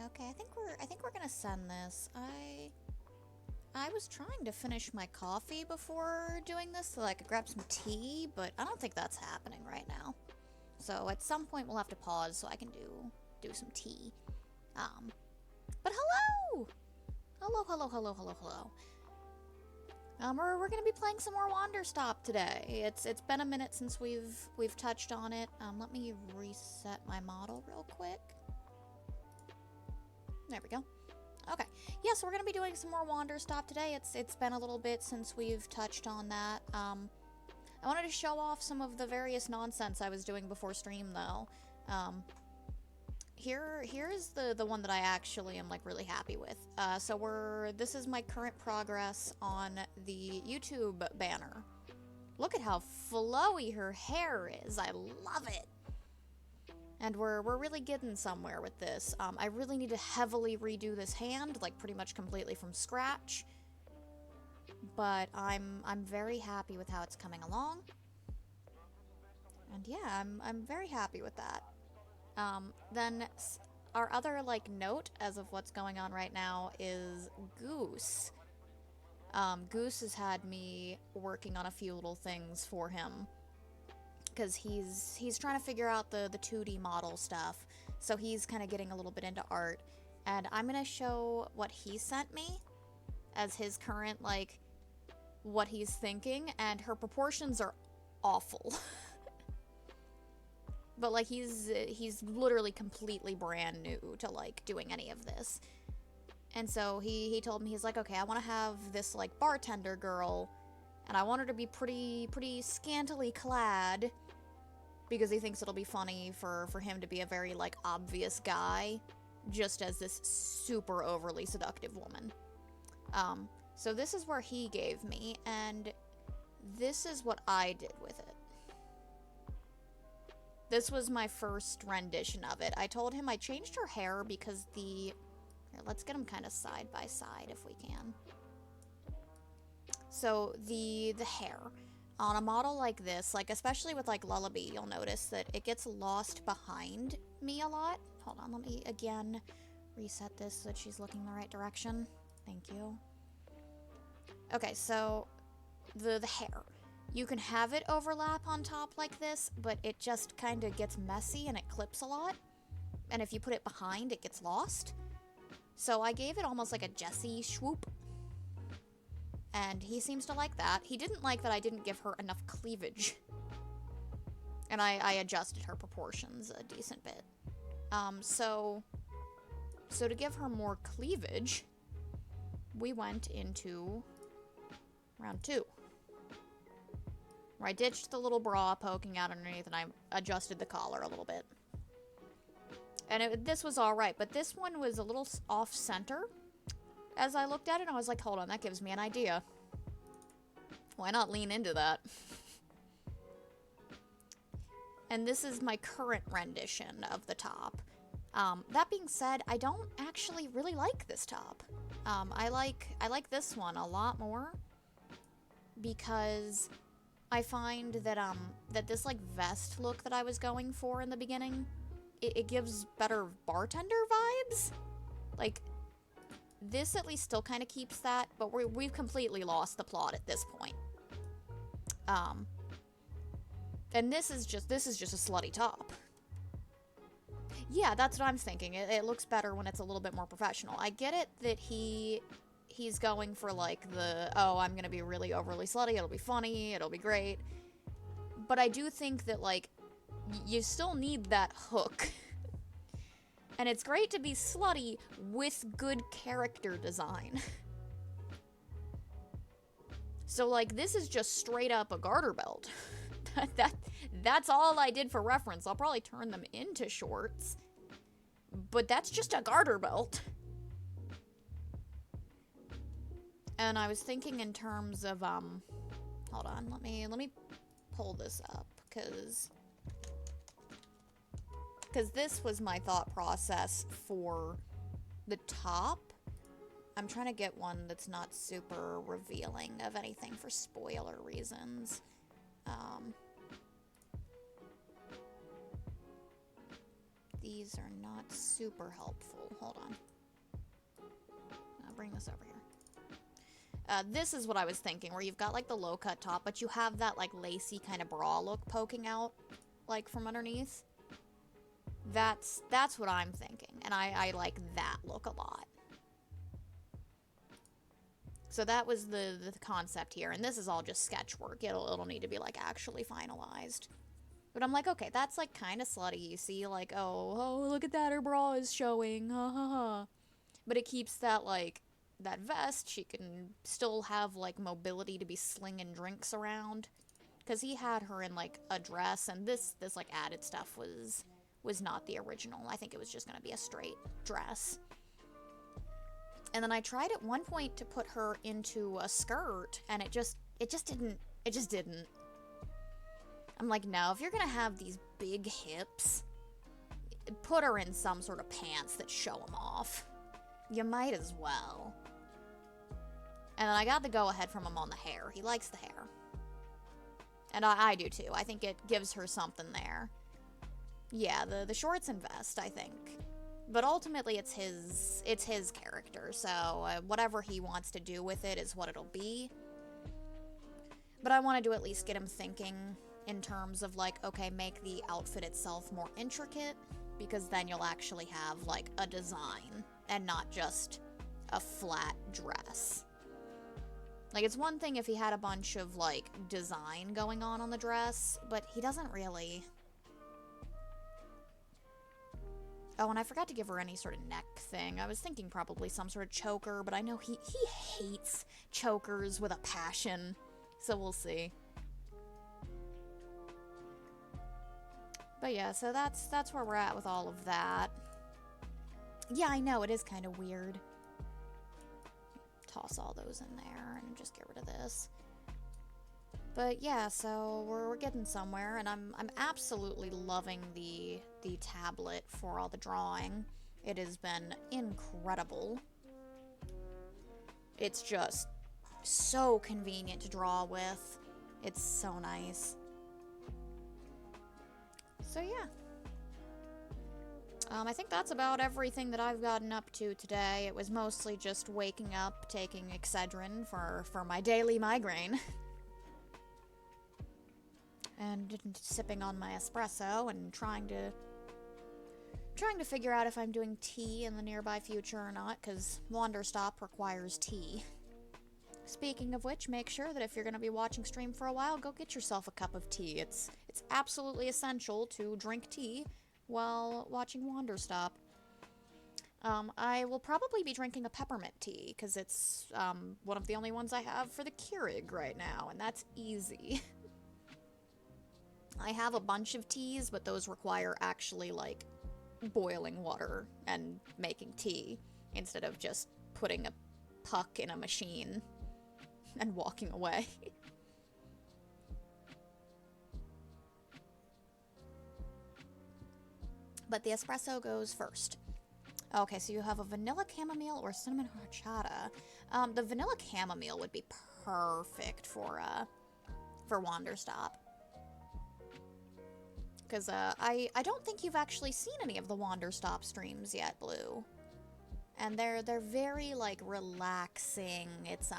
Okay, I think we're gonna send this. I was trying to finish my coffee before doing this so I could grab some tea, but I don't think that's happening right now. So at some point we'll have to pause so I can do some tea. But hello! Hello, hello, hello, hello, hello. We're gonna be playing some more Wanderstop today. It's been a minute since we've touched on it. Let me reset my model real quick. There we go. Okay, yeah, so we're gonna be doing some more Wanderstop today. It's been a little bit since we've touched on that. I wanted to show off some of the various nonsense I was doing before stream, though. Here is the one that I actually am, like, really happy with. This is my current progress on the YouTube banner. Look at how flowy her hair is. I love it. And we're really getting somewhere with this. I really need to heavily redo this hand, like, pretty much completely from scratch. But I'm very happy with how it's coming along. And yeah, I'm very happy with that. Then our other, like, note as of what's going on right now is Goose. Goose has had me working on a few little things for him. Because he's trying to figure out the 2D model stuff. So he's kind of getting a little bit into art. And I'm going to show what he sent me as his current, like, what he's thinking. And her proportions are awful. But, like, he's literally completely brand new to, like, doing any of this. And so he told me, he's like, okay, I want to have this, like, bartender girl, and I want her to be pretty scantily clad, because he thinks it'll be funny for him to be a very, like, obvious guy, just as this super overly seductive woman. So this is where he gave me, and this is what I did with it. This was my first rendition of it. I told him I changed her hair because here, let's get them kind of side by side if we can. So the hair on a model like this, like especially with like Lullaby, you'll notice that it gets lost behind me a lot. Hold on, let me again reset this so that she's looking the right direction. Thank you. Okay, so the hair. You can have it overlap on top like this, but it just kind of gets messy and it clips a lot. And if you put it behind, it gets lost. So I gave it almost like a Jessie swoop. And he seems to like that. He didn't like that I didn't give her enough cleavage. And I adjusted her proportions a decent bit. So to give her more cleavage, we went into round 2. Where I ditched the little bra poking out underneath and I adjusted the collar a little bit. And this was alright, but this one was a little off-center. As I looked at it, I was like, hold on, that gives me an idea. Why not lean into that? And this is my current rendition of the top. That being said, I don't actually really like this top. I like this one a lot more. Because I find that that this like vest look that I was going for in the beginning, it gives better bartender vibes. Like this at least still kind of keeps that, but we've completely lost the plot at this point. And this is just a slutty top. Yeah, that's what I'm thinking. It looks better when it's a little bit more professional. I get it that he's going for, like, oh, I'm gonna be really overly slutty, it'll be funny, it'll be great. But I do think that, like, you still need that hook. And it's great to be slutty with good character design. So, like, this is just straight up a garter belt. That's all I did for reference. I'll probably turn them into shorts. But that's just a garter belt. And I was thinking in terms of, hold on, let me pull this up, because this was my thought process for the top. I'm trying to get one that's not super revealing of anything for spoiler reasons. these are not super helpful. Hold on. I'll bring this over here. This is what I was thinking, where you've got, like, the low-cut top, but you have that, like, lacy kind of bra look poking out, like, from underneath. That's what I'm thinking, and I like that look a lot. So that was the concept here, and this is all just sketch work. It'll need to be, like, actually finalized. But I'm like, okay, that's, like, kind of slutty. You see, like, oh, look at that, her bra is showing, ha ha ha. But it keeps that, like, that vest. She can still have, like, mobility to be slinging drinks around. Because he had her in, like, a dress, and this like, added stuff was not the original. I think it was just gonna be a straight dress. And then I tried at one point to put her into a skirt, and it just didn't. I'm like, no, if you're gonna have these big hips, put her in some sort of pants that show them off. You might as well. And then I got the go-ahead from him on the hair. He likes the hair. And I do too. I think it gives her something there. Yeah, the shorts and vest, I think. But ultimately, it's his character, so whatever he wants to do with it is what it'll be. But I wanted to at least get him thinking in terms of, like, okay, make the outfit itself more intricate, because then you'll actually have, like, a design, and not just a flat dress. Like, it's one thing if he had a bunch of, like, design going on the dress, but he doesn't really. Oh, and I forgot to give her any sort of neck thing. I was thinking probably some sort of choker, but I know he hates chokers with a passion, so we'll see. But yeah, so that's where we're at with all of that. Yeah, I know, it is kind of weird. Toss all those in there and just get rid of this. But yeah, so we're getting somewhere, and I'm absolutely loving the tablet for all the drawing. It has been incredible. It's just so convenient to draw with. It's so nice. So yeah. I think that's about everything that I've gotten up to today. It was mostly just waking up, taking Excedrin for my daily migraine. And sipping on my espresso and trying to figure out if I'm doing tea in the nearby future or not, because Wanderstop requires tea. Speaking of which, make sure that if you're going to be watching stream for a while, go get yourself a cup of tea. It's absolutely essential to drink tea while watching Wanderstop. I will probably be drinking a peppermint tea, because it's one of the only ones I have for the Keurig right now, and that's easy. I have a bunch of teas, but those require actually, like, boiling water and making tea, instead of just putting a puck in a machine and walking away. But the espresso goes first. Okay, so you have a vanilla chamomile or cinnamon horchata. The vanilla chamomile would be perfect for Wanderstop. Because I don't think you've actually seen any of the Wanderstop streams yet, Blue. And they're very, like, relaxing. It's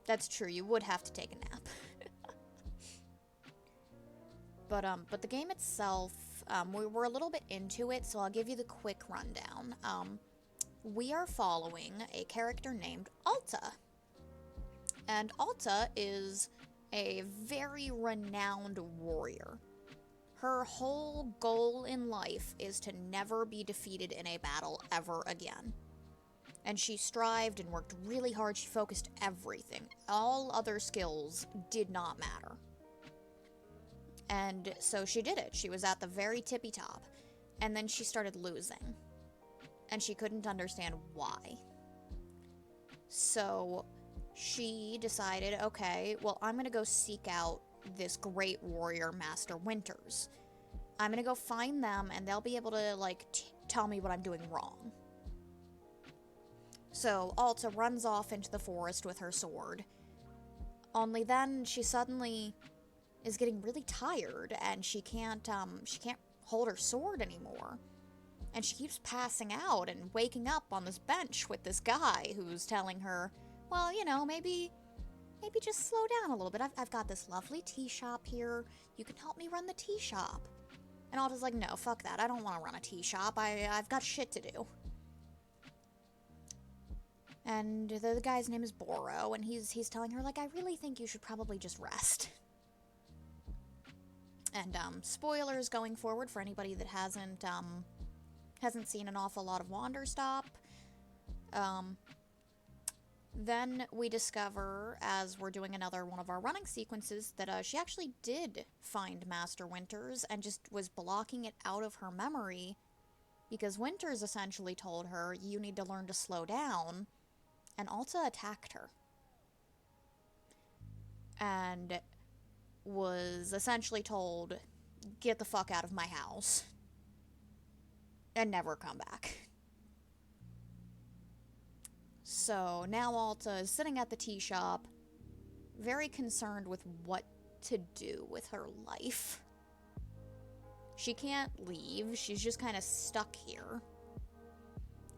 that's true, you would have to take a nap. But the game itself, we're a little bit into it, so I'll give you the quick rundown. We are following a character named Alta. And Alta is a very renowned warrior. Her whole goal in life is to never be defeated in a battle ever again. And she strived and worked really hard. She focused everything. All other skills did not matter. And so she did it. She was at the very tippy top. And then she started losing. And she couldn't understand why. So she decided, okay, well, I'm gonna go seek out this great warrior, Master Winters. I'm gonna go find them, and they'll be able to, like, tell me what I'm doing wrong. So Alta runs off into the forest with her sword. Only then she suddenly is getting really tired, and she can't hold her sword anymore. And she keeps passing out and waking up on this bench with this guy who's telling her, well, you know, maybe just slow down a little bit. I've got this lovely tea shop here. You can help me run the tea shop. And Alta's like, no, fuck that. I don't want to run a tea shop. I've got shit to do. And the guy's name is Boro, and he's telling her, like, I really think you should probably just rest. And, spoilers going forward for anybody that hasn't seen an awful lot of Wanderstop. Then we discover, as we're doing another one of our running sequences, that she actually did find Master Winters and just was blocking it out of her memory because Winters essentially told her, you need to learn to slow down, and Alta attacked her. And was essentially told, get the fuck out of my house, and never come back. So now Alta is sitting at the tea shop, very concerned with what to do with her life. She can't leave, she's just kind of stuck here.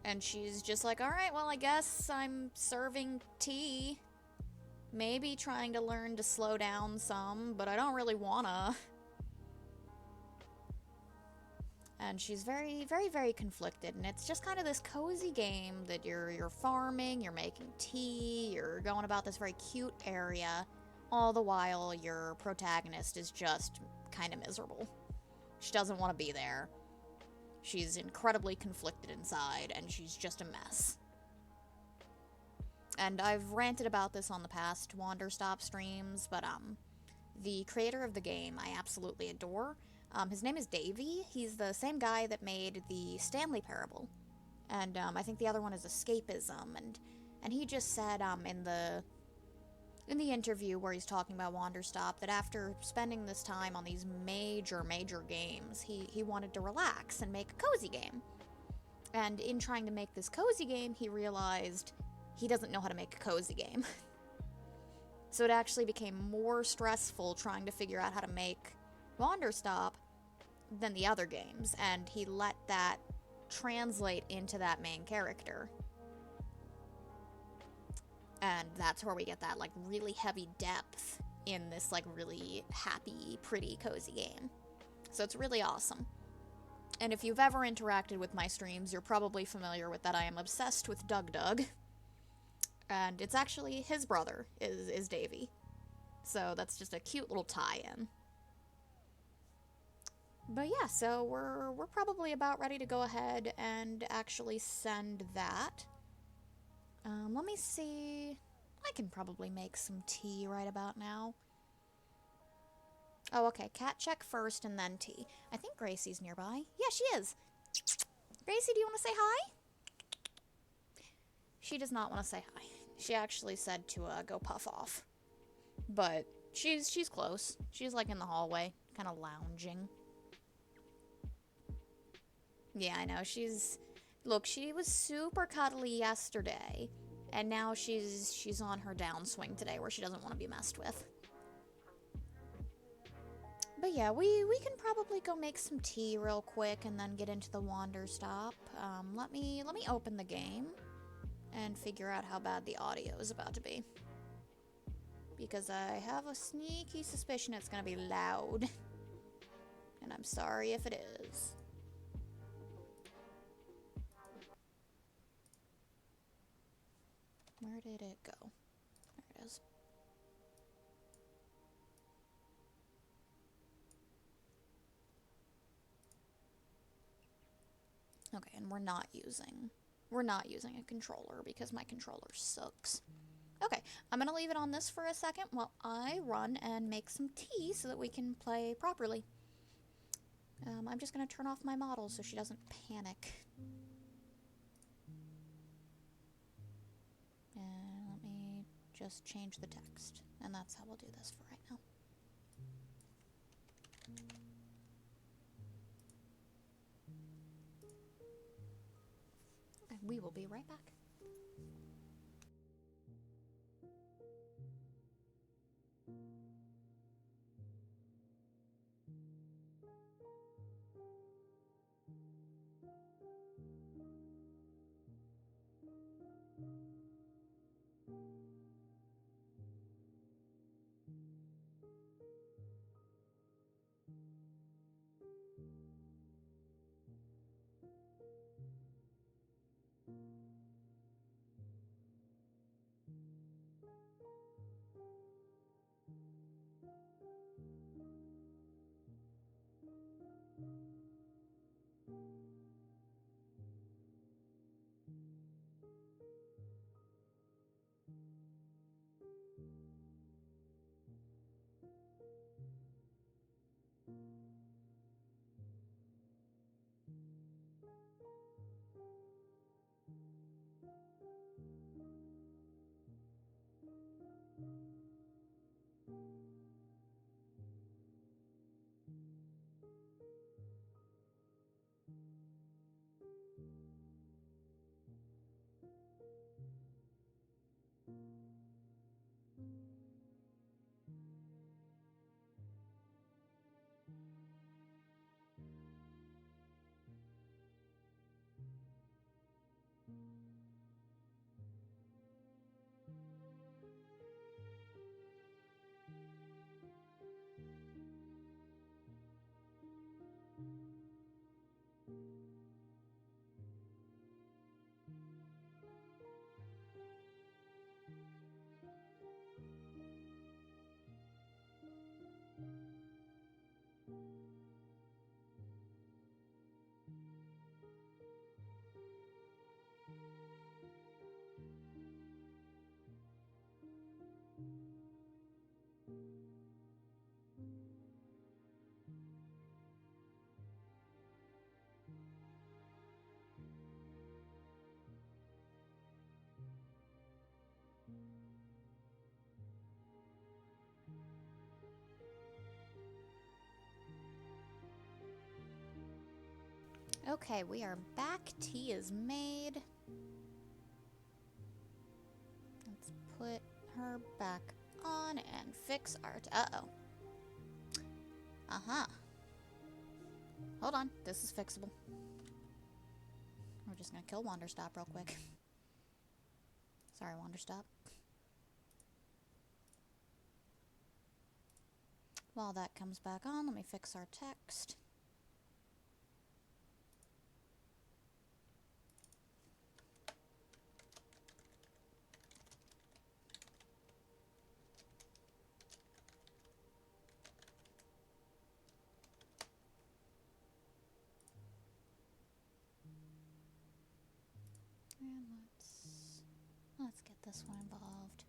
And she's just like, alright, well I guess I'm serving tea. Maybe trying to learn to slow down some, but I don't really wanna. And she's very, very, very conflicted, and it's just kind of this cozy game that you're farming, you're making tea, you're going about this very cute area, all the while your protagonist is just kind of miserable. She doesn't want to be there. She's incredibly conflicted inside, and she's just a mess. And I've ranted about this on the past Wanderstop streams, but the creator of the game I absolutely adore. His name is Davey. He's the same guy that made the Stanley Parable. And I think the other one is Escapism. And he just said in the interview where he's talking about Wanderstop that after spending this time on these major games, he wanted to relax and make a cozy game. And in trying to make this cozy game, he realized he doesn't know how to make a cozy game. So it actually became more stressful trying to figure out how to make Wanderstop than the other games, and he let that translate into that main character. And that's where we get that, like, really heavy depth in this, like, really happy, pretty, cozy game. So it's really awesome. And if you've ever interacted with my streams, you're probably familiar with that I am obsessed with Doug. And it's actually his brother is Davey. So that's just a cute little tie-in. But yeah, so we're probably about ready to go ahead and actually send that. Let me see. I can probably make some tea right about now. Oh, okay. Cat check first and then tea. I think Gracie's nearby. Yeah, she is. Gracie, do you want to say hi? She does not want to say hi. She actually said to go puff off. But she's close. She's like in the hallway, kind of lounging. Yeah, I know. Look, she was super cuddly yesterday, and now she's on her downswing today where she doesn't want to be messed with. But yeah, we can probably go make some tea real quick and then get into the Wanderstop. Let me open the game and figure out how bad the audio is about to be. Because I have a sneaky suspicion it's gonna be loud. And I'm sorry if it is. Where did it go? There it is. Okay, and we're not using a controller because my controller sucks. Okay, I'm gonna leave it on this for a second while I run and make some tea so that we can play properly. I'm just gonna turn off my model so she doesn't panic. And let me just change the text. And that's how we'll do this for right now. Okay, we will be right back. Okay, we are back. Tea is made. Let's put her back on and fix our... Uh-oh. Uh-huh. Hold on. This is fixable. We're just gonna kill Wanderstop real quick. Sorry, Wanderstop. While that comes back on, let me fix our text. And let's get this one involved.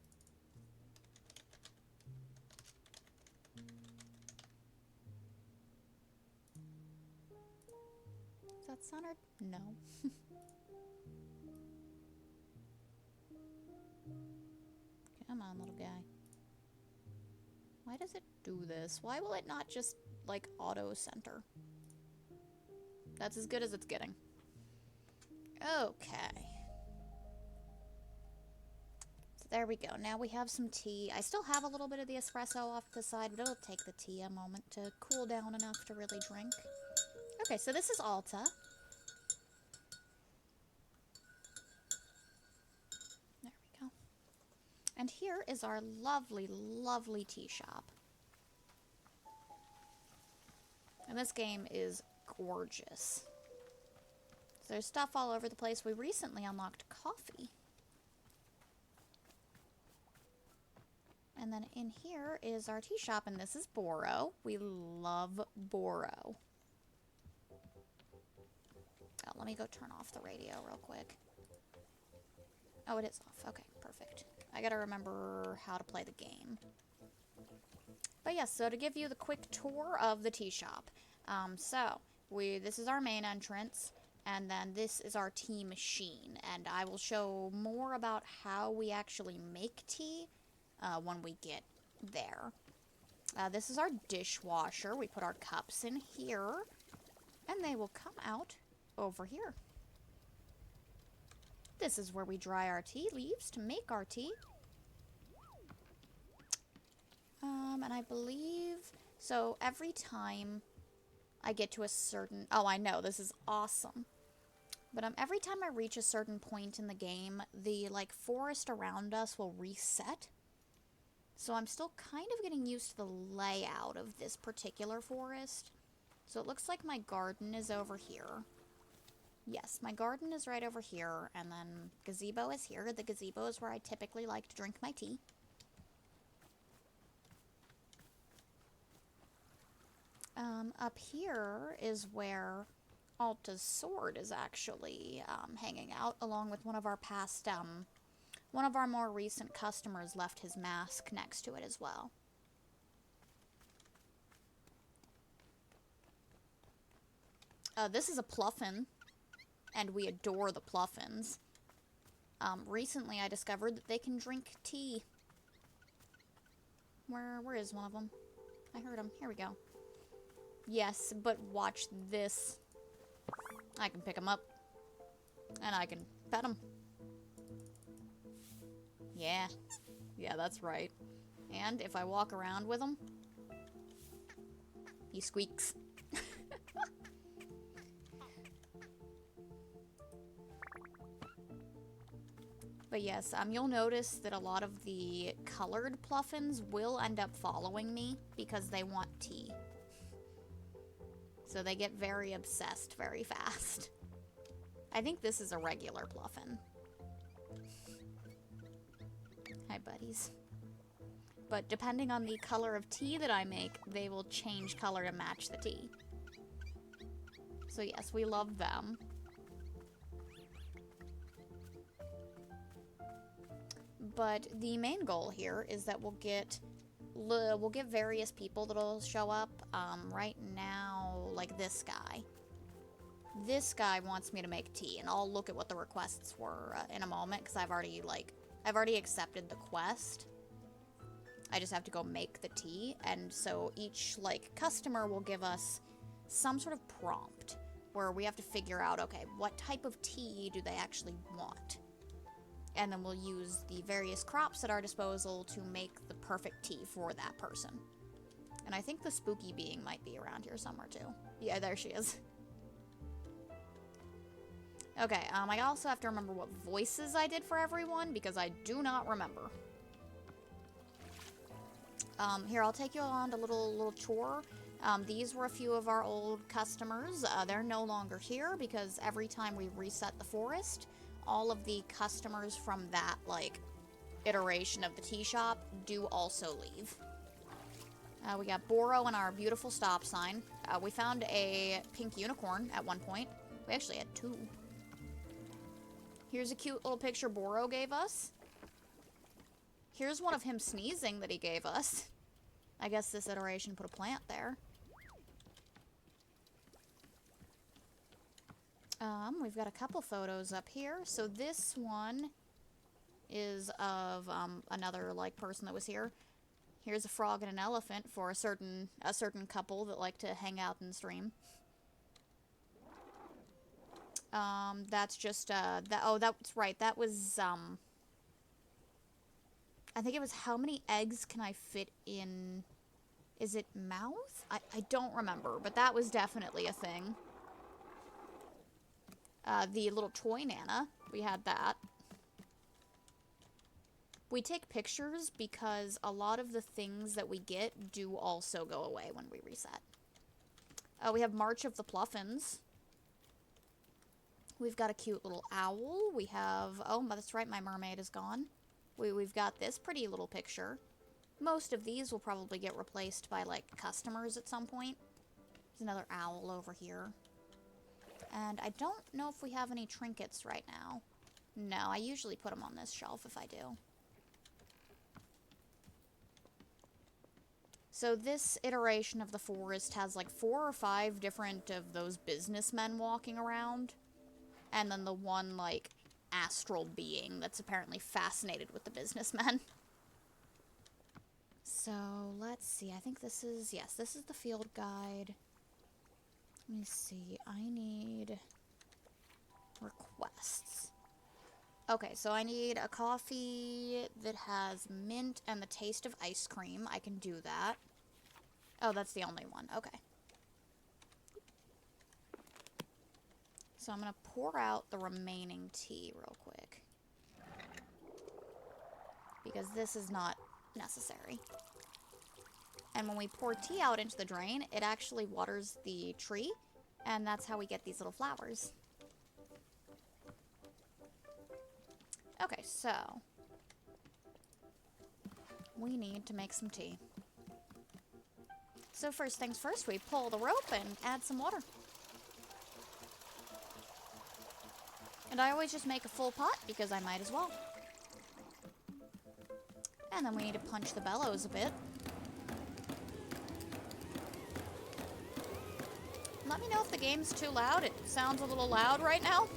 Is that centered? No. Come on, little guy. Why does it do this? Why will it not just, like, auto-center? That's as good as it's getting. Okay. So there we go. Now we have some tea. I still have a little bit of the espresso off to the side, but it'll take the tea a moment to cool down enough to really drink. Okay, so this is Alta. There we go. And here is our lovely, lovely tea shop. And this game is gorgeous. So there's stuff all over the place. We recently unlocked coffee. And then in here is our tea shop, and this is Boro. We love Boro. Oh, let me go turn off the radio real quick. Oh, it is off. Okay, perfect. I gotta remember how to play the game. But yes, so to give you the quick tour of the tea shop. This is our main entrance, and then this is our tea machine. And I will show more about how we actually make tea when we get there. This is our dishwasher. We put our cups in here, and they will come out over here. This is where we dry our tea leaves to make our tea. And I believe, so every time I get to a certain, oh, I know, this is awesome. But every time I reach a certain point in the game, the, like, forest around us will reset. So I'm still kind of getting used to the layout of this particular forest. So it looks like my garden is over here. Yes, my garden is right over here, and then gazebo is here. The gazebo is where I typically like to drink my tea. Up here is where Alta's sword is actually hanging out, along with one of our past, one of our more recent customers left his mask next to it as well. This is a pluffin, and we adore the pluffins. Recently I discovered that they can drink tea. Where is one of them? I heard him. Here we go. Yes, but watch this. I can pick him up. And I can pet him. Yeah. Yeah, that's right. And if I walk around with him, he squeaks. But yes, you'll notice that a lot of the colored pluffins will end up following me because they want tea. So they get very obsessed very fast. I think this is a regular pluffin. Hi, buddies. But depending on the color of tea that I make, they will change color to match the tea. So yes, we love them. But the main goal here is that we'll get various people that'll show up. Right now, like this guy. This guy wants me to make tea, and I'll look at what the requests were in a moment, because I've already accepted the quest. I just have to go make the tea, and so each, like, customer will give us some sort of prompt, where we have to figure out, okay, what type of tea do they actually want? And then we'll use the various crops at our disposal to make the perfect tea for that person. And I think the spooky being might be around here somewhere, too. Yeah, there she is. Okay, I also have to remember what voices I did for everyone, because I do not remember. Here, I'll take you on a little tour. These were a few of our old customers. They're no longer here, because every time we reset the forest, all of the customers from that, like, iteration of the tea shop do also leave. We got Boro and our beautiful stop sign. We found a pink unicorn at one point. We actually had two. Here's a cute little picture Boro gave us. Here's one of him sneezing that he gave us. I guess this iteration put a plant there. We've got a couple photos up here. So this one is of another, like, person that was here. Here's a frog and an elephant for a certain couple that like to hang out and stream. That's just that's right. That was I think it was how many eggs can I fit in? Is it mouth? I don't remember, but that was definitely a thing. The little toy Nana, we had that. We take pictures because a lot of the things that we get do also go away when we reset. We have March of the Pluffins. We've got a cute little owl. We have, oh, that's right, my mermaid is gone. We've got this pretty little picture. Most of these will probably get replaced by, like, customers at some point. There's another owl over here. And I don't know if we have any trinkets right now. No, I usually put them on this shelf if I do. So this iteration of the forest has like 4 or 5 different of those businessmen walking around. And then the one, like, astral being that's apparently fascinated with the businessmen. So, let's see. I think this is, yes, this is the field guide. Let me see. I need requests. Okay, so I need a coffee that has mint and the taste of ice cream. I can do that. Oh, that's the only one. Okay. So I'm going to pour out the remaining tea real quick. Because this is not necessary. And when we pour tea out into the drain, it actually waters the tree. And that's how we get these little flowers. Okay, so we need to make some tea. So first things first, we pull the rope and add some water. And I always just make a full pot because I might as well. And then we need to punch the bellows a bit. Let me know if the game's too loud. It sounds a little loud right now.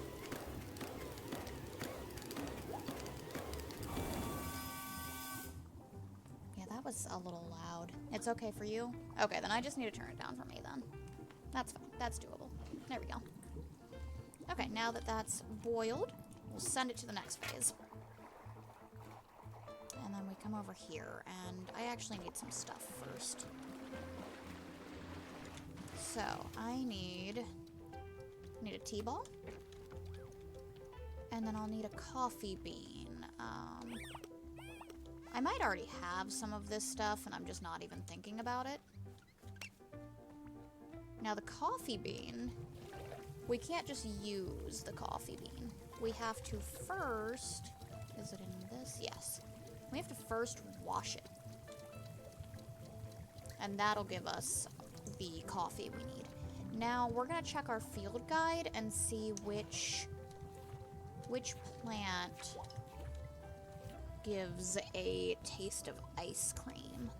Yeah, that was a little loud. It's okay for you? Okay, then I just need to turn it down for me then. That's fine. That's doable. There we go. Okay, now that that's boiled, we'll send it to the next phase. And then we come over here, and I actually need some stuff first. So, I need a tea ball. And then I'll need a coffee bean. I might already have some of this stuff, and I'm just not even thinking about it. Now, the coffee bean, we can't just use the coffee bean. We have to first... Is it in this? Yes. We have to first wash it. And that'll give us the coffee we need. Now, we're going to check our field guide and see which plant gives a taste of ice cream.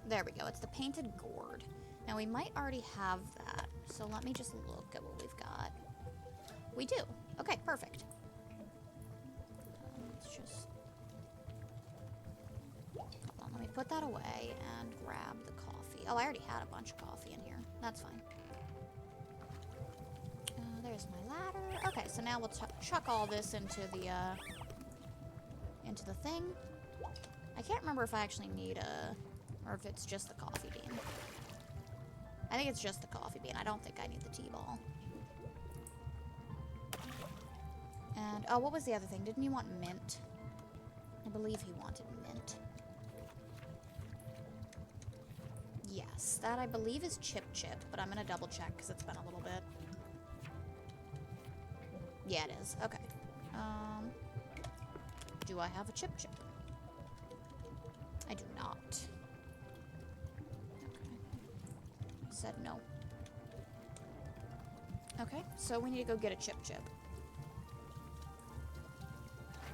There we go. It's the painted gourd. Now, we might already have that, so let me just look at what we've got. We do. Okay, perfect. Let's just... Hold on, let me put that away and grab the coffee. Oh, I already had a bunch of coffee in here. That's fine. There's my ladder. Okay, so now we'll chuck all this into the thing. I can't remember if I actually need or if it's just the coffee bean. I think it's just the coffee bean. I don't think I need the tea ball. And, oh, what was the other thing? Didn't you want mint? I believe he wanted mint. Yes, that I believe is Chip Chip, but I'm gonna double check because it's been a little bit. Yeah, it is. Okay. Do I have a Chip Chip? I do not. Okay. Said no. Okay, so we need to go get a Chip Chip.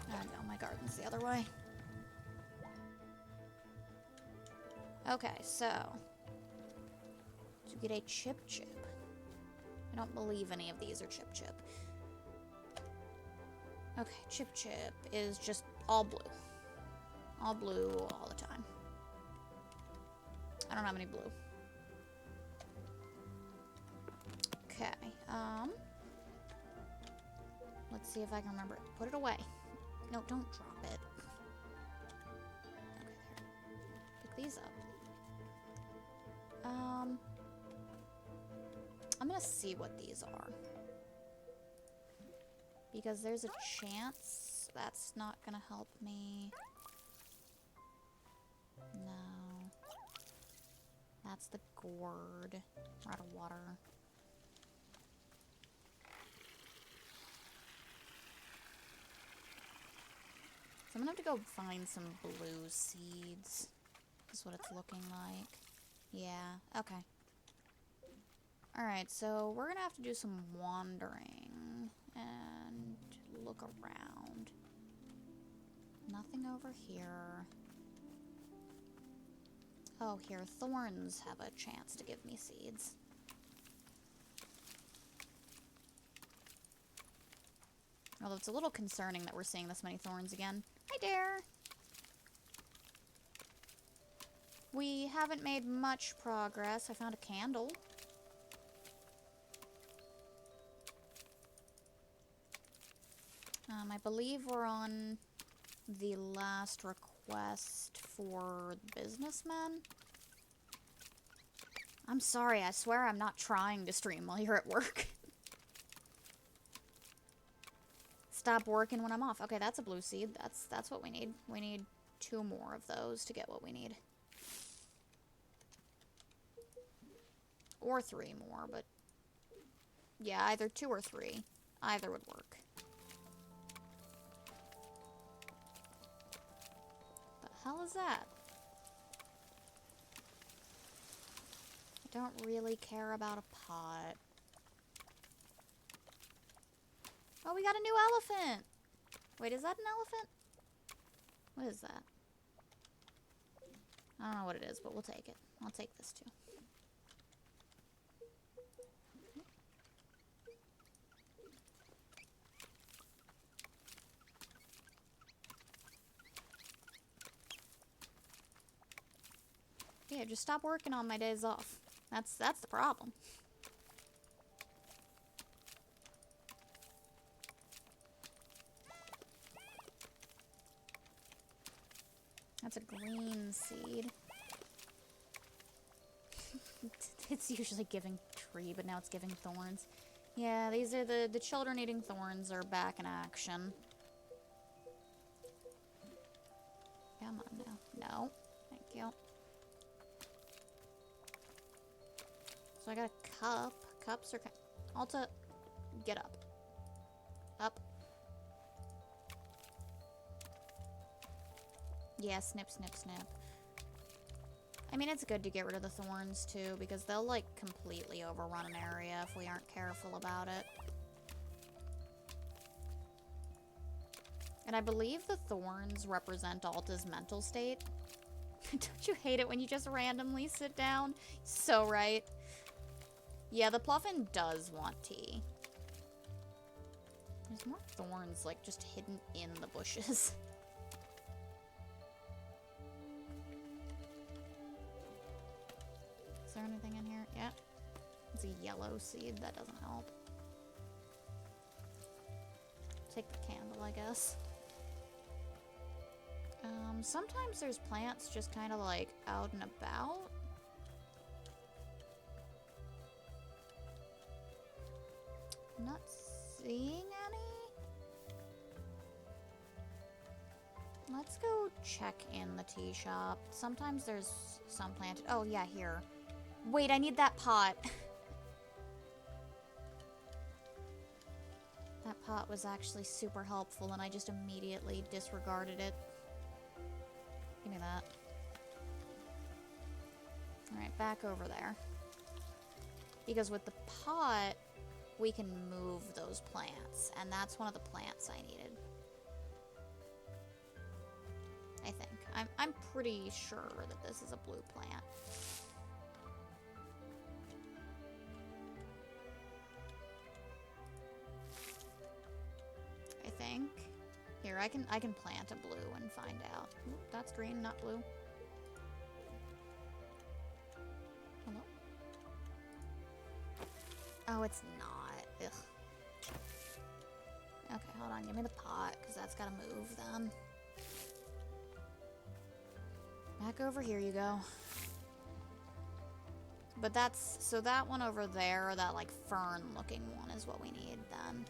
No, my garden's the other way. Okay, so to get a Chip Chip. I don't believe any of these are Chip Chip. Okay, Chip Chip is just all blue. All blue all the time. I don't have any blue. Okay, let's see if I can remember it. Put it away. No, don't drop it. Okay, there. Pick these up. I'm gonna see what these are. Because there's a chance that's not gonna help me. No. That's the gourd. We're out of water. So I'm gonna have to go find some blue seeds. Is what it's looking like. Yeah, okay. Alright, so we're gonna have to do some wandering and look around. Nothing over here. Oh, here, thorns have a chance to give me seeds. Although it's a little concerning that we're seeing this many thorns again. Hi, Dare! We haven't made much progress. I found a candle. I believe we're on the last request for the businessmen. I'm sorry, I swear I'm not trying to stream while you're at work. Stop working when I'm off. Okay, that's a blue seed. That's what we need. We need 2 more of those to get what we need. Or 3 more, but Yeah, either 2 or 3. Either would work. The hell is that? I don't really care about a pot. Oh, we got a new elephant! Wait, is that an elephant? What is that? I don't know what it is, but we'll take it. I'll take this too. Yeah, just stop working on my days off. That's the problem. That's a green seed. It's usually giving tree, but now it's giving thorns. Yeah, these are the children eating thorns are back in action. Come on now. No. Thank you. So I got a cup. Cups are... Alta, get up. Up. Yeah, snip, snip, snip. I mean, it's good to get rid of the thorns, too, because they'll, like, completely overrun an area if we aren't careful about it. And I believe the thorns represent Alta's mental state. Don't you hate it when you just randomly sit down? So right. Yeah, the Pluffin does want tea. There's more thorns, like, just hidden in the bushes. Is there anything in here? Yeah. It's a yellow seed. That doesn't help. Take the candle, I guess. Sometimes there's plants just kind of, like, out and about. I'm not seeing any. Let's go check in the tea shop. Sometimes there's some planted. Oh, yeah, here. Wait, I need that pot. That pot was actually super helpful, and I just immediately disregarded it. Give me that. Alright, back over there. Because with the pot, we can move those plants, and that's one of the plants I needed. I think. I'm pretty sure that this is a blue plant. I think. Here, I can plant a blue and find out. Oop, that's green, not blue. Hello? Oh, it's not. Ugh. Okay, hold on. Give me the pot, because that's gotta move then. Back over here you go. But that's... So that one over there, that, like, fern-looking one is what we need then.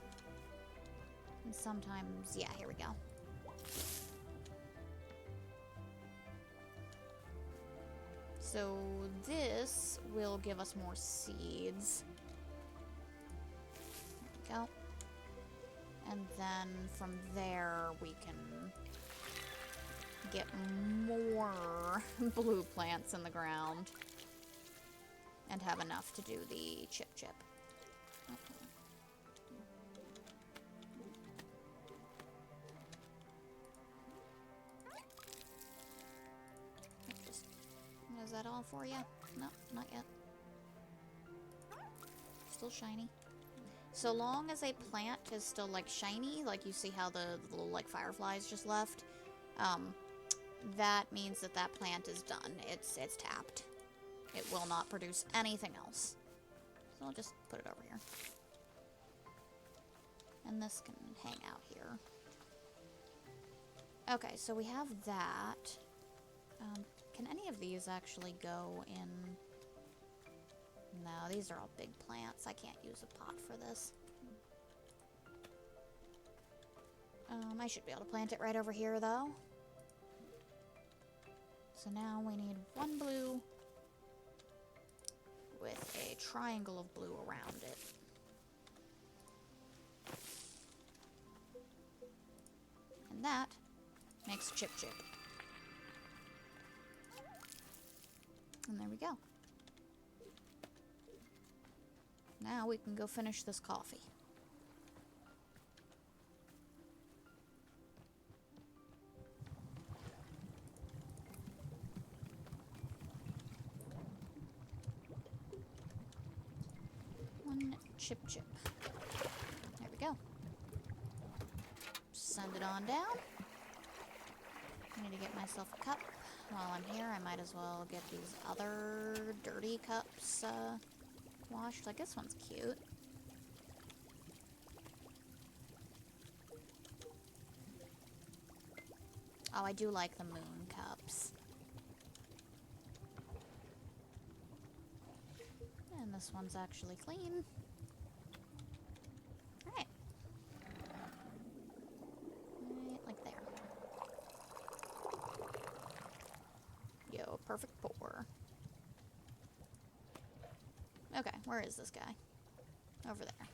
And sometimes... Yeah, here we go. So this will give us more seeds. There we go. And then from there we can get more blue plants in the ground. And have enough to do the chip chip. Okay. Is that all for you? No, not yet. Still shiny. So long as a plant is still, like, shiny, like you see how the little, like, fireflies just left, that means that that plant is done. It's tapped. It will not produce anything else. So I'll just put it over here. And this can hang out here. Okay, so we have that. Can any of these actually go in? No, these are all big plants. I can't use a pot for this. I should be able to plant it right over here, though. So now we need one blue with a triangle of blue around it. And that makes Chip Chip. And there we go. Now we can go finish this coffee. One Chip Chip. There we go. Send it on down. I need to get myself a cup. While I'm here, I might as well get these other dirty cups washed. Like, this one's cute. Oh, I do like the moon cups. And this one's actually clean. Alright. Right, like there. Yo, perfect pour. Okay, where is this guy? Over there.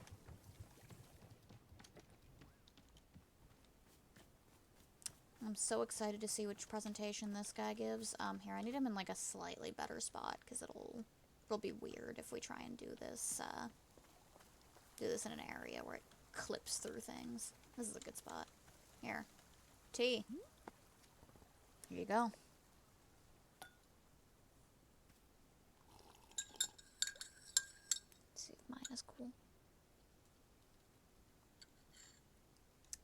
I'm so excited to see which presentation this guy gives. Here, I need him in like a slightly better spot, because it'll be weird if we try and do this in an area where it clips through things. This is a good spot. Here. Tea. Here you go. Let's see if mine is cool.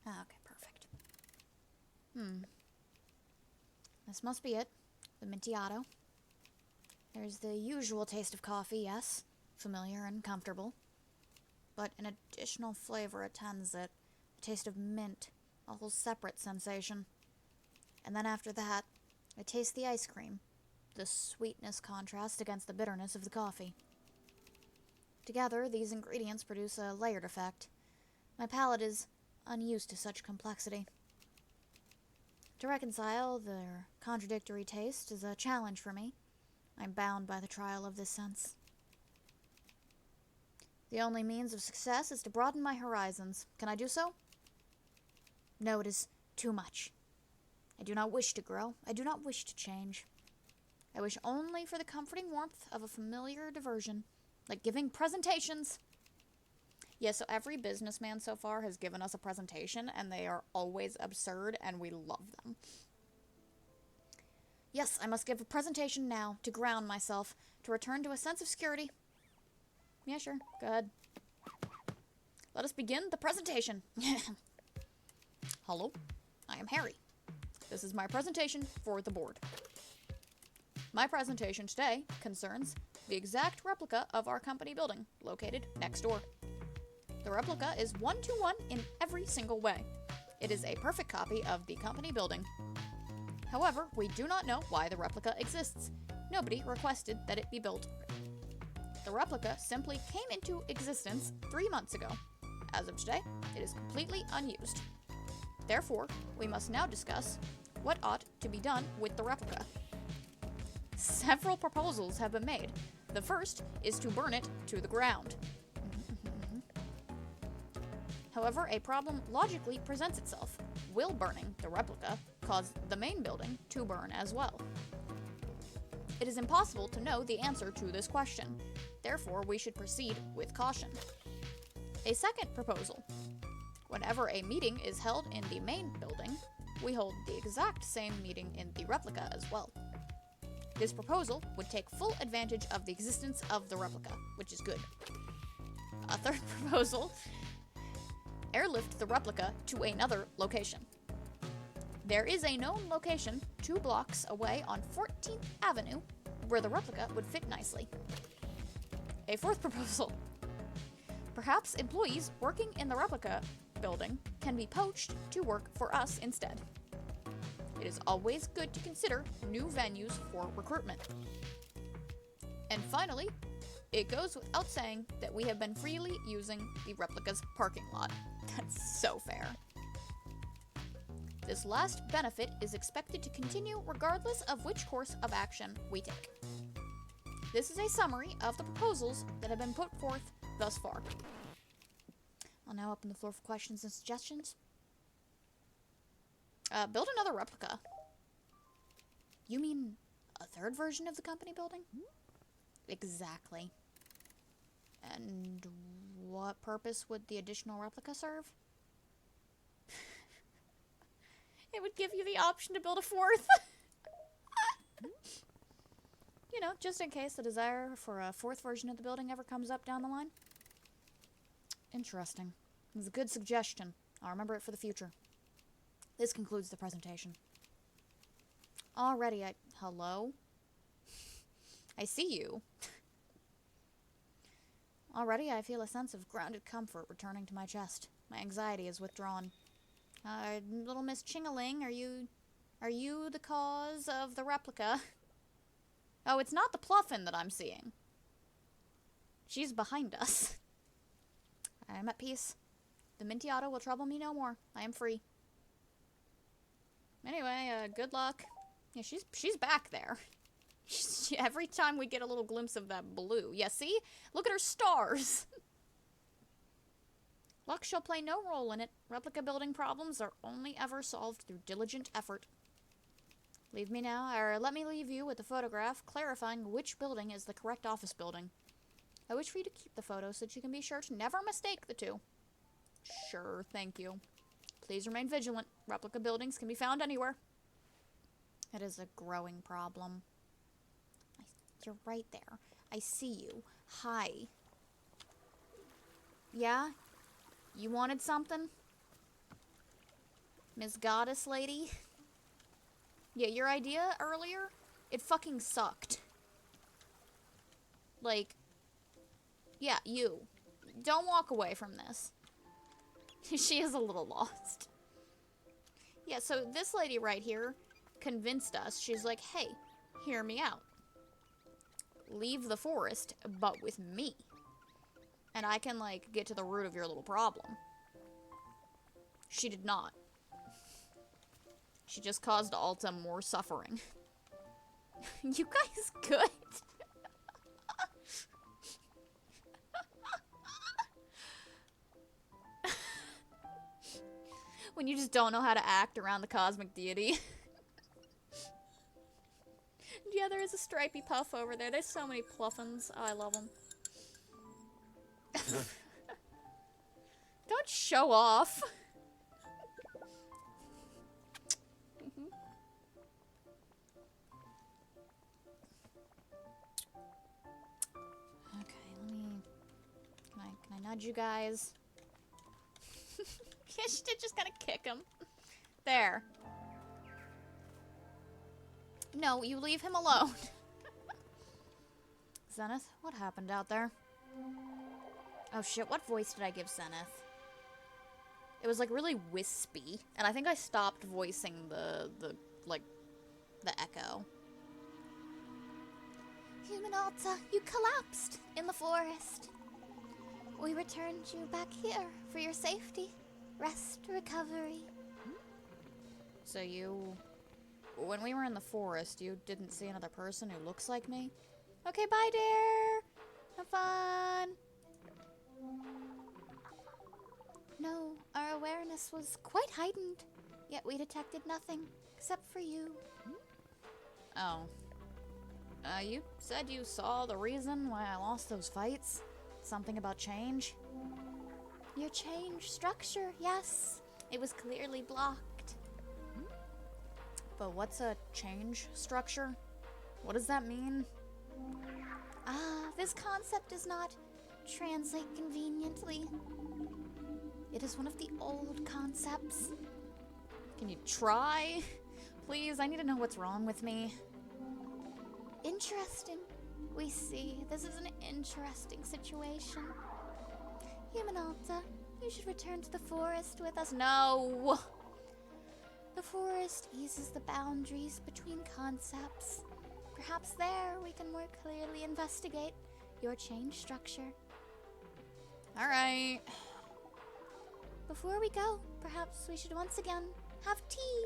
Ah, okay, perfect. This must be it. The Mintiato. There's the usual taste of coffee, yes. Familiar and comfortable. But an additional flavor attends it. A taste of mint. A whole separate sensation. And then after that, I taste the ice cream. The sweetness contrasts against the bitterness of the coffee. Together, these ingredients produce a layered effect. My palate is unused to such complexity. To reconcile their contradictory taste is a challenge for me. I'm bound by the trial of this sense. The only means of success is to broaden my horizons. Can I do so? No, it is too much. I do not wish to grow. I do not wish to change. I wish only for the comforting warmth of a familiar diversion, like giving presentations. Yeah, so every businessman so far has given us a presentation, and they are always absurd, and we love them. Yes, I must give a presentation now, to ground myself, to return to a sense of security. Yeah, sure, go ahead. Let us begin the presentation. Hello, I am Harry. This is my presentation for the board. My presentation today concerns the exact replica of our company building, located next door. The replica is 1-to-1 in every single way. It is a perfect copy of the company building. However, we do not know why the replica exists. Nobody requested that it be built. The replica simply came into existence 3 months ago. As of today, it is completely unused. Therefore, we must now discuss what ought to be done with the replica. Several proposals have been made. The first is to burn it to the ground. However, a problem logically presents itself. Will burning the replica cause the main building to burn as well? It is impossible to know the answer to this question. Therefore, we should proceed with caution. A second proposal. Whenever a meeting is held in the main building, we hold the exact same meeting in the replica as well. This proposal would take full advantage of the existence of the replica, which is good. A third proposal. Airlift the replica to another location. There is a known location 2 blocks away on 14th Avenue where the replica would fit nicely. A fourth proposal. Perhaps employees working in the replica building can be poached to work for us instead. It is always good to consider new venues for recruitment. And finally, it goes without saying that we have been freely using the replica's parking lot. That's so fair. This last benefit is expected to continue regardless of which course of action we take. This is a summary of the proposals that have been put forth thus far. I'll now open the floor for questions and suggestions. Build another replica. You mean a third version of the company building? Exactly. And what purpose would the additional replica serve? It would give you the option to build a fourth. You know, just in case the desire for a fourth version of the building ever comes up down the line. Interesting. It was a good suggestion. I'll remember it for the future. This concludes the presentation. Already, hello? I see you. Already, I feel a sense of grounded comfort returning to my chest. My anxiety is withdrawn. Little Miss Chingaling, are you the cause of the replica? Oh, it's not the Pluffin that I'm seeing. She's behind us. I am at peace. The Mintiata will trouble me no more. I am free. Anyway, good luck. Yeah, she's back there. Every time we get a little glimpse of that blue. Yeah, see? Look at her stars. Luck shall play no role in it. Replica building problems are only ever solved through diligent effort. Leave me now, or let me leave you with a photograph clarifying which building is the correct office building. I wish for you to keep the photo so that you can be sure to never mistake the two. Sure, thank you. Please remain vigilant. Replica buildings can be found anywhere. It is a growing problem. You're right there. I see you. Hi. Yeah? You wanted something? Miss Goddess Lady? Yeah, your idea earlier, it fucking sucked. Like, yeah, you. Don't walk away from this. She is a little lost. Yeah, so this lady right here convinced us. She's like, hey, hear me out. Leave the forest, but with me. And I can, like, get to the root of your little problem. She did not. She just caused Alta more suffering. You guys good? When you just don't know how to act around the cosmic deity. Yeah, there is a stripy puff over there. There's so many pluffins. Oh, I love them. Don't show off. Okay, let me... Can I nudge you guys? Yeah, she did just kind of kick him. There. No, you leave him alone. Zenith, what happened out there? Oh shit, what voice did I give Zenith? It was like really wispy, and I think I stopped voicing the echo. Human Alta, you collapsed in the forest. We returned you back here for your safety, rest, recovery. So you... When we were in the forest, you didn't see another person who looks like me? Okay, bye, dear. Have fun. No, our awareness was quite heightened, yet we detected nothing, except for you. Oh. You said you saw the reason why I lost those fights? Something about change? Your change structure, yes. It was clearly blocked. But what's a change structure? What does that mean? This concept does not translate conveniently. It is one of the old concepts. Can you try? Please, I need to know what's wrong with me. Interesting. We see. This is an interesting situation. Human Alta, you should return to the forest with us. No! The forest eases the boundaries between concepts. Perhaps there we can more clearly investigate your change structure. Alright. Before we go, perhaps we should once again have tea.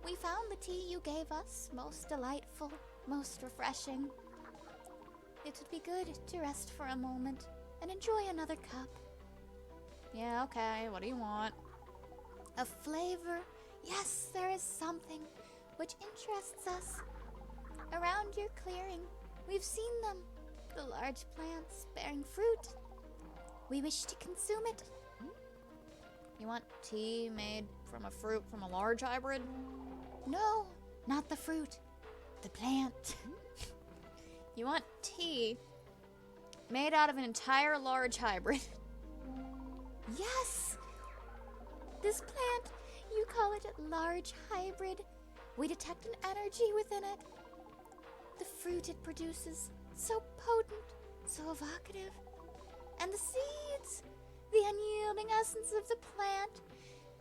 We found the tea you gave us most delightful, most refreshing. It would be good to rest for a moment and enjoy another cup. Yeah, okay, what do you want? A flavor Yes, there is something which interests us. Around your clearing, we've seen them. The large plants bearing fruit. We wish to consume it. You want tea made from a fruit from a large hybrid? No, not the fruit. The plant. You want tea made out of an entire large hybrid? Yes! This plant, you call it large hybrid. We detect an energy within it. The fruit it produces, so potent, so evocative. And the seeds, the unyielding essence of the plant,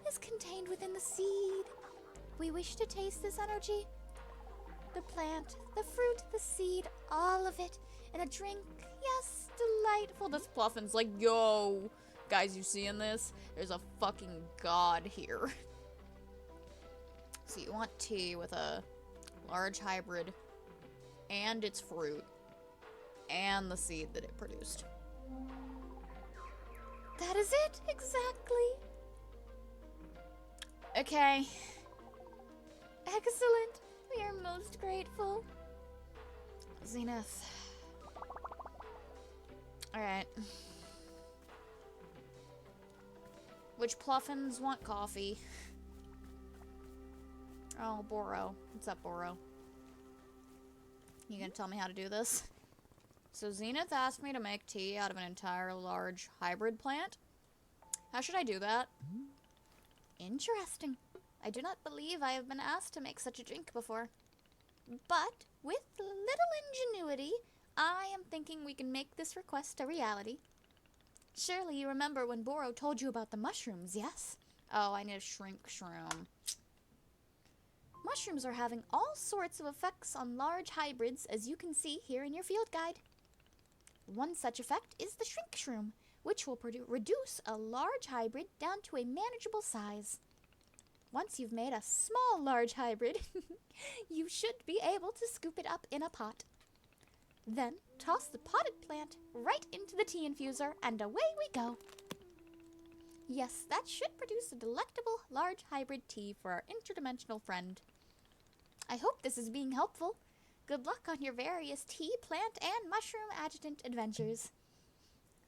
is contained within the seed. We wish to taste this energy. The plant, the fruit, the seed, all of it, in a drink. Yes, delightful. This Pluffin's like, yo, guys, you seeing this? There's a fucking god here. So you want tea with a large hybrid and its fruit and the seed that it produced. That is it, exactly. Okay. Excellent. We are most grateful. Zenith. Alright. Which Pluffins want coffee? Oh, Boro. What's up, Boro? You gonna tell me how to do this? So Zenith asked me to make tea out of an entire large hybrid plant. How should I do that? Interesting. I do not believe I have been asked to make such a drink before. But, with little ingenuity, I am thinking we can make this request a reality. Surely you remember when Boro told you about the mushrooms, yes? Oh, I need a shrink shroom. Mushrooms are having all sorts of effects on large hybrids, as you can see here in your field guide. One such effect is the shrink shroom, which will reduce a large hybrid down to a manageable size. Once you've made a small large hybrid, you should be able to scoop it up in a pot. Then toss the potted plant right into the tea infuser, and away we go. Yes, that should produce a delectable large hybrid tea for our interdimensional friend. I hope this is being helpful. Good luck on your various tea, plant, and mushroom adjutant adventures.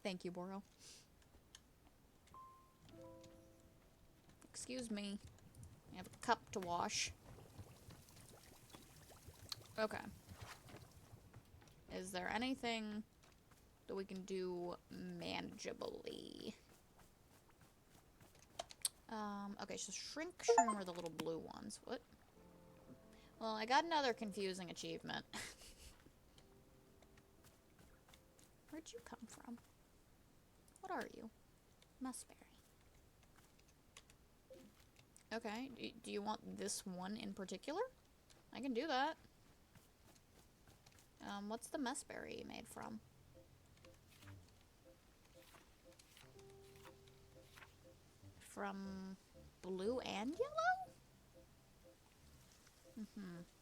Thank you, Boro. Excuse me. I have a cup to wash. Okay. Is there anything that we can do manageably? Okay, so shrink shroom are the little blue ones. What? Well, I got another confusing achievement. Where'd you come from? What are you? Mussberry. Okay, do you want this one in particular? I can do that. What's the messberry made from? From blue and yellow?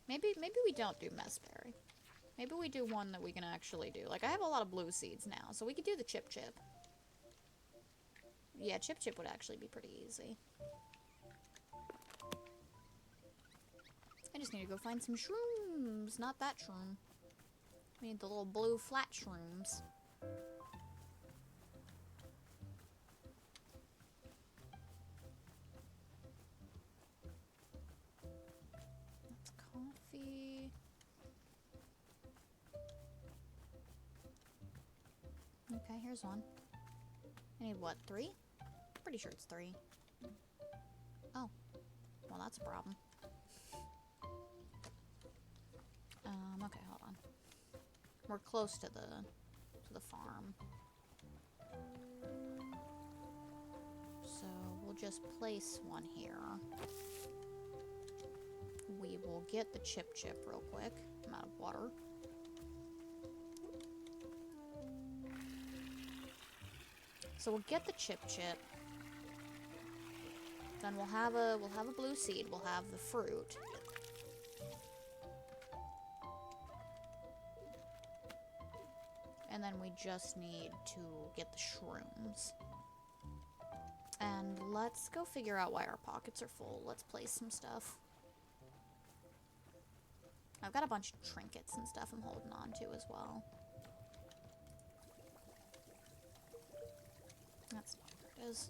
Maybe we don't do messberry. Maybe we do one that we can actually do. Like, I have a lot of blue seeds now, so we could do the chip chip. Yeah, chip chip would actually be pretty easy. I just need to go find some shrooms, not that shroom. We need the little blue flat shrooms. That's coffee. Okay, here's one. I need what, 3? Pretty sure it's 3. Oh. Well, that's a problem. Okay, hold on. We're close to the farm. So we'll just place one here. We will get the chip chip real quick. I'm out of water. So we'll get the chip chip. Then we'll have a blue seed. We'll have the fruit. And then we just need to get the shrooms. And let's go figure out why our pockets are full. Let's place some stuff. I've got a bunch of trinkets and stuff I'm holding on to as well. That's not where it is.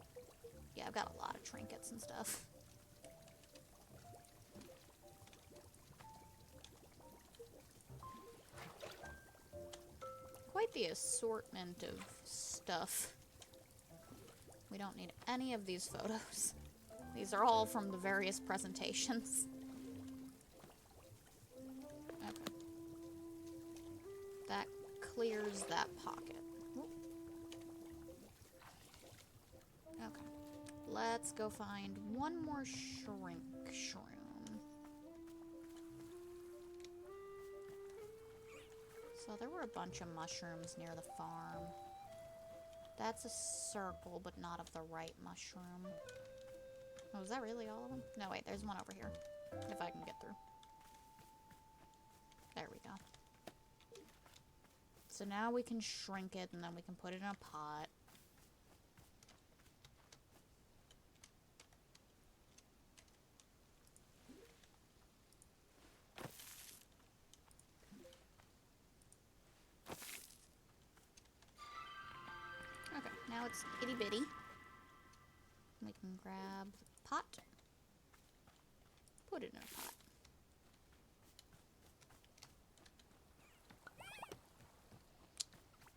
Yeah, I've got a lot of trinkets and stuff. Quite the assortment of stuff. We don't need any of these photos. These are all from the various presentations. Okay. That clears that pocket. Oop. Okay. Let's go find one more shrink shroom. So there were a bunch of mushrooms near the farm. That's a circle, but not of the right mushroom. Oh, is that really all of them? No, wait, there's one over here. If I can get through. There we go. So now we can shrink it, and then we can put it in a pot. Okay, now it's itty bitty. We can grab the pot, put it in a pot.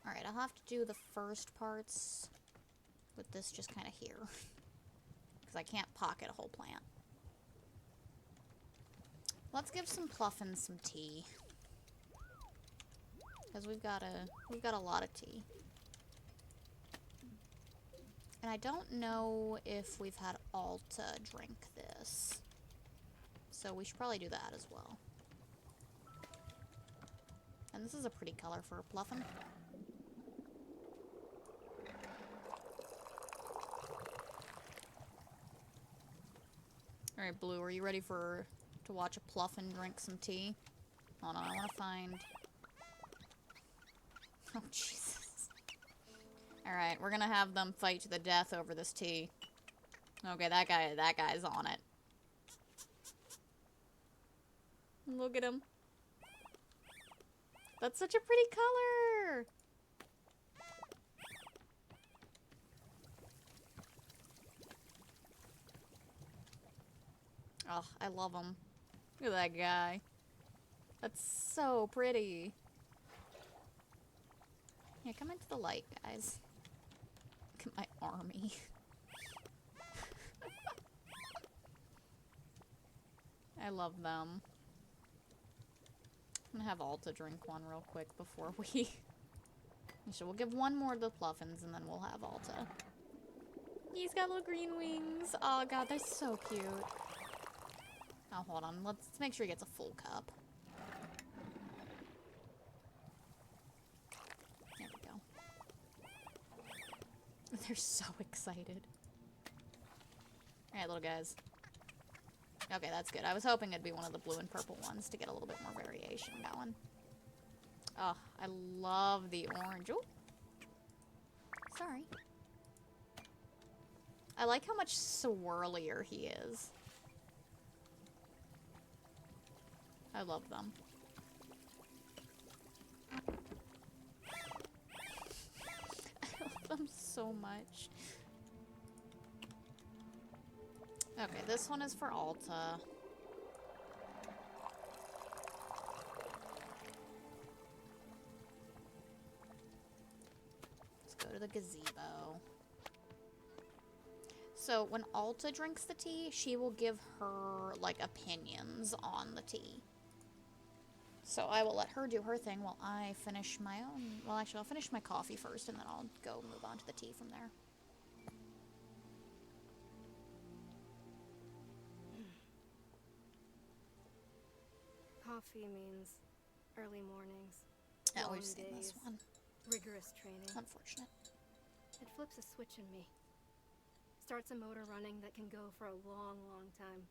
Alright, I'll have to do the first parts with this just kind of here. Because I can't pocket a whole plant. Let's give some Pluffins some tea. Because we've got a lot of tea. And I don't know if we've had Alta drink this. So we should probably do that as well. And this is a pretty color for a Pluffin. Alright, Blue, are you ready to watch a Pluffin drink some tea? Hold on, I want to find... Oh, Jesus. Alright, we're gonna have them fight to the death over this tea. Okay, that guy's on it. Look at him. That's such a pretty color! Oh, I love him. Look at that guy. That's so pretty. Yeah, come into the light, guys. Look at my army. I love them. I'm gonna have Alta drink one real quick before we... So we'll give one more to the Pluffins and then we'll have Alta. He's got little green wings. Oh god, they're so cute. Oh, hold on. Let's make sure he gets a full cup. There we go. They're so excited. Alright, little guys. Okay, that's good. I was hoping it'd be one of the blue and purple ones to get a little bit more variation going. Oh, I love the orange. Oh, sorry. I like how much swirlier he is. I love them. I love them so much. Okay, this one is for Alta. Let's go to the gazebo. So, when Alta drinks the tea, she will give her, like, opinions on the tea. So I will let her do her thing while I finish my own... Well, actually, I'll finish my coffee first, and then I'll go move on to the tea from there. Coffee means early mornings, Oh, long we've seen this days, one. rigorous training. Unfortunate. It flips a switch in me. Starts a motor running that can go for a long, long time.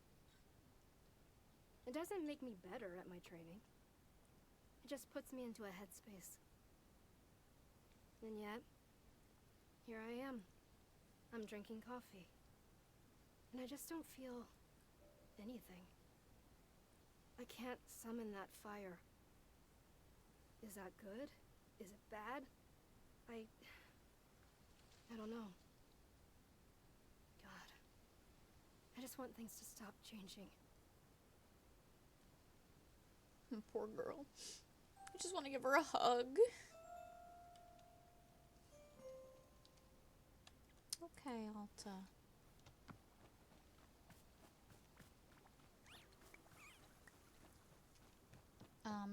It doesn't make me better at my training. It just puts me into a headspace. And yet, here I am. I'm drinking coffee. and I just don't feel anything. I can't summon that fire. Is that good? Is it bad? I don't know. God. I just want things to stop changing. Poor girl. I just want to give her a hug. Okay, Alta.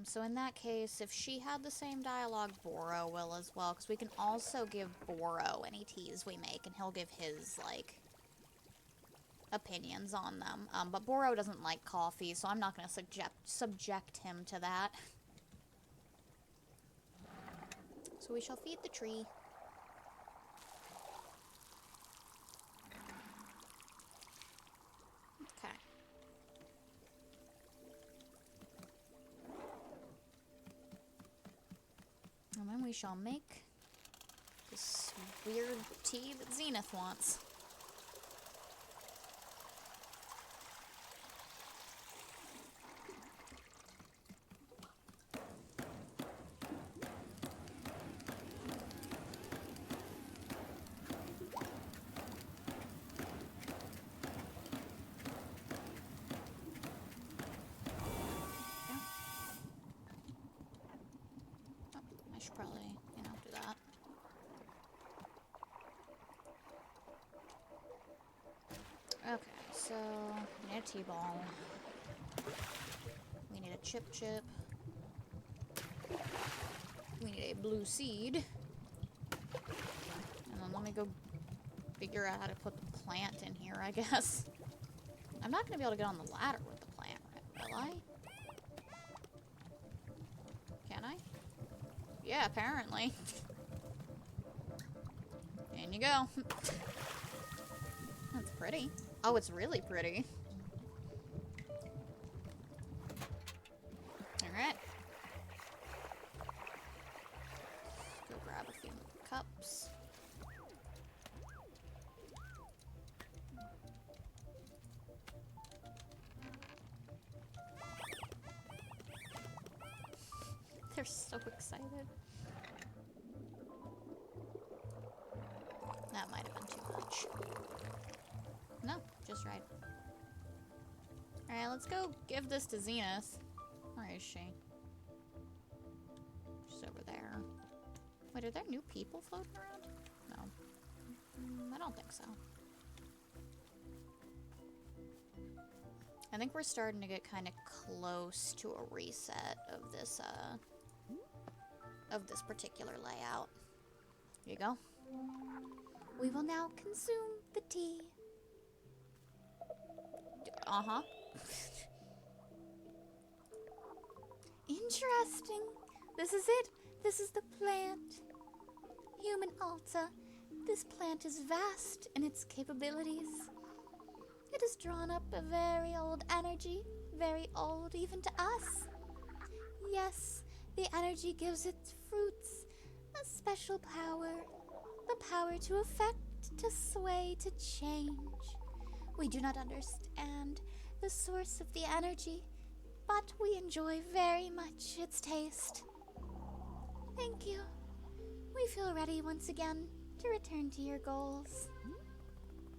So in that case, if she had the same dialogue, Boro will as well, because we can also give Boro any teas we make, and he'll give his, like, opinions on them. But Boro doesn't like coffee, so I'm not going to subject him to that. So we shall feed the tree. Okay. And then we shall make this weird tea that Zenith wants. I should probably, do that. Okay, so we need a tea ball. We need a chip. We need a blue seed. And then let me go figure out how to put the plant in here, I guess. I'm not going to be able to get on the ladder with the plant, will I? Can I? Yeah, apparently. In you go. That's pretty. Oh, it's really pretty. Alright. Go grab a few cups. They're so excited. That might have been too much. No, just right. Alright, let's go give this to Zenith. Where is she? She's over there. Wait, are there new people floating around? No. I don't think so. I think we're starting to get kind of close to a reset of this particular layout. Here you go. We will now consume the tea. Uh-huh. Interesting. This is it. This is the plant. Human Alta. This plant is vast in its capabilities. It has drawn up a very old energy. Very old even to us. Yes, the energy gives it fruits. A special power. The power to affect, to sway, to change. We do not understand the source of the energy, but we enjoy very much its taste. Thank you. We feel ready once again to return to your goals.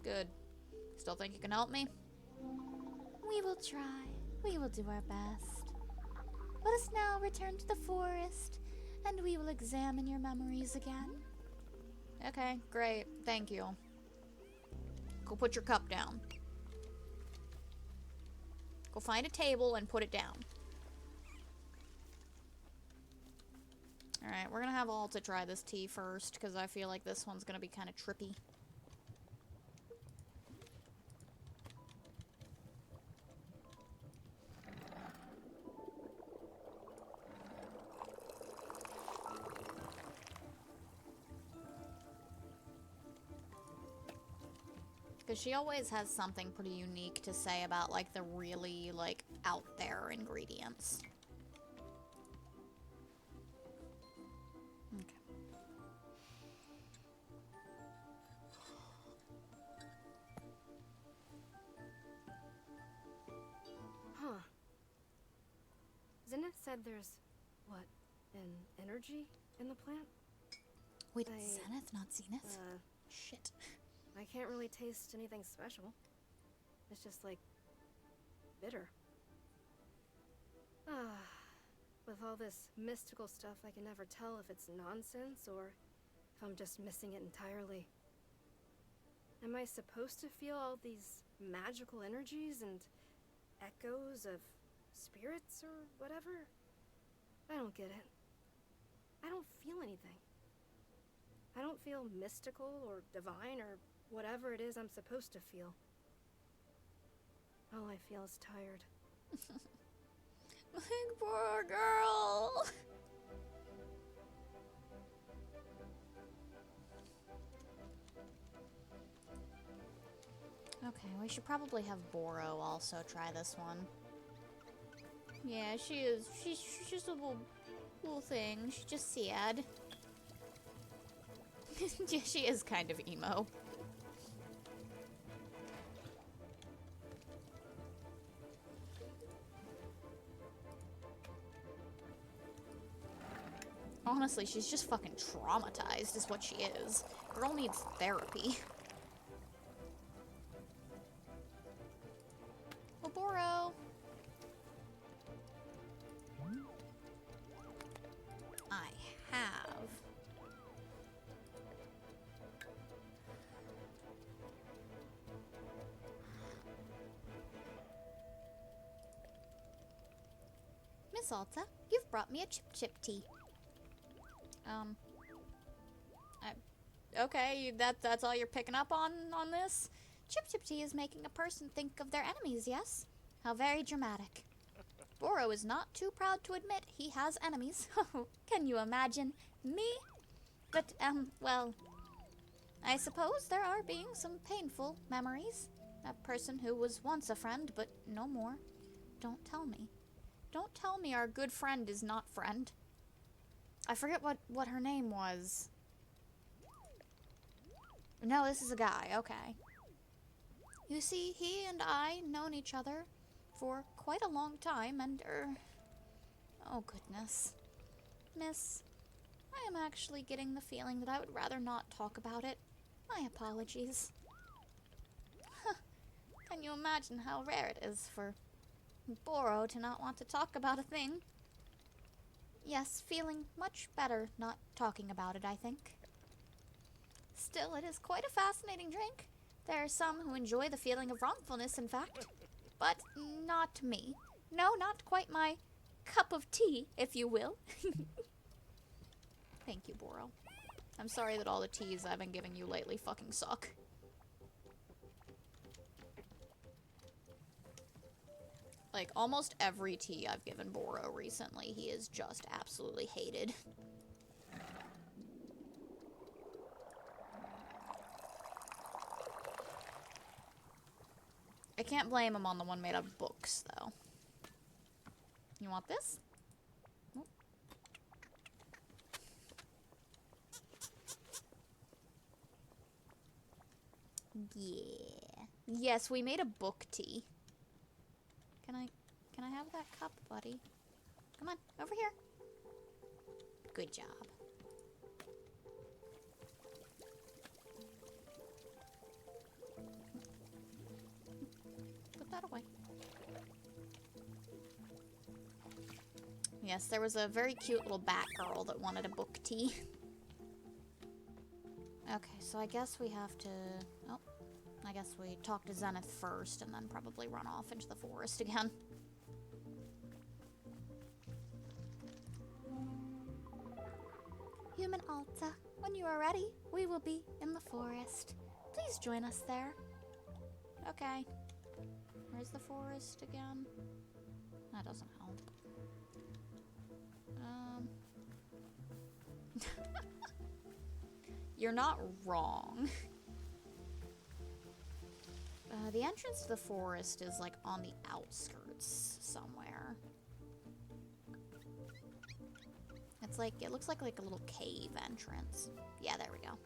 Good. Still think you can help me? We will try. We will do our best. Let us now return to the forest, and we will examine your memories again. Okay, great. Thank you. Go put your cup down. Go find a table and put it down. Alright, we're gonna have Alta try this tea first, because I feel like this one's gonna be kind of trippy. Because she always has something pretty unique to say about, like, the really, like, out there ingredients. Okay. Zenith said there's, what, an energy in the plant? Wait, Zenith, not Zenith? Shit. I can't really taste anything special. It's just like bitter. With all this mystical stuff, I can never tell if it's nonsense or if I'm just missing it entirely. Am I supposed to feel all these magical energies and echoes of spirits or whatever? I don't get it. I don't feel anything. I don't feel mystical or divine or whatever it is I'm supposed to feel. All I feel is tired. My poor girl. Okay, we should probably have Boro also try this one. Yeah, she is. She's just a little thing. She's just sad. Yeah, she is kind of emo. Honestly, she's just fucking traumatized is what she is. Girl needs therapy. Oboro! I have. Miss Alta, you've brought me a chip tea. Okay, that's all you're picking up on this? Chip tea is making a person think of their enemies, yes? How very dramatic. Boro is not too proud to admit he has enemies. Can you imagine? Me? But, well, I suppose there are being some painful memories. A person who was once a friend, but no more. Don't tell me. Don't tell me our good friend is not friend. I forget what her name was. No, this is a guy, okay. You see, he and I known each other for quite a long time, and, oh goodness. Miss, I am actually getting the feeling that I would rather not talk about it. My apologies. Can you imagine how rare it is for Boro to not want to talk about a thing? Yes, feeling much better not talking about it, I think. Still, it is quite a fascinating drink. There are some who enjoy the feeling of wrongfulness, in fact. But not me. No, not quite my cup of tea, if you will. Thank you, Boro. I'm sorry that all the teas I've been giving you lately fucking suck. Like, almost every tea I've given Boro recently, he is just absolutely hated. I can't blame him on the one made of books, though. You want this? Nope. Yeah. Yes, we made a book tea. Can I have that cup, buddy? Come on, over here. Good job. Put that away. Yes, there was a very cute little bat girl that wanted a book tea. Okay, so I guess we have to... Oh, I guess we talk to Zenith first and then probably run off into the forest again. Human Alta, when you are ready, we will be in the forest. Please join us there. Okay. Where's the forest again? That doesn't help. You're not wrong. The entrance to the forest is like on the outskirts somewhere. It's like, it looks like a little cave entrance. Yeah, there we go.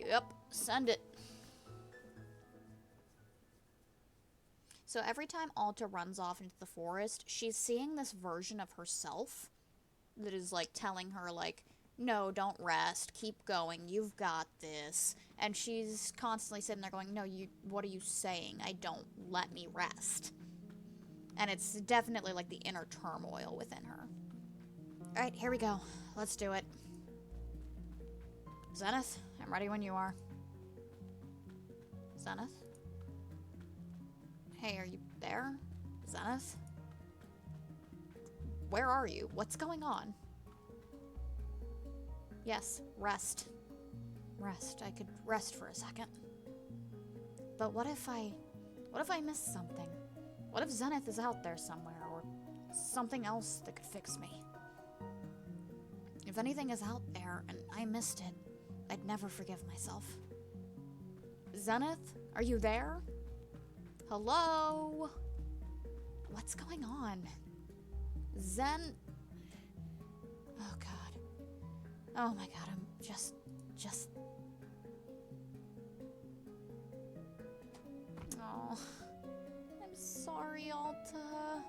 Yep, send it. So every time Alta runs off into the forest, she's seeing this version of herself that is, like, telling her, like, no, don't rest, keep going, you've got this. And she's constantly sitting there going, no, what are you saying? I don't, let me rest. And it's definitely, like, the inner turmoil within her. Alright, here we go. Let's do it. Zenith, I'm ready when you are. Zenith? Hey, are you there? Zenith? Where are you? What's going on? Yes, rest. Rest. I could rest for a second. But what if I miss something? What if Zenith is out there somewhere, or something else that could fix me? If anything is out there and I missed it, I'd never forgive myself. Zenith, are you there? Hello? What's going on? Zen... Oh, God. Oh, my God, I'm just... Oh, I'm sorry, Alta.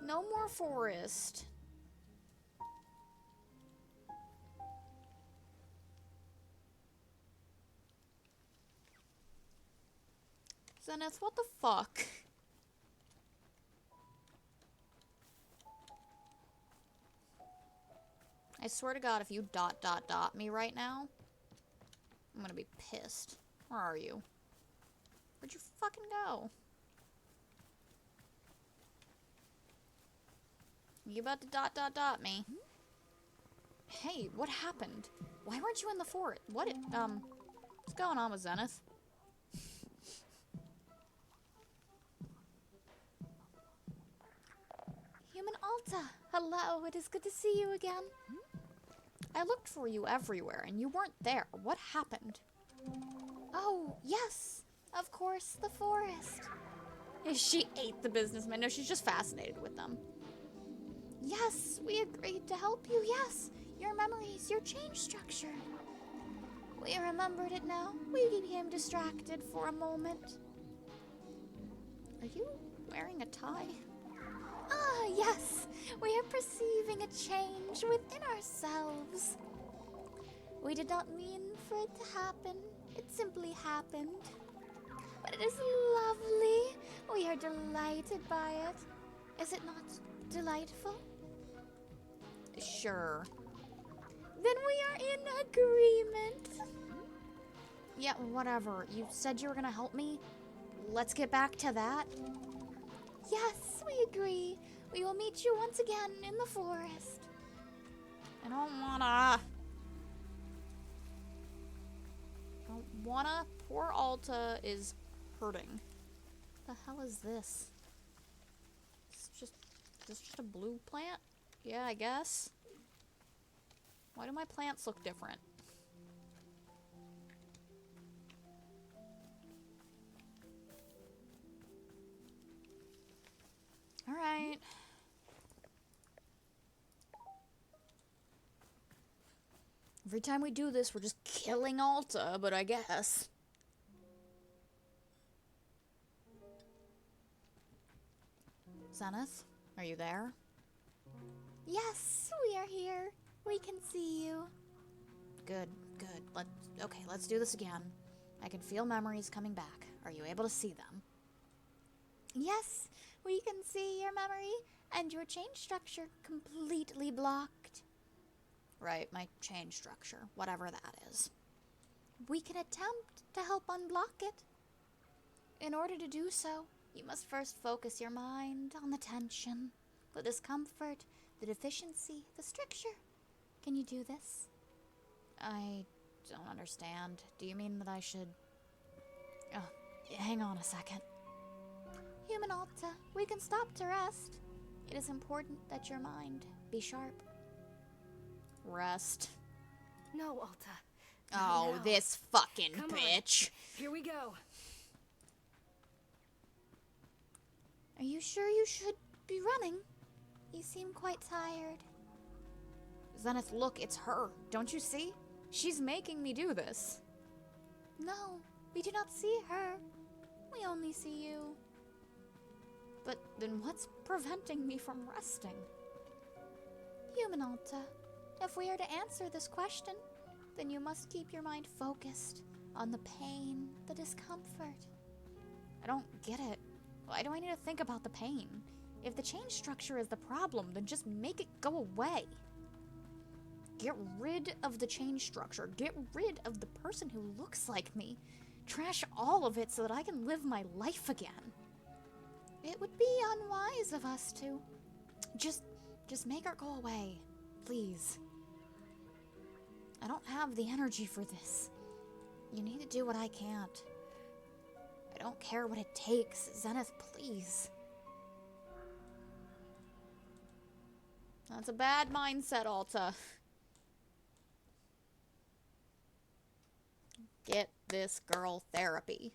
No more forest. Zenith, what the fuck? I swear to God, if you ... me right now, I'm gonna be pissed. Where are you? Where'd you fucking go? You about to ... me? Hey, what happened? Why weren't you in the fort? What's going on with Zenith? Human Alta! Hello, it is good to see you again. I looked for you everywhere, and you weren't there. What happened? Oh, yes! Of course, the forest. She ate the businessman. No, she's just fascinated with them. Yes, we agreed to help you, yes. Your memories, your change structure. We remembered it now. We became distracted for a moment. Are you wearing a tie? Ah, yes. We are perceiving a change within ourselves. We did not mean for it to happen. It simply happened. But it is lovely. We are delighted by it. Is it not delightful? Sure. Then we are in agreement. Yeah, whatever. You said you were gonna help me. Let's get back to that. Yes, we agree. We will meet you once again in the forest. I don't wanna. Poor Alta is hurting. The hell is this? Is this just a blue plant? Yeah, I guess. Why do my plants look different? Alright. Every time we do this, we're just killing Alta, but I guess. Zenith, are you there? Yes, we are here. We can see you. Good, good. Let's do this again. I can feel memories coming back. Are you able to see them? Yes, we can see your memory and your change structure completely blocked. Right, my change structure, whatever that is. We can attempt to help unblock it. In order to do so, you must first focus your mind on the tension, the discomfort, the deficiency, the stricture. Can you do this? I don't understand. Do you mean that I should... Oh, hang on a second. Human Alta, we can stop to rest. It is important that your mind be sharp. Rest. No, Alta. Oh, No. this fucking Come bitch. on. Here we go. Are you sure you should be running? You seem quite tired. Zenith, look, it's her. Don't you see? She's making me do this. No, we do not see her. We only see you. But then what's preventing me from resting? Human Alta, if we are to answer this question, then you must keep your mind focused on the pain, the discomfort. I don't get it. Why do I need to think about the pain? If the change structure is the problem, then just make it go away. Get rid of the change structure. Get rid of the person who looks like me. Trash all of it so that I can live my life again. It would be unwise of us to just make her go away, please. I don't have the energy for this. You need to do what I can't. I don't care what it takes. Zenith, please. That's a bad mindset, Alta. Get this girl therapy.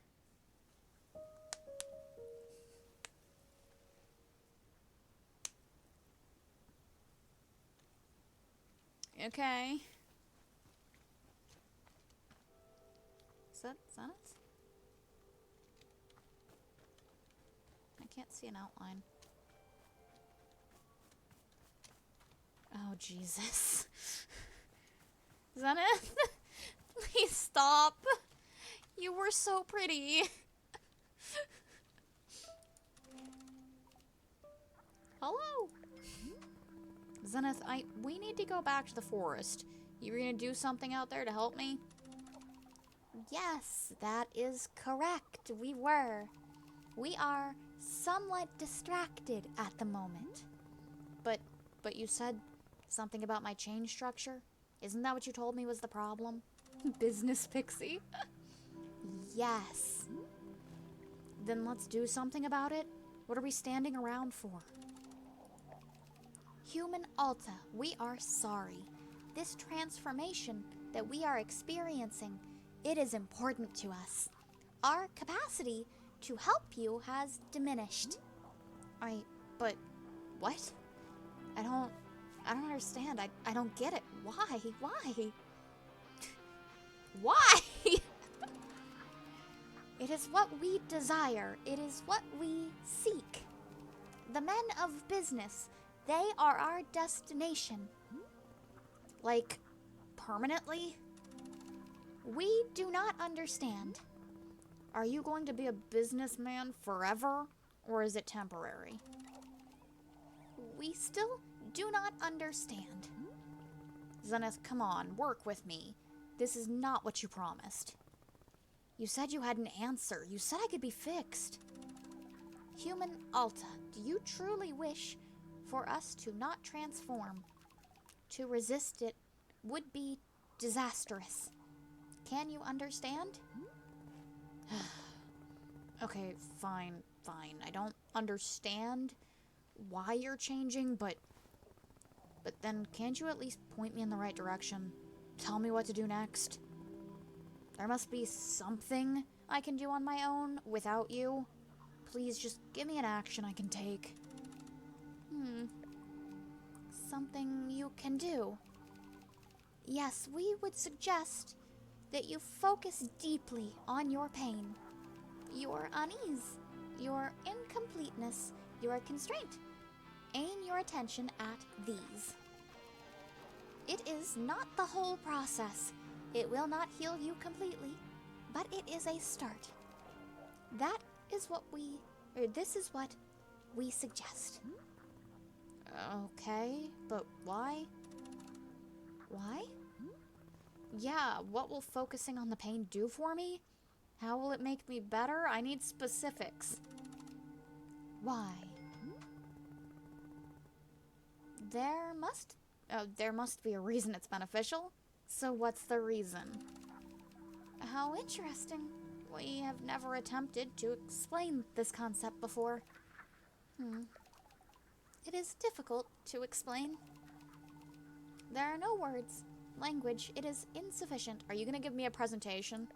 Okay. Is that it? I can't see an outline. Oh, Jesus. Zenith? Please stop. You were so pretty. Hello? Zenith, we need to go back to the forest. You were gonna do something out there to help me? Yes, that is correct. We were. We are somewhat distracted at the moment. But you said something about my change structure? Isn't that what you told me was the problem? Business pixie? Yes. Then let's do something about it. What are we standing around for? Human Alta, we are sorry. This transformation that we are experiencing, it is important to us. Our capacity to help you has diminished. But what? I don't understand. I don't get it. Why? Why? It is what we desire. It is what we seek. The men of business, they are our destination. Like, permanently? We do not understand. Are you going to be a businessman forever, or is it temporary? We still do not understand. Zenith, come on, work with me. This is not what you promised. You said you had an answer. You said I could be fixed. Human Alta, do you truly wish for us to not transform? To resist it would be disastrous. Can you understand? Okay, fine. I don't understand why you're changing, but then can't you at least point me in the right direction? Tell me what to do next? There must be something I can do on my own without you. Please just give me an action I can take. Something you can do. Yes, we would suggest that you focus deeply on your pain, your unease, your incompleteness, your constraint. Aim your attention at these. It is not the whole process. It will not heal you completely, but it is a start. This is what we suggest. Okay, but why? Why? Yeah, what will focusing on the pain do for me? How will it make me better? I need specifics. Why? There must be a reason it's beneficial. So what's the reason? How interesting. We have never attempted to explain this concept before. It is difficult to explain. There are no words. Language, it is insufficient. Are you gonna give me a presentation?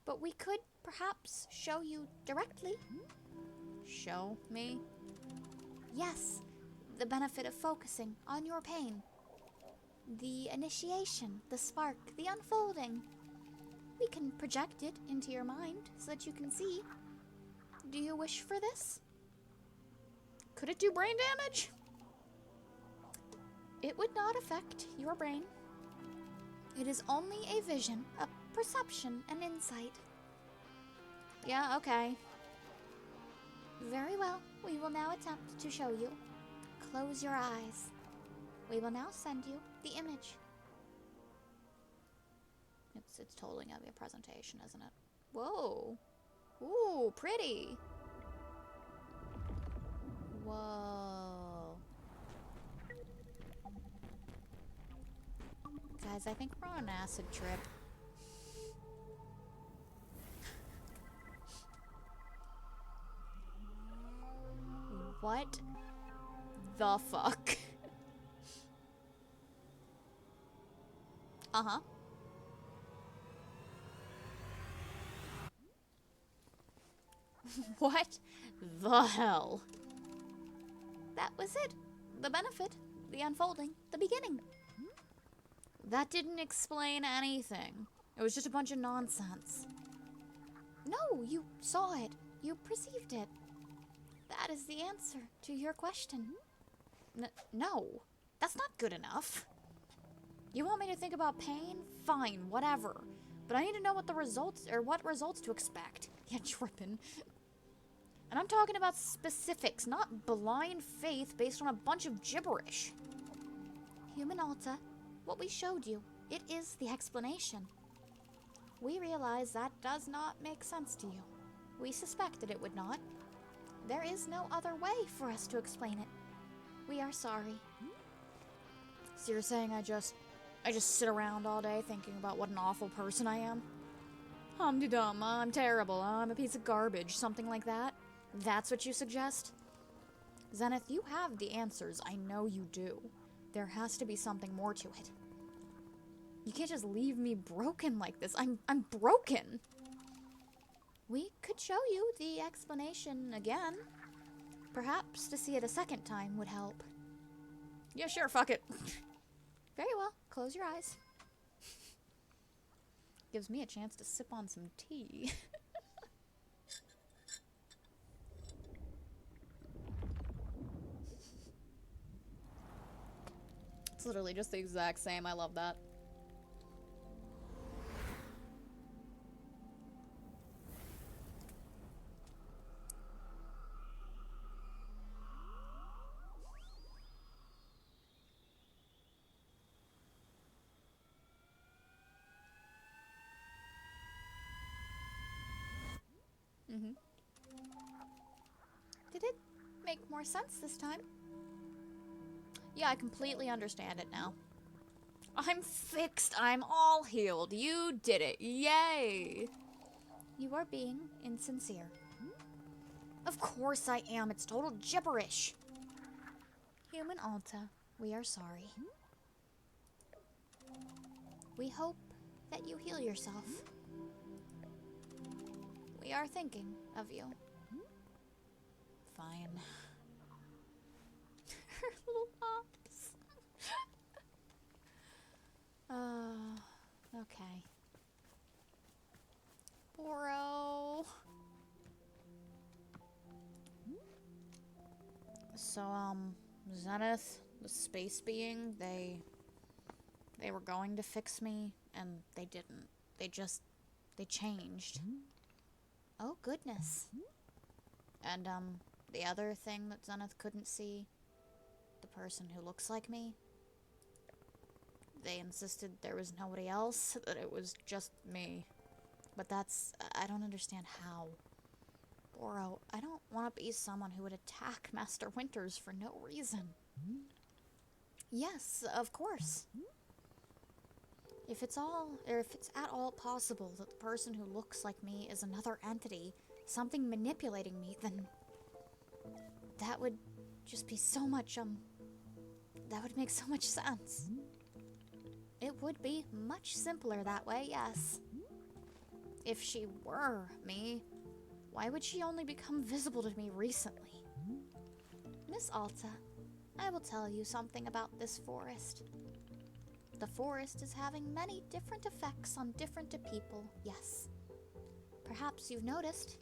But we could perhaps show you directly. Show me? Yes, the benefit of focusing on your pain. The initiation, the spark, the unfolding. We can project it into your mind so that you can see. Do you wish for this? Could it do brain damage? It would not affect your brain. It is only a vision, a perception, an insight. Yeah, okay. Very well. We will now attempt to show you. Close your eyes. We will now send you the image. It's totally gonna be a presentation, isn't it? Whoa. Ooh, pretty. Whoa. Guys, I think we're on an acid trip. What the fuck? Uh-huh. What the hell? That was it. The benefit, the unfolding, the beginning. That didn't explain anything. It was just a bunch of nonsense. No, you saw it. You perceived it. That is the answer to your question. No, that's not good enough. You want me to think about pain? Fine, whatever. But I need to know what the results, or what results to expect. Yeah, trippin'. And I'm talking about specifics, not blind faith based on a bunch of gibberish. Human Alta, what we showed you, it is the explanation. We realize that does not make sense to you. We suspected it would not. There is no other way for us to explain it. We are sorry. So you're saying I just sit around all day thinking about what an awful person I am? Hum-de-dum, I'm terrible, I'm a piece of garbage, something like that? That's what you suggest? Zenith, you have the answers, I know you do. There has to be something more to it. You can't just leave me broken like this. I'm broken. We could show you the explanation again. Perhaps to see it a second time would help. Yeah, sure, fuck it. Very well, close your eyes. Gives me a chance to sip on some tea. It's literally just the exact same. I love that. Mm-hmm. Did it make more sense this time? Yeah, I completely understand it now. I'm fixed. I'm all healed. You did it. Yay. You are being insincere. Of course I am. It's total gibberish. Human Alta, we are sorry. We hope that you heal yourself. We are thinking of you. Fine. Her little pops. Okay. Boro. So, Zenith, the space being, they were going to fix me, and they didn't. They changed. Oh, goodness. And, the other thing that Zenith couldn't see, the person who looks like me, they insisted there was nobody else, that it was just me. But I don't understand how. Boro, I don't want to be someone who would attack Master Winters for no reason. Yes, of course. If it's at all possible that the person who looks like me is another entity, something manipulating me, then that would just be so much, that would make so much sense. It would be much simpler that way, yes. If she were me, why would she only become visible to me recently? Miss Alta, I will tell you something about this forest. the forest is having many different effects on different people, yes. Perhaps you've noticed.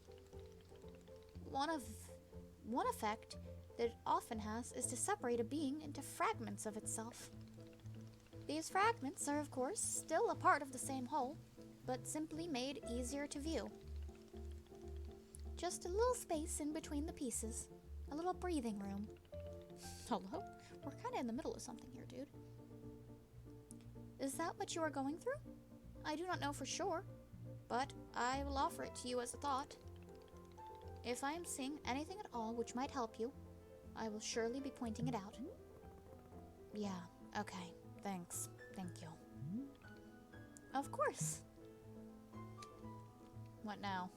One effect that it often has is to separate a being into fragments of itself. These fragments are, of course, still a part of the same whole, but simply made easier to view. Just a little space in between the pieces. A little breathing room. Hello? We're kind of in the middle of something here, dude. Is that what you are going through? I do not know for sure, but I will offer it to you as a thought. If I am seeing anything at all which might help you, I will surely be pointing it out. Yeah, okay. Thanks. Thank you. Of course. What now?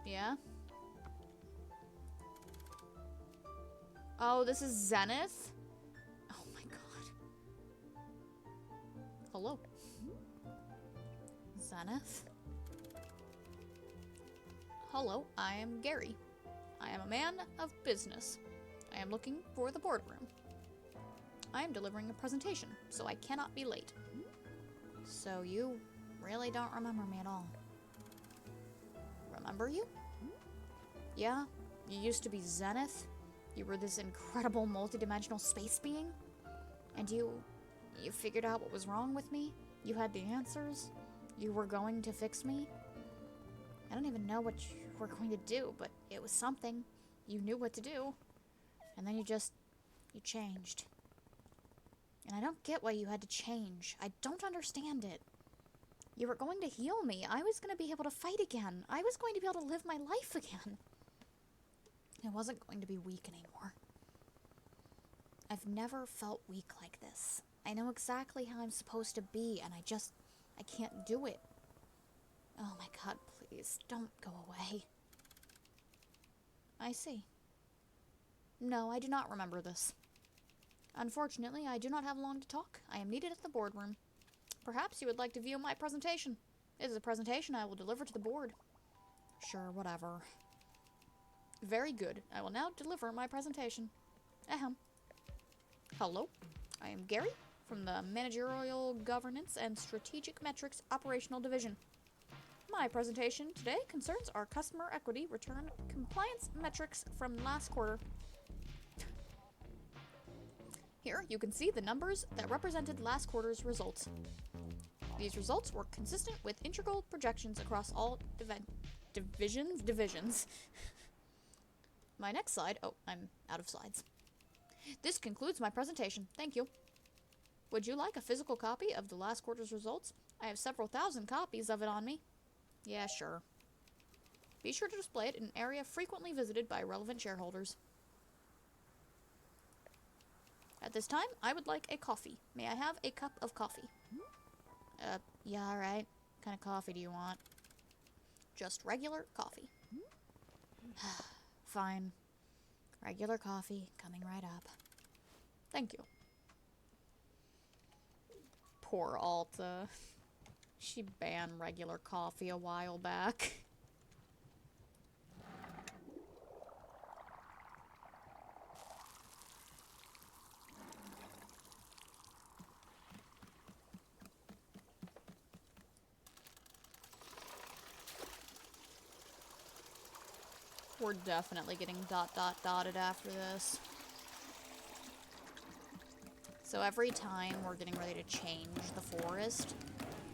Yeah? Oh, this is Zenith? Oh my god. Hello. Zenith? Hello, I am Gary. I am a man of business. I am looking for the boardroom. I am delivering a presentation, so I cannot be late. So you really don't remember me at all. Remember you? Yeah, you used to be Zenith. You were this incredible multidimensional space being. And you figured out what was wrong with me. You had the answers. You were going to fix me. I don't even know what you were going to do, but it was something. You knew what to do. And then you changed. And I don't get why you had to change. I don't understand it. You were going to heal me. I was going to be able to fight again. I was going to be able to live my life again. I wasn't going to be weak anymore. I've never felt weak like this. I know exactly how I'm supposed to be, and I can't do it. Oh my god, please, don't go away. I see. No, I do not remember this. Unfortunately, I do not have long to talk. I am needed at the boardroom. Perhaps you would like to view my presentation. It is a presentation I will deliver to the board. Sure, whatever. Very good. I will now deliver my presentation. Ahem. Hello. I am Gary from the Managerial Governance and Strategic Metrics Operational Division. My presentation today concerns our customer equity return compliance metrics from last quarter. Here you can see the numbers that represented last quarter's results. These results were consistent with integral projections across all divisions. My next slide. Oh, I'm out of slides. This concludes my presentation. Thank you. Would you like a physical copy of the last quarter's results? I have several thousand copies of it on me. Yeah, sure. Be sure to display it in an area frequently visited by relevant shareholders. At this time, I would like a coffee. May I have a cup of coffee? Yeah, alright. What kind of coffee do you want? Just regular coffee. Fine. Regular coffee, coming right up. Thank you. Poor Alta. She banned regular coffee a while back. We're definitely getting dotted after this. So every time we're getting ready to change the forest,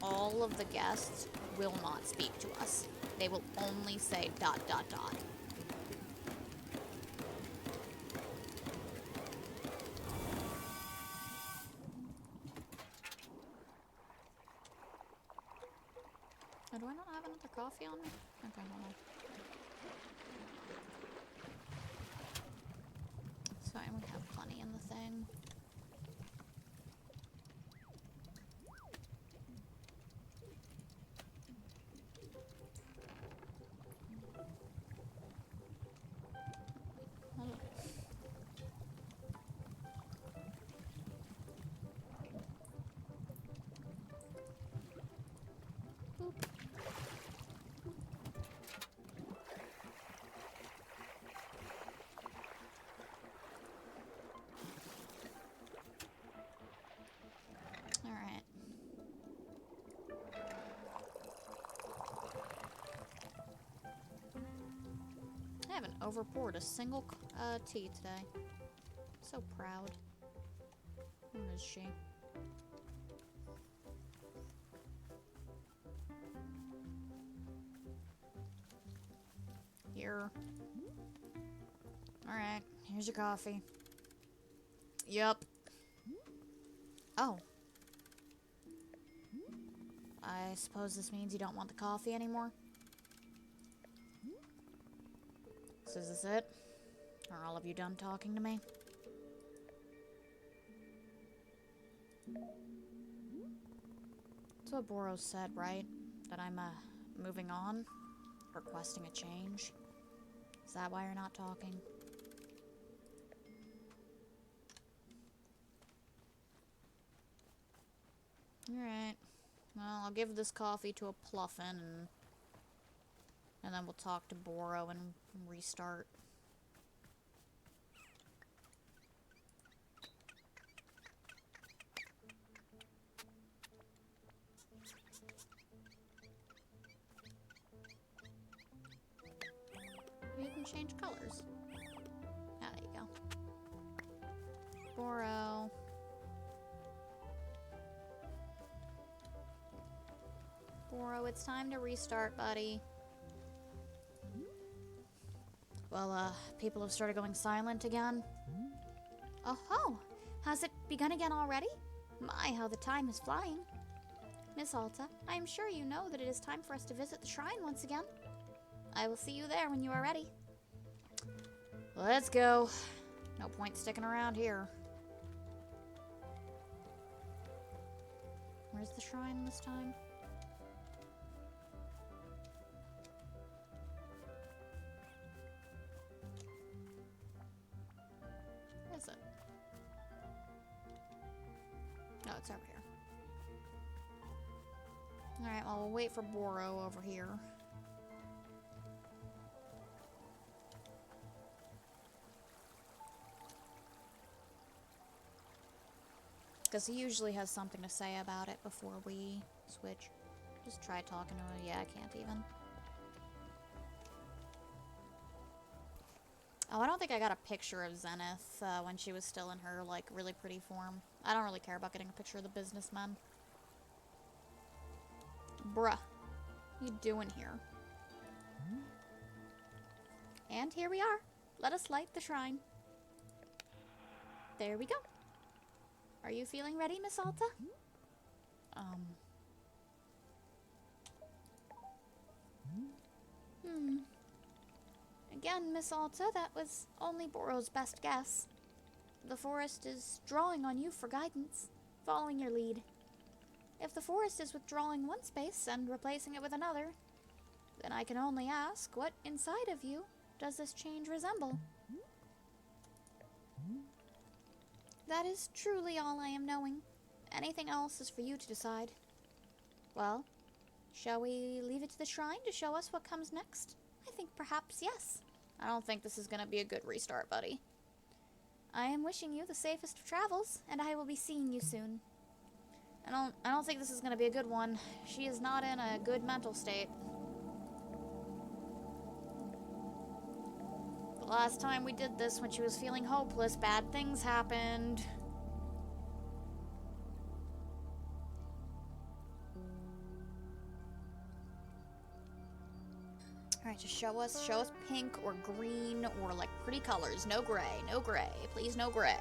all of the guests will not speak to us. They will only say ... Oh, do I not have another coffee on me? Okay, hold on. It's fine, we have plenty in the thing. Hold on. Boop. overpoured a single tea today. So proud. Where is she? Here. Alright, here's your coffee. Yep. Oh. I suppose this means you don't want the coffee anymore? So is this it? Are all of you done talking to me? That's what Boros said, right? That I'm, moving on? Requesting a change? Is that why you're not talking? Alright. Well, I'll give this coffee to a Pluffin and then we'll talk to Boro and restart. You can change colors. Ah, there you go. Boro. Boro, it's time to restart, buddy. Well, people have started going silent again. Oh ho! Has it begun again already? My, how the time is flying. Miss Alta, I am sure you know that it is time for us to visit the shrine once again. I will see you there when you are ready. Let's go. No point sticking around here. Where's the shrine this time? Where is it? No, it's over here. Alright, well, we'll wait for Boro over here. Because he usually has something to say about it before we switch. Just try talking to him. Yeah, I can't even. Oh, I don't think I got a picture of Zenith when she was still in her, like, really pretty form. I don't really care about getting a picture of the businessman. Bruh. What you doing here? And here we are. Let us light the shrine. There we go. Are you feeling ready, Miss Alta? Again, Miss Alta, that was only Boro's best guess. The forest is drawing on you for guidance, following your lead. If the forest is withdrawing one space and replacing it with another, then I can only ask, what inside of you does this change resemble? That is truly all I am knowing. Anything else is for you to decide. Well, shall we leave it to the shrine to show us what comes next? I think perhaps yes. I don't think this is gonna be a good restart, buddy. I am wishing you the safest of travels, and I will be seeing you soon. I don't think this is gonna be a good one. She is not in a good mental state. The last time we did this, when she was feeling hopeless, bad things happened. Alright, just show us pink or green or like pretty colors. No gray, no gray. Please, no gray.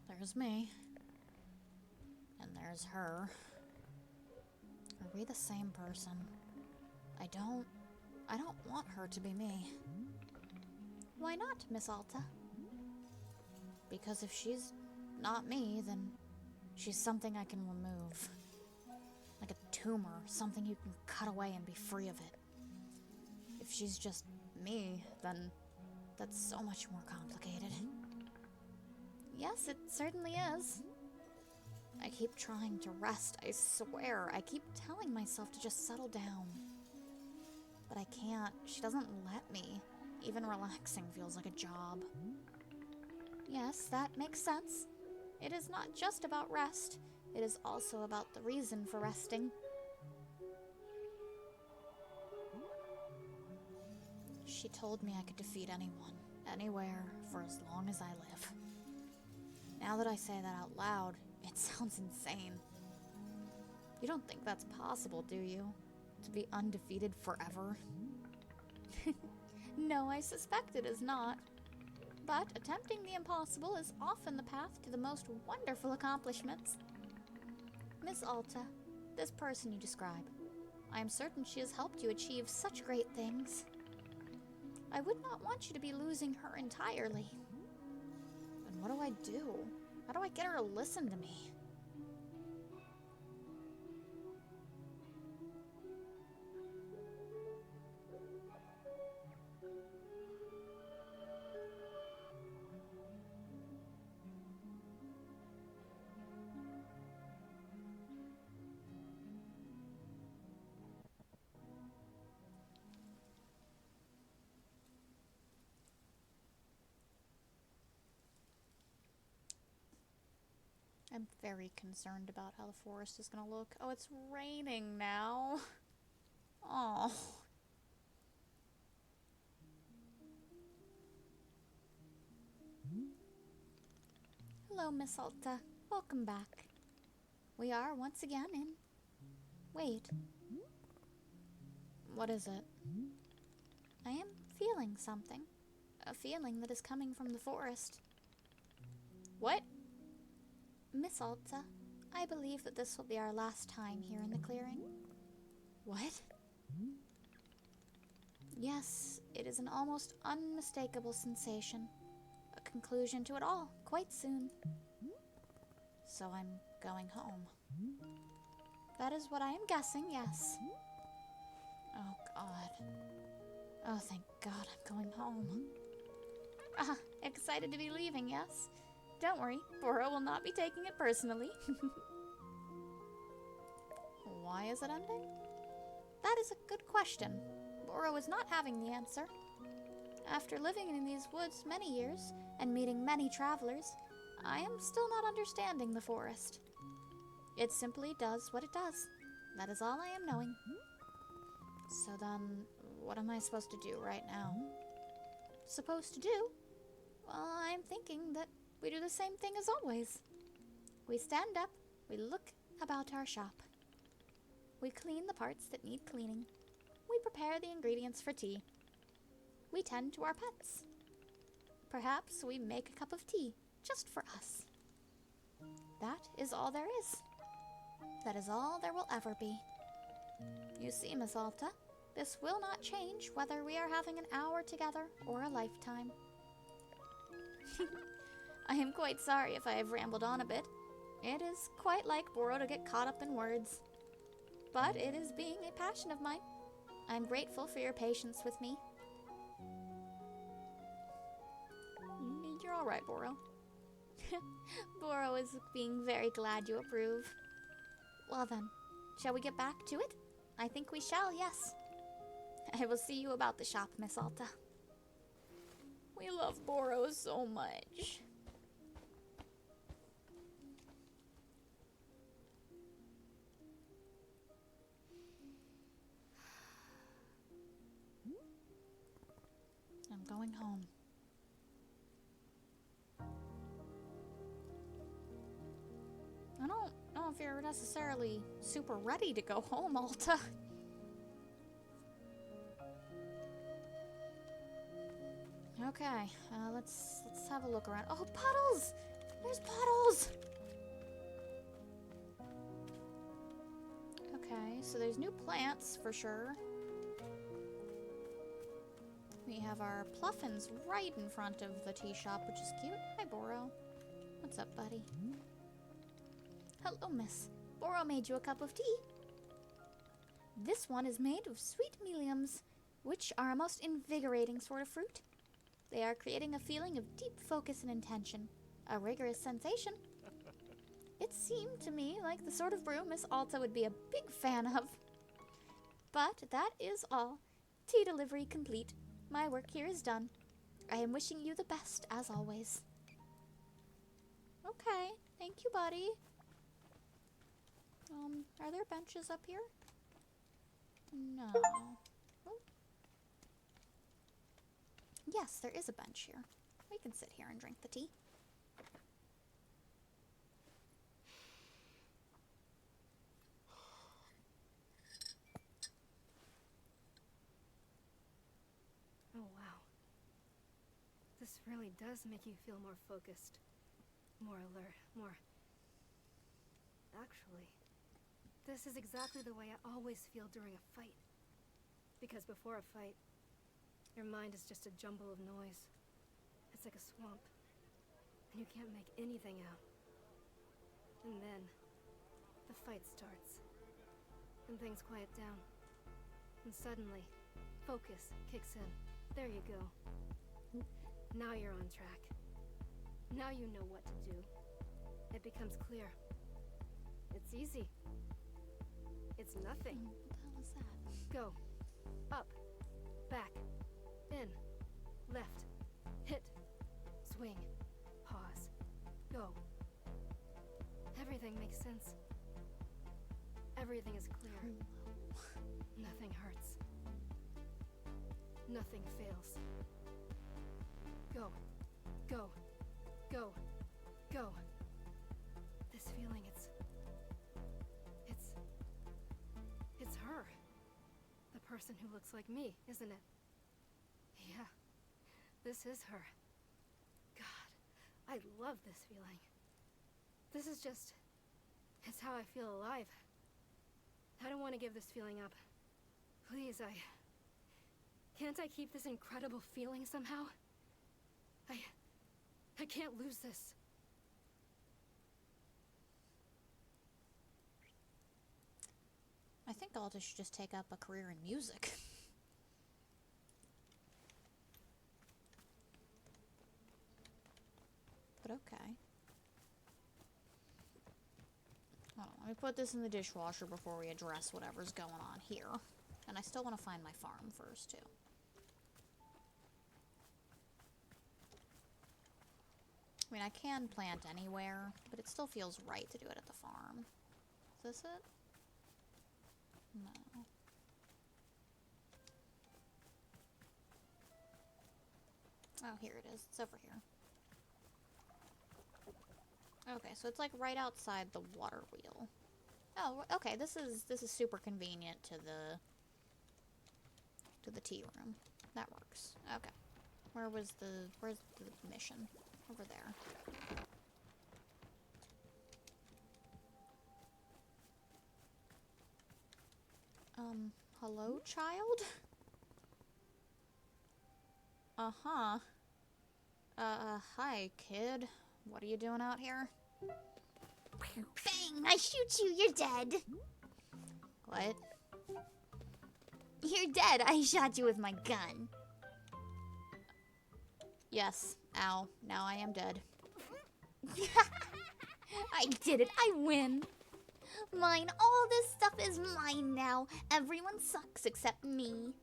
There's me. And there's her. Are we the same person? I don't want her to be me. Why not, Miss Alta? Because if she's not me, then she's something I can remove. Like a tumor, something you can cut away and be free of it. If she's just me, then that's so much more complicated. Yes, it certainly is. I keep trying to rest, I swear. I keep telling myself to just settle down. But I can't. She doesn't let me. Even relaxing feels like a job. Yes, that makes sense. It is not just about rest. It is also about the reason for resting. She told me I could defeat anyone, anywhere, for as long as I live. Now that I say that out loud, it sounds insane. You don't think that's possible, do you? To be undefeated forever? No, I suspect it is not. But attempting the impossible is often the path to the most wonderful accomplishments. Miss Alta, this person you describe, I am certain she has helped you achieve such great things. I would not want you to be losing her entirely. And what do I do? How do I get her to listen to me? I'm very concerned about how the forest is gonna look. Oh, it's raining now. Oh. Hello, Miss Alta. Welcome back. We are once again in... Wait. What is it? I am feeling something. A feeling that is coming from the forest. What? Miss Alta, I believe that this will be our last time here in the clearing. What? Yes, it is an almost unmistakable sensation. A conclusion to it all, quite soon. So I'm going home. That is what I am guessing, yes. Oh, God. Oh, thank God I'm going home. Ah, excited to be leaving, yes? Don't worry, Boro will not be taking it personally. Why is it ending? That is a good question. Boro is not having the answer. After living in these woods many years and meeting many travelers, I am still not understanding the forest. It simply does what it does. That is all I am knowing. So then, what am I supposed to do right now? Supposed to do? Well, I'm thinking that we do the same thing as always. We stand up, we look about our shop. We clean the parts that need cleaning. We prepare the ingredients for tea. We tend to our pets. Perhaps we make a cup of tea, just for us. That is all there is. That is all there will ever be. You see, Miss Alta, this will not change whether we are having an hour together or a lifetime. I am quite sorry if I have rambled on a bit. It is quite like Boro to get caught up in words. But it is being a passion of mine. I am grateful for your patience with me. You're alright, Boro. Boro is being very glad you approve. Well then, shall we get back to it? I think we shall, yes. I will see you about the shop, Miss Alta. We love Boro so much. I'm going home. I don't know if you're necessarily super ready to go home, Alta. Okay, let's have a look around. Oh, puddles! There's puddles! Okay, so there's new plants for sure. We have our pluffins right in front of the tea shop, which is cute. Hi, Boro. What's up, buddy? Hello, miss. Boro made you a cup of tea. This one is made of sweet milliums, which are a most invigorating sort of fruit. They are creating a feeling of deep focus and intention, a rigorous sensation. It seemed to me like the sort of brew Miss Alta would be a big fan of. But that is all. Tea delivery complete. My work here is done. I am wishing you the best, as always. Okay, thank you, buddy. Are there benches up here? No. Oh. Yes, there is a bench here. We can sit here and drink the tea. Oh, wow. This really does make you feel more focused, more alert, more... Actually, this is exactly the way I always feel during a fight. Because before a fight, your mind is just a jumble of noise. It's like a swamp, and you can't make anything out. And then, the fight starts, and things quiet down. And suddenly, focus kicks in. There you go. Now you're on track. Now you know what to do. It becomes clear. It's easy. It's nothing. What the hell is that? Go. Up. Back. In. Left. Hit. Swing. Pause. Go. Everything makes sense. Everything is clear. Nothing hurts. Nothing fails. Go. Go. Go. Go. This feeling, it's her. The person who looks like me, isn't it? Yeah. This is her. God, I love this feeling. This is just... it's how I feel alive. I don't want to give this feeling up. Please, can't I keep this incredible feeling somehow? I can't lose this. I think Alta should just take up a career in music. But okay. Hold on, let me put this in the dishwasher before we address whatever's going on here. And I still want to find my farm first, too. I mean, I can plant anywhere, but it still feels right to do it at the farm. Is this it? No. Oh, here it is. It's over here. Okay, so it's like right outside the water wheel. Oh, okay. This is super convenient to the tea room. That works. Okay. Where's the mission? Over there. Hello, child? Uh-huh. Hi, kid. What are you doing out here? Bang! I shoot you, you're dead. What? You're dead. I shot you with my gun. Yes. Ow. Now I am dead. I did it. I win. Mine. All this stuff is mine now. Everyone sucks except me.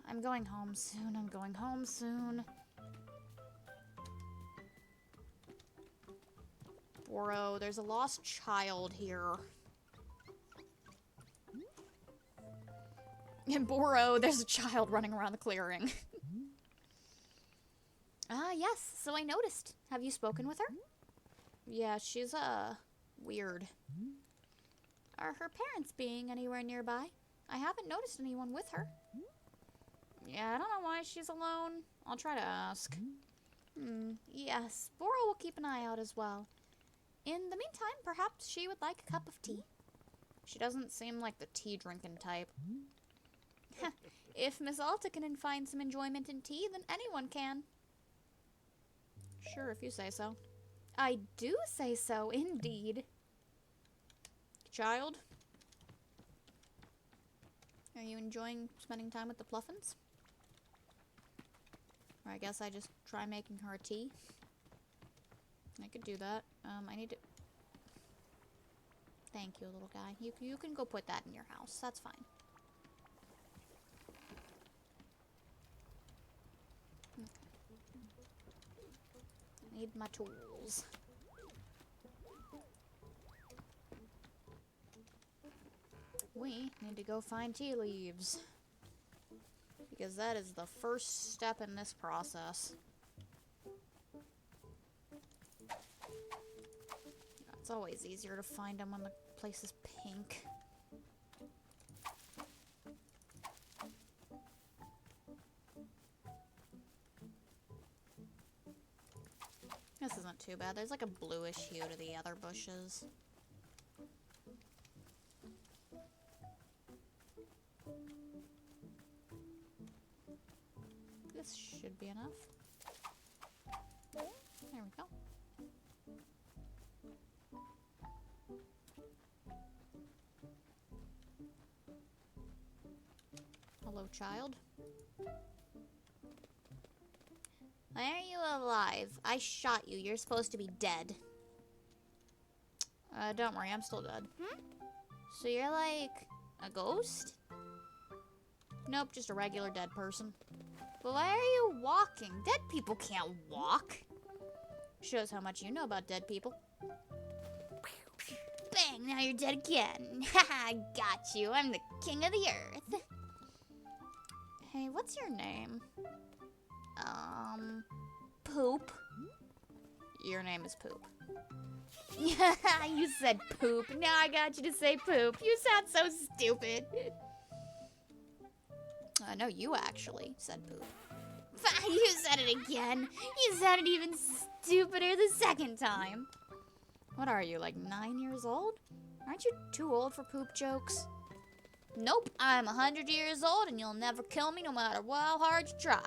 I'm going home soon. I'm going home soon. Boro, there's a lost child here. In Boro, there's a child running around the clearing. Ah, yes. So I noticed. Have you spoken with her? Yeah, she's, weird. Are her parents being anywhere nearby? I haven't noticed anyone with her. Yeah, I don't know why she's alone. I'll try to ask. Yes. Boro will keep an eye out as well. In the meantime, perhaps she would like a cup of tea. She doesn't seem like the tea-drinking type. If Miss Alta can find some enjoyment in tea, then anyone can. Sure, if you say so. I do say so, indeed. Child? Are you enjoying spending time with the Pluffins? Or I guess I just try making her a tea. I could do that. I need to... Thank you, little guy. You can go put that in your house. That's fine. Need my tools. We need to go find tea leaves. Because that is the first step in this process. It's always easier to find them when the place is pink. This isn't too bad. There's like a bluish hue to the other bushes. This should be enough. There we go. Hello, child. Why are you alive? I shot you. You're supposed to be dead. Don't worry, I'm still dead. So you're like a ghost? Nope, just a regular dead person. But why are you walking? Dead people can't walk. Shows how much you know about dead people. Bang, now you're dead again. Haha, got you. I'm the king of the earth. Hey, what's your name? Poop. Your name is Poop. Yeah, you said poop. Now I got you to say poop. You sound so stupid. No, you actually said poop. You said it again. You sounded even stupider the second time. What are you, like 9 years old? Aren't you too old for poop jokes? Nope, I'm 100 years old and you'll never kill me no matter how hard you try.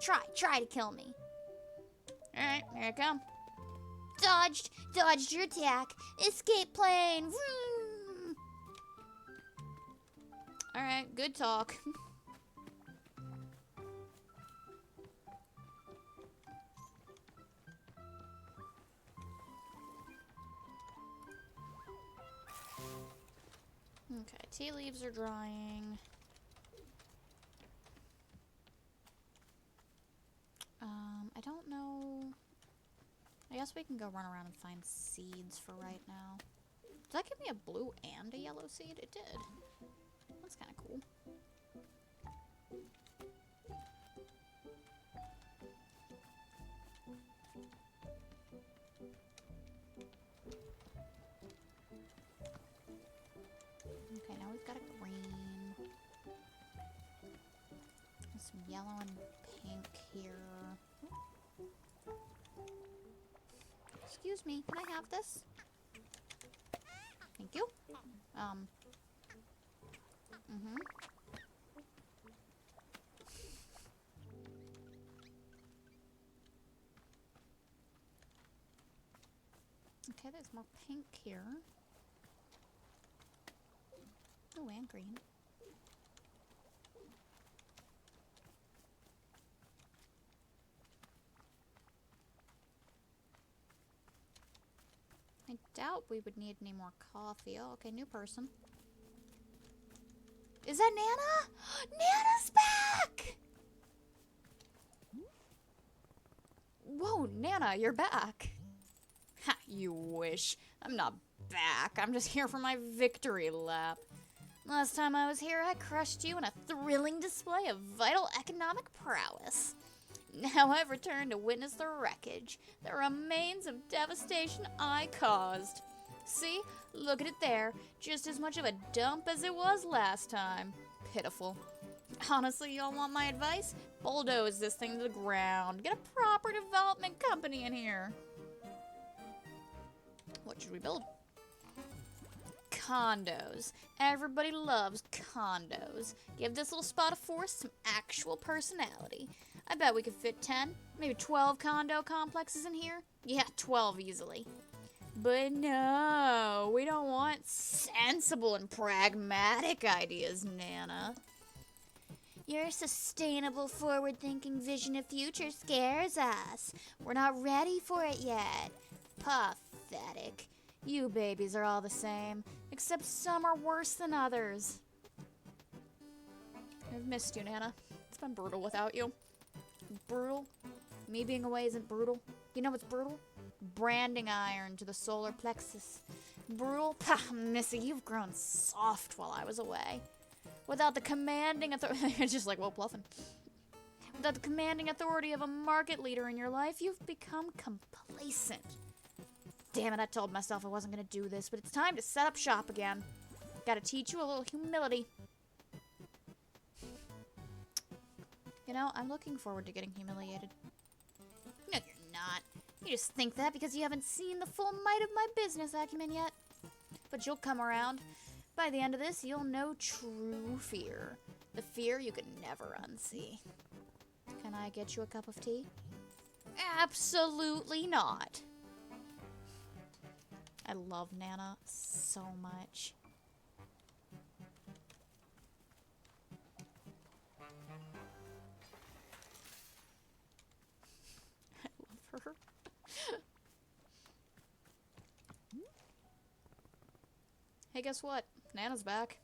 Try to kill me. Alright, here I come. Dodged your attack. Escape plane. Vroom. Alright, good talk. Okay, tea leaves are drying. I don't know. I guess we can go run around and find seeds for right now. Did that give me a blue and a yellow seed? It did. That's kind of cool. Okay, now we've got a green. And some yellow and pink here. Excuse me, can I have this? Thank you. Okay, there's more pink here. Oh, and green. I doubt we would need any more coffee. Oh, okay, new person. Is that Nana? Nana's back! Whoa, Nana, you're back. Ha, you wish. I'm not back. I'm just here for my victory lap. Last time I was here, I crushed you in a thrilling display of vital economic prowess. Now I've returned to witness the wreckage, the remains of devastation I caused. See? Look at it there. Just as much of a dump as it was last time. Pitiful. Honestly, y'all want my advice? Bulldoze this thing to the ground. Get a proper development company in here. What should we build? Condos. Everybody loves condos. Give this little spot of forest some actual personality. I bet we could fit 10, maybe 12 condo complexes in here. Yeah, 12 easily. But no, we don't want sensible and pragmatic ideas, Nana. Your sustainable, forward-thinking vision of future scares us. We're not ready for it yet. Pathetic. You babies are all the same, except some are worse than others. I've missed you, Nana. It's been brutal without you. Brutal? Me being away isn't brutal? You know what's brutal? Branding iron to the solar plexus. Brutal? Pah, Missy, you've grown soft while I was away. Without the commanding authority... It's just like, well, bluffing. Without the commanding authority of a market leader in your life, you've become complacent. Damn it, I told myself I wasn't going to do this, but it's time to set up shop again. Gotta teach you a little humility. You know, I'm looking forward to getting humiliated. No, you're not. You just think that because you haven't seen the full might of my business acumen yet. But you'll come around. By the end of this, you'll know true fear. The fear you could never unsee. Can I get you a cup of tea? Absolutely not. I love Nana so much. I love her. Hey, guess what? Nana's back.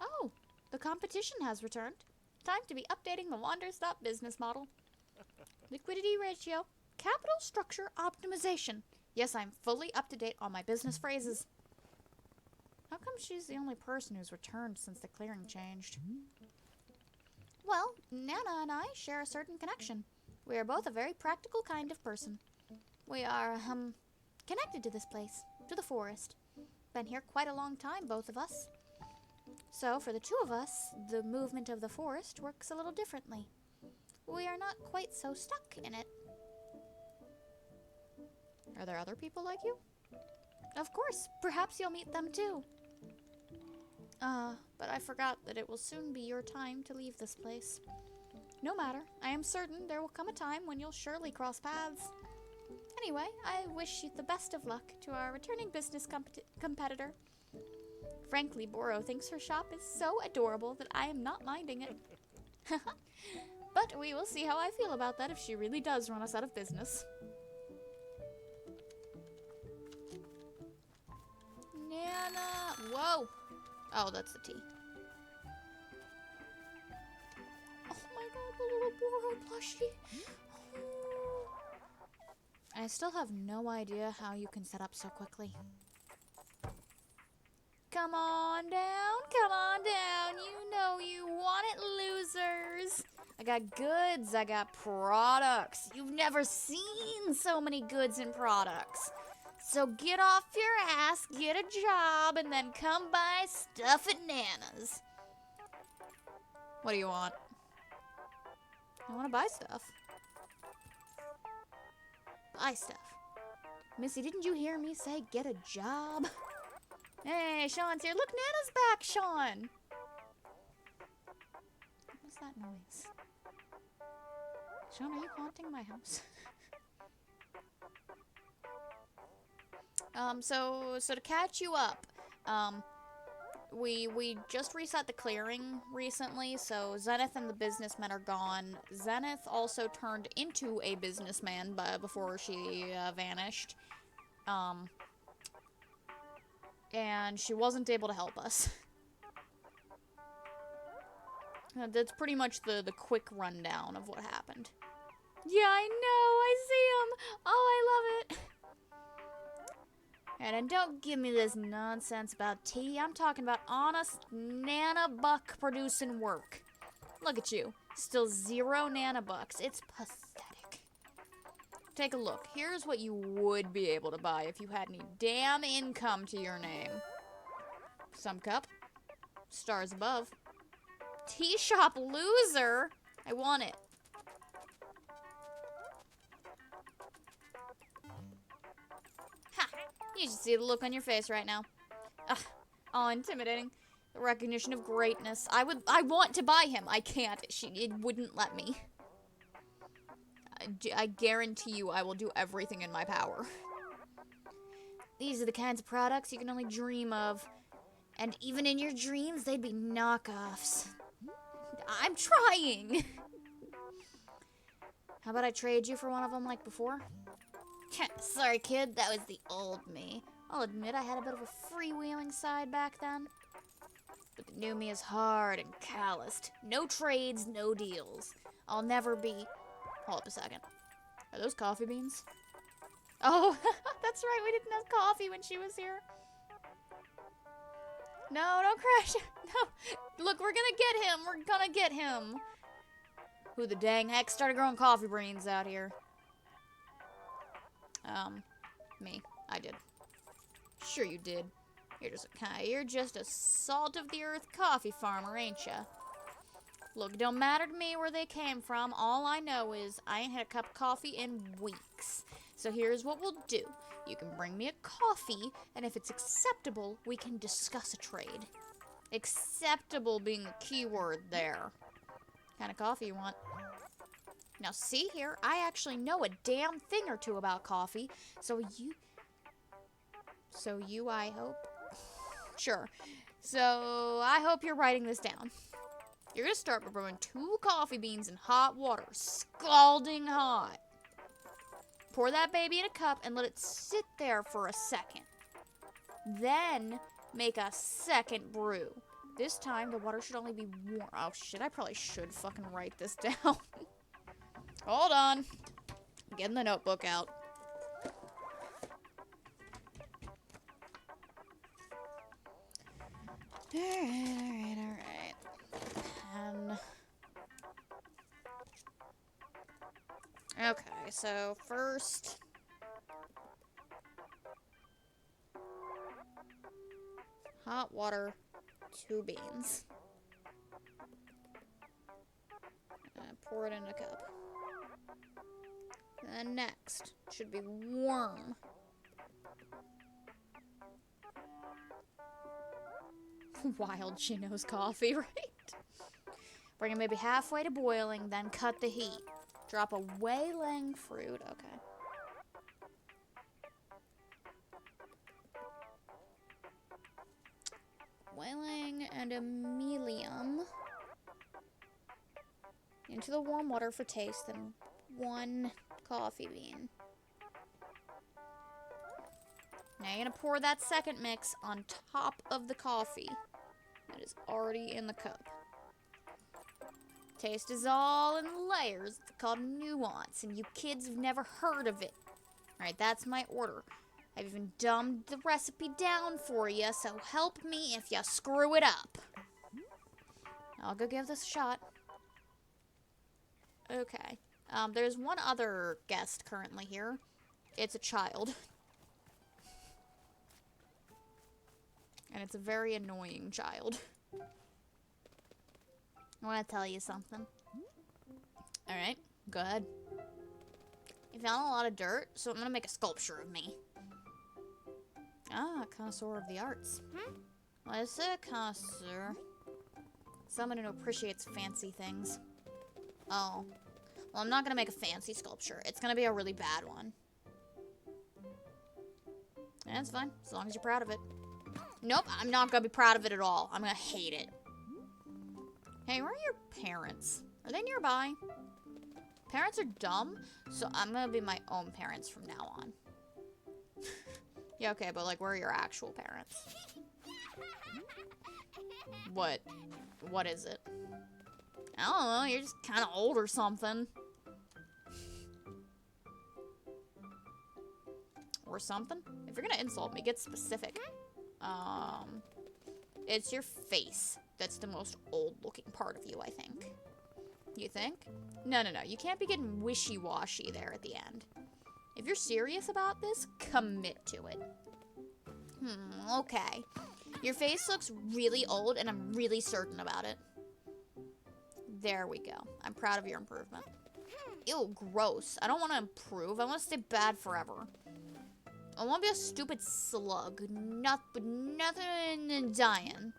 Oh, the competition has returned. Time to be updating the Wanderstop business model. Liquidity ratio. Capital structure optimization. Yes, I'm fully up to date on my business phrases. How come she's the only person who's returned since the clearing changed? Well, Nana and I share a certain connection. We are both a very practical kind of person. We are, connected to this place, to the forest. Been here quite a long time, both of us. So, for the two of us, the movement of the forest works a little differently. We are not quite so stuck in it. Are there other people like you? Of course, perhaps you'll meet them too. But I forgot that it will soon be your time to leave this place. No matter, I am certain there will come a time when you'll surely cross paths. Anyway, I wish you the best of luck to our returning business competitor. Frankly, Boro thinks her shop is so adorable that I am not minding it. But we will see how I feel about that if she really does run us out of business. Nana! Whoa! Oh, that's the tea. Oh my god, the little Boro plushie! Oh. I still have no idea how you can set up so quickly. Come on down, come on down. You know you want it, losers. I got goods, I got products. You've never seen so many goods and products. So get off your ass, get a job, and then come buy stuff at Nana's. What do you want? I want to buy stuff. Buy stuff. Missy, didn't you hear me say get a job? Hey, Sean's here. Look, Nana's back, Sean. What's that noise? Sean, are you haunting my house? So to catch you up, we just reset the clearing recently, so Zenith and the businessmen are gone. Zenith also turned into a businessman before she vanished. And she wasn't able to help us. That's pretty much the quick rundown of what happened. Yeah, I know, I see him. Oh, I love it. And don't give me this nonsense about tea. I'm talking about honest nanobuck producing work. Look at you. Still 0 nanobucks. It's pathetic. Take a look. Here's what you would be able to buy if you had any damn income to your name. Some cup. Stars above. Tea shop loser. I want it. Ha! You should see the look on your face right now. Ugh. Oh, intimidating. The recognition of greatness. I want to buy him. I can't. It wouldn't let me. I guarantee you I will do everything in my power. These are the kinds of products you can only dream of. And even in your dreams, they'd be knockoffs. I'm trying! How about I trade you for one of them like before? Sorry, kid, that was the old me. I'll admit I had a bit of a freewheeling side back then. But the new me is hard and calloused. No trades, no deals. I'll never be... Hold up a second. Are those coffee beans? Oh, that's right. We didn't have coffee when she was here. No, don't crash. No. Look, we're gonna get him. We're gonna get him. Who the dang heck started growing coffee beans out here? Me. I did. Sure you did. You're just a salt of the earth coffee farmer, ain't ya? Look, it don't matter to me where they came from. All I know is I ain't had a cup of coffee in weeks. So here's what we'll do. You can bring me a coffee, and if it's acceptable, we can discuss a trade. Acceptable being the key word there. What kind of coffee you want? Now see here, I actually know a damn thing or two about coffee. So you, I hope? Sure. So I hope you're writing this down. You're gonna start by brewing 2 coffee beans in hot water, scalding hot. Pour that baby in a cup and let it sit there for a second. Then make a second brew. This time the water should only be warm. Oh shit, I probably should fucking write this down. Hold on. I'm getting the notebook out. Alright. Okay, so first... hot water, 2 beans. Pour it in a cup. Then next, should be warm. Wild Chino's coffee, right? Bring it maybe halfway to boiling, then cut the heat. Drop a wailing fruit, okay. Wailing and emilium into the warm water for taste, then 1 coffee bean. Now you're gonna pour that second mix on top of the coffee that is already in the cup. Taste is all in layers. It's called nuance, and you kids have never heard of it. Alright, that's my order. I've even dumbed the recipe down for you, so help me if you screw it up. I'll go give this a shot. Okay. There's one other guest currently here. It's a child. And it's a very annoying child. I want to tell you something. Alright, go ahead. I found a lot of dirt, so I'm going to make a sculpture of me. Ah, connoisseur of the arts. What is a connoisseur? Someone who appreciates fancy things. Oh. Well, I'm not going to make a fancy sculpture. It's going to be a really bad one. And it's fine, as long as you're proud of it. Nope, I'm not going to be proud of it at all. I'm going to hate it. Hey, where are your parents? Are they nearby? Parents are dumb, so I'm going to be my own parents from now on. Yeah, okay, but like, where are your actual parents? What? What is it? I don't know, you're just kind of old or something. Or something? If you're gonna insult me, get specific. It's your face that's the most old-looking part of you, I think. You think? No, no, no. You can't be getting wishy-washy there at the end. If you're serious about this, commit to it. Okay. Your face looks really old, and I'm really certain about it. There we go. I'm proud of your improvement. Ew, gross. I don't want to improve. I want to stay bad forever. I want to be a stupid slug. Nothing dying.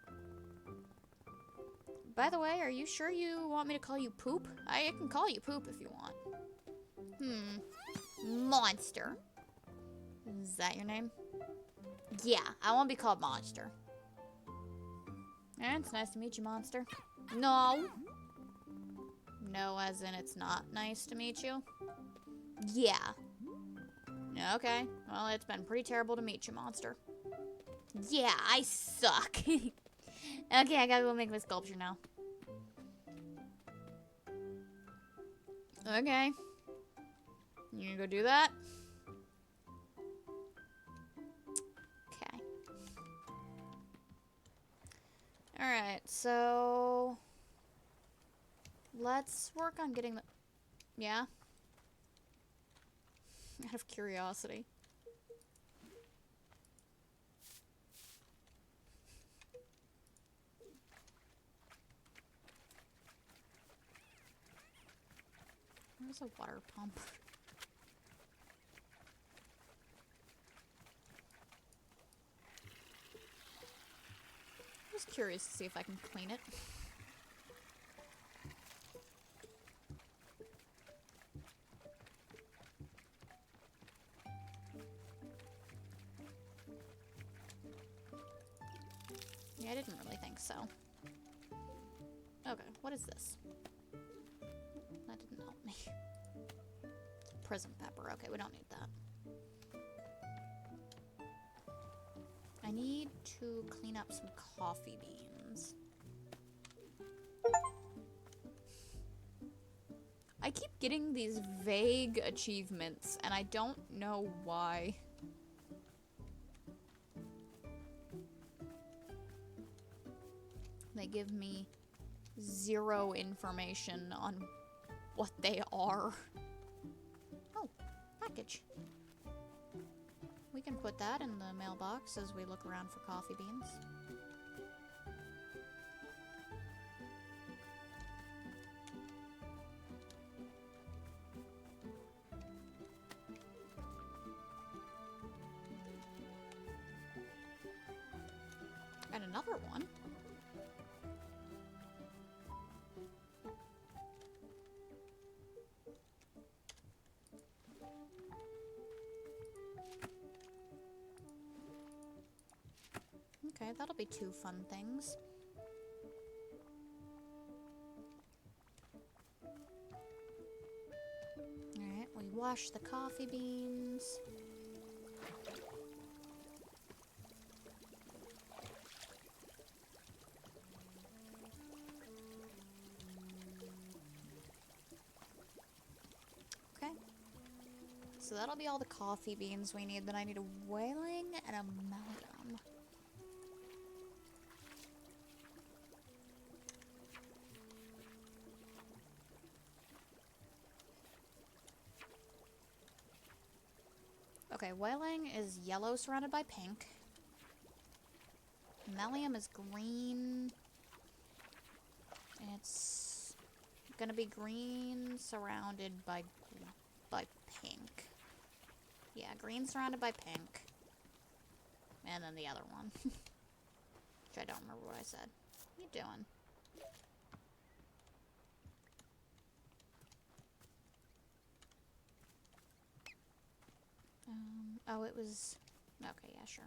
By the way, are you sure you want me to call you Poop? I can call you Poop if you want. Monster. Is that your name? Yeah, I want to be called Monster. It's nice to meet you, Monster. No. No, as in it's not nice to meet you? Yeah. Okay. Well, it's been pretty terrible to meet you, Monster. Yeah, I suck. Okay, I gotta go make my sculpture now. Okay. You gonna go do that? Okay. Alright, so... let's work on getting the... Yeah? Out of curiosity. Where's a water pump? I'm just curious to see if I can clean it. Yeah, I didn't really think so. Okay, what is this? That didn't help me. It's a prison pepper. Okay, we don't need that. I need to clean up some coffee beans. I keep getting these vague achievements, and I don't know why. They give me zero information on what they are. Oh, package. We can put that in the mailbox as we look around for coffee beans. And another one. Okay, that'll be two fun things. Alright, we wash the coffee beans. Okay. So that'll be all the coffee beans we need. Then I need a whaling and a amalgam. Okay, whaling is yellow surrounded by pink. Malleum is green. It's gonna be green surrounded by pink. Yeah, green surrounded by pink. And then the other one. Which I don't remember what I said. What are you doing? Oh, it was... Okay, yeah, sure.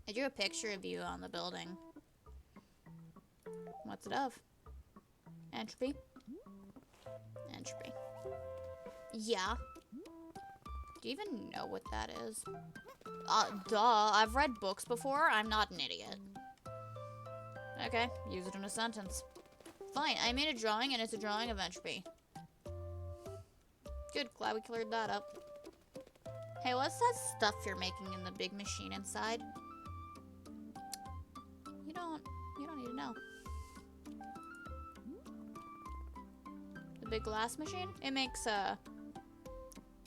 I drew a picture of you on the building. What's it of? Entropy? Entropy. Yeah. Do you even know what that is? Duh. I've read books before. I'm not an idiot. Okay, use it in a sentence. Fine, I made a drawing, and it's a drawing of entropy. Good, glad we cleared that up. Hey, what's that stuff you're making in the big machine inside? You don't need to know. The big glass machine? It makes,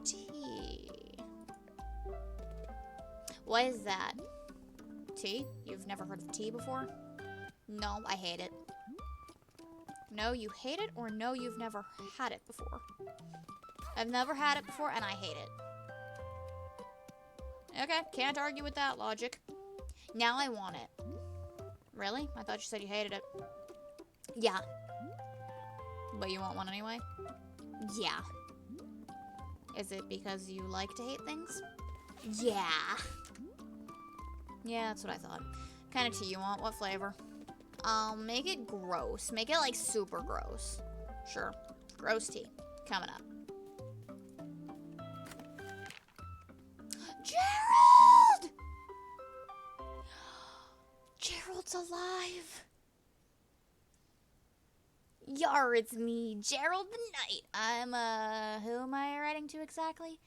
tea. What is that? Tea? You've never heard of tea before? No, I hate it. No, you hate it, or no, you've never had it before? I've never had it before, and I hate it. Okay, can't argue with that logic. Now I want it. Really? I thought you said you hated it. Yeah. But you want one anyway? Yeah. Is it because you like to hate things? Yeah. Yeah, that's what I thought. Kind of tea you want? What flavor? Make it gross. Make it, like, super gross. Sure. Gross tea. Coming up. Gerald! Gerald's alive. Yar, it's me, Gerald the Knight. Who am I writing to exactly?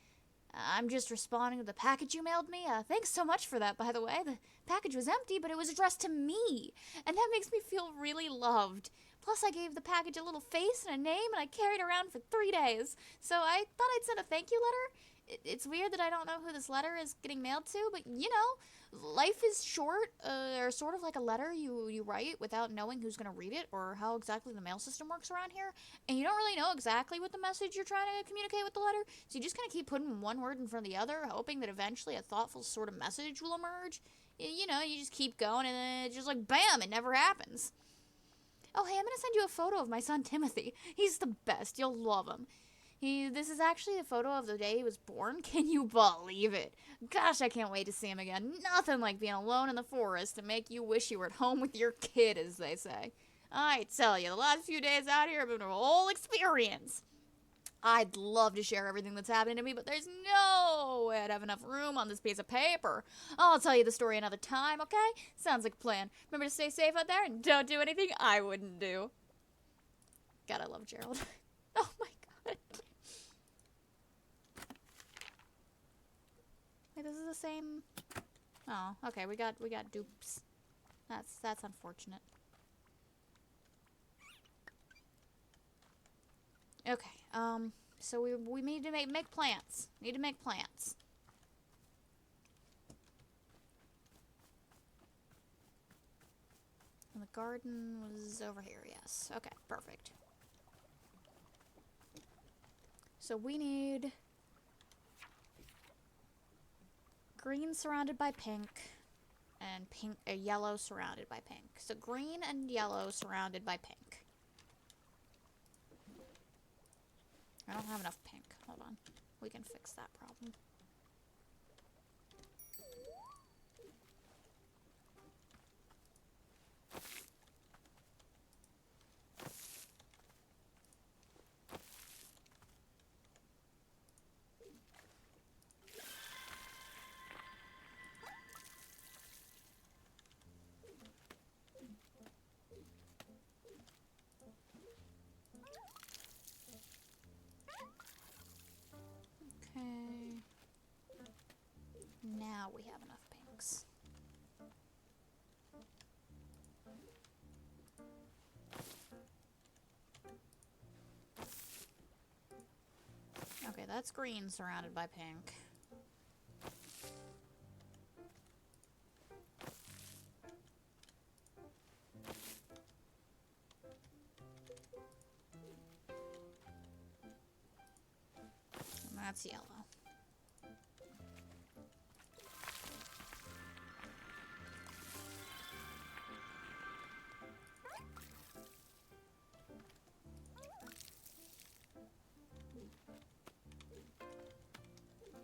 I'm just responding to the package you mailed me. Thanks so much for that, by the way. The package was empty, but it was addressed to me, and that makes me feel really loved. Plus, I gave the package a little face and a name, and I carried it around for 3 days. So I thought I'd send a thank you letter. It's weird that I don't know who this letter is getting mailed to, but you know, life is short, or sort of like a letter you write without knowing who's going to read it or how exactly the mail system works around here. And you don't really know exactly what the message you're trying to communicate with the letter, so you just kind of keep putting one word in front of the other, hoping that eventually a thoughtful sort of message will emerge. You know, you just keep going, and then it's just like, bam, it never happens. Oh, hey, I'm going to send you a photo of my son Timothy. He's the best. You'll love him. This is actually a photo of the day he was born. Can you believe it? Gosh, I can't wait to see him again. Nothing like being alone in the forest to make you wish you were at home with your kid, as they say. I tell you, the last few days out here have been a whole experience. I'd love to share everything that's happening to me, but there's no way I'd have enough room on this piece of paper. I'll tell you the story another time, okay? Sounds like a plan. Remember to stay safe out there and don't do anything I wouldn't do. God, I love Gerald. Oh my god. Wait, this is the same... Oh, okay, we got dupes. That's unfortunate. Okay, so we need to make plants. Need to make plants. And the garden was over here, yes. Okay, perfect. So we need green surrounded by pink, and yellow surrounded by pink. So green and yellow surrounded by pink. I don't have enough pink. Hold on. We can fix that problem. Okay. Now we have enough pinks. Okay, that's green surrounded by pink. And that's yellow.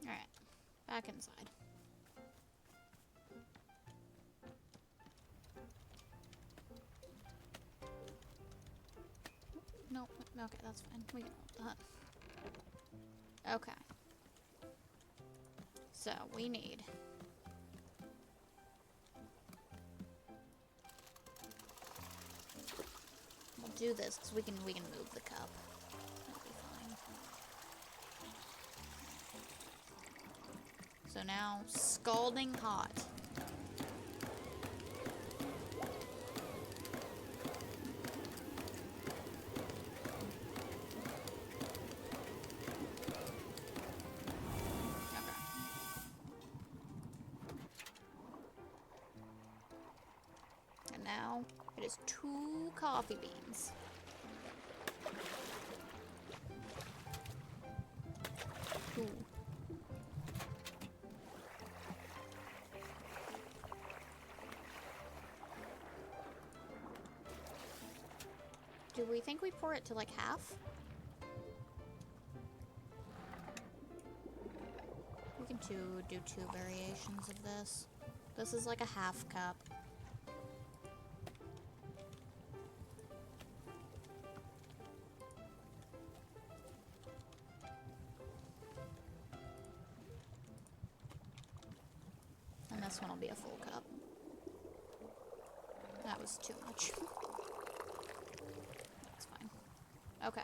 Alright, back inside. No, okay, that's fine. We can hold that. Okay. So, we need... We'll do this, because we can move the cup. That'll be fine. So now, scalding hot. Now it is 2 coffee beans. Ooh. Do we think we pour it to like half? We can do 2 variations of this. This is like a half cup. And this one will be a full cup. That was too much. That's fine. Okay.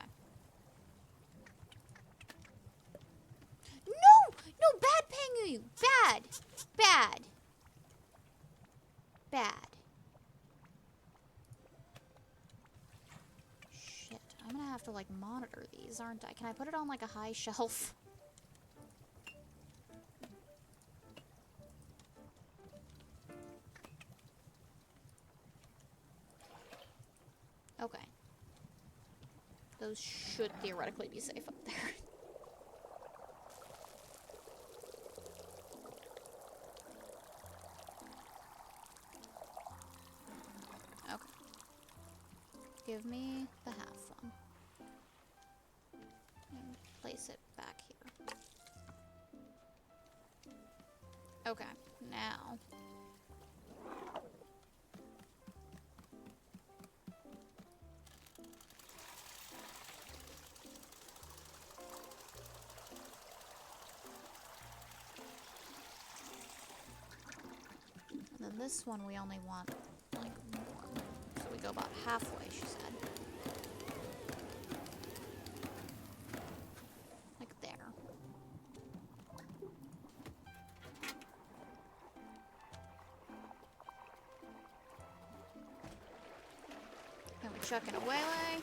No! No, bad Pengu! Bad! Bad! Bad. Shit. I'm gonna have to, like, monitor these, aren't I? Can I put it on, like, a high shelf? Okay. Those should theoretically be safe up there. Okay. Give me the half one. And place it back here. Okay, now. And then this one we only want, like, more. So we go about halfway, she said. Like there. Then we chuck in a waylay,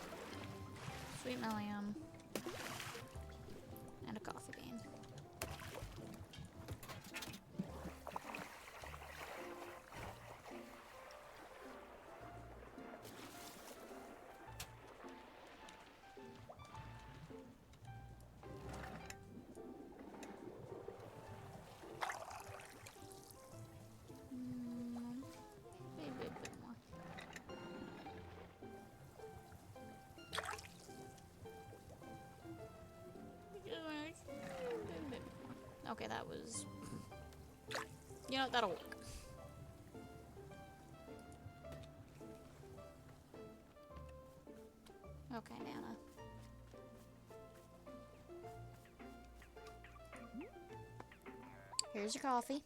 sweet millium, and a coffee bean. Maybe a bit more. Okay, that was... You know, that'll work. Okay, Nana. Here's your coffee.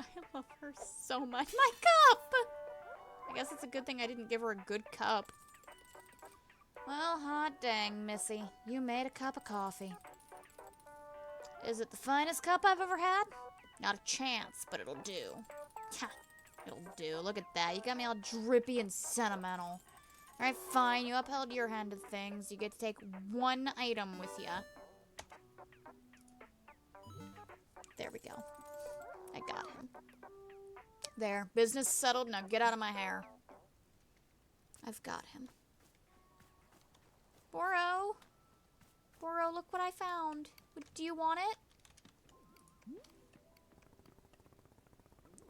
I love her so much. My cup! I guess it's a good thing I didn't give her a good cup. Well, hot dang, Missy. You made a cup of coffee. Is it the finest cup I've ever had? Not a chance, but it'll do. Ha, it'll do. Look at that. You got me all drippy and sentimental. Alright, fine. You upheld your hand of things. You get to take one item with you. There we go. I got him. There. Business settled. Now get out of my hair. I've got him. Boro! Boro, look what I found. Do you want it?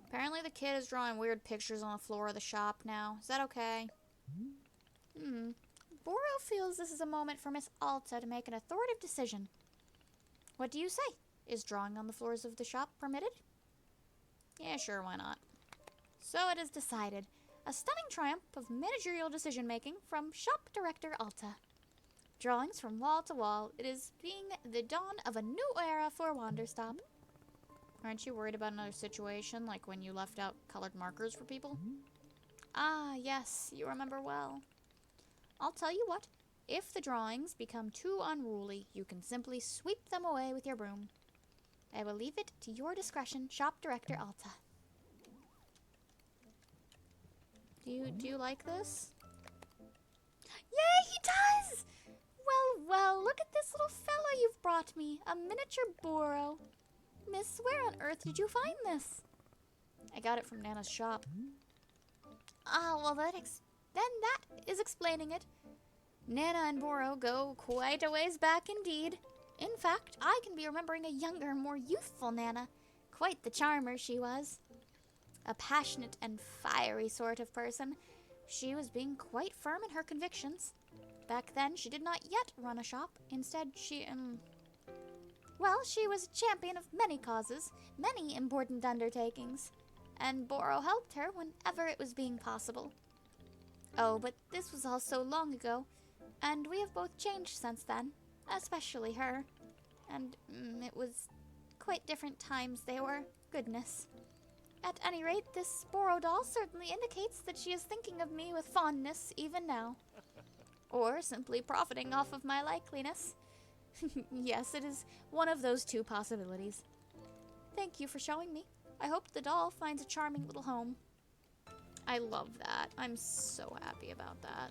Apparently the kid is drawing weird pictures on the floor of the shop now. Is that okay? Boro feels this is a moment for Miss Alta to make an authoritative decision. What do you say? Is drawing on the floors of the shop permitted? Yeah, sure, why not? So it is decided. A stunning triumph of managerial decision-making from Shop Director Alta. Drawings from wall to wall. It is being the dawn of a new era for Wanderstop. Aren't you worried about another situation, like when you left out colored markers for people? Ah, yes, you remember well. I'll tell you what. If the drawings become too unruly, you can simply sweep them away with your broom. I will leave it to your discretion, Shop Director Alta. Do you like this? Yay, he does! Well, look at this little fella you've brought me. A miniature Boro. Miss, where on earth did you find this? I got it from Nana's shop. Ah, well, that is explaining it. Nana and Boro go quite a ways back indeed. In fact, I can be remembering a younger, more youthful Nana. Quite the charmer she was. A passionate and fiery sort of person. She was being quite firm in her convictions. Back then, she did not yet run a shop. Instead, she was a champion of many causes, many important undertakings. And Boro helped her whenever it was being possible. Oh, but this was all so long ago, and we have both changed since then, especially her. And it was quite different times they were. Goodness. At any rate, this Boro doll certainly indicates that she is thinking of me with fondness even now. Or simply profiting off of my likeliness. Yes, it is one of those two possibilities. Thank you for showing me. I hope the doll finds a charming little home. I love that. I'm so happy about that.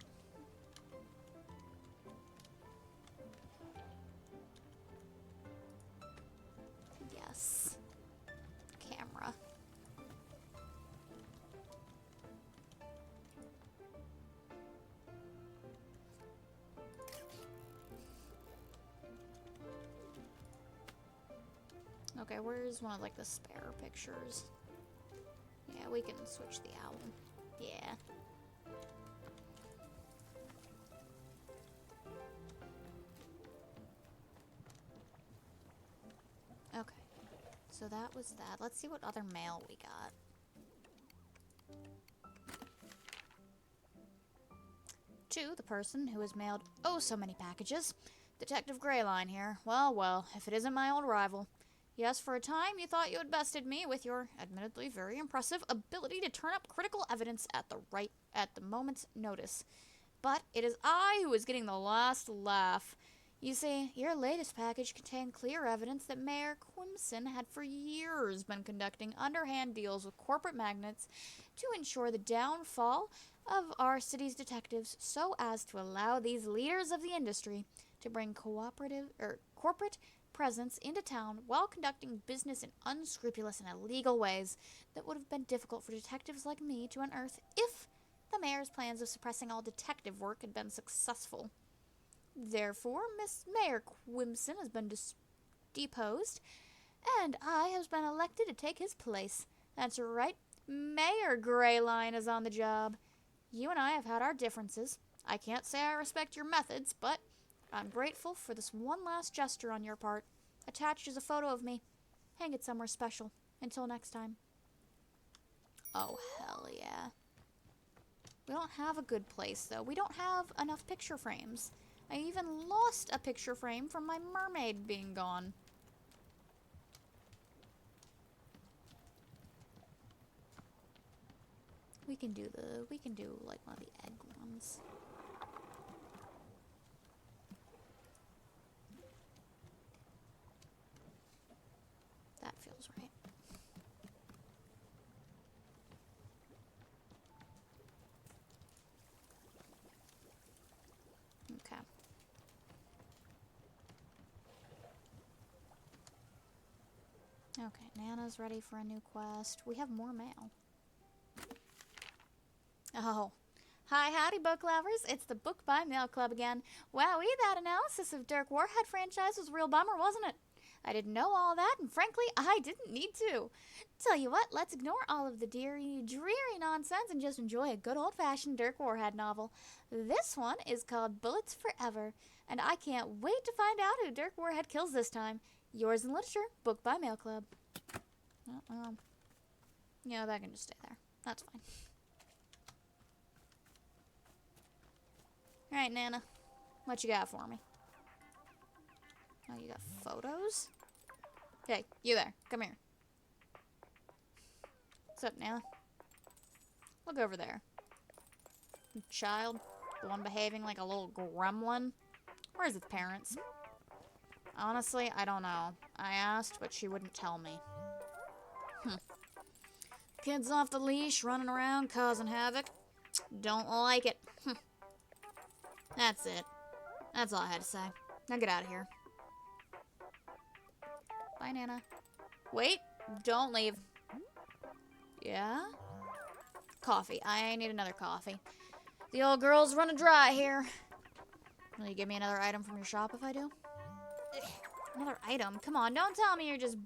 Yes. Camera. Okay, where's one of like the spare pictures? Yeah, we can switch the album. Yeah. Okay. So that was that. Let's see what other mail we got. To the person who has mailed oh so many packages. Detective Greyline here. Well, well, if it isn't my old rival. Yes, for a time you thought you had bested me with your admittedly very impressive ability to turn up critical evidence at the moment's notice. But it is I who is getting the last laugh. You see, your latest package contained clear evidence that Mayor Quimson had for years been conducting underhand deals with corporate magnates to ensure the downfall of our city's detectives so as to allow these leaders of the industry to bring corporate presence into town while conducting business in unscrupulous and illegal ways that would have been difficult for detectives like me to unearth if the mayor's plans of suppressing all detective work had been successful. Therefore, Miss Mayor Quimson has been deposed, and I have been elected to take his place. That's right, Mayor Greyline is on the job. You and I have had our differences. I can't say I respect your methods, but I'm grateful for this one last gesture on your part. Attached is a photo of me. Hang it somewhere special. Until next time. Oh, hell yeah. We don't have a good place, though. We don't have enough picture frames. I even lost a picture frame from my mermaid being gone. We can do like one of the egg ones. That feels right. Okay. Okay, Nana's ready for a new quest. We have more mail. Oh. Hi, howdy, book lovers. It's the Book by Mail Club again. Wowee, that analysis of Dirk Warhead franchise was a real bummer, wasn't it? I didn't know all that, and frankly, I didn't need to. Tell you what, let's ignore all of the dreary nonsense and just enjoy a good old-fashioned Dirk Warhead novel. This one is called Bullets Forever, and I can't wait to find out who Dirk Warhead kills this time. Yours in Literature, Book by Mail Club. Yeah, that can just stay there. That's fine. Alright, Nana. What you got for me? Oh, you got photos? Hey, you there. Come here. What's up, Nana? Look over there. Child. The one behaving like a little gremlin. Where's its parents? Honestly, I don't know. I asked, but she wouldn't tell me. Kids off the leash, running around, causing havoc. Don't like it. That's it. That's all I had to say. Now get out of here. Bye, Nana. Wait, don't leave. Yeah? Coffee. I need another coffee. The old girl's running dry here. Will you give me another item from your shop if I do? Another item? Come on, don't tell me you're just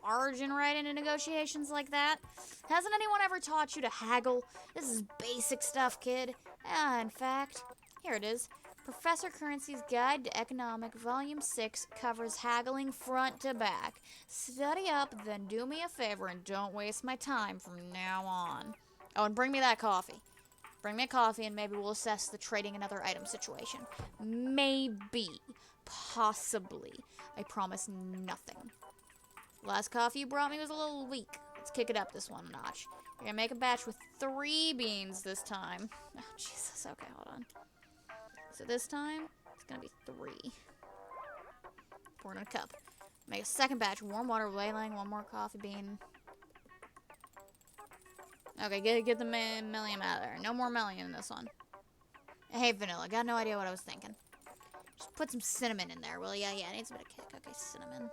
barging right into negotiations like that. Hasn't anyone ever taught you to haggle? This is basic stuff, kid. In fact, here it is. Professor Currency's Guide to Economic, Volume 6, covers haggling front to back. Study up, then do me a favor and don't waste my time from now on. Oh, and bring me that coffee. Bring me a coffee and maybe we'll assess the trading another item situation. Maybe. possibly. I promise nothing. Last coffee you brought me was a little weak. Let's kick it up this one notch. You're gonna make a batch with 3 beans this time. Oh, Jesus. Okay, hold on. So this time, it's gonna be 3. Pour it in a cup. Make a second batch. Warm water, whaling, 1 more coffee bean. Okay, get the million out of there. No more million in this one. Hey, vanilla. Got no idea what I was thinking. Just put some cinnamon in there, will ya? Yeah, it needs a bit of kick. Okay, cinnamon.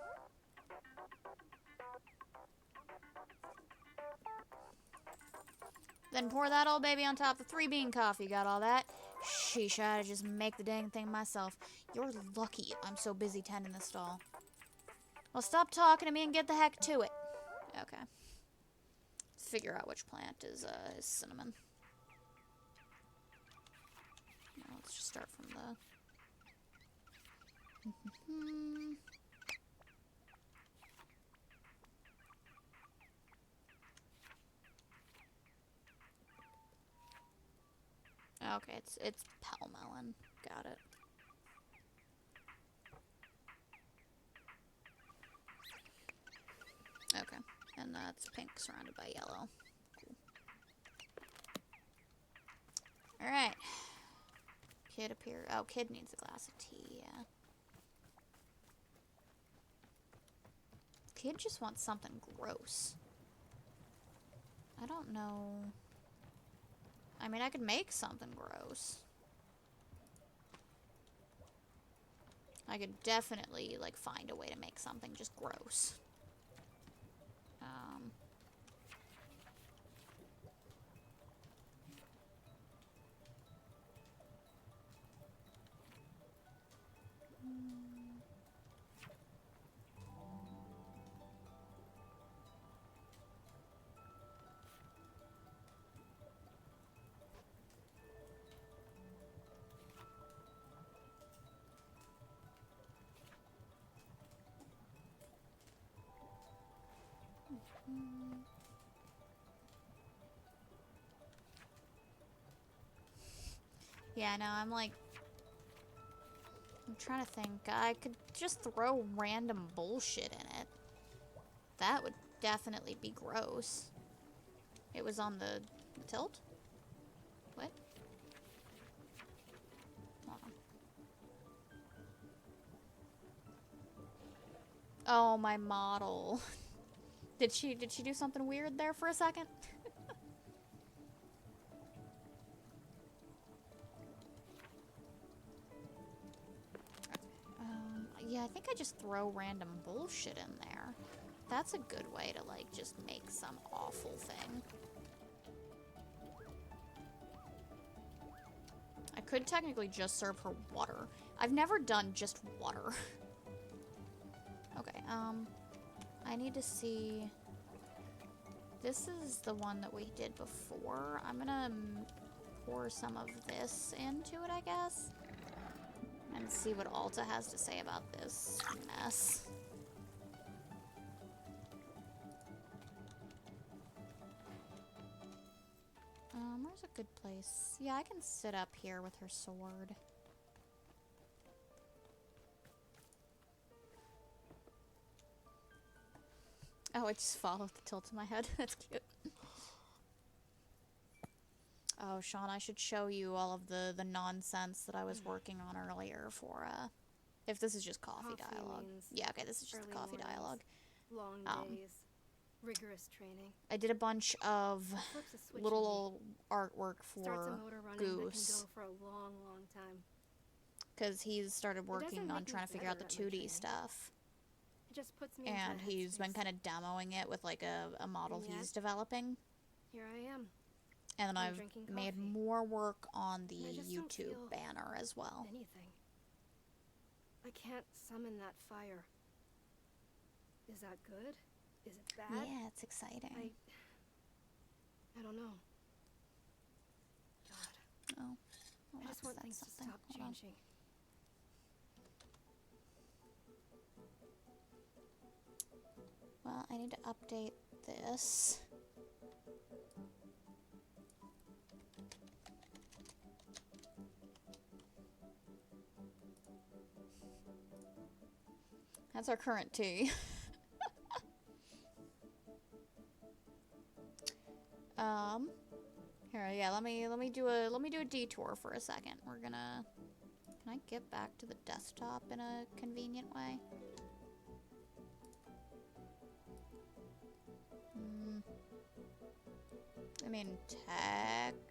Then pour that old baby on top of the 3-bean coffee. Got all that? Sheesh, I had to just make the dang thing myself. You're lucky I'm so busy tending the stall. Well, stop talking to me and get the heck to it. Okay. Let's figure out which plant is cinnamon. Now let's just start from the... Okay, it's pell melon. Got it. Okay, and that's pink surrounded by yellow. Cool. Alright. Kid appear. Oh, kid needs a glass of tea, yeah. Kid just wants something gross. I don't know. I mean, I could make something gross. I could definitely, like, find a way to make something just gross. Yeah, no, I'm trying to think. I could just throw random bullshit in it. That would definitely be gross. It was on the tilt? What? Hold on. Oh, my model. Did she do something weird there for a second? Yeah, I think I just throw random bullshit in there. That's a good way to, like, just make some awful thing. I could technically just serve her water. I've never done just water. Okay, I need to see... This is the one that we did before. I'm gonna pour some of this into it, I guess. And see what Alta has to say about this mess. Where's a good place? Yeah, I can sit up here with her sword. Oh, I just followed the tilt of my head. That's cute. Oh, Sean, I should show you all of the nonsense that I was working on earlier for, if this is just coffee dialogue. Yeah, okay, this is just the coffee dialogue. Long days, rigorous training. I did a bunch of little artwork for Goose. For a long, long time. Because he's started working on trying to figure out the 2D stuff. It just puts me And he's been kind of demoing it with, like, a model he's developing. Here I am. And then I've made more work on the YouTube banner as well. Anything. I can't summon that fire. Is that good? Is it bad? Yeah, it's exciting. I don't know. God. Oh. Well, I just want things to stop changing. Well, I need to update this. That's our current tea. Here, yeah, let me do a detour for a second. We're gonna... Can I get back to the desktop in a convenient way? I mean, technically...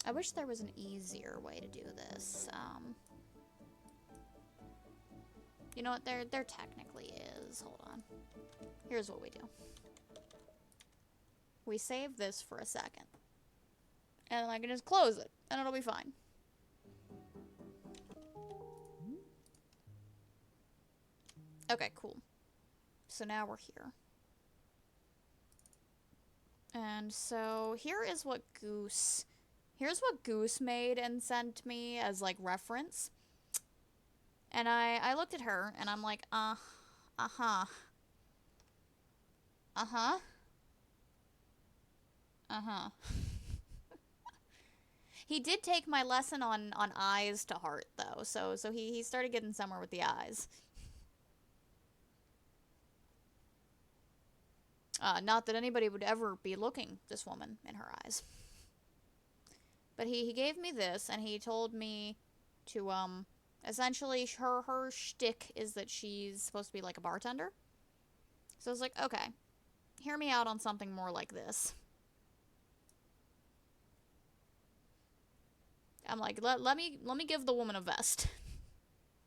I wish there was an easier way to do this. You know what? There technically is. Hold on. Here's what we do. We save this for a second. And I can just close it, and it'll be fine. Okay, cool. So now we're here. And so here is what Goose... Here's what Goose made and sent me as, like, reference. And I looked at her, and I'm like, uh-huh. Uh-huh. Uh-huh. He did take my lesson on eyes to heart, though, so he started getting somewhere with the eyes. Not that anybody would ever be looking this woman in her eyes. But he gave me this, and he told me to, essentially, her shtick is that she's supposed to be like a bartender. So I was like, okay, hear me out on something more like this. I'm like, let me give the woman a vest.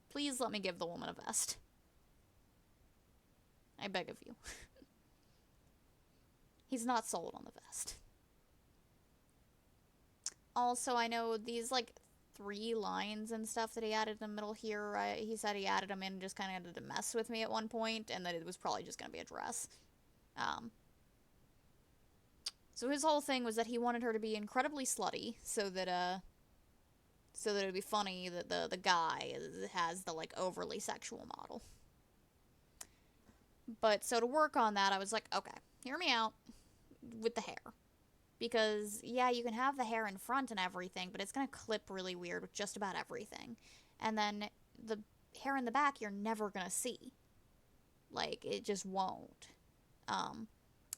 Please let me give the woman a vest. I beg of you. He's not sold on the vest. Also, I know these, like, 3 lines and stuff that he added in the middle here, he said he added them in and just kind of to mess with me at one point, and that it was probably just going to be a dress. So his whole thing was that he wanted her to be incredibly slutty, so that it would be funny that the guy has the, like, overly sexual model. But, so to work on that, I was like, okay, hear me out with the hair. Because, yeah, you can have the hair in front and everything, but it's going to clip really weird with just about everything. And then the hair in the back, you're never going to see. Like, it just won't.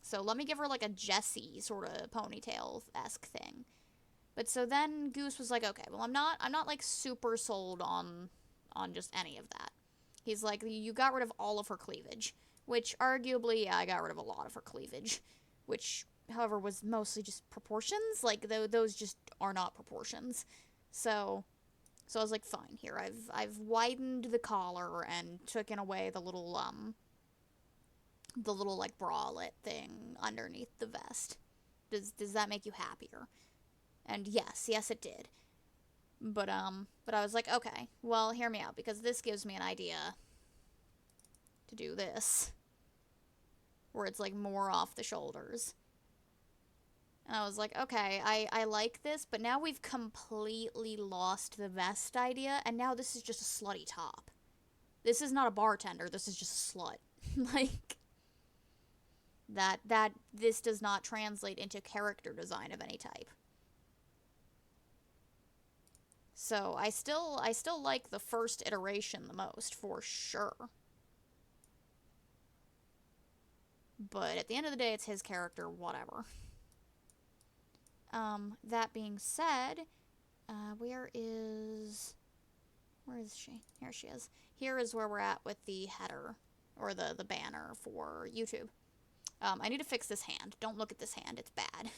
So let me give her, like, a Jessie sort of ponytail-esque thing. But so then Goose was like, okay, well, I'm not, like, super sold on just any of that. He's like, you got rid of all of her cleavage. Which, arguably, yeah, I got rid of a lot of her cleavage. Which, however, was mostly just proportions. Like, those just are not proportions. So I was like, fine, here, I've widened the collar and taken away the little, like, bralette thing underneath the vest. Does that make you happier? And yes, it did. But I was like, okay, well, hear me out, because this gives me an idea to do this. Where it's, like, more off the shoulders. And I was like, okay, I like this, but now we've completely lost the vest idea, and now this is just a slutty top. This is not a bartender, this is just a slut. Like, this does not translate into character design of any type. So, I still like the first iteration the most, for sure. But at the end of the day, it's his character, whatever. That being said, where is she? Here she is. Here is where we're at with the header, or the banner for YouTube. I need to fix this hand. Don't look at this hand, it's bad.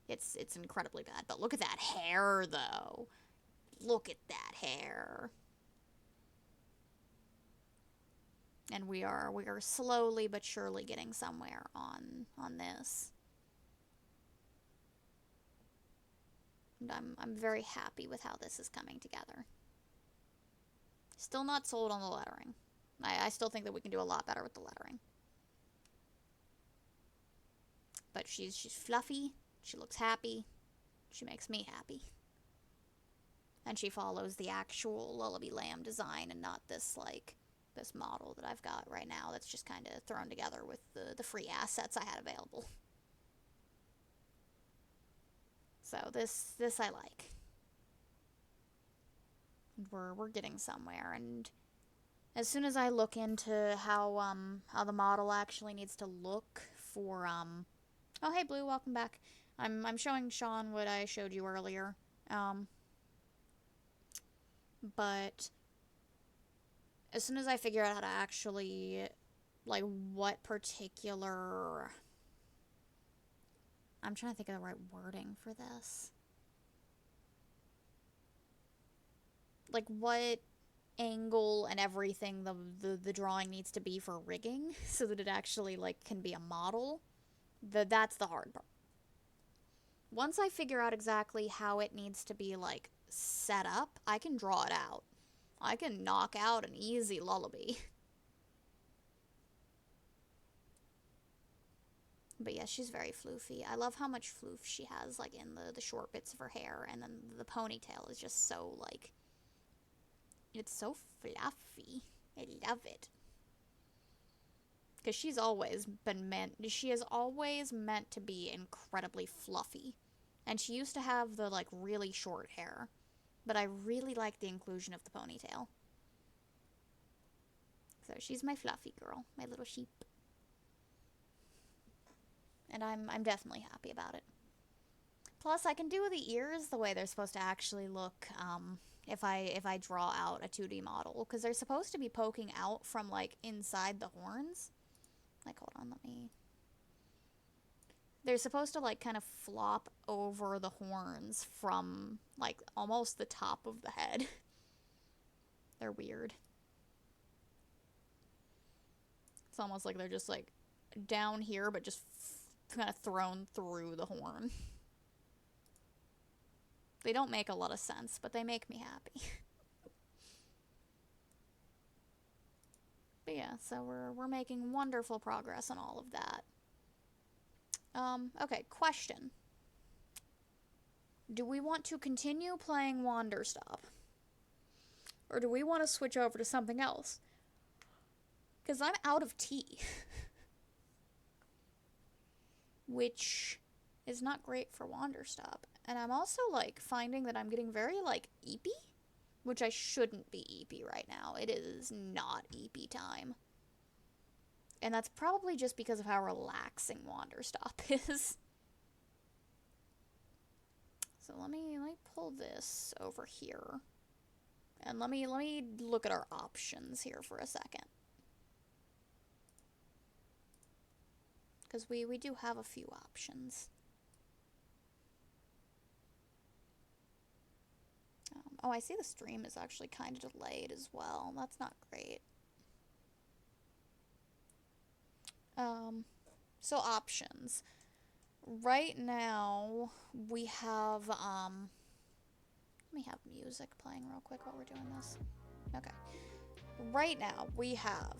It's incredibly bad, but look at that hair, though. Look at that hair. And we are slowly but surely getting somewhere on this. And I'm very happy with how this is coming together. Still not sold on the lettering. I still think that we can do a lot better with the lettering. But she's fluffy, she looks happy, she makes me happy. And she follows the actual Lullaby Lamb design and not this, like, this model that I've got right now that's just kind of thrown together with the free assets I had available. So this I like. We're getting somewhere, and as soon as I look into how the model actually needs to look for oh hey Blue, welcome back. I'm showing Sean what I showed you earlier. But as soon as I figure out how to actually, like, what particular... I'm trying to think of the right wording for this. Like, what angle and everything the drawing needs to be for rigging so that it actually, like, can be a model. That's the hard part. Once I figure out exactly how it needs to be, like, set up, I can draw it out. I can knock out an easy lullaby. But yeah, she's very floofy. I love how much floof she has, like, in the short bits of her hair, and then the ponytail is just so, like... It's so fluffy. I love it. Because she's always been meant... She is always meant to be incredibly fluffy. And she used to have the, like, really short hair. But I really like the inclusion of the ponytail. So she's my fluffy girl. My little sheep. And I'm definitely happy about it. Plus, I can do the ears the way they're supposed to actually look if I draw out a 2D model. Because they're supposed to be poking out from, like, inside the horns. Like, hold on, let me... They're supposed to, like, kind of flop over the horns from, like, almost the top of the head. They're weird. It's almost like they're just, like, down here, but just kind of thrown through the horn. They don't make a lot of sense, but they make me happy. But yeah, so we're making wonderful progress on all of that. Okay, question. Do we want to continue playing Wanderstop? Or do we want to switch over to something else? Because I'm out of tea. Which is not great for Wanderstop. And I'm also, like, finding that I'm getting very, like, eepy. Which I shouldn't be eepy right now. It is not eepy time. And that's probably just because of how relaxing Wanderstop is. So let me pull this over here. And let me look at our options here for a second. Because we do have a few options. Oh, I see the stream is actually kind of delayed as well. That's not great. So options. Right now, we have, let me have music playing real quick while we're doing this. Okay. Right now, we have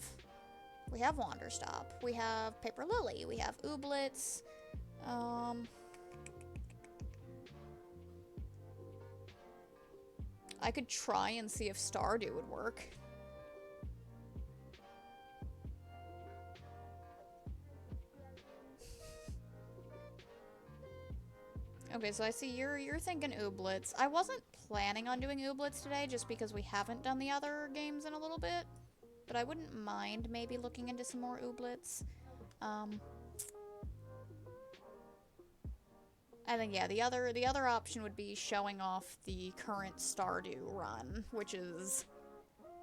Wanderstop, we have Paper Lily, we have Ooblets, I could try and see if Stardew would work. Okay, so I see you're thinking Ooblets. I wasn't planning on doing Ooblets today just because we haven't done the other games in a little bit. But I wouldn't mind maybe looking into some more Ooblets. I think, yeah, the other option would be showing off the current Stardew run, which is...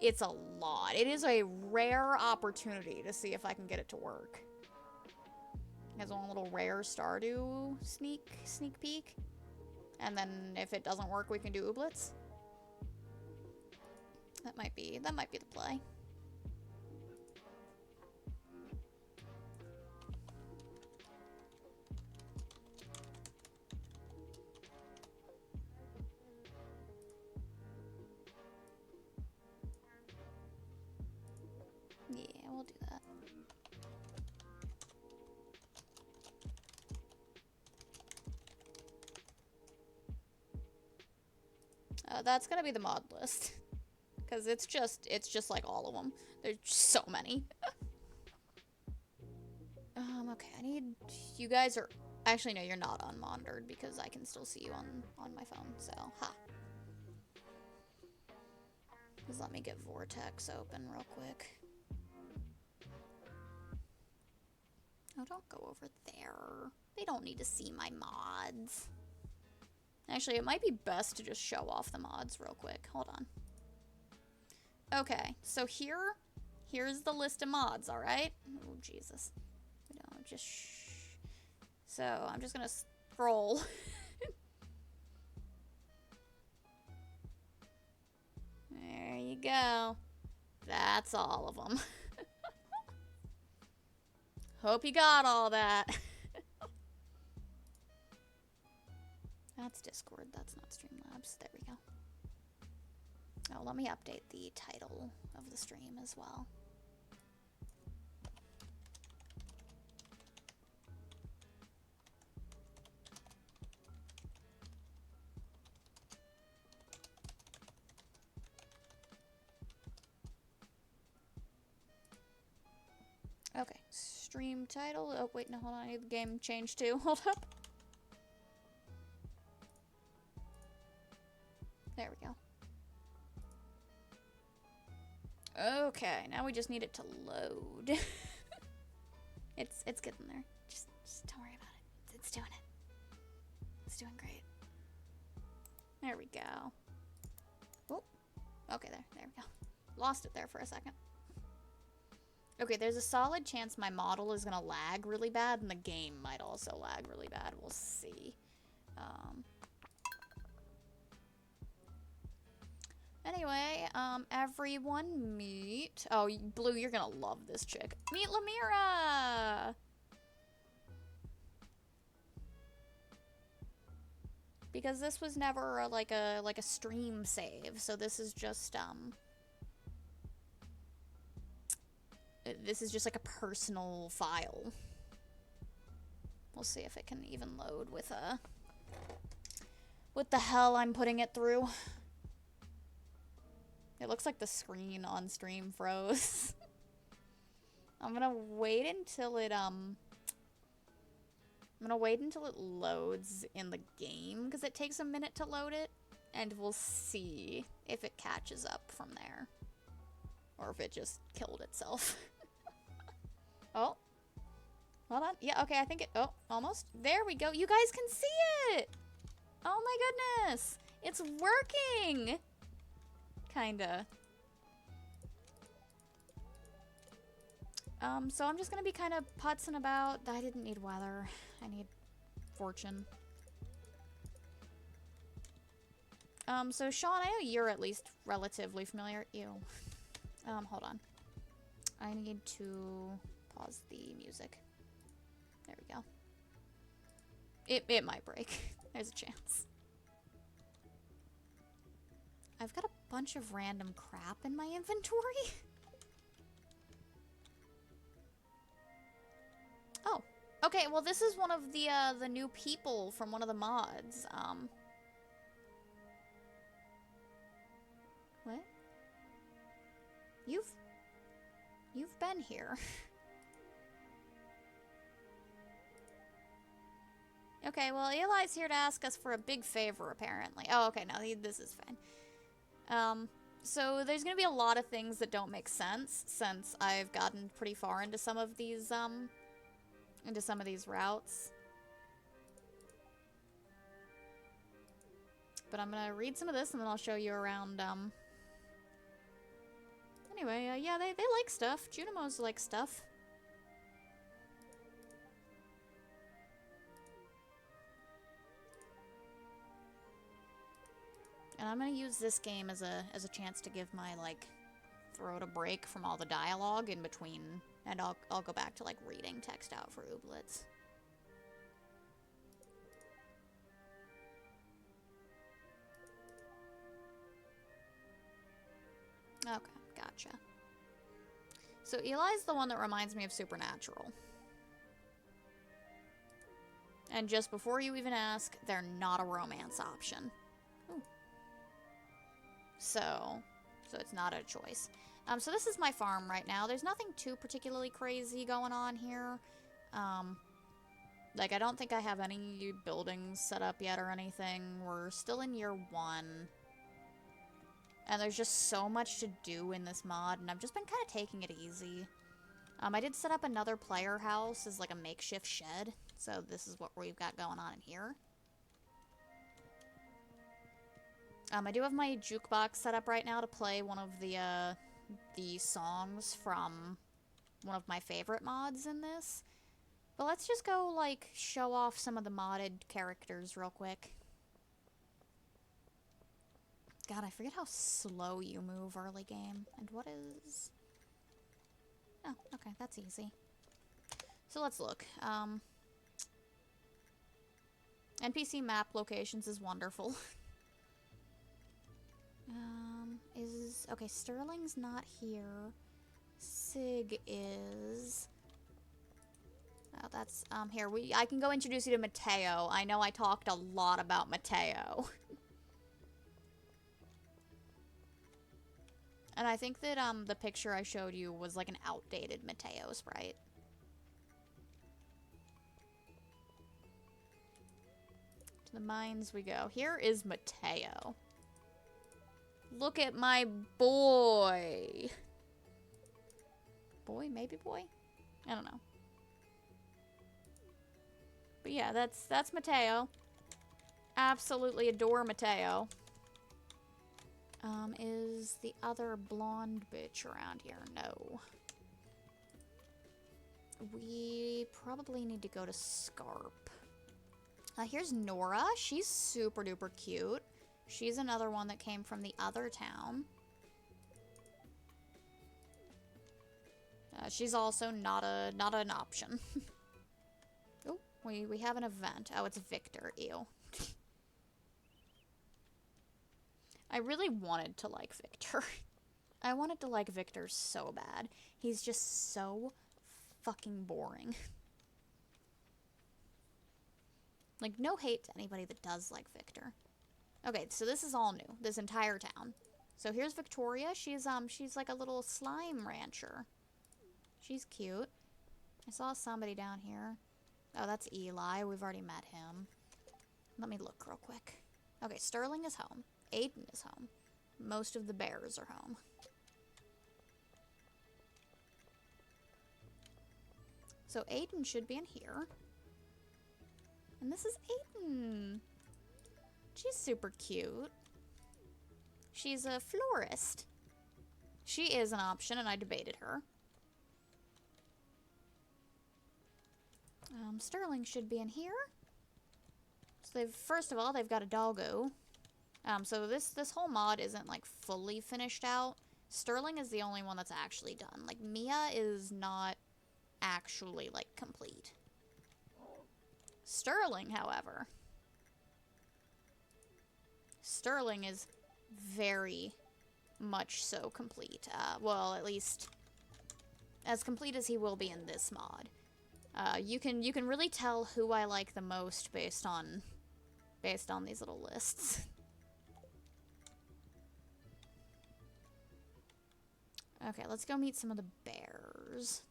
It's a lot. It is a rare opportunity to see if I can get it to work. Has one little rare Stardew sneak peek. And then if it doesn't work, we can do Ooblets. That might be the play. Yeah, we'll do that. That's gonna be the mod list. Because it's just like all of them. There's just so many. Okay, I need... You guys are... Actually, no, you're not unmonitored because I can still see you on my phone, so, ha. Just let me get Vortex open real quick. Oh, don't go over there. They don't need to see my mods. Actually, it might be best to just show off the mods real quick. Hold on. Okay, so here's the list of mods, alright? Oh, Jesus. No, just shh. So, I'm just gonna scroll. There you go. That's all of them. Hope you got all that. That's Discord, that's not Streamlabs. There we go. Oh, let me update the title of the stream as well. Okay, stream title. Oh, wait, no, hold on. I need the game change too. Hold up. There we go. Okay, now we just need it to load. It's getting there. Just don't worry about it. It's doing it. It's doing great. There we go. Oh, okay, there we go. Lost it there for a second. Okay, there's a solid chance my model is gonna lag really bad, and the game might also lag really bad. We'll see. Anyway, everyone meet... Oh, Blue, you're gonna love this chick. Meet Lamira! Because this was never like a stream save, so this is just, this is just like a personal file. We'll see if it can even load with, what the hell I'm putting it through. It looks like the screen on stream froze. I'm gonna wait until it, loads in the game, because it takes a minute to load it, and we'll see if it catches up from there. Or if it just killed itself. Oh. Hold on. Yeah, okay, I think it... Oh, almost. There we go. You guys can see it! Oh my goodness! It's working! Kinda. So I'm just gonna be kind of putzing about. I didn't need weather. I need fortune. So Sean, I know you're at least relatively familiar. Ew. Hold on. I need to pause the music. There we go. It might break. There's a chance. I've got a bunch of random crap in my inventory. Oh. Okay, well this is one of the new people from one of the mods. What? You've been here. Okay, well Eli's here to ask us for a big favor apparently. Oh, okay, no, this is fine. So there's gonna be a lot of things that don't make sense since I've gotten pretty far into some of these routes. But I'm gonna read some of this and then I'll show you around, Anyway, yeah, they like stuff. Junimos like stuff. And I'm gonna use this game as a chance to give my, like, throat a break from all the dialogue in between, and I'll go back to, like, reading text out for Ooblets. Okay, gotcha. So Eli's the one that reminds me of Supernatural. And just before you even ask, they're not a romance option. Ooh. So it's not a choice. So this is my farm right now. There's nothing too particularly crazy going on here. Like, I don't think I have any buildings set up yet or anything. We're still in year 1. And there's just so much to do in this mod, and I've just been kind of taking it easy. I did set up another player house as like a makeshift shed, so this is what we've got going on in here. I do have my jukebox set up right now to play one of the songs from one of my favorite mods in this. But let's just go, like, show off some of the modded characters real quick. God, I forget how slow you move early game. And what is... Oh, okay, that's easy. So let's look. NPC map locations is wonderful. Okay, Sterling's not here. Sig is... Oh, that's, here, I can go introduce you to Mateo. I know I talked a lot about Mateo. And I think that, the picture I showed you was like an outdated Mateo sprite. To the mines we go. Here is Mateo. Look at my boy. Boy? Maybe boy? I don't know. But yeah, that's Mateo. Absolutely adore Mateo. Is the other blonde bitch around here? No. We probably need to go to Scarp. Here's Nora. She's super duper cute. She's another one that came from the other town. She's also not an option. Oh, we have an event. Oh, it's Victor. Ew. I really wanted to like Victor. I wanted to like Victor so bad. He's just so fucking boring. Like, no hate to anybody that does like Victor. Okay, so this is all new. This entire town. So here's Victoria. She's like a little slime rancher. She's cute. I saw somebody down here. Oh, that's Eli. We've already met him. Let me look real quick. Okay, Sterling is home. Aiden is home. Most of the bears are home. So Aiden should be in here. And this is Aiden. She's super cute. She's a florist. She is an option, and I debated her. Sterling should be in here. So first of all, they've got a doggo. So this whole mod isn't, like, fully finished out. Sterling is the only one that's actually done. Like, Mia is not actually, like, complete. Sterling, however. Sterling is very much so complete. Well, at least as complete as he will be in this mod. You can really tell who I like the most based on these little lists. Okay, let's go meet some of the bears.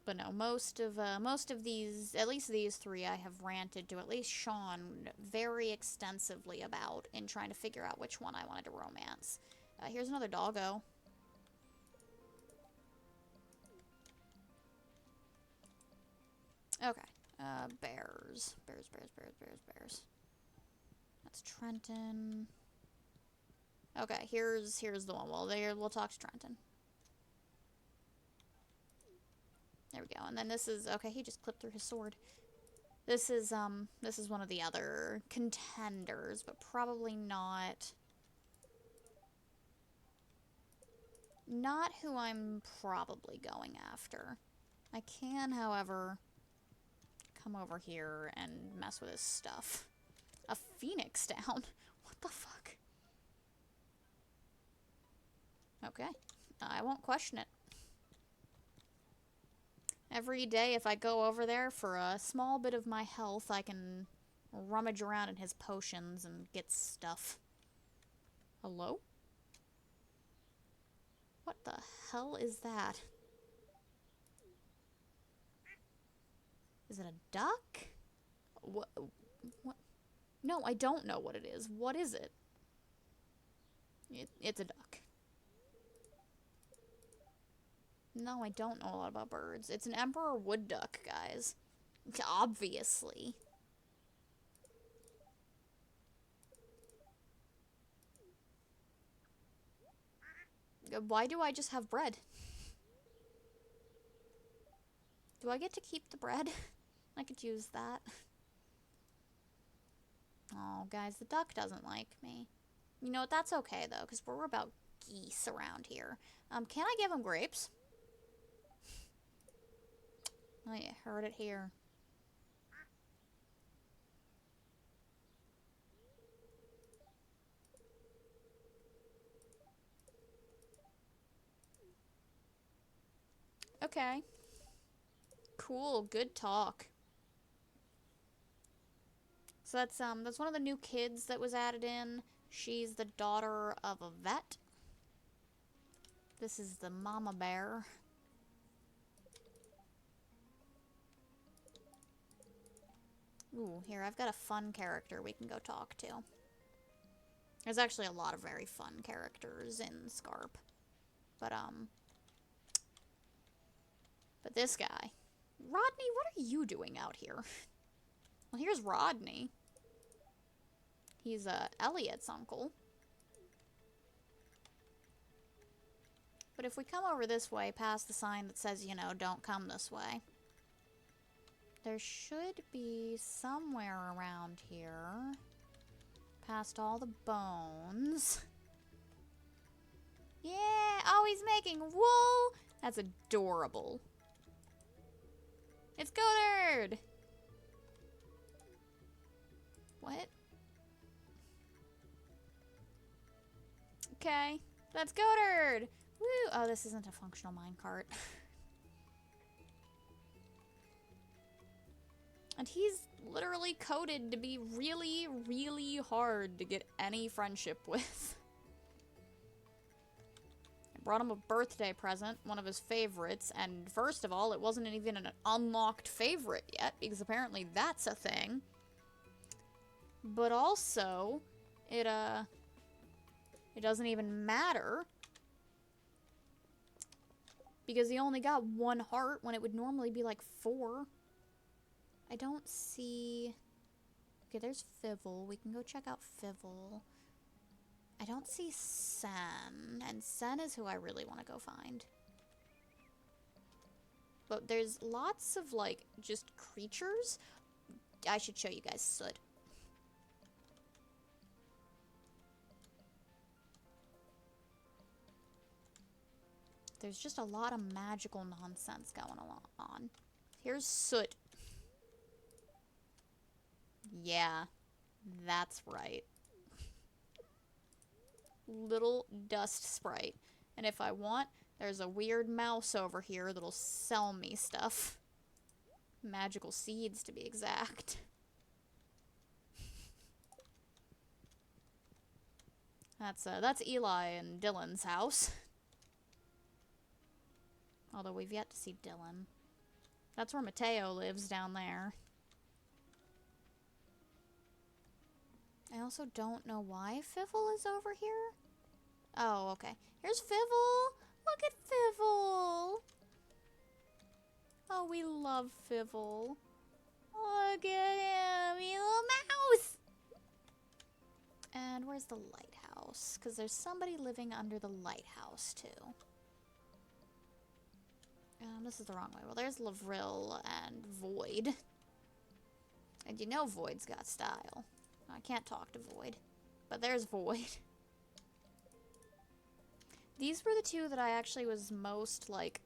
But no, most of these, at least these three, I have ranted to at least Sean very extensively about in trying to figure out which one I wanted to romance. Here's another doggo. Okay, bears. Bears. That's Trenton. Okay, here's the one. Well, we'll talk to Trenton. There we go. And then this is, okay, he just clipped through his sword. This is one of the other contenders, but probably not who I'm probably going after. I can, however, come over here and mess with his stuff. A phoenix down? What the fuck? Okay. I won't question it. Every day, if I go over there for a small bit of my health, I can rummage around in his potions and get stuff. Hello? What the hell is that? Is it a duck? What? No, I don't know what it is. What is it? It's a duck. No, I don't know a lot about birds. It's an emperor wood duck, guys. Obviously. Why do I just have bread? Do I get to keep the bread? I could use that. Oh, guys, the duck doesn't like me. You know what? That's okay, though, because we're about geese around here. Can I give him grapes? Oh, yeah, heard it here. Okay. Cool, good talk. So that's one of the new kids that was added in. She's the daughter of a vet. This is the mama bear. Ooh, here, I've got a fun character we can go talk to. There's actually a lot of very fun characters in Scarp. But this guy. Rodney, what are you doing out here? Well, here's Rodney. He's Elliot's uncle. But if we come over this way, past the sign that says, you know, don't come this way, there should be somewhere around here, past all the bones. Yeah! Oh, he's making wool! That's adorable. It's Goddard! What? Okay. That's Goddard! Woo! Oh, this isn't a functional minecart. And he's literally coded to be really, really hard to get any friendship with. I brought him a birthday present, one of his favorites, and first of all, it wasn't even an unlocked favorite yet, because apparently that's a thing. But also, it doesn't even matter, because he only got 1 heart when it would normally be like 4. I don't see... Okay, there's Fivil. We can go check out Fivil. I don't see Sen, and Sen is who I really want to go find. But there's lots of, like, just creatures. I should show you guys Soot. There's just a lot of magical nonsense going on. Here's Soot. Yeah, that's right. Little dust sprite. And if I want, there's a weird mouse over here that'll sell me stuff. Magical seeds, to be exact. That's Eli and Dylan's house. Although we've yet to see Dylan. That's where Mateo lives, down there. I also don't know why Fivil is over here. Oh, okay. Here's Fivil! Look at Fivil! Oh, we love Fivil. Look at him! You little mouse! And where's the lighthouse? Because there's somebody living under the lighthouse, too. This is the wrong way. Well, there's Lavril and Void. And you know Void's got style. I can't talk to Void. But there's Void. These were the two that I actually was most, like,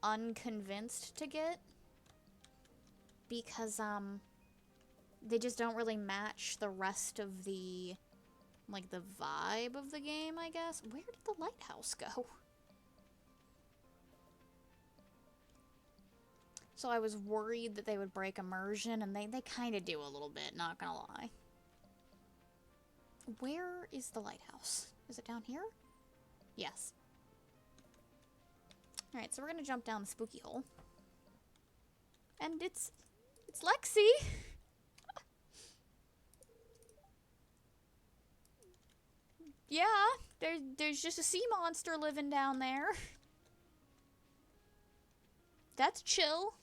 unconvinced to get. Because, they just don't really match the rest of the, like, the vibe of the game, I guess. Where did the lighthouse go? So I was worried that they would break immersion, and they kind of do a little bit, not gonna lie. Where is the lighthouse? Is it down here? Yes. Alright, so we're gonna jump down the spooky hole. And it's Lexi! Yeah, there's just a sea monster living down there. That's chill.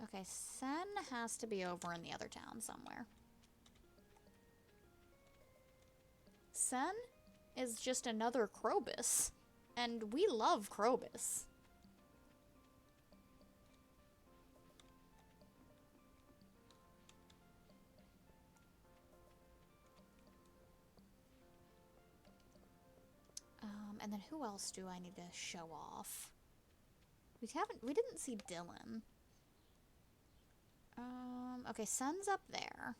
Okay, Sen has to be over in the other town somewhere. Sen is just another Krobus, and we love Krobus. And then who else do I need to show off? We didn't see Dylan. Okay, Sen's up there.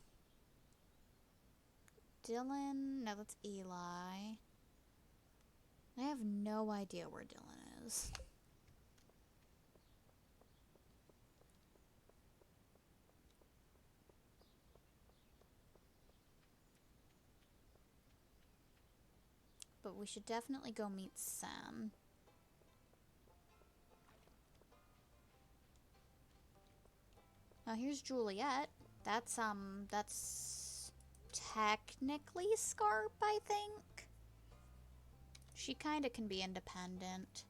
Dylan, no, that's Eli. I have no idea where Dylan is. But we should definitely go meet Sen. Now here's Juliet. That's technically Scarp, I think. She kinda can be independent.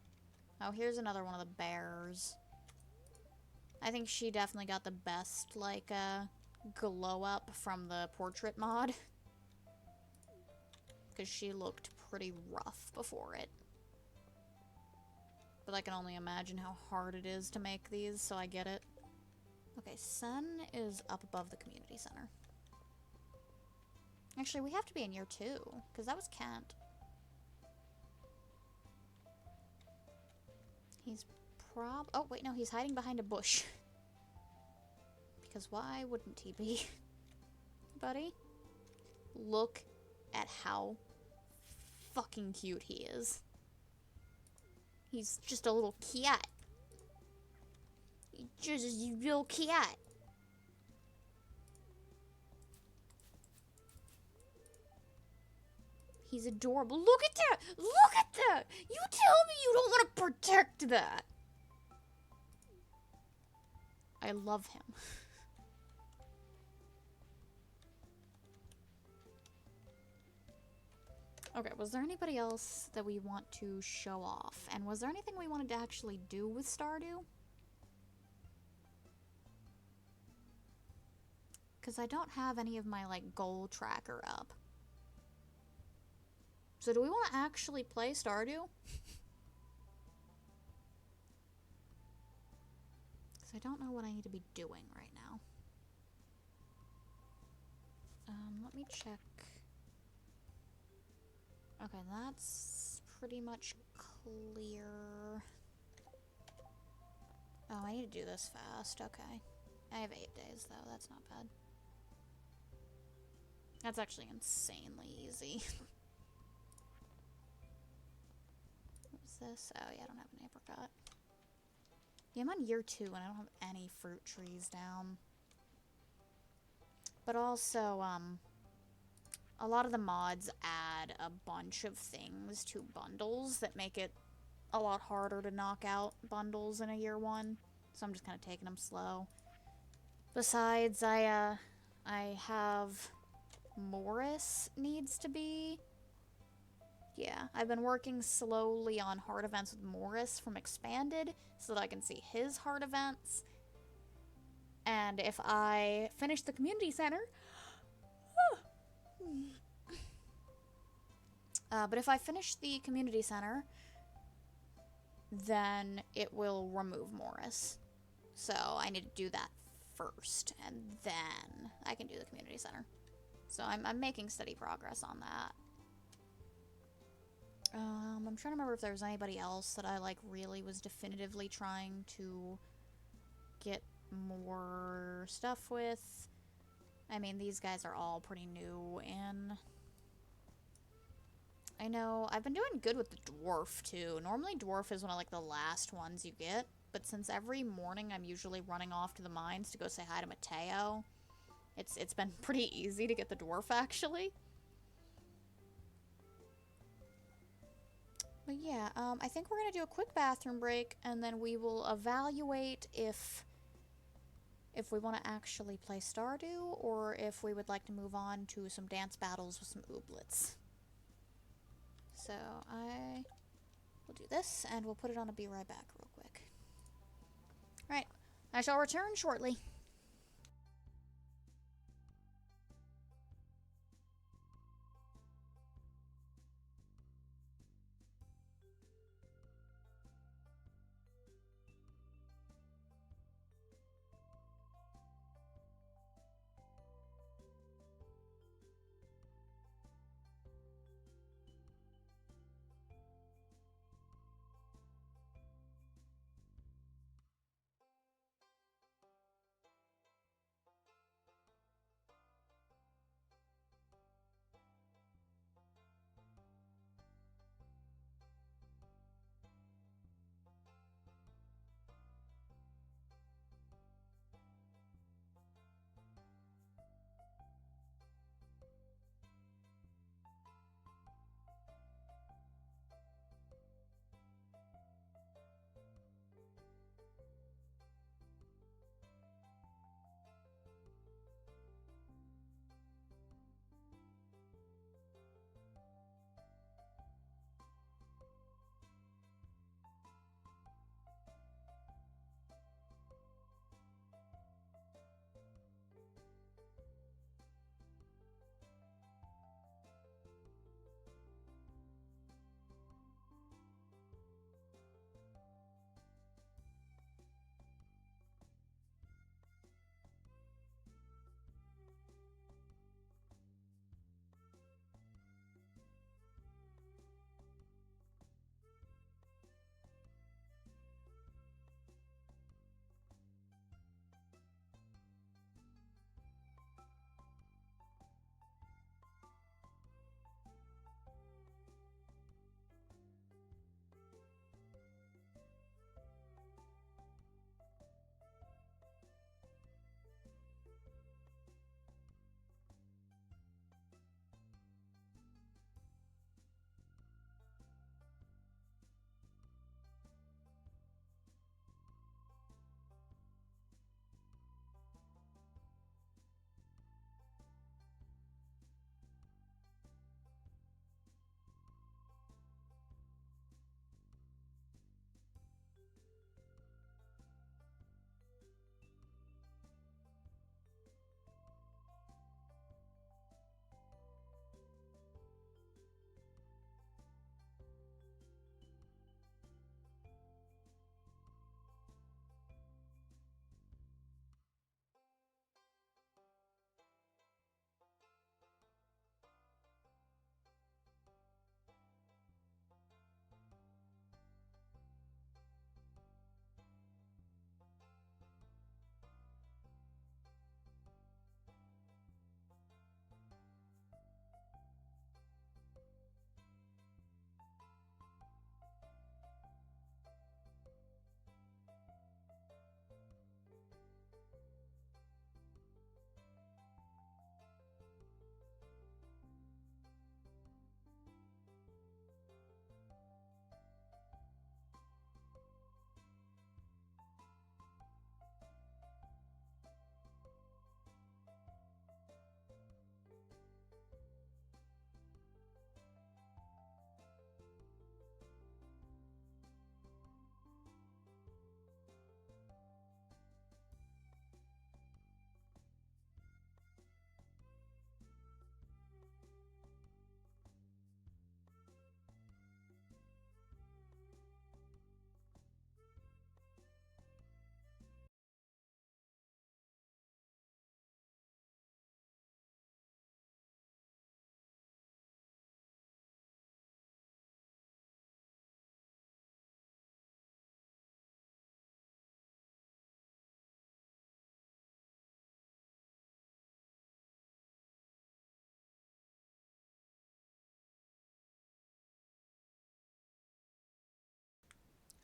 Oh, here's another one of the bears. I think she definitely got the best, like, glow up from the portrait mod. Because she looked pretty rough before it. But I can only imagine how hard it is to make these, so I get it. Okay, Sen is up above the community center. Actually, we have to be in year 2, because that was Kent. He's oh, wait, no, he's hiding behind a bush. Because why wouldn't he be? Buddy? Look at how fucking cute he is. He's just a little cat. He's just a little cat. He's adorable. Look at that! Look at that! You tell me you don't want to protect that! I love him. Okay, was there anybody else that we want to show off? And was there anything we wanted to actually do with Stardew? Because I don't have any of my, like, goal tracker up. So do we want to actually play Stardew? Because I don't know what I need to be doing right now. Let me check. Okay, that's pretty much clear. Oh, I need to do this fast. Okay. I have 8 days, though. That's not bad. That's actually insanely easy. What's this? Oh, yeah, I don't have an apricot. Yeah, I'm on year 2, and I don't have any fruit trees down. But also, a lot of the mods add a bunch of things to bundles that make it a lot harder to knock out bundles in a year 1. So I'm just kind of taking them slow. Besides, I have Morris needs to be. Yeah, I've been working slowly on hard events with Morris from Expanded so that I can see his hard events. And if I finish the community center... but if I finish the community center, then it will remove Morris. So I need to do that first, and then I can do the community center. So I'm making steady progress on that. I'm trying to remember if there was anybody else that I, like, really was definitively trying to get more stuff with. I mean, these guys are all pretty new, and I know I've been doing good with the dwarf, too. Normally, dwarf is one of, like, the last ones you get, but since every morning I'm usually running off to the mines to go say hi to Mateo, it's been pretty easy to get the dwarf, actually. But yeah, I think we're gonna do a quick bathroom break, and then we will evaluate if if we want to actually play Stardew, or if we would like to move on to some dance battles with some Ooblets. So I will do this, and we'll put it on a be right back real quick. Right, I shall return shortly.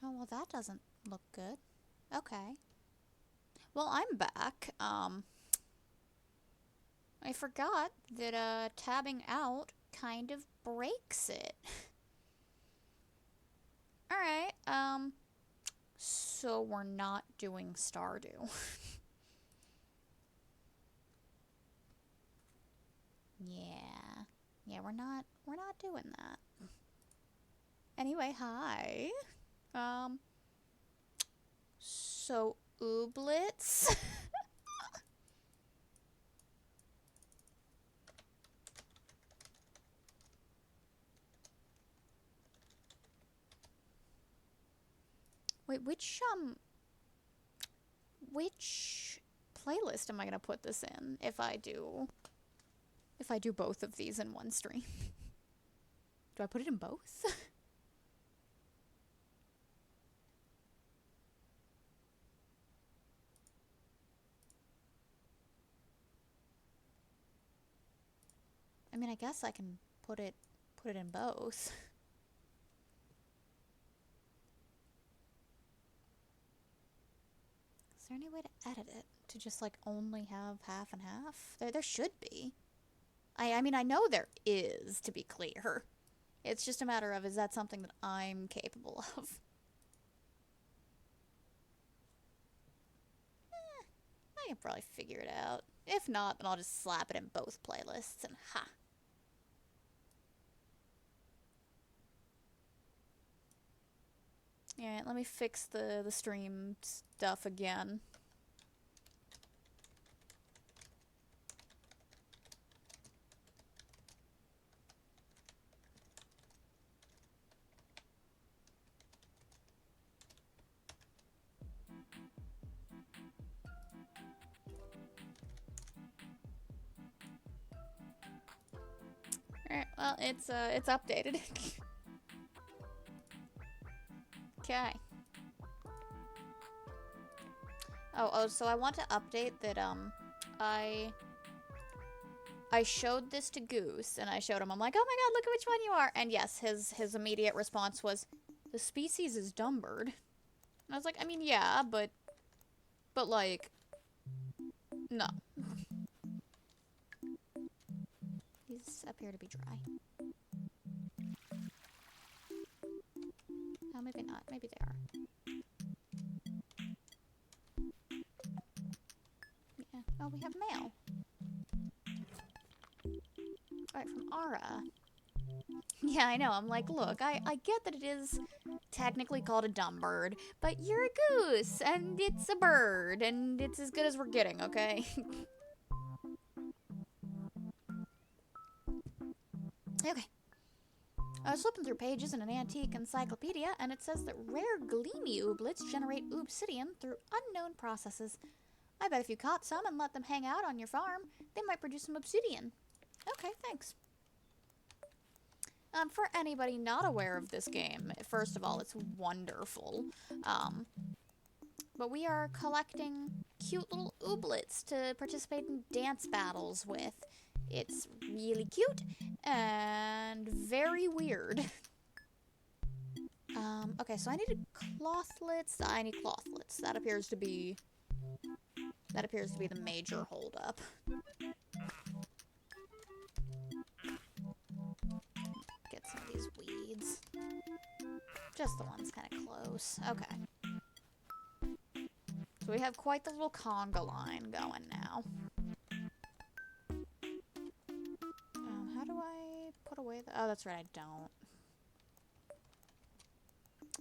Oh, well, that doesn't look good. Okay. Well, I'm back. I forgot that, tabbing out kind of breaks it. Alright, so we're not doing Stardew. Yeah, we're not doing that. Anyway, hi. So Ooblets. Wait, which playlist am I gonna put this in if I do both of these in one stream? Do I put it in both? I mean, I guess I can put it in both. Is there any way to edit it to just like only have half and half? There should be. I mean, I know there is, to be clear. It's just a matter of, is that something that I'm capable of? I can probably figure it out. If not, then I'll just slap it in both playlists and ha. Alright, let me fix the stream stuff again. Alright, well, it's updated. Okay. Oh, so I want to update that, I showed this to Goose, and I showed him, I'm like, oh my god, look at which one you are! And yes, his immediate response was, the species is Dumbird. And I was like, I mean, yeah, but like, no. These appear to be dry. Oh, maybe not. Maybe they are. Yeah. Oh, we have mail. Alright, from Ara. Yeah, I know. I'm like, look, I get that it is technically called a dumb bird, but you're a goose, and it's a bird, and it's as good as we're getting, okay? Okay. I was flipping through pages in an antique encyclopedia, and it says that rare gleamy ooblets generate obsidian through unknown processes. I bet if you caught some and let them hang out on your farm, they might produce some obsidian. Okay, thanks. For anybody not aware of this game, first of all, it's wonderful. But we are collecting cute little ooblets to participate in dance battles with. It's really cute and very weird. Okay, so I needed clothlets. I need clothlets. That appears to be the major holdup. Get some of these weeds. Just the ones kind of close. Okay. So we have quite the little conga line going now. How do I put away the... Oh, that's right, I don't.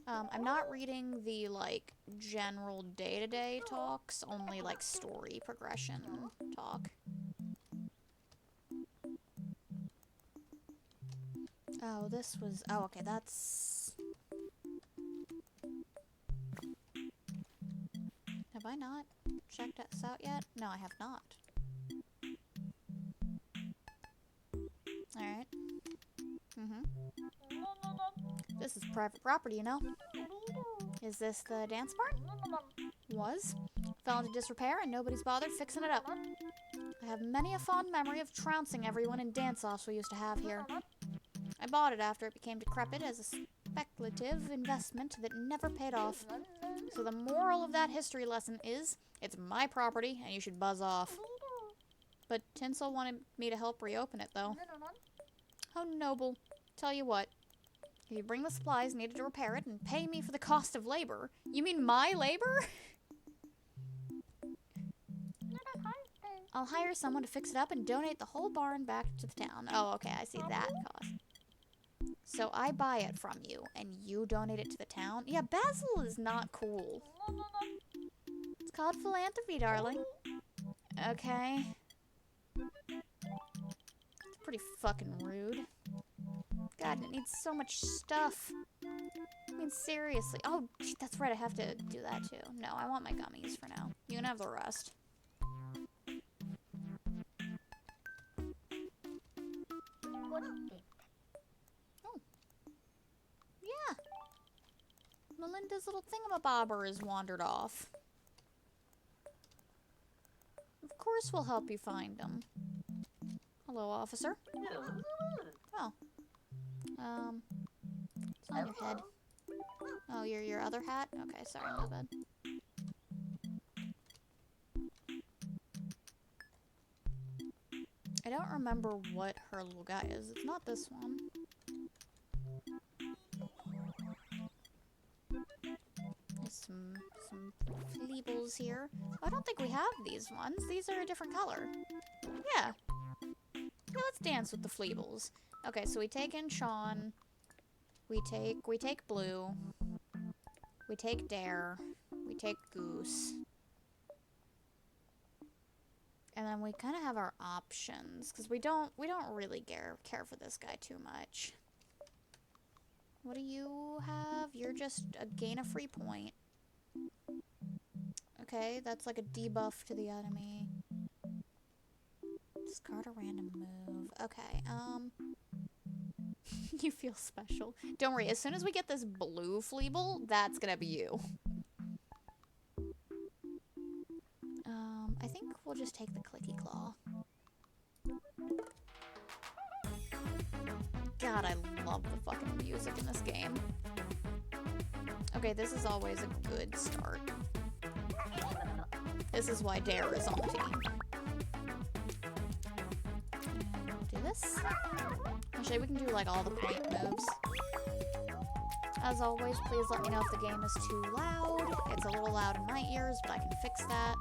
I'm not reading the, like, general day-to-day talks, only, like, story progression talk. Oh, this was... Oh, okay, that's... Have I not checked this out yet? No, I have not. Alright. This is private property, you know? Is this the dance barn? Was. Fell into disrepair and nobody's bothered fixing it up. I have many a fond memory of trouncing everyone in dance-offs we used to have here. I bought it after it became decrepit as a speculative investment that never paid off. So the moral of that history lesson is, it's my property and you should buzz off. But Tinsel wanted me to help reopen it, though. How noble. Tell you what, if you bring the supplies needed to repair it and pay me for the cost of labor... You mean my labor? I'll hire someone to fix it up and donate the whole barn back to the town. Oh, okay, I see that cost. So I buy it from you, and you donate it to the town? Yeah, Basil is not cool. It's called philanthropy, darling. Okay. It's pretty fucking rude. God, it needs so much stuff. I mean, seriously. Oh, that's right, I have to do that too. No, I want my gummies for now. You can have the rest. Oh. Yeah. Melinda's little thingamabobber has wandered off. Of course we'll help you find him. Hello, officer. Oh. It's on your head. Oh, your other hat? Okay, sorry, my bad. I don't remember what her little guy is. It's not this one. There's some fleebles here. I don't think we have these ones. These are a different color. Yeah. Yeah, let's dance with the fleebles. Okay, so we take in Sean. We take Blue. We take Dare. We take Goose. And then we kind of have our options, because we don't really care for this guy too much. What do you have? You're just a gain a free point. Okay, that's like a debuff to the enemy. Discard a random move. Okay, you feel special. Don't worry, as soon as we get this blue fleeble, that's gonna be you. I think we'll just take the clicky claw. God, I love the fucking music in this game. Okay, this is always a good start. This is why Dare is on the team. Do this. Actually, we can do like all the point moves. As always, please let me know if the game is too loud. It's a little loud in my ears, but I can fix that.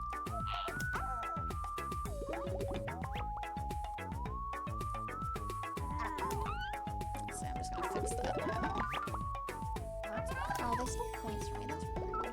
So I'm just gonna fix that now. Oh, they stole points from me. That's rude.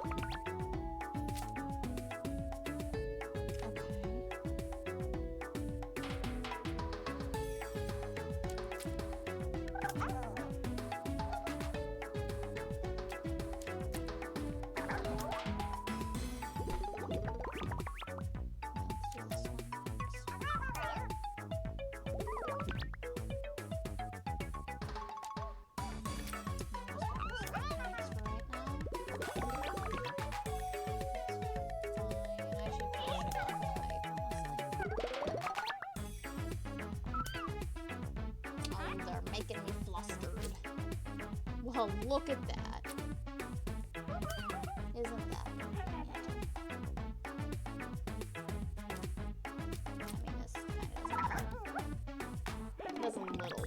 Making me flustered. Well, look at that. Isn't that convenient? I mean, this kind of does a little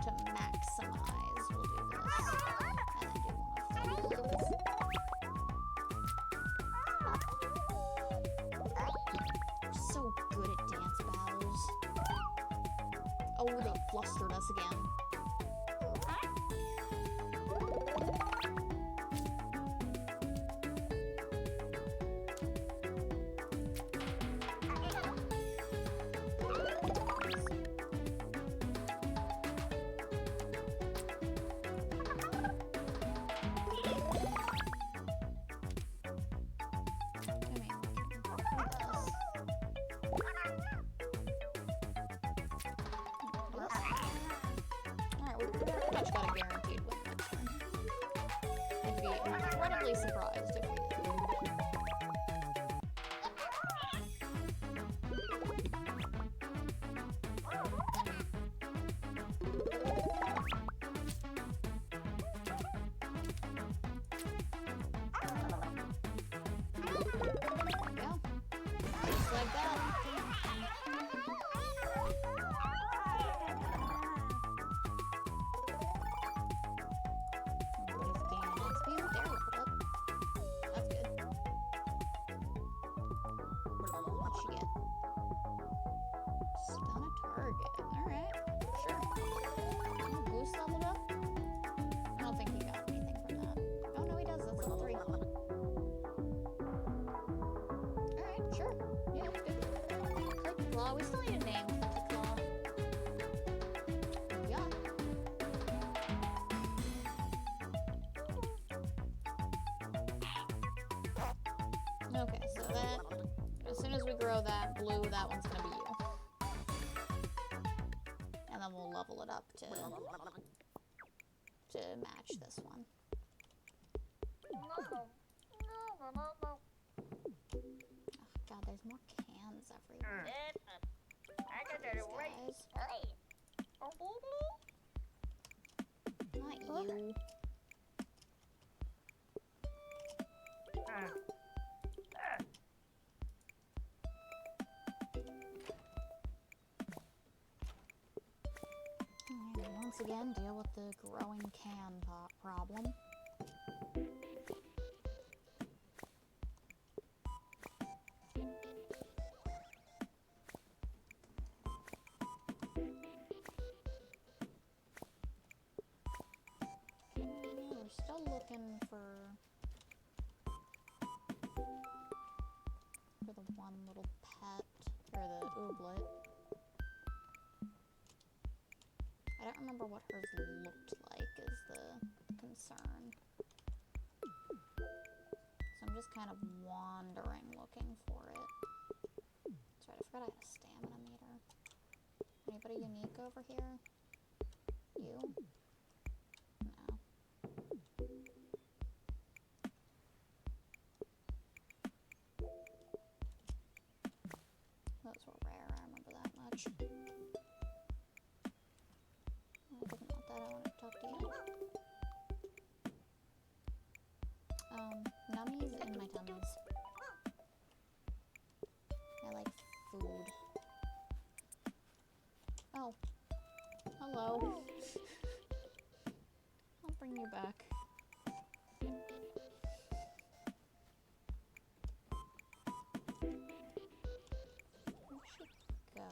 to maximize. We'll do this. And then do one of those. We're so good at dance battles. Oh, they flustered us again. Got a guaranteed win next turn. I'd be incredibly surprised if we did. There we go. Just like that. Everybody's gaining XP. There, look it up. Oh, we still need a name for the claw. Yeah. Okay, so that, as soon as we grow that blue, that one's gonna be you. And then we'll level it up to match this one. Oh, God, there's more cans everywhere. These guys. Not you. Alright, once again, deal with the growing can problem. We're still looking for the one little pet, or the ooblet. I don't remember what hers looked like is the concern. So I'm just kind of wandering looking for it. That's right, I forgot I had a stamina meter. Anybody unique over here? You? No. Those were rare, I remember that much. I didn't want that, I wanted to talk to you. Nummies in my tummies. I like food. Oh. Hello. I'll bring you back. Where'd she go?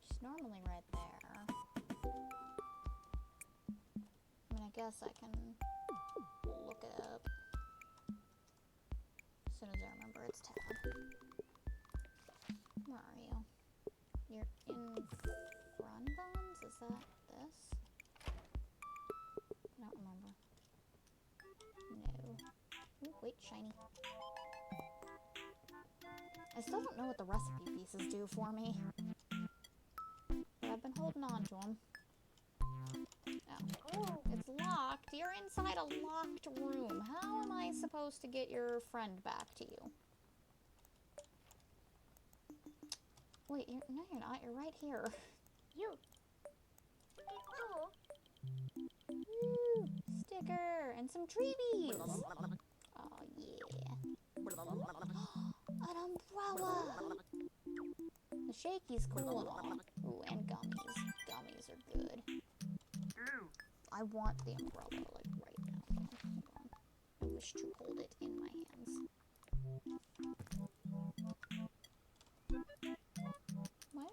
She's normally right there. I mean, I guess I can look it up as soon as I remember its tab. Where are you? You're in front of us? Is that this? I don't remember. No. Ooh, wait, shiny. I still don't know what the recipe pieces do for me. But I've been holding on to them. Oh, it's locked. You're inside a locked room. How am I supposed to get your friend back to you? Wait, no you're not. You're right here. You. Woo! Sticker and some treebies. Oh yeah. An umbrella. The shaky's cool and all. Ooh, and gummies. Gummies are good. I want the umbrella, like, right now. Hold on. I wish to hold it in my hands. What?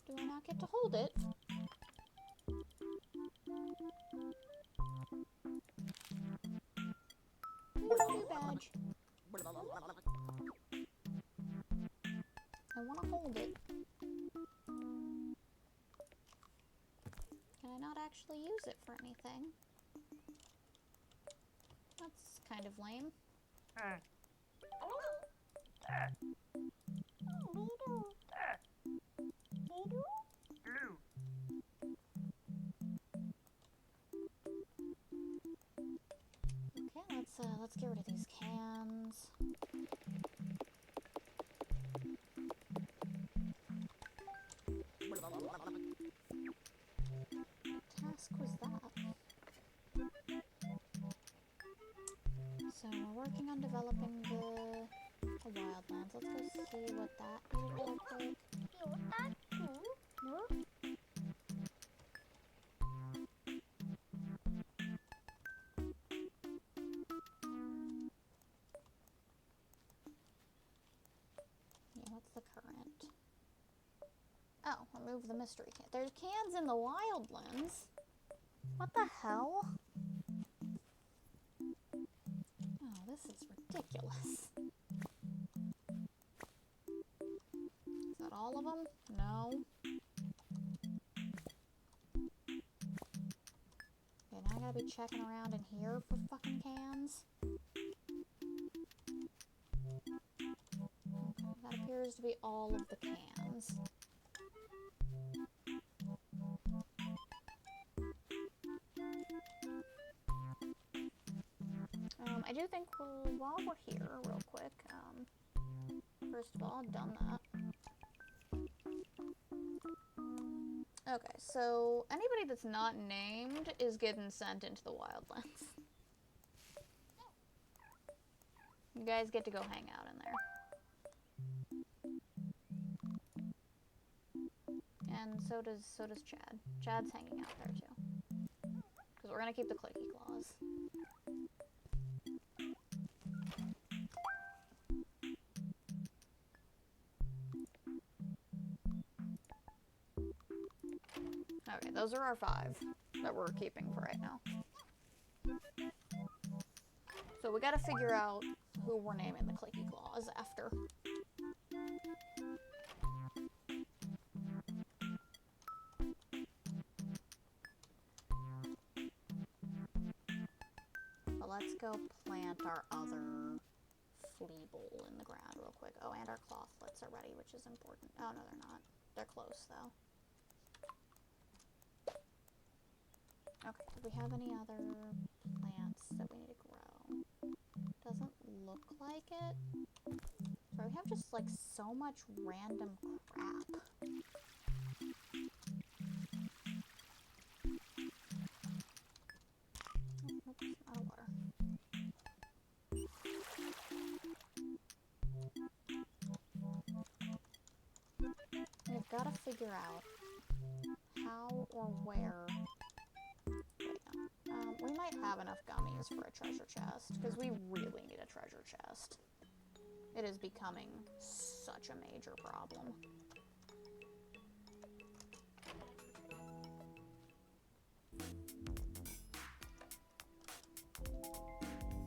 Do I not get to hold it? Here's a new badge. I want to hold it. Can I not actually use it for anything? That's kind of lame. Okay, let's get rid of these cans. What task was that? So we're working on developing the wildlands. Let's go see what that would look like. Yeah, what's the current? Oh, remove the mystery can. There's cans in the wildlands. What the hell? Oh, this is ridiculous. all of them? No. Okay, now I gotta be checking around in here for fucking cans. Okay, that appears to be all of the cans. I do think while we're here, real quick, first of all, I've done that. Okay, so anybody that's not named is getting sent into the wildlands. You guys get to go hang out in there. And so does Chad. Chad's hanging out there too. Because we're gonna keep the clicky claws. Okay, those are our 5 that we're keeping for right now. So we gotta figure out who we're naming the clicky claws after. But let's go plant our other flea bowl in the ground real quick. Oh, and our clothlets are ready, which is important. Oh, no, they're not. They're close, though. Okay, do we have any other plants that we need to grow? Doesn't look like it. So we have just, like, so much random crap. Oops, out of water. We've got to figure out how or where. Wait, no. We might have enough gummies for a treasure chest, because we really need a treasure chest. It is becoming such a major problem.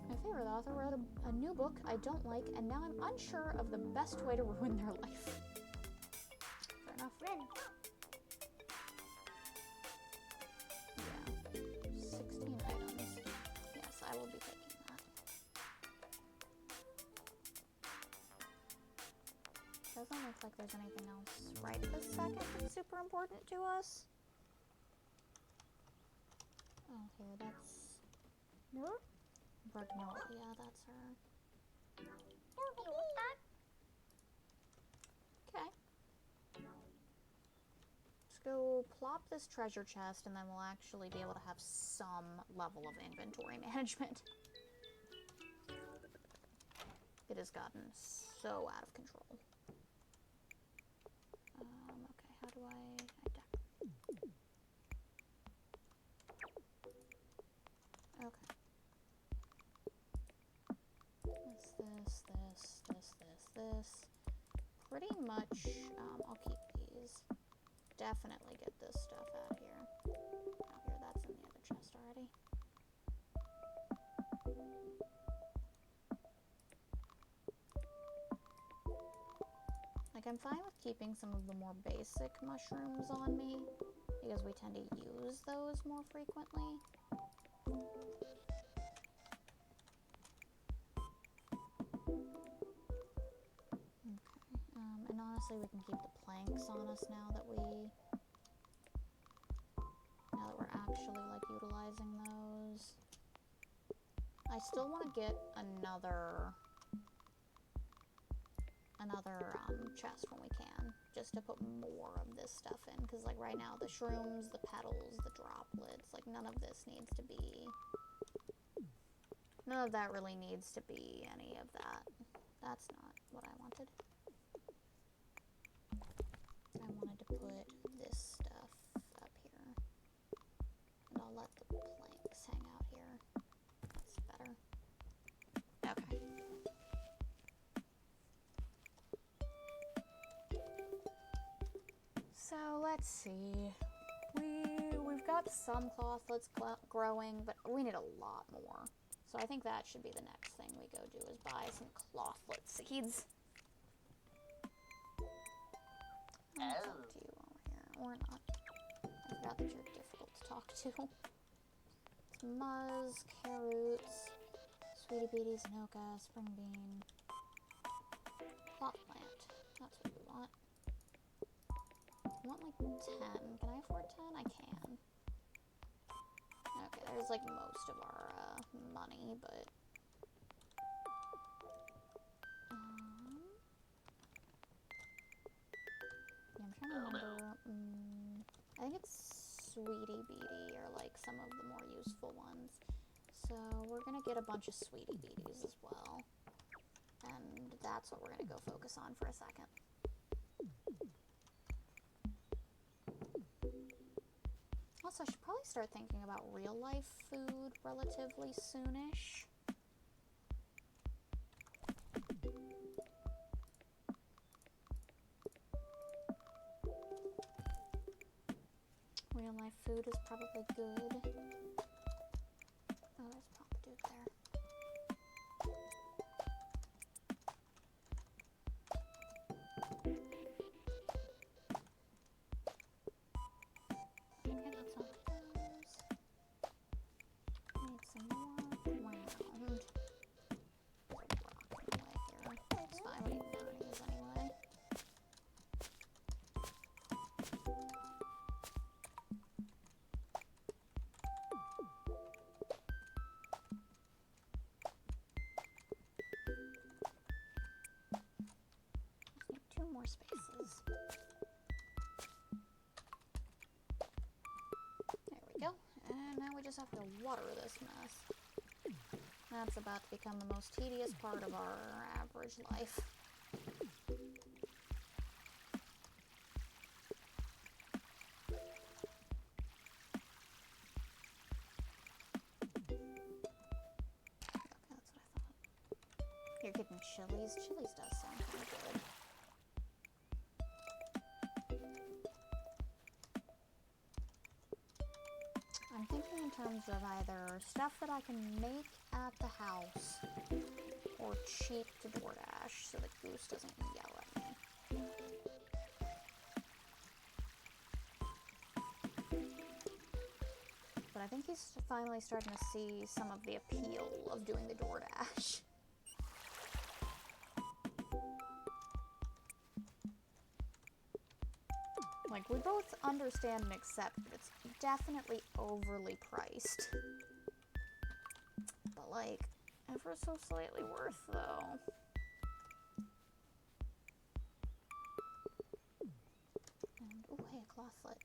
My favorite author wrote a new book I don't like, and now I'm unsure of the best way to ruin their life. Fair enough. Red. Yeah. 16 items. Yes, I will be taking that. Doesn't look like there's anything else right this second that's super important to us. Oh, here, that's... No? Bragnola, yeah, that's her. Okay. Let's go plop this treasure chest, and then we'll actually be able to have some level of inventory management. It has gotten so out of control. Okay, how do I okay. This. Pretty much, I'll keep these. Definitely get this stuff out of here. Oh, here, that's in the other chest already. Like, I'm fine with keeping some of the more basic mushrooms on me, because we tend to use those more frequently. And honestly, we can keep the planks on us now that we're actually, like, utilizing those. I still want to get another chest when we can, just to put more of this stuff in, because, like, right now, the shrooms, the petals, the droplets, like, none of this needs to be... None of that really needs to be any of that. That's not what I wanted. I wanted to put this stuff up here. And I'll let the planks hang out here. That's better. Okay. So let's see. We've got some clothlets growing, but we need a lot more. So I think that should be the next thing we go do, is buy some clothlet seeds. Let me talk to you over here. Or not. I forgot that you're difficult to talk to. It's Muzz, Carrots, Sweetie Beaties, Anoka, Spring Bean. Plot plant. That's what we want. I want like 10. Can I afford 10? I can. Okay, there's like most of our money, but... yeah, I'm trying to remember. I think it's Sweetie Beatie are like some of the more useful ones. So we're gonna get a bunch of Sweetie Beaties as well. And that's what we're gonna go focus on for a second. Also, I should probably start thinking about real life food relatively soonish. Real life food is probably good. Oh, there's Papa Dude there. Okay, that's all those. Need some more ground. Rocking away here. It's fine, we need brownies anyway. Just need 2 more spaces. There we go. And now we just have to water this mess. That's about to become the most tedious part of our average life. Okay, that's what I thought. You're getting Chili's. Chili's does sound kind of good. I'm thinking in terms of either stuff that I can make at the house or cheap to DoorDash so that Goose doesn't yell at me. But I think he's finally starting to see some of the appeal of doing the DoorDash. Like, we both understand and accept that it's definitely overly priced. But, like, ever so slightly worth, though. And, oh, hey, a clawfoot.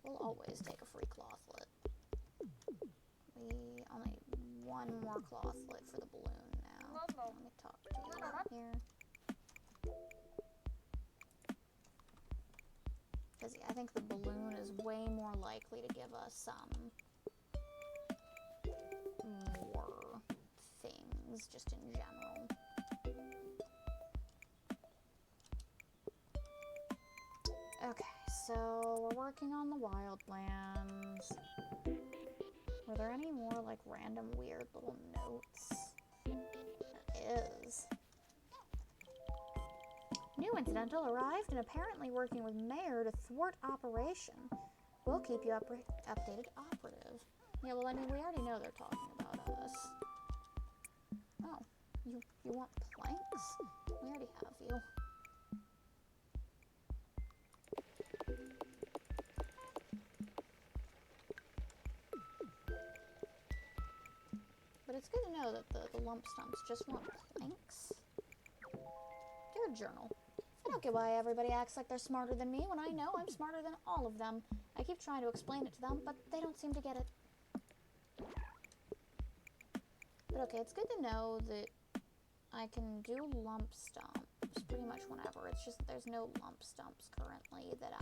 We'll always take a free clawfoot. We only need 1 more clawfoot for the balloon now. Let me talk to you here. Because I think the balloon is way more likely to give us some more things, just in general. Okay, so we're working on the wildlands. Were there any more, like, random weird little notes? There is. New incidental arrived and apparently working with Mayor to thwart operation. We'll keep you updated, operative. Yeah, well, I mean, we already know they're talking about us. Oh, you want planks? We already have you. But it's good to know that the lump stumps just want planks. Dear Journal, I don't get why everybody acts like they're smarter than me when I know I'm smarter than all of them. I keep trying to explain it to them, but they don't seem to get it. But okay, it's good to know that I can do lump stumps pretty much whenever. It's just that there's no lump stumps currently that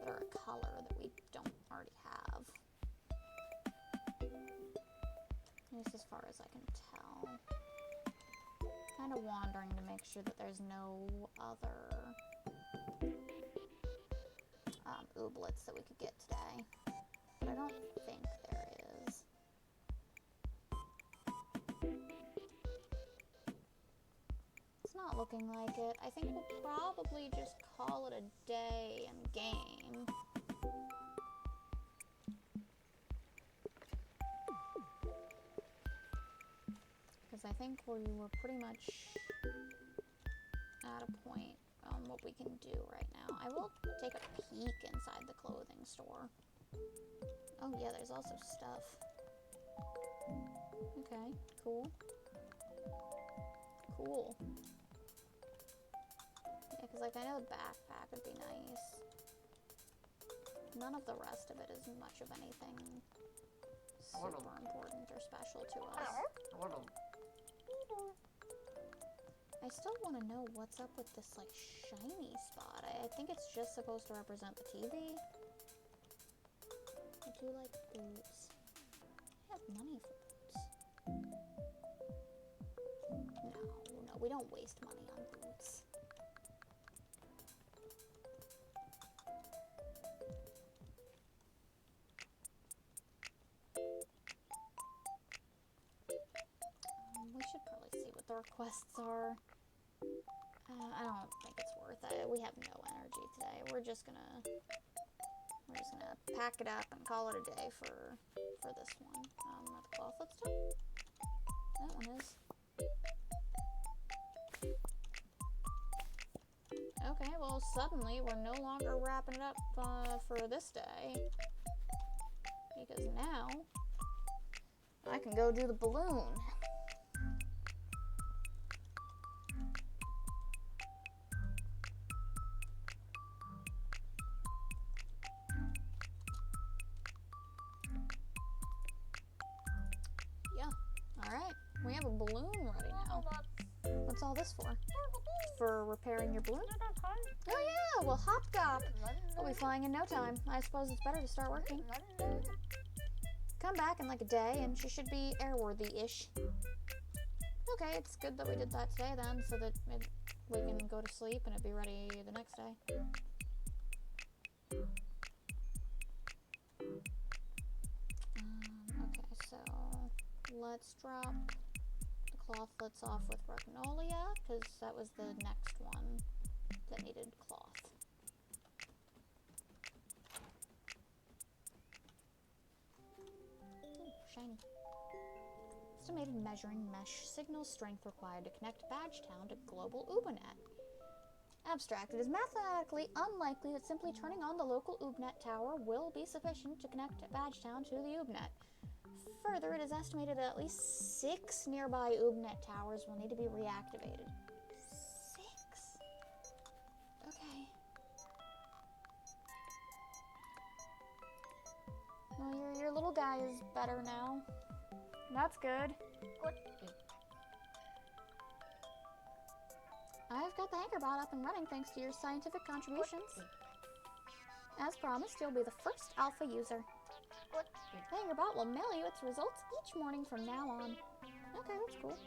are a color that we don't already have. At least as far as I can tell. Kind of wandering to make sure that there's no other ooblets that we could get today. But I don't think there is. It's not looking looking like it. I think we'll probably just call it a day and game. Because I think we were pretty much at a point on what we can do right now. I will take a peek inside the clothing store. Oh yeah, there's also stuff. Okay, cool. Cool. Yeah, because like I know the backpack would be nice. None of the rest of it is much of anything super important or special to us. I still want to know what's up with this like shiny spot. I think it's just supposed to represent the TV. I do like boots. I have money for boots. No, we don't waste money on boots. We should probably see what the requests are. I don't think it's worth it. We have no energy today. We're just gonna pack it up and call it a day for this one. Not the cloth. Let's do. That one is. Okay, well suddenly we're no longer wrapping it up for this day. Because now I can go do the balloon. Yeah, alright. We have a balloon ready now. What's all this for? For repairing your balloon? Oh yeah, well hop-gop. We'll be flying in no time. I suppose it's better to start working. Come back in like a day and she should be airworthy-ish. Okay, it's good that we did that today then, so that we can go to sleep and it'd be ready the next day. Okay, so let's drop the clothlets off with Magnolia, because that was the next one that needed cloth. Ooh, shiny. Estimated measuring mesh signal strength required to connect Badgetown to global Oobanet. Abstract. It is mathematically unlikely that simply turning on the local Oobnet tower will be sufficient to connect Badgetown to the Oobnet. Further, it is estimated that at least 6 nearby Oobnet towers will need to be reactivated. 6? Okay. Well, your little guy is better now. That's good. I've got the Anchorbot up and running thanks to your scientific contributions. As promised, you'll be the first alpha user. The Anchorbot will mail you its results each morning from now on. Okay, that's cool.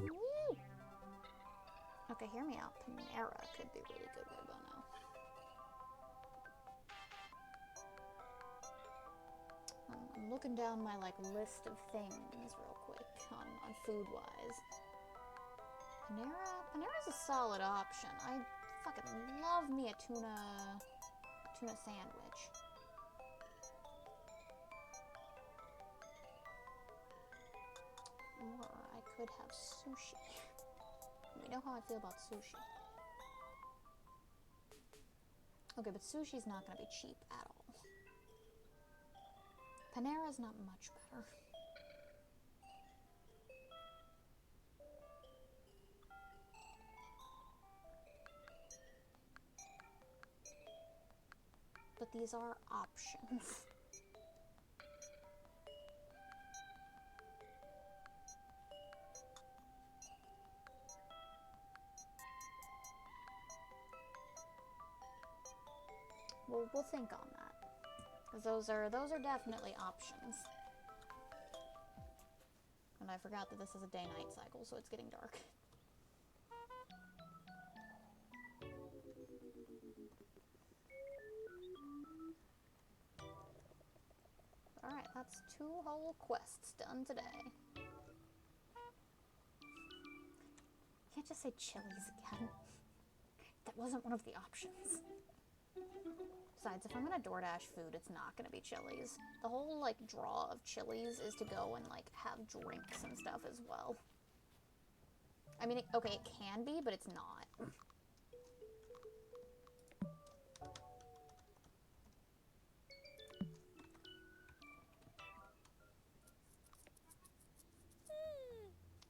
Woo! Okay, hear me out. Panera could be really good right about now. I'm looking down my list of things real quick on food-wise. Panera's a solid option. I fucking love me a tuna sandwich. Or I could have sushi. We know how I feel about sushi. Okay, but sushi's not gonna be cheap at all. Panera's not much better. But these are options. We'll think on that. Because those are definitely options. And I forgot that this is a day-night cycle, so it's getting dark. Alright, that's 2 whole quests done today. just say chilies again? That wasn't one of the options. Besides, if I'm gonna DoorDash food, it's not gonna be Chili's. The whole, like, draw of Chili's is to go and, like, have drinks and stuff as well. I mean, okay, it can be, but it's not.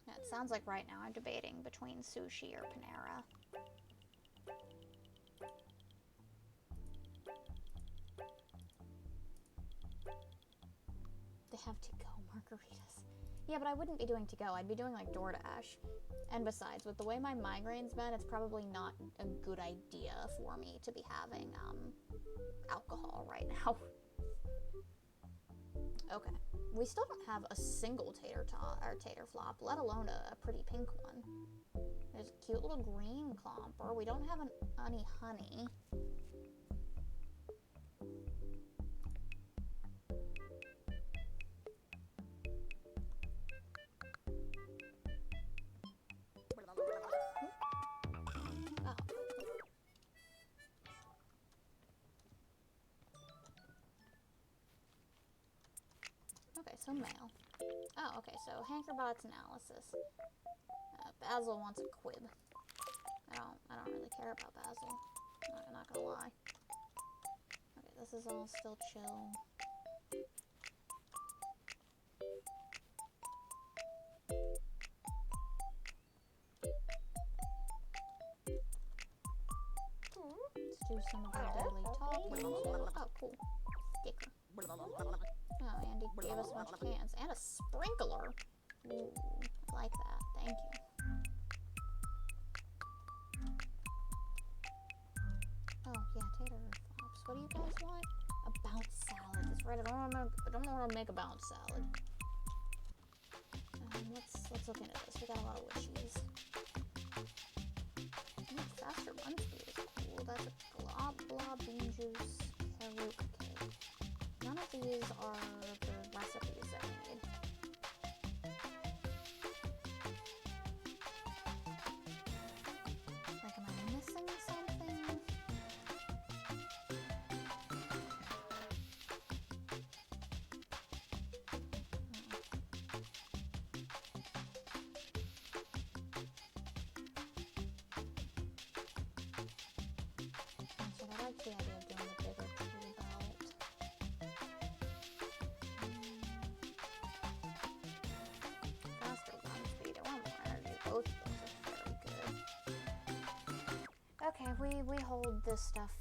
Yeah, it sounds like right now I'm debating between sushi or Panera. They have to-go margaritas. Yeah, but I wouldn't be doing to-go. I'd be doing, like, DoorDash. And besides, with the way my migraine's been, it's probably not a good idea for me to be having, alcohol right now. Okay. We still don't have a single tater flop, let alone a pretty pink one. There's a cute little green clomper. We don't have any honey. Okay, so mail. Oh, okay, so Hankerbot's analysis. Basil wants a quib. I don't really care about Basil. I'm not gonna lie. Okay, this is all still chill. Let's do some of our daily talking. Oh, cool. Sticker. Oh, Andy gave us a bunch of cans. And a sprinkler. Ooh, I like that. Thank you. Oh, yeah, tater flops. What do you guys want? A bounce salad. That's right. I don't know how to make a bounce salad. Let's look into this. We got a lot of wood cheese. Faster run speed is cool. That's a glob bean juice carrot cake. None of these are the recipes that we need. Like, am I missing something? So I like the idea of doing the bigger tool belt. Faster run speed, I want more energy. Both of those are very good. Okay, we hold this stuff.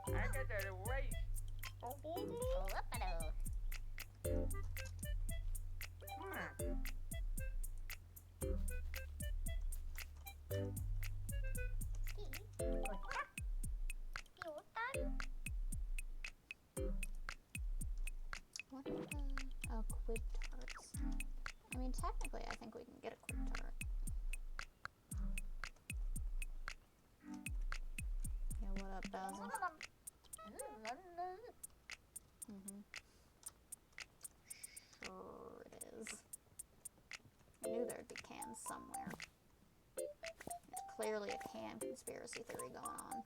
I got that away. What the? Oh, quid tarts. I mean, technically, I think we can get a quid tart. Yeah, what up, Basil? Sure it is. I knew there'd be cans somewhere. There's clearly a can conspiracy theory going on.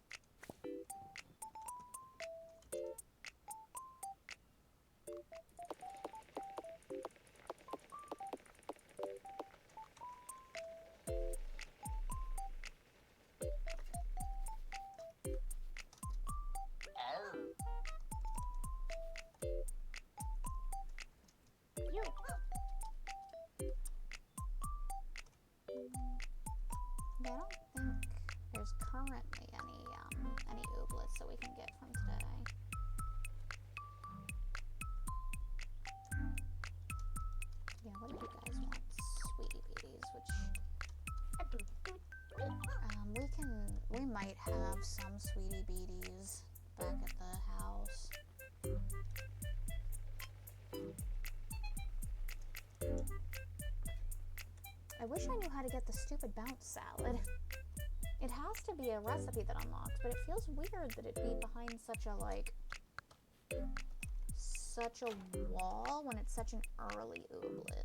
Yeah, I don't think there's currently any ooblets that we can get from today. Yeah, what do you guys want? Sweetie beaties, which we might have some sweetie beaties back at the house. I wish I knew how to get the stupid bounce salad. It has to be a recipe that unlocks, but it feels weird that it'd be behind such such a wall when it's such an early ooblet.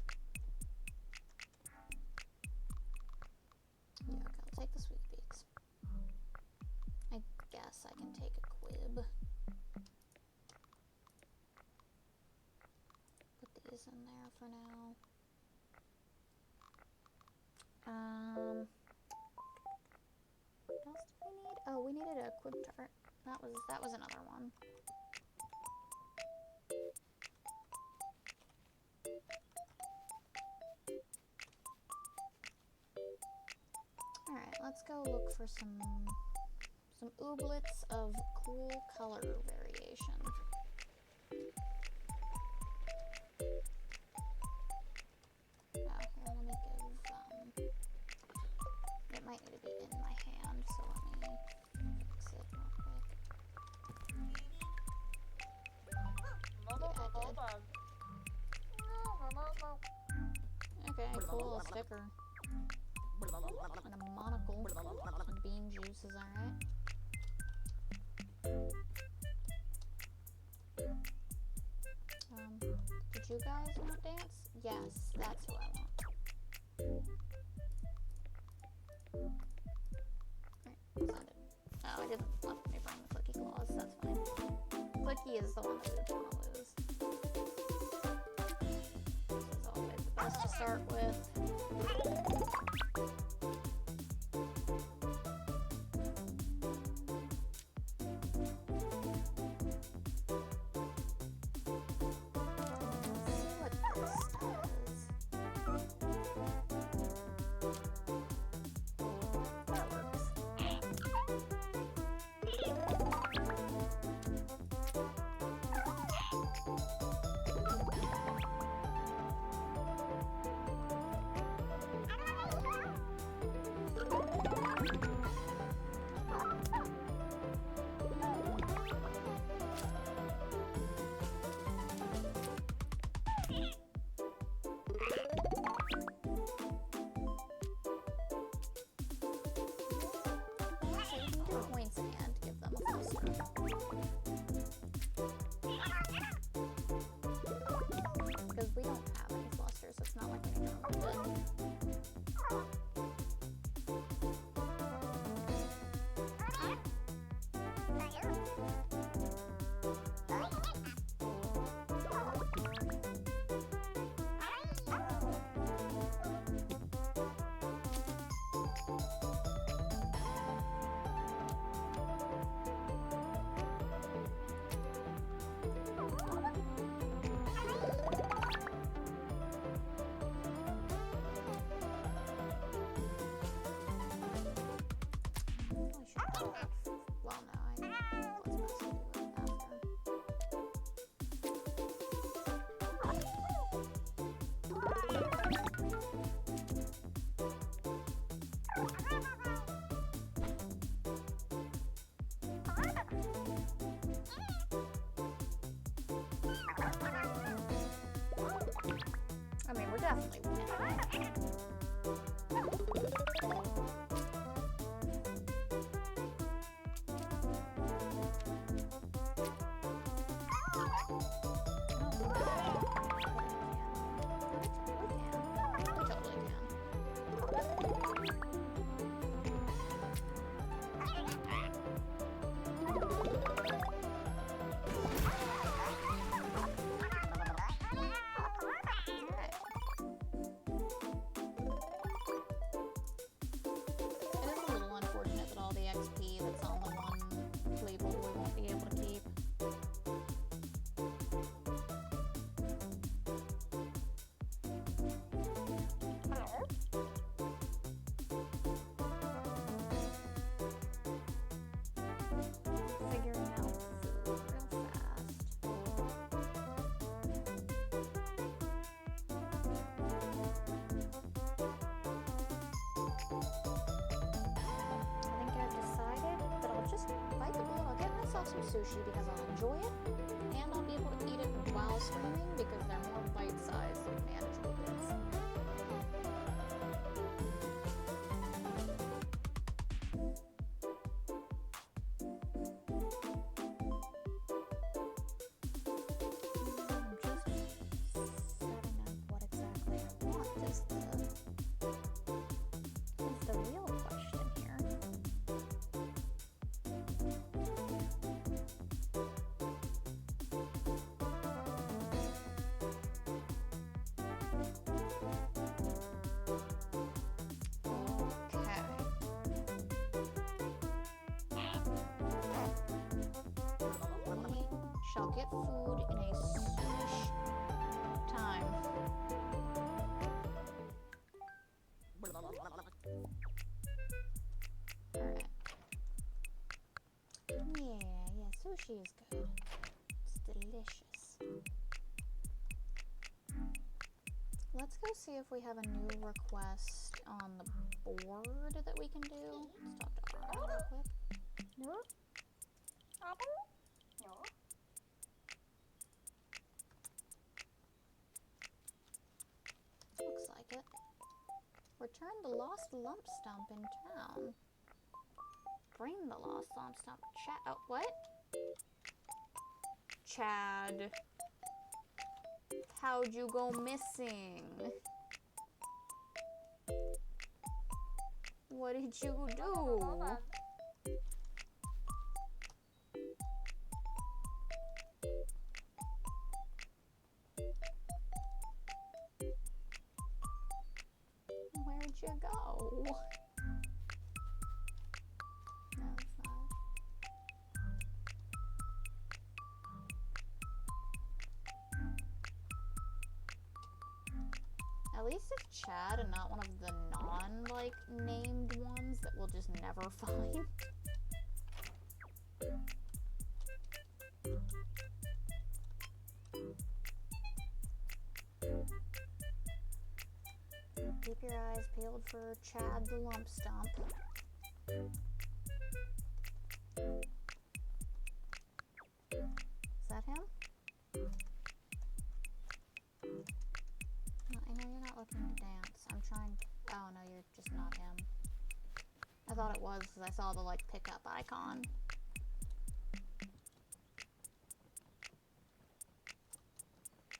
Yeah, okay, I'll take the sweet beets. I guess I can take a quib. Put these in there for now. What else did we need? Oh, we needed a quib tart. That was another one. Alright, let's go look for some ooblets of cool color variation. Oh, here, let me give, it might need to be in my hand, so let me fix it real quick. Okay, cool, a sticker. And a monocle. And bean juice is alright. Did you guys not dance? Yes, that's who I want. Alright, send it. Oh, it didn't let me bring the clicky claws, that's fine. Clicky is the one that we would want to lose. This is always the best to start with. Points and give them a fluster. Because we don't have any flusters, so it's not like we need to remove it. Well, no, let's do it after. I mean, we're definitely winning. Some sushi because I'll enjoy it, and I'll be able to eat it while streaming because they're more bite-sized and manageable bits. get food in a soonish time. Alright. Yeah, sushi is good. It's delicious. Let's go see if we have a new request on the board that we can do. Let's talk to R real quick. Looks like it. Return the lost lump stump in town. Bring the lost lump stump. Oh, what? Chad. How'd you go missing? What did you do? Where'd you go? No, it's not. At least it's Chad and not one of the named ones that we'll just never find. Keep your eyes peeled for Chad the lump stump. Is that him? No, I know you're not looking to dance. I'm trying. Oh no, you're just not him. I thought it was because I saw the pickup icon.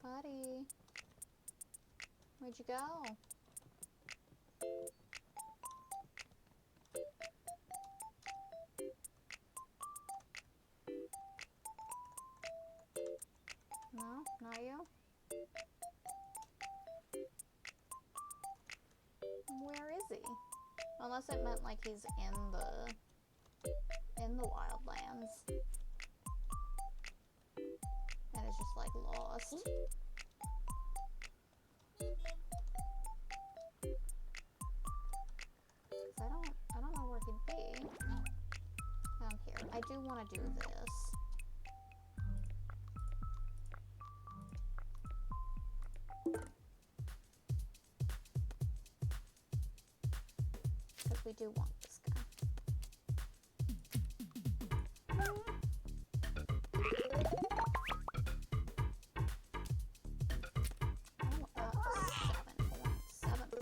Buddy, where'd you go? No, not you? Where is he? Unless it meant he's in the wildlands. And it's just lost. I don't know where he'd be. Down here. I do want to do this. Because we do want this guy. Oh, 7 points. Nice.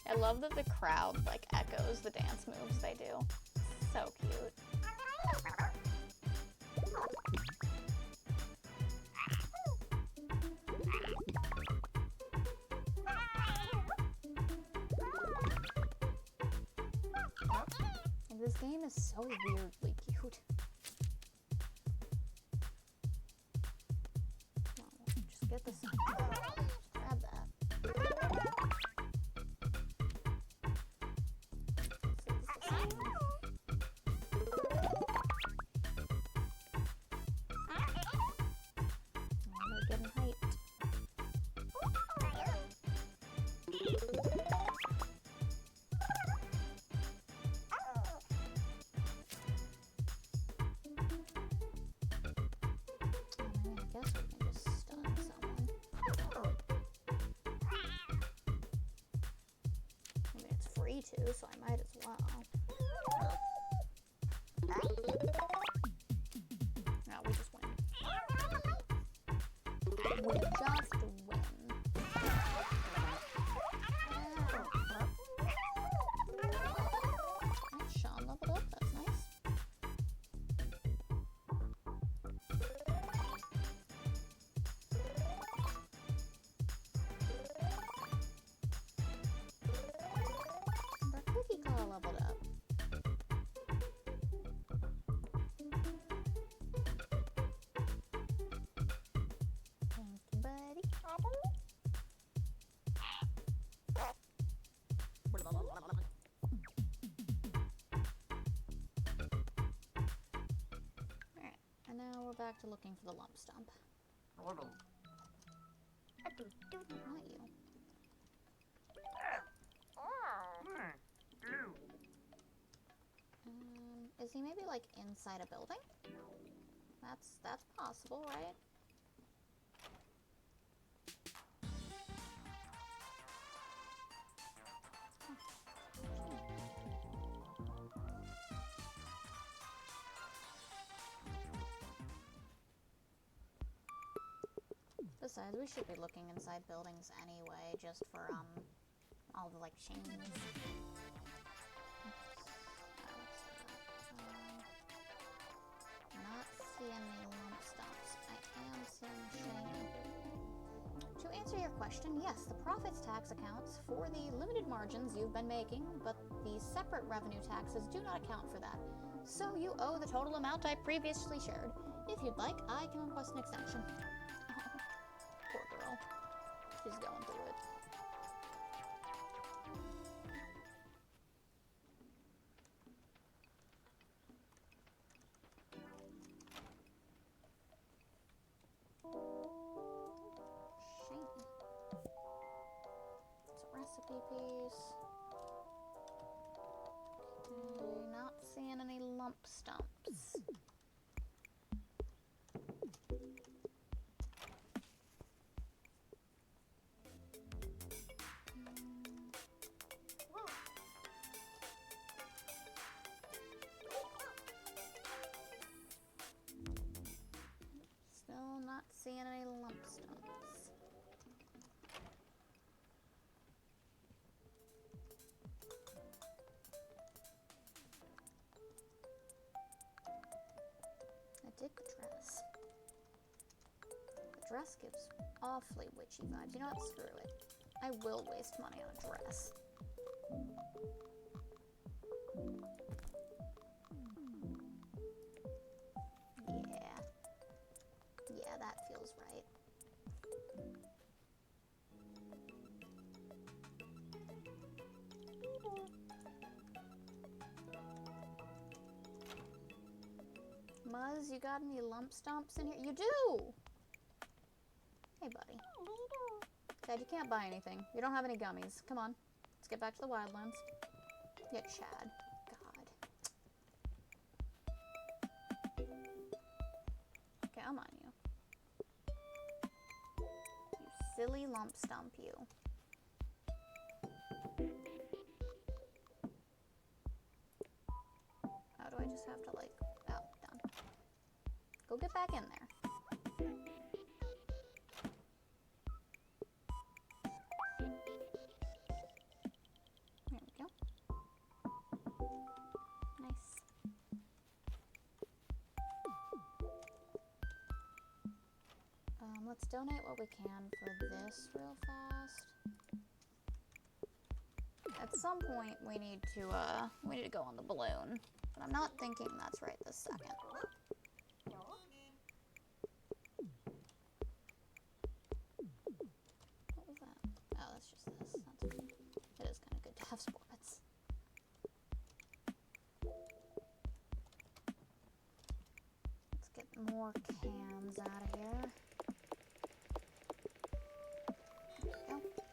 I love that the crowd echoes the dance moves they do. So cute. This game is so weirdly cute. Come on, just get this. Grab that. They're getting hyped. I guess we can just stun someone. I mean, it's free to, so I might as well. No, we just win. Just win. Alright, Sean leveled up. That's nice. Our cookie color leveled up. Thank you, buddy. Alright, and now we're back to looking for the lump stump. Not you. Is he maybe like inside a building? That's possible, right? Besides, we should be looking inside buildings anyway, just for all the like chains. Not seeing any lump stumps. I am seeing chain. To answer your question, yes, the profits tax accounts for the limited margins you've been making, but the separate revenue taxes do not account for that. So you owe the total amount I previously shared. If you'd like, I can request an extension. Poor girl. She's going through it. Shame. It's a recipe piece. Okay, not seeing any lump stumps. Still not seeing any lump stumps. I dig the dress. The dress gives awfully witchy vibes. You know what? Screw it. I will waste money on a dress. Yeah. Yeah, that feels right. Muzz, you got any lump stumps in here? You do! Hey, buddy. Chad, you can't buy anything. You don't have any gummies. Come on. Let's get back to the wildlands. Yeah, Chad. God. Okay, I'm on you. You silly lump stump, you. How do I just have to, like... Oh, done. Go get back in there. There we go. Nice. Let's donate what we can for this real fast. At some point, we need to go on the balloon, but I'm not thinking that's right this second. What was that? Oh, that's just this. That's fine. It is kind of good to have sports. Let's get more cans out of here. There we go.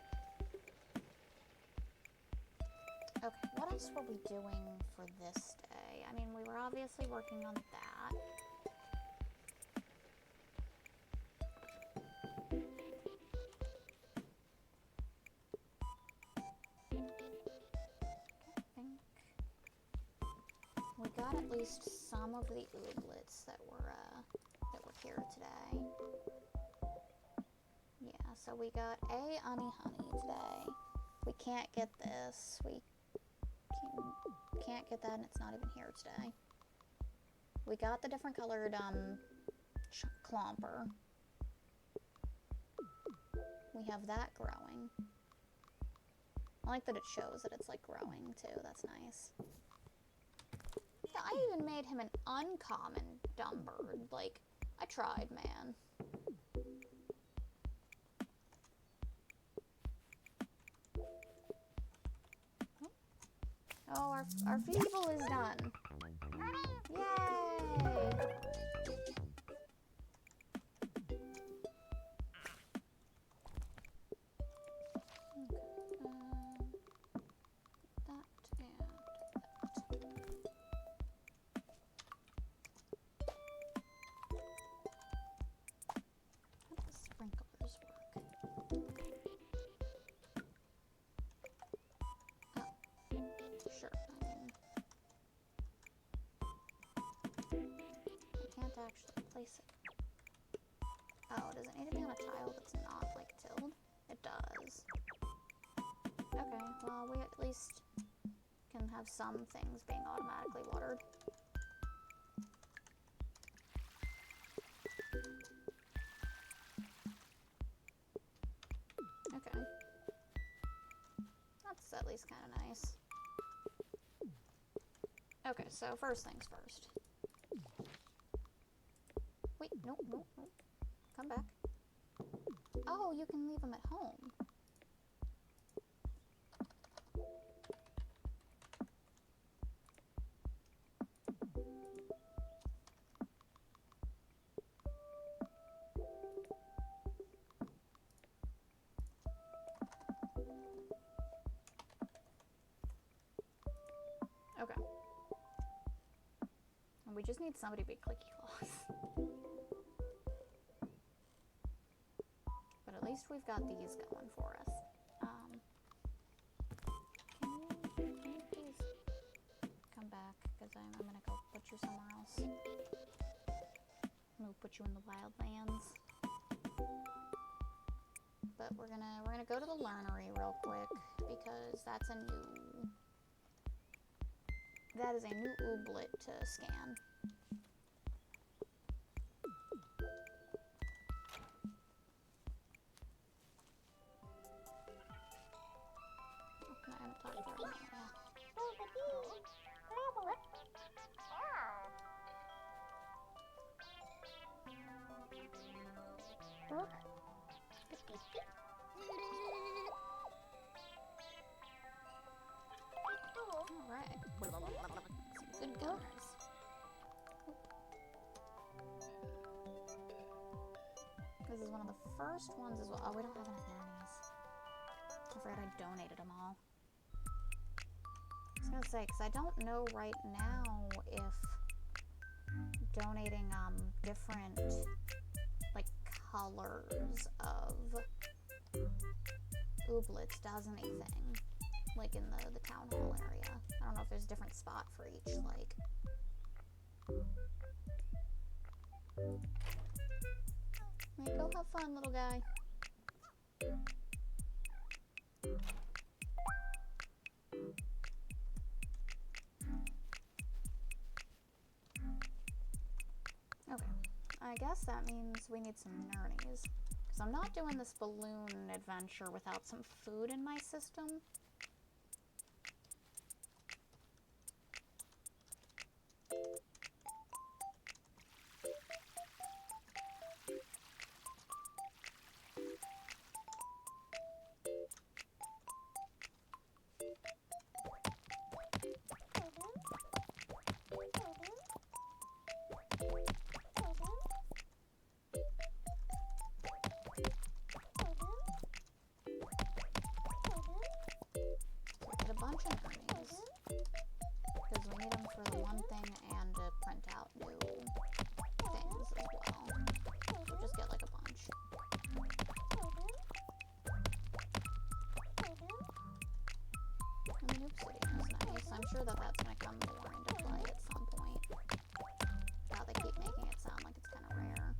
Okay, what else were we doing for this day? I mean, we were obviously working on that. We got at least some of the ooblets that were here today. so we got a honey today. We can't get this. We can't get that, and it's not even here today. We got the different colored clomper. We have that growing. I like that it shows that it's like growing too. That's nice. Yeah, I even made him an uncommon dumb bird. Like, I tried, man. Oh, our feeble is done. Yay! Actually place it. Oh, does it need to be on a tile that's not like tilled? It does. Okay, well we at least can have some things being automatically watered. Okay. That's at least kind of nice. Okay, so first things first. Wait, nope. Come back. Oh, you can leave them at home. Okay. And we just need somebody to be clicky claws. At least we've got these going for us. Can you please come back? Because I'm gonna go put you somewhere else. I'm gonna put you in the wildlands. But we're gonna go to the learnery real quick because that is a new ooblet to scan. Alright. Some good gunners. This is one of the first ones as well. Oh, we don't have enough monies. I'm afraid I donated them all. I was gonna say, because I don't know right now if donating different like colors of ooblets does anything, like in the town hall area. I don't know if there's a different spot for each, like. Alright, go have fun, little guy. Okay, I guess that means we need some nernies. Because I'm not doing this balloon adventure without some food in my system. I'm sure that that's going to come more into play at some point. Wow, they keep making it sound like it's kind of rare.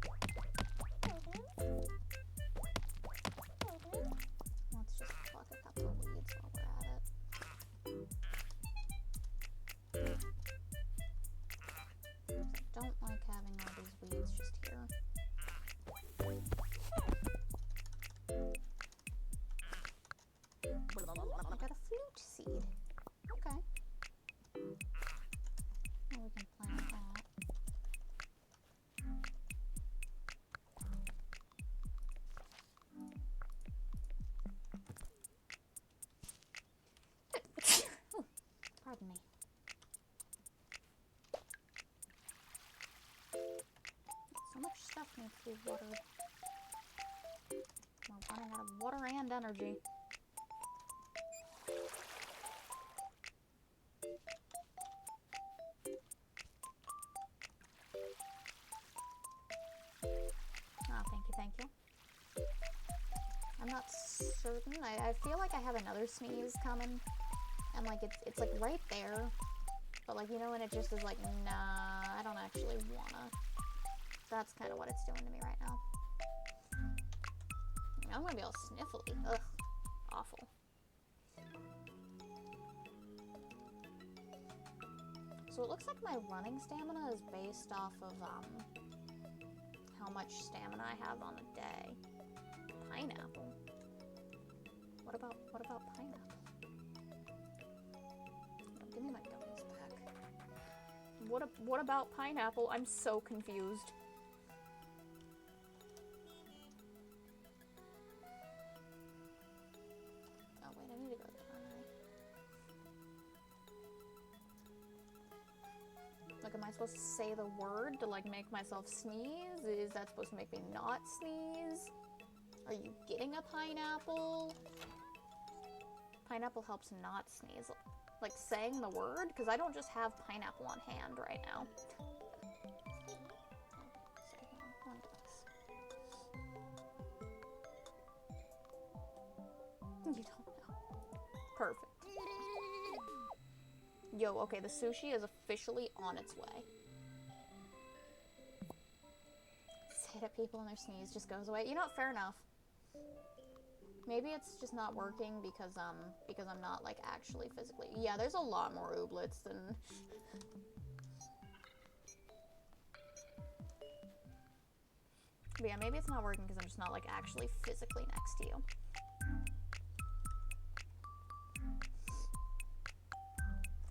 be watered. We're running out of water and energy. Oh, thank you. I'm not certain. I feel like I have another sneeze coming. And like it's like right there. But like, you know, when it just is like, nah, I don't actually wanna. That's kind of what it's doing to me right now. I'm gonna be all sniffly. Ugh. Awful. So it looks like my running stamina is based off of, how much stamina I have on a day. Pineapple? What about pineapple? Oh, give me my gummies back. What about pineapple? I'm so confused. Oh wait, I need to go to the primary. Like, am I supposed to say the word to like make myself sneeze? Is that supposed to make me not sneeze? Are you getting a pineapple? Pineapple helps not sneeze. Like, saying the word? Because I don't just have pineapple on hand right now. You don't know. Perfect. Yo, okay, the sushi is officially on its way. Say to people and their sneeze just goes away. You know what? Fair enough. Maybe it's just not working because I'm not like actually physically. Yeah, there's a lot more ooblets than. But yeah, maybe it's not working because I'm just not like actually physically next to you.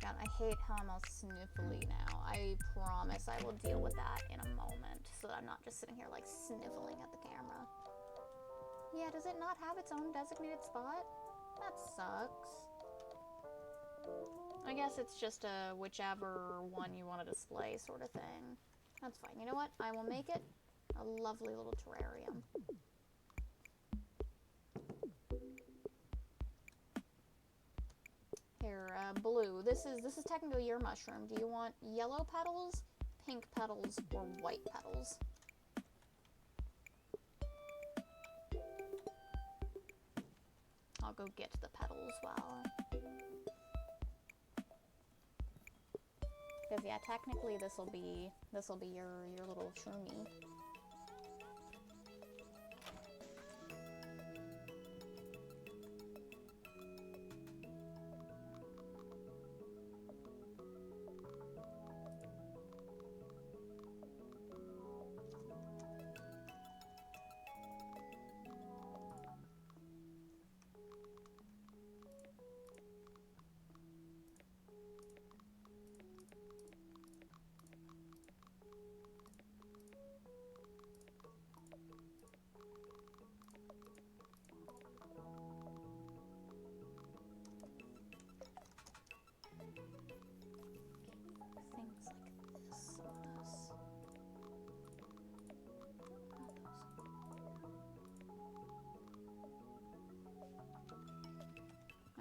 God, I hate how I'm all sniffly now. I promise I will deal with that in a moment so that I'm not just sitting here like sniffling at the camera. Yeah, does it not have its own designated spot? That sucks. I guess it's just a whichever one you want to display sort of thing. That's fine. You know what? I will make it a lovely little terrarium. Here, blue. This is technically your mushroom. Do you want yellow petals, pink petals, or white petals? I'll go get the petals while. Because yeah, technically this'll be your little shroomy.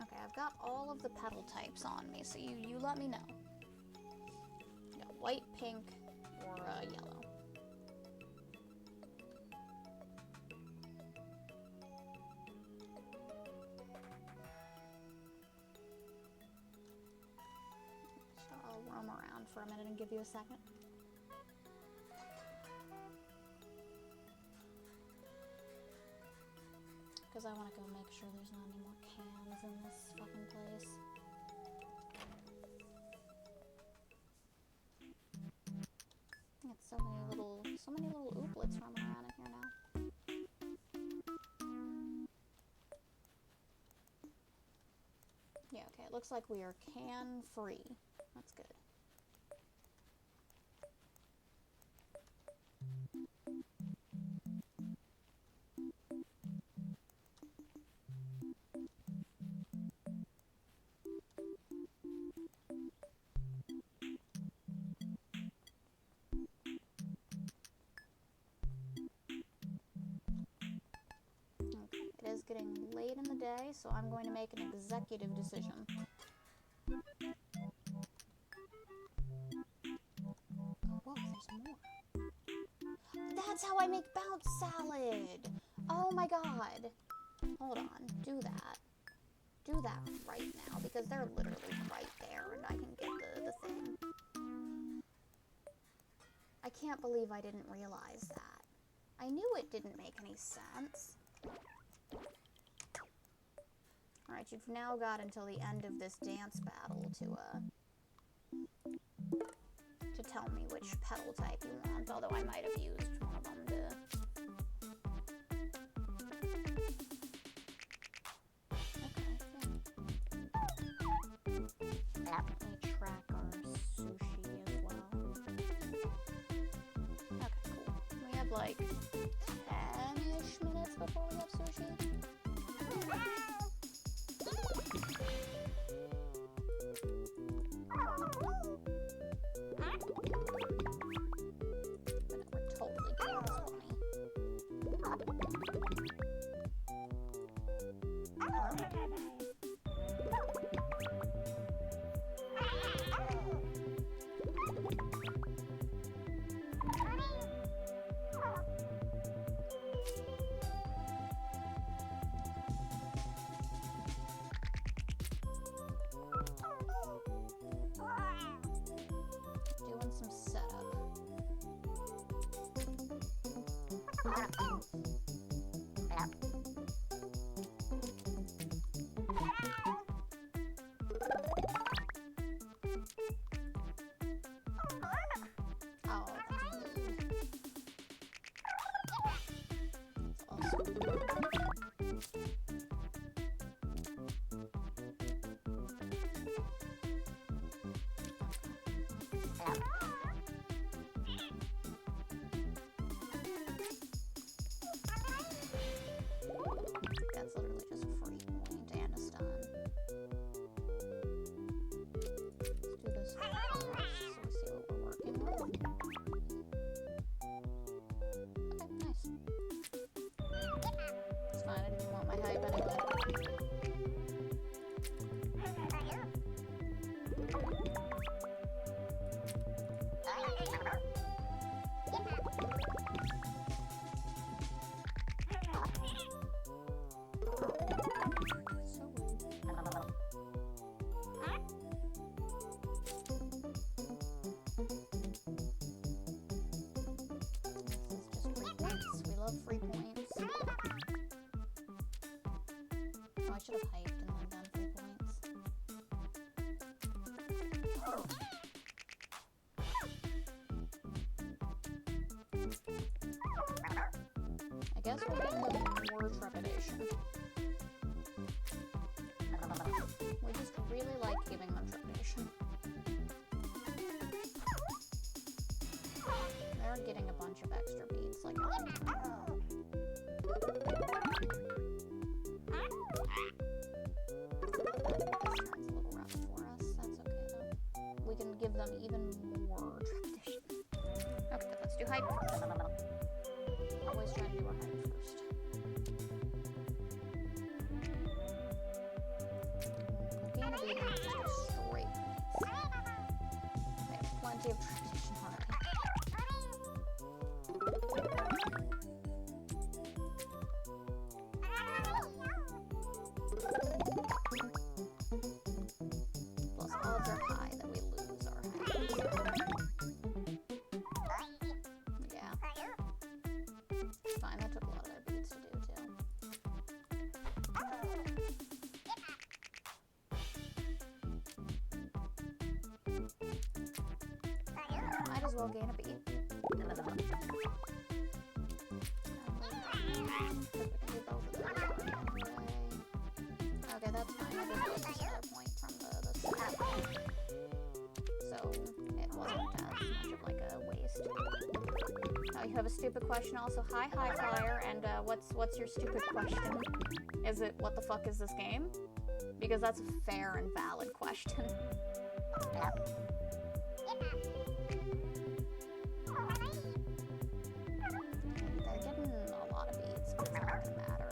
Okay, I've got all of the petal types on me, so you let me know. Yeah, white, pink, or yellow. So I'll roam around for a minute and give you a second. Because I want to go make sure there's not any more cans in this fucking place. I got so many little ooblets roaming around in here now. Yeah, okay, it looks like we are can free. That's good. getting late in the day, so I'm going to make an executive decision. Oh, whoa, there's more. That's how I make bounce salad! Oh my god! Hold on, do that. Do that right now, because they're literally right there, and I can get the thing. I can't believe I didn't realize that. I knew it didn't make any sense. Alright, you've now got until the end of this dance battle to tell me which petal type you want, although I might have used one of them to... Let me track our sushi as well. Okay, cool. We have like 10-ish minutes before we have sushi. But we're totally getting this money. Doing some setup. Oh, that's rude. That's awesome. That's literally just a free point and a stun. Let's do this first so we see what we're working with. Okay, nice. It's fine, I didn't want my hype anyway. Free points. Oh, I should have hyped and then done 3 points. I guess we'll give them more trepidation. We just really like giving them trepidation. They're getting a bunch of extra beats, like everything. Give them even more trepidation. Okay, but let's do hype first. Always try to do our hype first. Gain a beating is just a straight points. They have plenty of trepidation already. Plus odds are high that we lose our hype. Yeah. It's fine, that took a lot of their beats to do too. Might as well gain a beat. Okay, that's fine. I just lost another point from the start. So it wasn't as much of like a waste. Oh, you have a stupid question also. Hi, High Flyer, and what's your stupid question? Is it what the fuck is this game? Because that's a fair and valid question. They're getting a lot of beats, but it's not gonna matter.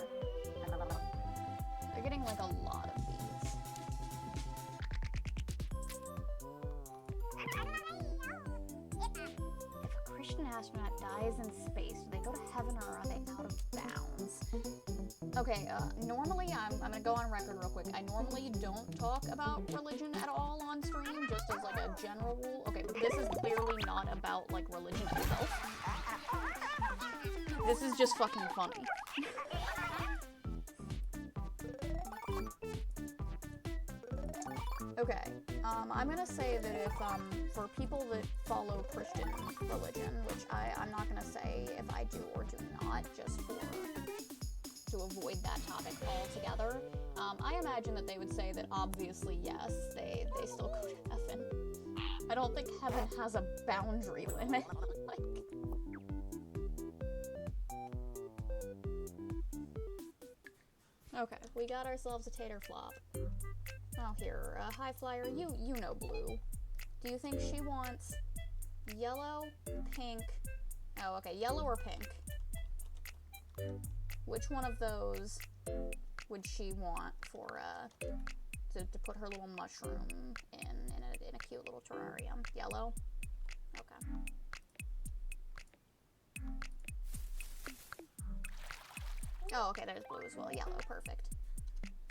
astronaut dies in space, do they go to heaven or are they out of bounds? Okay, normally, I'm gonna go on record real quick. I normally don't talk about religion at all on stream, just as like a general rule. Okay, this is clearly not about like religion itself. This is just fucking funny. Okay, I'm gonna say that if, for people that follow Christian religion, which I'm not gonna say if I do or do not, just to avoid that topic altogether, I imagine that they would say that obviously, yes, they still go to heaven. I don't think heaven has a boundary limit. Like... Okay, we got ourselves a tater flop. Oh, here, High Flyer, you know Blue. Do you think she wants yellow, pink? Oh, okay, yellow or pink? Which one of those would she want for, to put her little mushroom in a cute little terrarium? Yellow? Okay. Oh, okay, there's blue as well. Yellow, perfect.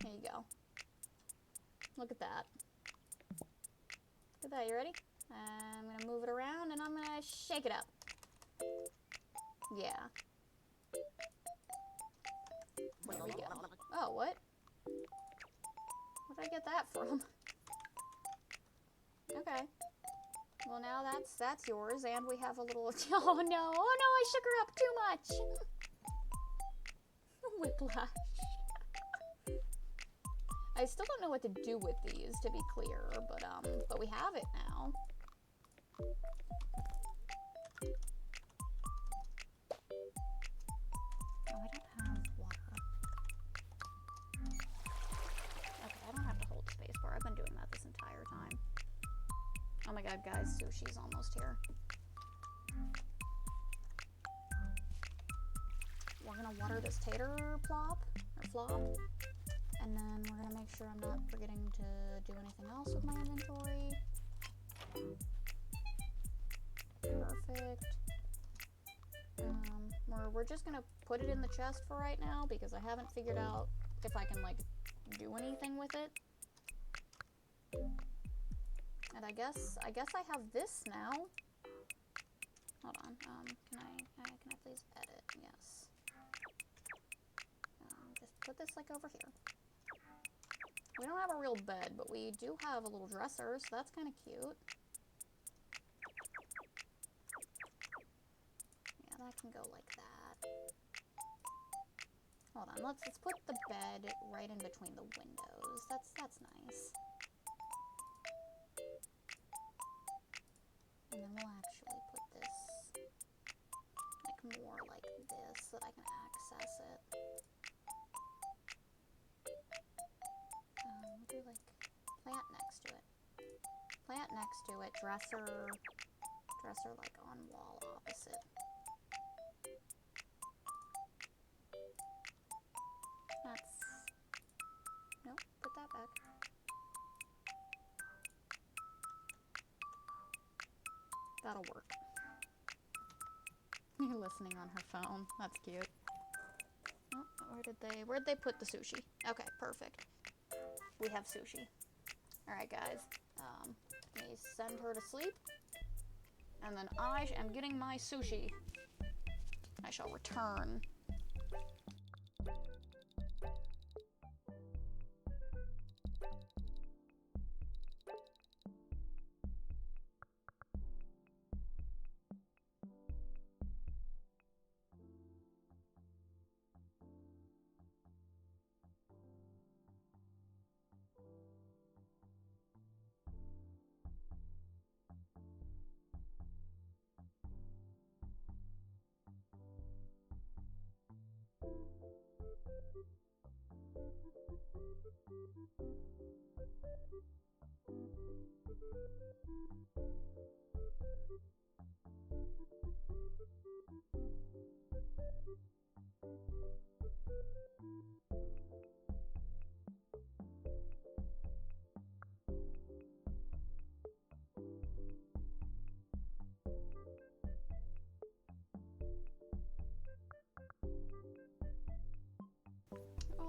Here you go. Look at that. Look at that, you ready? I'm gonna move it around and I'm gonna shake it up. Yeah. There we go. Oh, what? Where did I get that from? Okay. Well, now that's yours, and we have a little... Oh no, I shook her up too much! Whiplash. I still don't know what to do with these, to be clear, but we have it now. Oh, I don't have water. Okay, I don't have to hold the space bar. I've been doing that this entire time. Oh my god, guys, sushi's almost here. We're gonna water this tater plop, or flop. And then we're gonna make sure I'm not forgetting to do anything else with my inventory. Perfect. We're just gonna put it in the chest for right now because I haven't figured out if I can like do anything with it. And I guess I have this now. Hold on. Can I please edit? Yes. Just put this like over here. We don't have a real bed, but we do have a little dresser, so that's kind of cute. Yeah, that can go like that. Hold on, let's put the bed right in between the windows. That's nice. And then we'll actually put this like more like this so that I can access it. We'll do like plant next to it. Plant next to it, dresser like on wall opposite. Nope, put that back. That'll work. You're listening on her phone. That's cute. Oh, where'd they put the sushi? Okay, perfect. We have sushi. Alright, guys. Let me send her to sleep. And then I am getting my sushi. I shall return.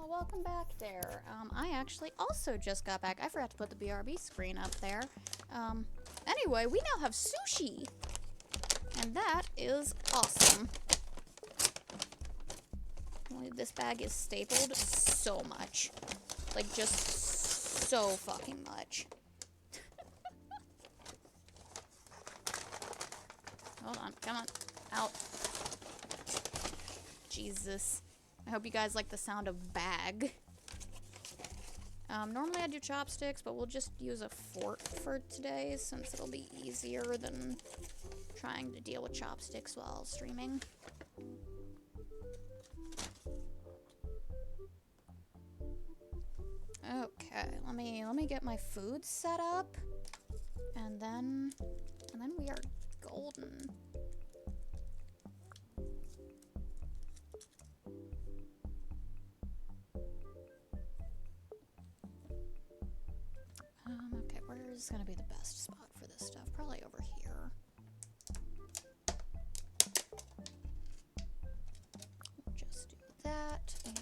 Well, welcome back there. I actually also just got back. I forgot to put the BRB screen up there. Anyway, we now have sushi. And that is awesome. Only this bag is stapled so much. Like, just so fucking much. Hold on, come on. Out. Jesus. I hope you guys like the sound of bag. Normally I do chopsticks, but we'll just use a fork for today since it'll be easier than trying to deal with chopsticks while streaming. Okay, let me get my food set up, and then we are golden. Okay, where's gonna be the best spot for this stuff? Probably over here. We'll just do that, and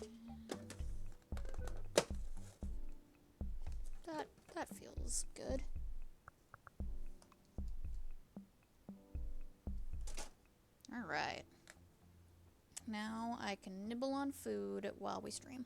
that feels good. Alright. Now I can nibble on food while we stream.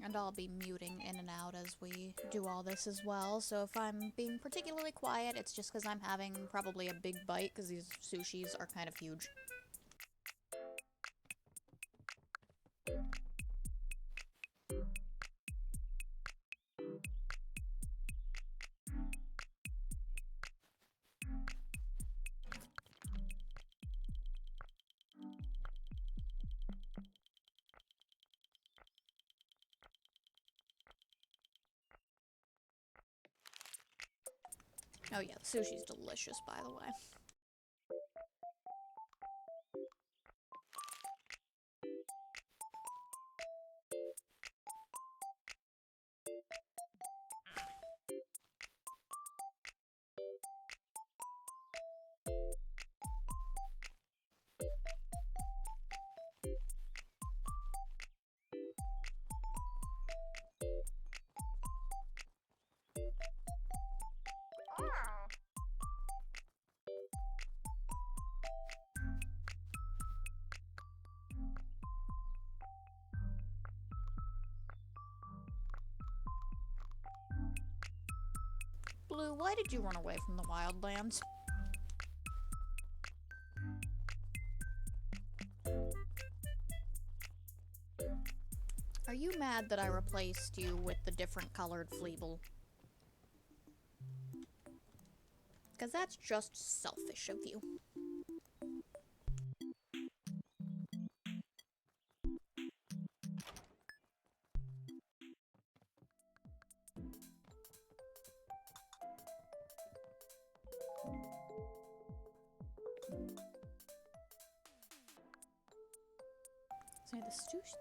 And I'll be muting in and out as we do all this as well, so if I'm being particularly quiet, it's just because I'm having probably a big bite, because these sushis are kind of huge. Oh yeah, the sushi's delicious, by the way. Blue, why did you run away from the wildlands? Are you mad that I replaced you with the different colored Fleeble? Because that's just selfish of you. So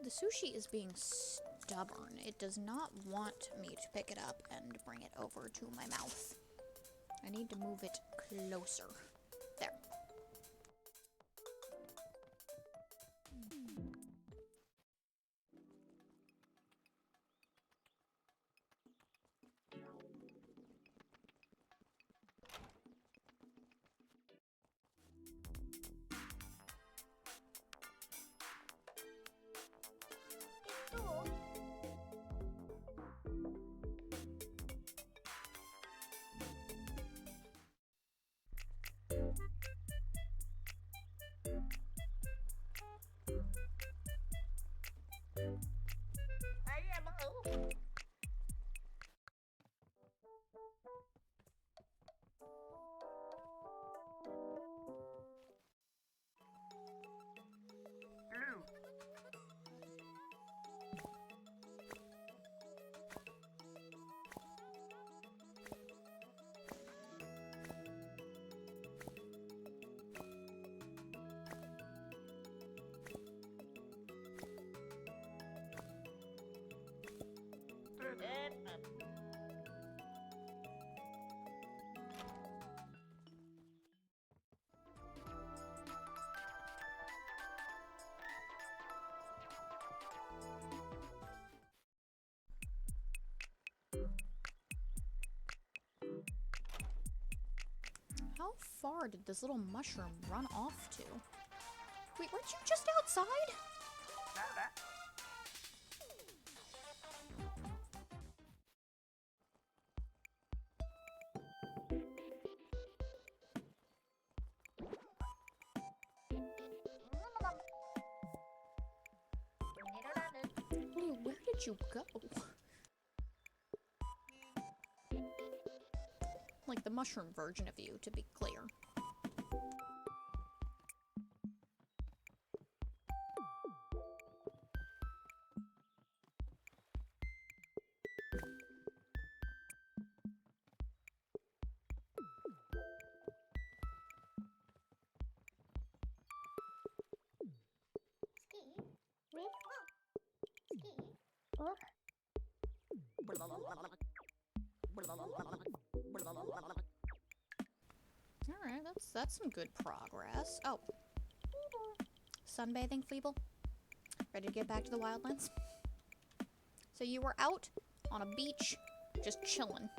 the sushi is being stubborn. It does not want me to pick it up and bring it over to my mouth. I need to move it closer. There. How far did this little mushroom run off to? Wait, weren't you just outside? Wait, where did you go? Like the mushroom version of you, to be clear. Alright, that's some good progress. Oh. Sunbathing, Feeble? Ready to get back to the wildlands? So you were out on a beach, just chilling.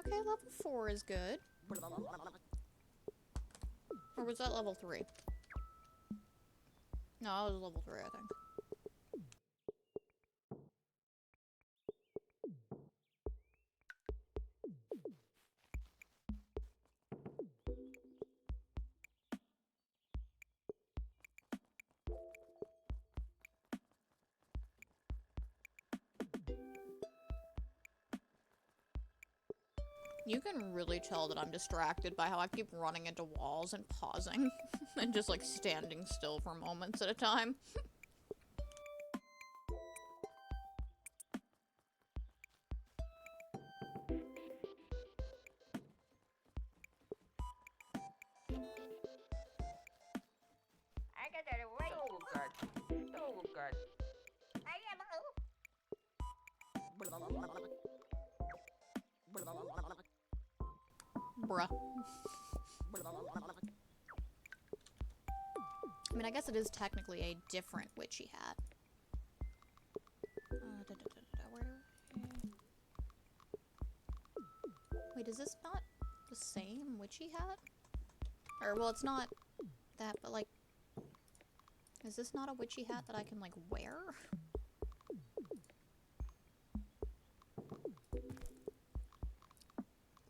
Okay, level 4 is good. Or was that level 3? No, it was level 3, I think. You can really tell that I'm distracted by how I keep running into walls and pausing. And just like standing still for moments at a time. I got that away. Oh god. Oh god. I am. Bruh. I mean, I guess it is technically a different witchy hat. Where wait, is this not the same witchy hat? Or, well, it's not that, but like... Is this not a witchy hat that I can, like, wear?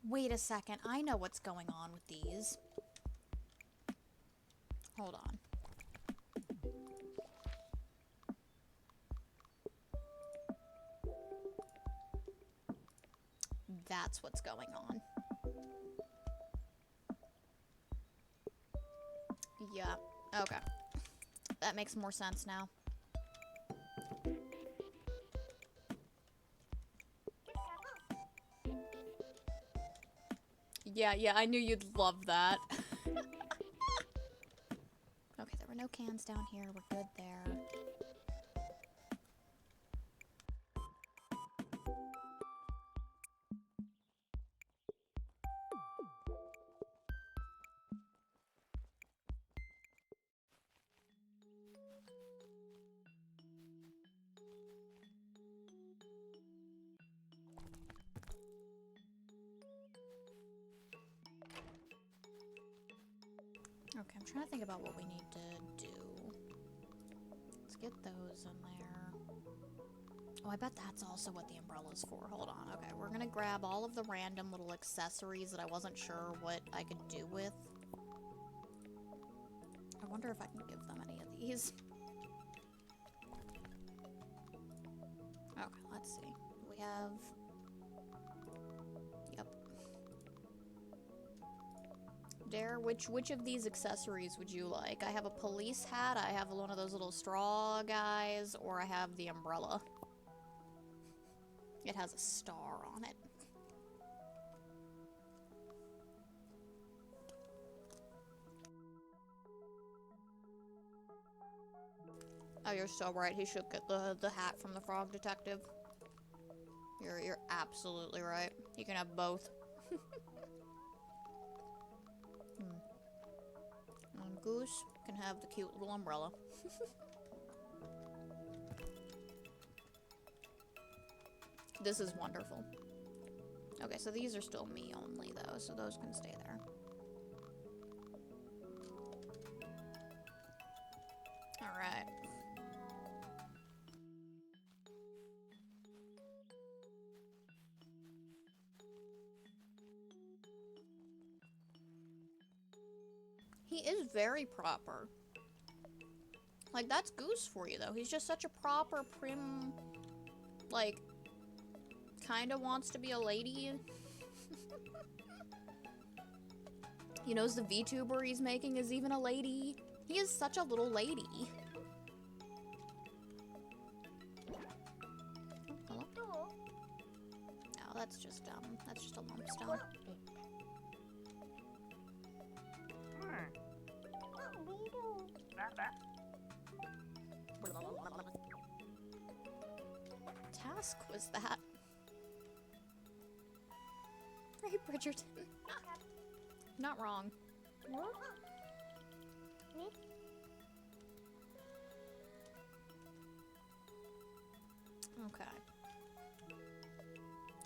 Wait a second, I know what's going on with these. Hold on. That's what's going on. Yeah, okay. That makes more sense now. Yeah, I knew you'd love that. Okay, there were no cans down here. We're good there. Okay, I'm trying to think about what we need to do. Let's get those in there. Oh, I bet that's also what the umbrella's for. Hold on. Okay, we're gonna grab all of the random little accessories that I wasn't sure what I could do with. I wonder if I can give them any of these. Okay, let's see. We have... Yep. Dare, which of these accessories would you like? I have a police hat, I have one of those little straw guys, or I have the umbrella. It has a star on it. Oh, you're so right. He should get the hat from the Frog Detective. You're absolutely right. You can have both. And Goose can have the cute little umbrella. This is wonderful. Okay, so these are still me only though, so those can stay there. Alright. He is very proper. Like, that's Goose for you, though. He's just such a proper, prim, like, kinda wants to be a lady. He knows the VTuber he's making is even a lady. He is such a little lady. Oh, hello? Oh, that's just a lump stone. Task was that? Right, Bridgerton. Not wrong. Okay.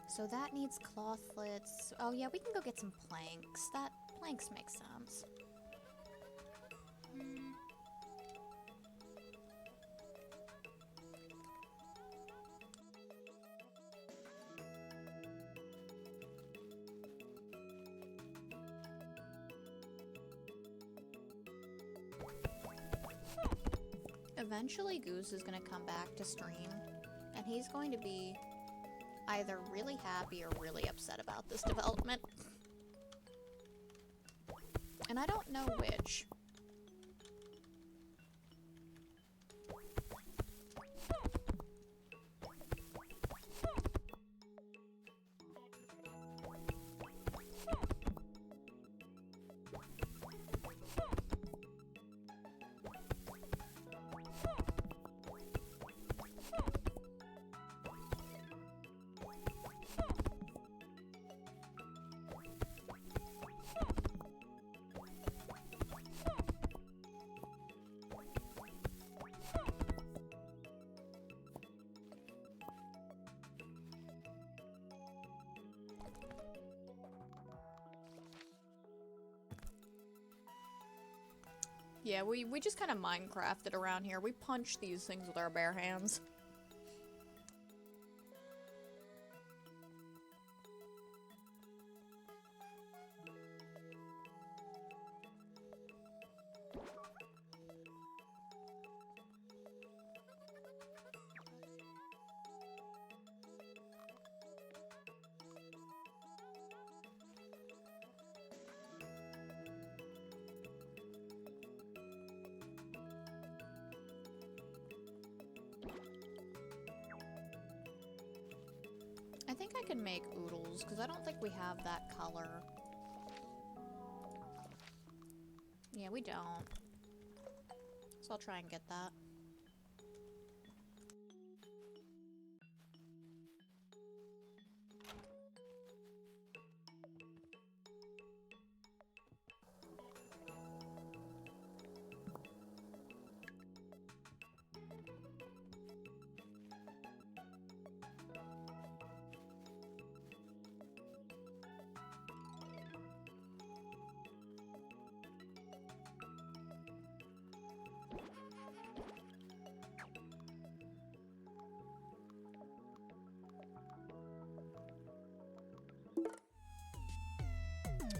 So that needs clothlets. Oh yeah, we can go get some planks. Planks make sense. Eventually Goose is going to come back to stream, and he's going to be either really happy or really upset about this development. And I don't know which. Yeah, we just kind of Minecrafted around here. We punch these things with our bare hands. I think I can make oodles, because I don't think we have that color. Yeah, we don't. So I'll try and get that.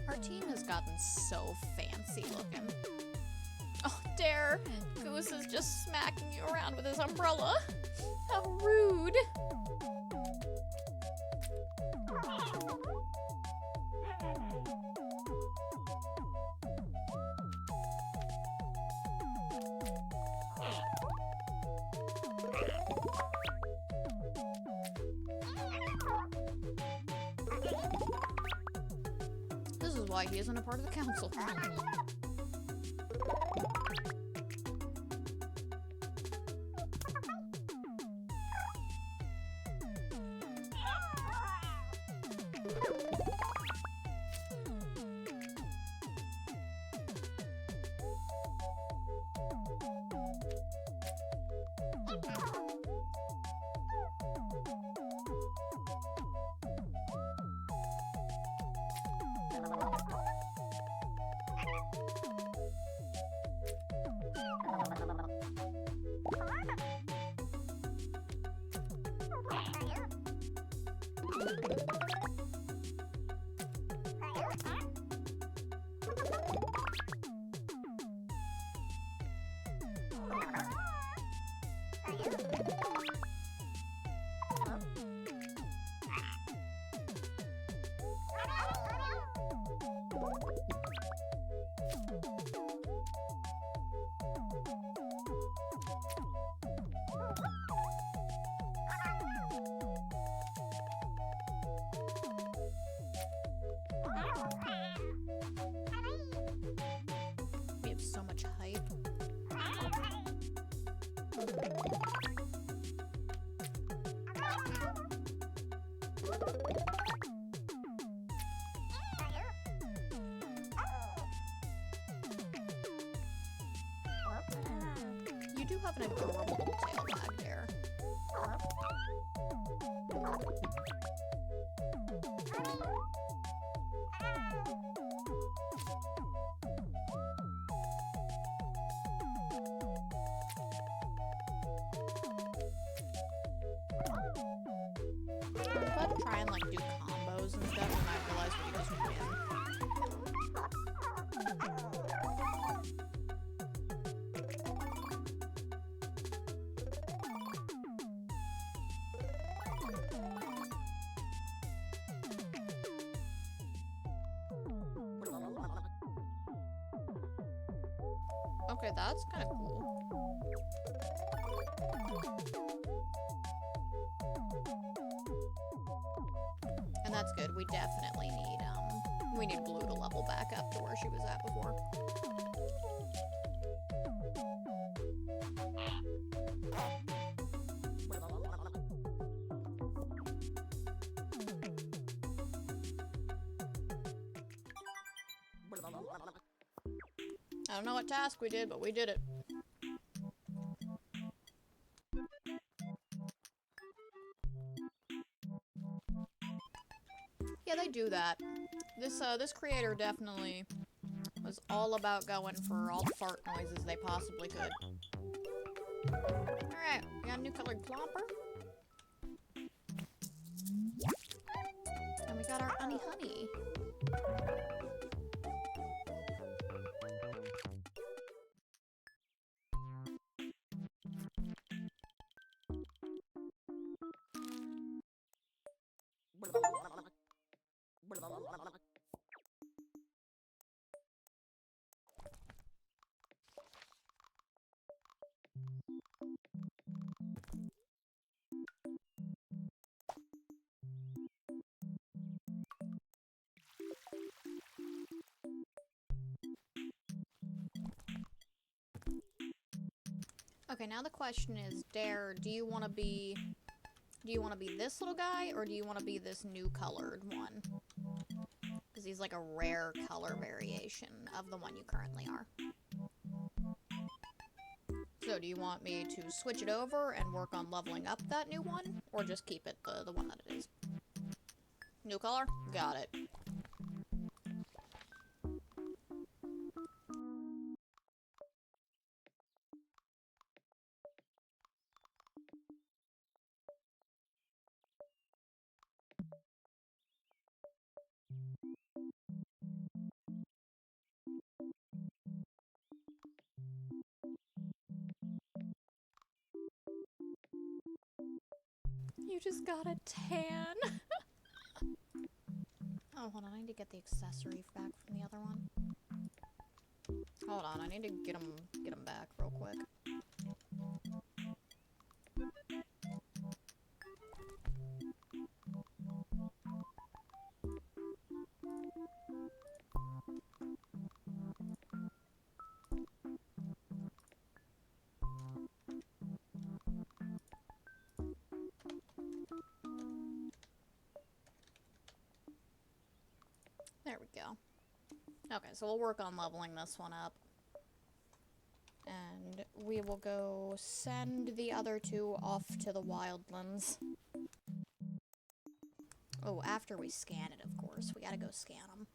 Our team has gotten so fancy looking. Oh, Dare! Goose is just smacking you around with his umbrella. How rude! why he isn't a part of the council. We have so much hype. You do have an adorable little tail back there. But try and like do combos and stuff, and I realized we just win. Okay, that's kind of cool. And that's good. We definitely need Blue to level back up to where she was at before. I don't know what task we did, but we did it. Yeah, they do that. This creator definitely was all about going for all the fart noises they possibly could. Alright, we got a new colored clomper. And we got our honey. Okay, now the question is, Dare, do you want to be this little guy, or do you want to be this new colored one? Because he's like a rare color variation of the one you currently are. So do you want me to switch it over and work on leveling up that new one, or just keep it the one that it is? New color? Got it. You just got a tan. Oh, hold on. I need to get the accessory back from the other one. Hold on. I need to get them back real quick. Okay, so we'll work on leveling this one up. And we will go send the other two off to the wildlands. Oh, after we scan it, of course. We gotta go scan them.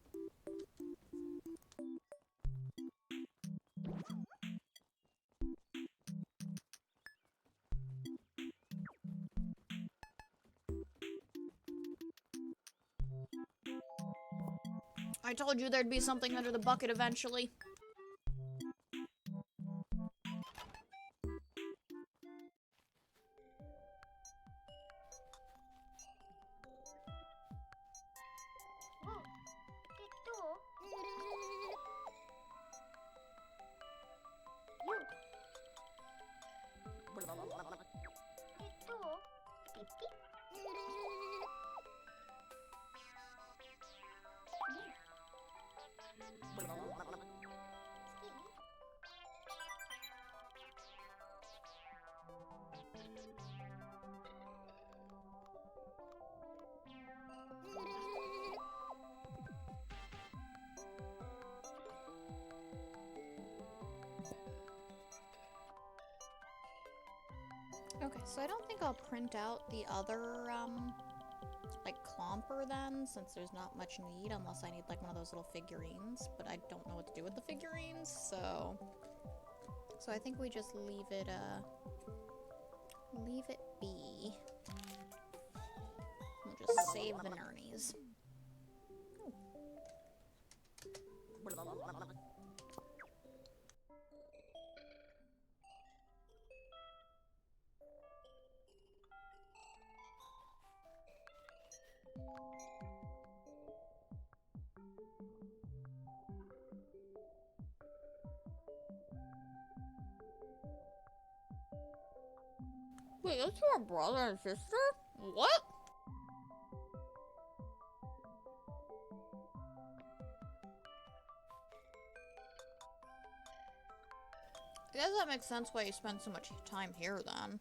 I told you there'd be something under the bucket eventually. Okay, so I don't think I'll print out the other, like, clomper then, since there's not much need, unless I need, like, one of those little figurines, but I don't know what to do with the figurines, so... So I think we just leave it be. We'll just save the nernies. Wait, that's your brother and sister? What? I guess that makes sense why you spend so much time here then.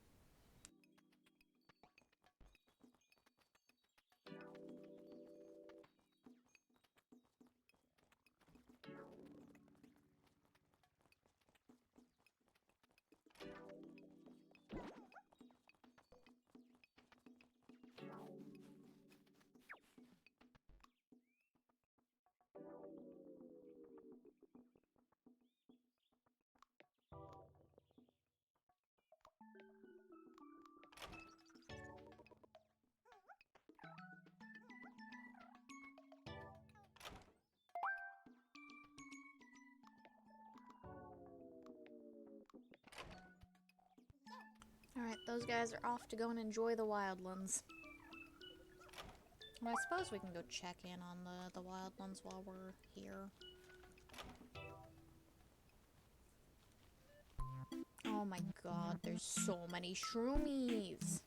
Alright, those guys are off to go and enjoy the wildlands. Well, I suppose we can go check in on the wildlands while we're here. Oh my god, there's so many shroomies!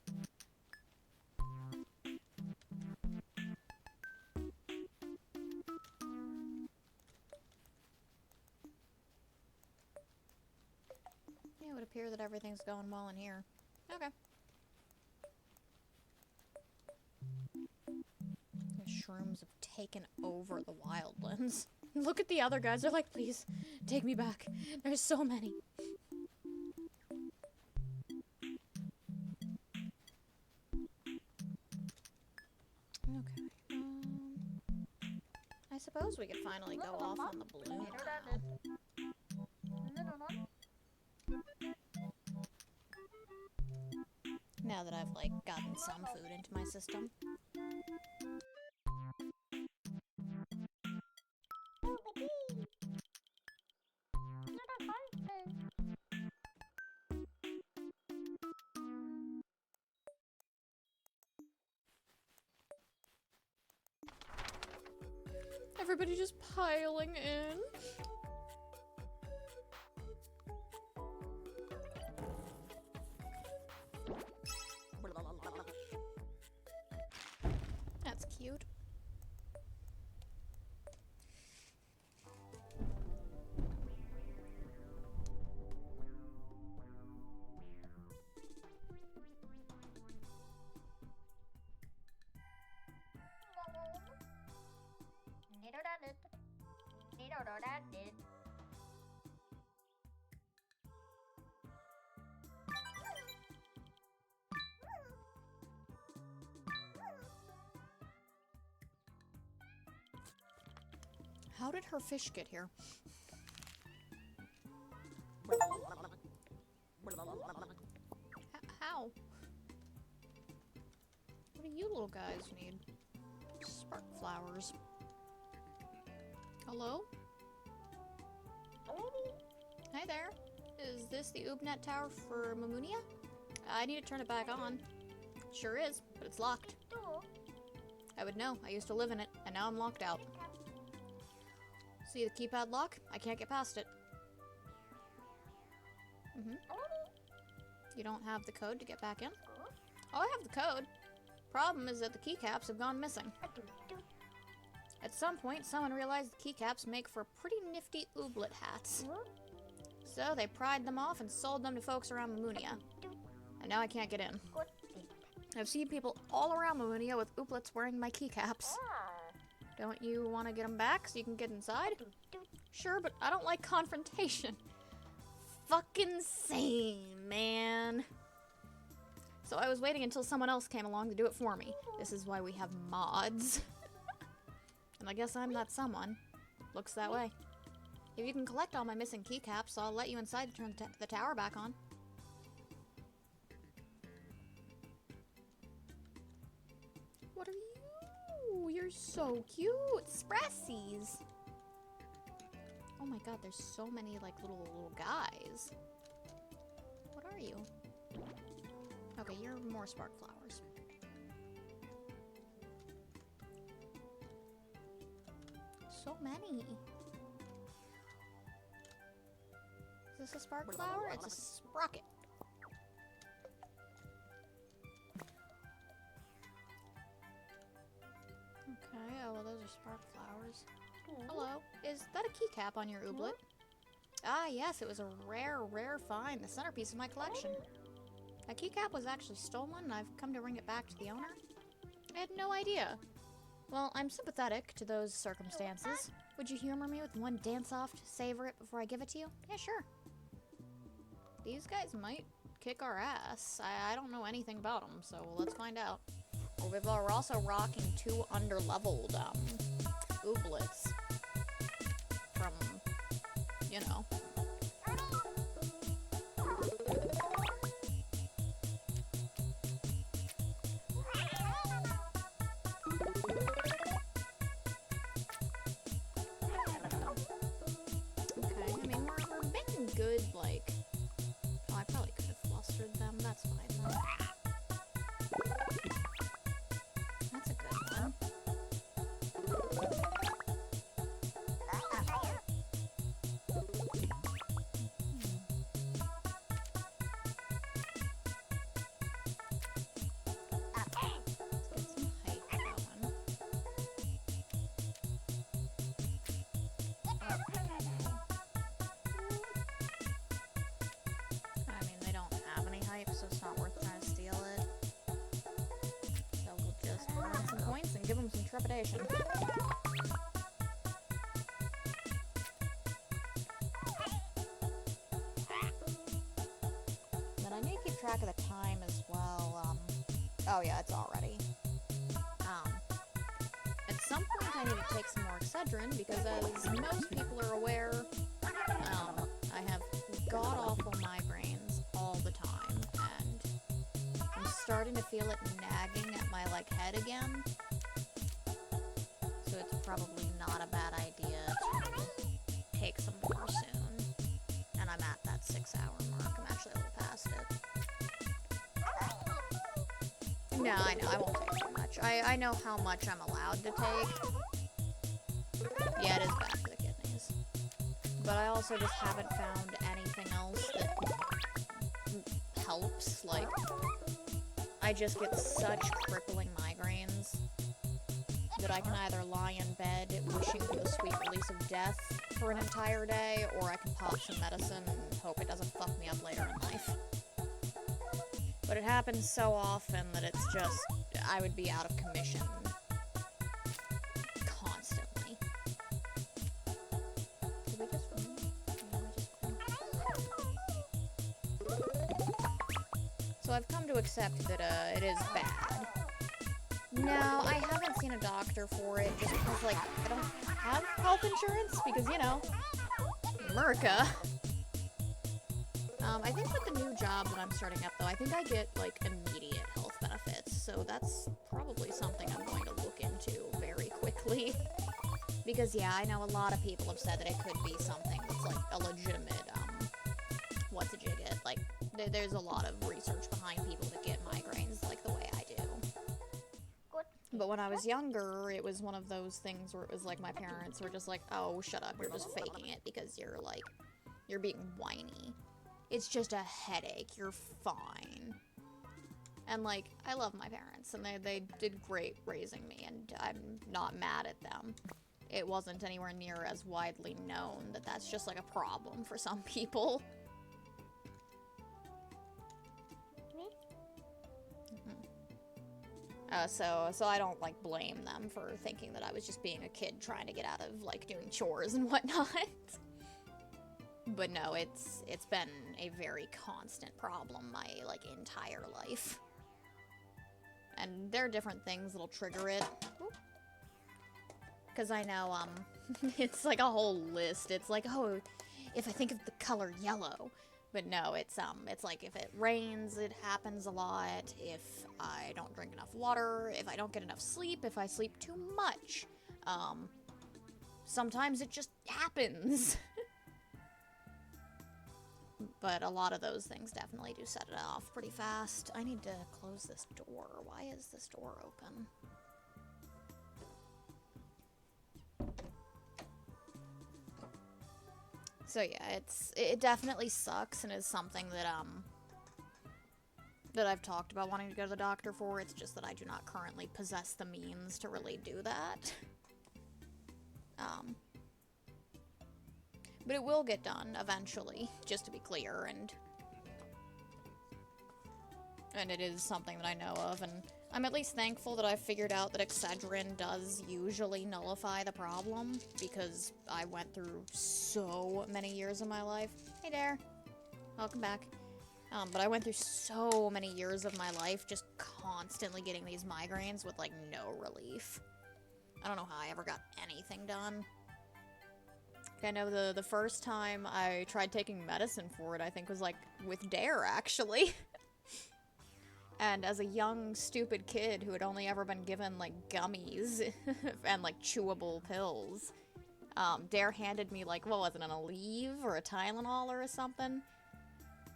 Yeah, it would appear that everything's going well in here. Okay. The shrooms have taken over the wildlands. Look at the other guys, they're like, please, take me back. There's so many. Okay, I suppose we could finally go off on the balloon now that I've, like, gotten some food into my system. Everybody just piling in. That's cute. How did her fish get here? How? What do you little guys need? Spark flowers. Hello? Hi there. Is this the Oobnet Tower for Mamunia? I need to turn it back on. Sure is, but it's locked. I would know. I used to live in it, and now I'm locked out. See the keypad lock? I can't get past it. You don't have the code to get back in? Oh, I have the code. Problem is that the keycaps have gone missing. At some point, someone realized the keycaps make for pretty nifty ooblet hats. So they pried them off and sold them to folks around Mamunia. And now I can't get in. I've seen people all around Mamunia with ooblets wearing my keycaps. Don't you want to get them back so you can get inside? Sure, but I don't like confrontation. Fucking same, man. So I was waiting until someone else came along to do it for me. This is why we have mods. And I guess I'm that someone. Looks that way. If you can collect all my missing keycaps, I'll let you inside to turn the tower back on. What are you? You're so cute. Spressies. Oh my god, there's so many like little guys. What are you? Okay, you're more spark flowers. So many. Is this a spark flower? It's a sprocket. Okay, oh well, those are spark flowers. Hello, is that a keycap on your ooblet? Ah yes, it was a rare find, the centerpiece of my collection. That keycap was actually stolen, and I've come to bring it back to the owner. I had no idea. Well, I'm sympathetic to those circumstances. Would you humor me with one dance-off to savor it before I give it to you? Yeah, sure. These guys might kick our ass. I don't know anything about them, so let's find out. We're also rocking 2 underleveled, ooblets. From, you know. Okay, I mean, we're making good, like... Oh, I probably could have flustered them. That's fine, though. That's a good one. So it's not worth trying to steal it. So we'll just earn some points and give them some trepidation. Then I need to keep track of the time as well. Oh yeah, it's already. At some point I need to take some more Excedrin because as most people are aware, I have god-awful migraines all the time. Starting to feel it nagging at my head again, so it's probably not a bad idea to take some more soon. And I'm at that 6-hour mark. I'm actually a little past it. No, I know I won't take too much. I know how much I'm allowed to take. Yeah, it is bad for the kidneys, but I also just haven't found anything else that helps. Like, I just get such crippling migraines that I can either lie in bed wishing for the sweet release of death for an entire day, or I can pop some medicine and hope it doesn't fuck me up later in life. But it happens so often that it's just, I would be out of commission constantly. Did we just win? Yeah, we just won. So I've come to accept that it is bad. No, I haven't seen a doctor for it just because, like, I don't have health insurance because, you know, America. I think with the new job that I'm starting up, though, I think I get, like, immediate health benefits, so that's probably something I'm going to look into very quickly. Because, yeah, I know a lot of people have said that it could be something that's, like, a legitimate, what's-a-jigget. Like, there's a lot of research behind people that get migraines, like, the way I do. But when I was younger, it was one of those things where it was like my parents were just like, oh, shut up, you're just faking it because you're, like, you're being whiny. It's just a headache, you're fine. And, like, I love my parents, and they did great raising me, and I'm not mad at them. It wasn't anywhere near as widely known that that's just, like, a problem for some people. So I don't, like, blame them for thinking that I was just being a kid trying to get out of, like, doing chores and whatnot. But no, it's been a very constant problem my, like, entire life. And there are different things that'll trigger it. Because I know, it's like a whole list. It's like, oh, if I think of the color yellow. But no, it's like if it rains, it happens a lot. If I don't drink enough water, if I don't get enough sleep, if I sleep too much. Sometimes it just happens. But a lot of those things definitely do set it off pretty fast. I need to close this door. Why is this door open? So yeah, it definitely sucks and is something that that I've talked about wanting to go to the doctor for. It's just that I do not currently possess the means to really do that. But it will get done eventually, just to be clear, and it is something that I know of, and I'm at least thankful that I've figured out that Excedrin does usually nullify the problem, because I went through so many years of my life. Hey there. Welcome back. But I went through so many years of my life just constantly getting these migraines with, like, no relief. I don't know how I ever got anything done. I know the first time I tried taking medicine for it, I think was, like, with Dare, actually. And as a young, stupid kid who had only ever been given, like, gummies and, like, chewable pills, Dare handed me, like, what was it, an Aleve or a Tylenol or something?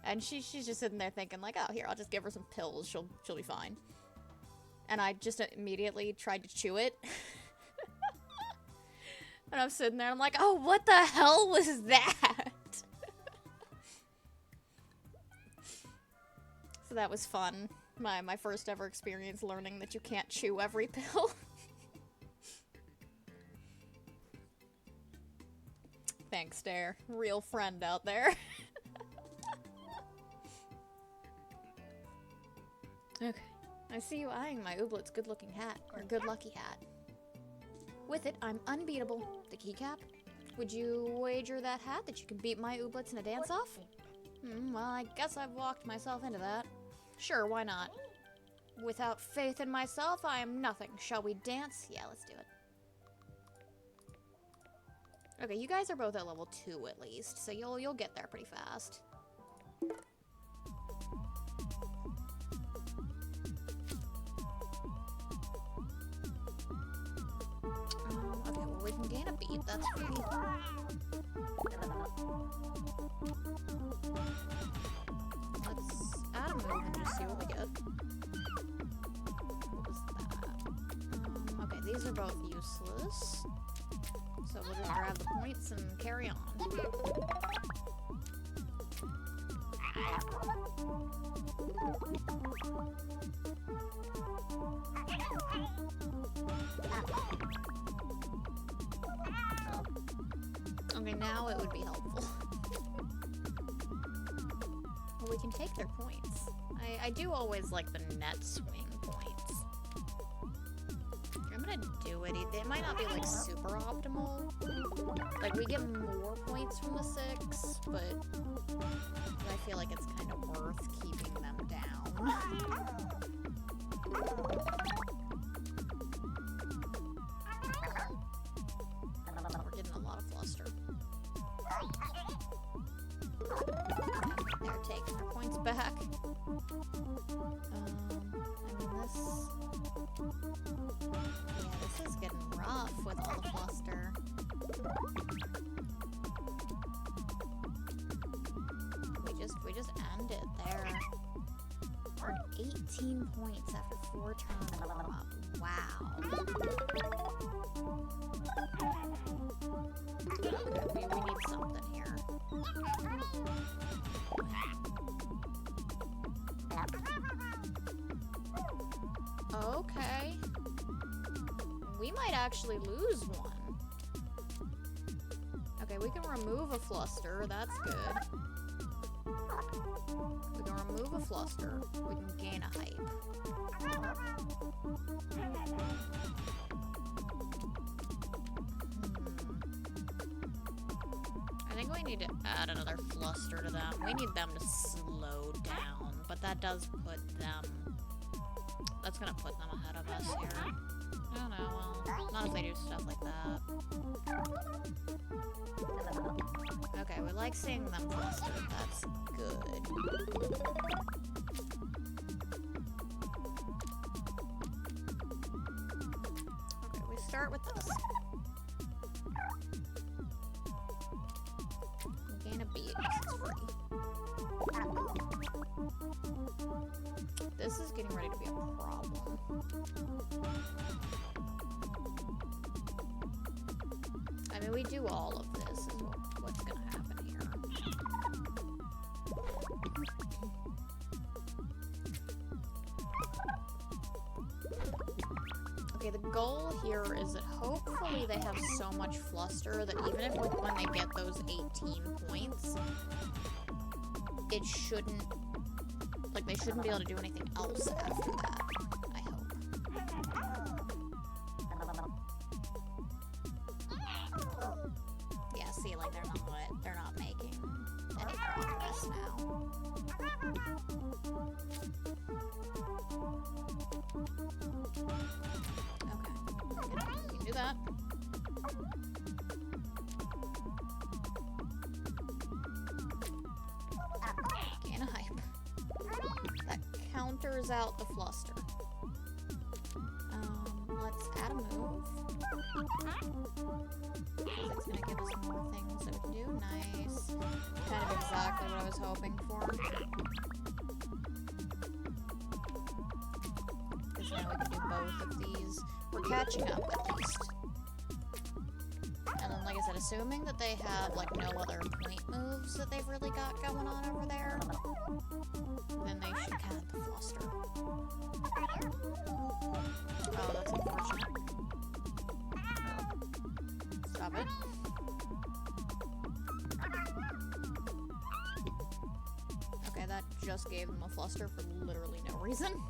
And she's just sitting there thinking, like, oh, here, I'll just give her some pills, she'll be fine. And I just immediately tried to chew it. And I'm sitting there, I'm like, oh, what the hell was that? So that was fun. My first ever experience learning that you can't chew every pill. Thanks, Dare. Real friend out there. Okay. I see you eyeing my Ooblets good-looking hat, or good-lucky hat. With it, I'm unbeatable. The keycap? Would you wager that hat that you can beat my Ooblets in a dance-off? Well, I guess I've walked myself into that. Sure, why not? Without faith in myself, I am nothing. Shall we dance? Yeah, let's do it. Okay, you guys are both at level 2 at least, so you'll get there pretty fast. Okay, well, we can gain a beat, that's free. Let's add a move and just see what we get. What was that? Okay, these are both useless. So we'll just grab the points and carry on. Okay, now it would be helpful. Well, we can take their points. I do always like the net swing points. I'm gonna do it. It might not be, like, super optimal. Like, we get more points from the 6, but I feel like it's kind of worth keeping them down. back. I mean, this is getting rough with all the fluster. We just end it there. We're at 18 points after 4 turns. Wow. Okay, we need something here. Okay. We might actually lose one. Okay, we can remove a fluster. That's good. We can remove a fluster. We can gain a hype. I think we need to add another fluster to them. We need them to slow down, but that does put them... That's gonna put them ahead of us here. I don't know, well, not if they do stuff like that. Okay, we like seeing them flustered. That's good. Okay, we start with this. We gain a beat because it's free. This is getting ready to be a problem. I mean, we do all of this is what's gonna happen here. Okay, the goal here is that hopefully they have so much fluster that even if when they get those 18 points, it shouldn't, like, they shouldn't be able to do anything else after that, I hope. Yeah, see, like, they're not making any progress now. Okay, we can do that. Gain a hype. That counters out the fluster. Let's add a move. Because it's gonna give us more things that we can do. Nice. Kind of exactly what I was hoping for. Because now we can do both of these. We're catching up, at least. And then, like I said, assuming that they have, like, no other point moves that they've really got going on over there, then they should count the fluster. Oh, that's unfortunate. Stop it. Okay, that just gave them a fluster for literally no reason.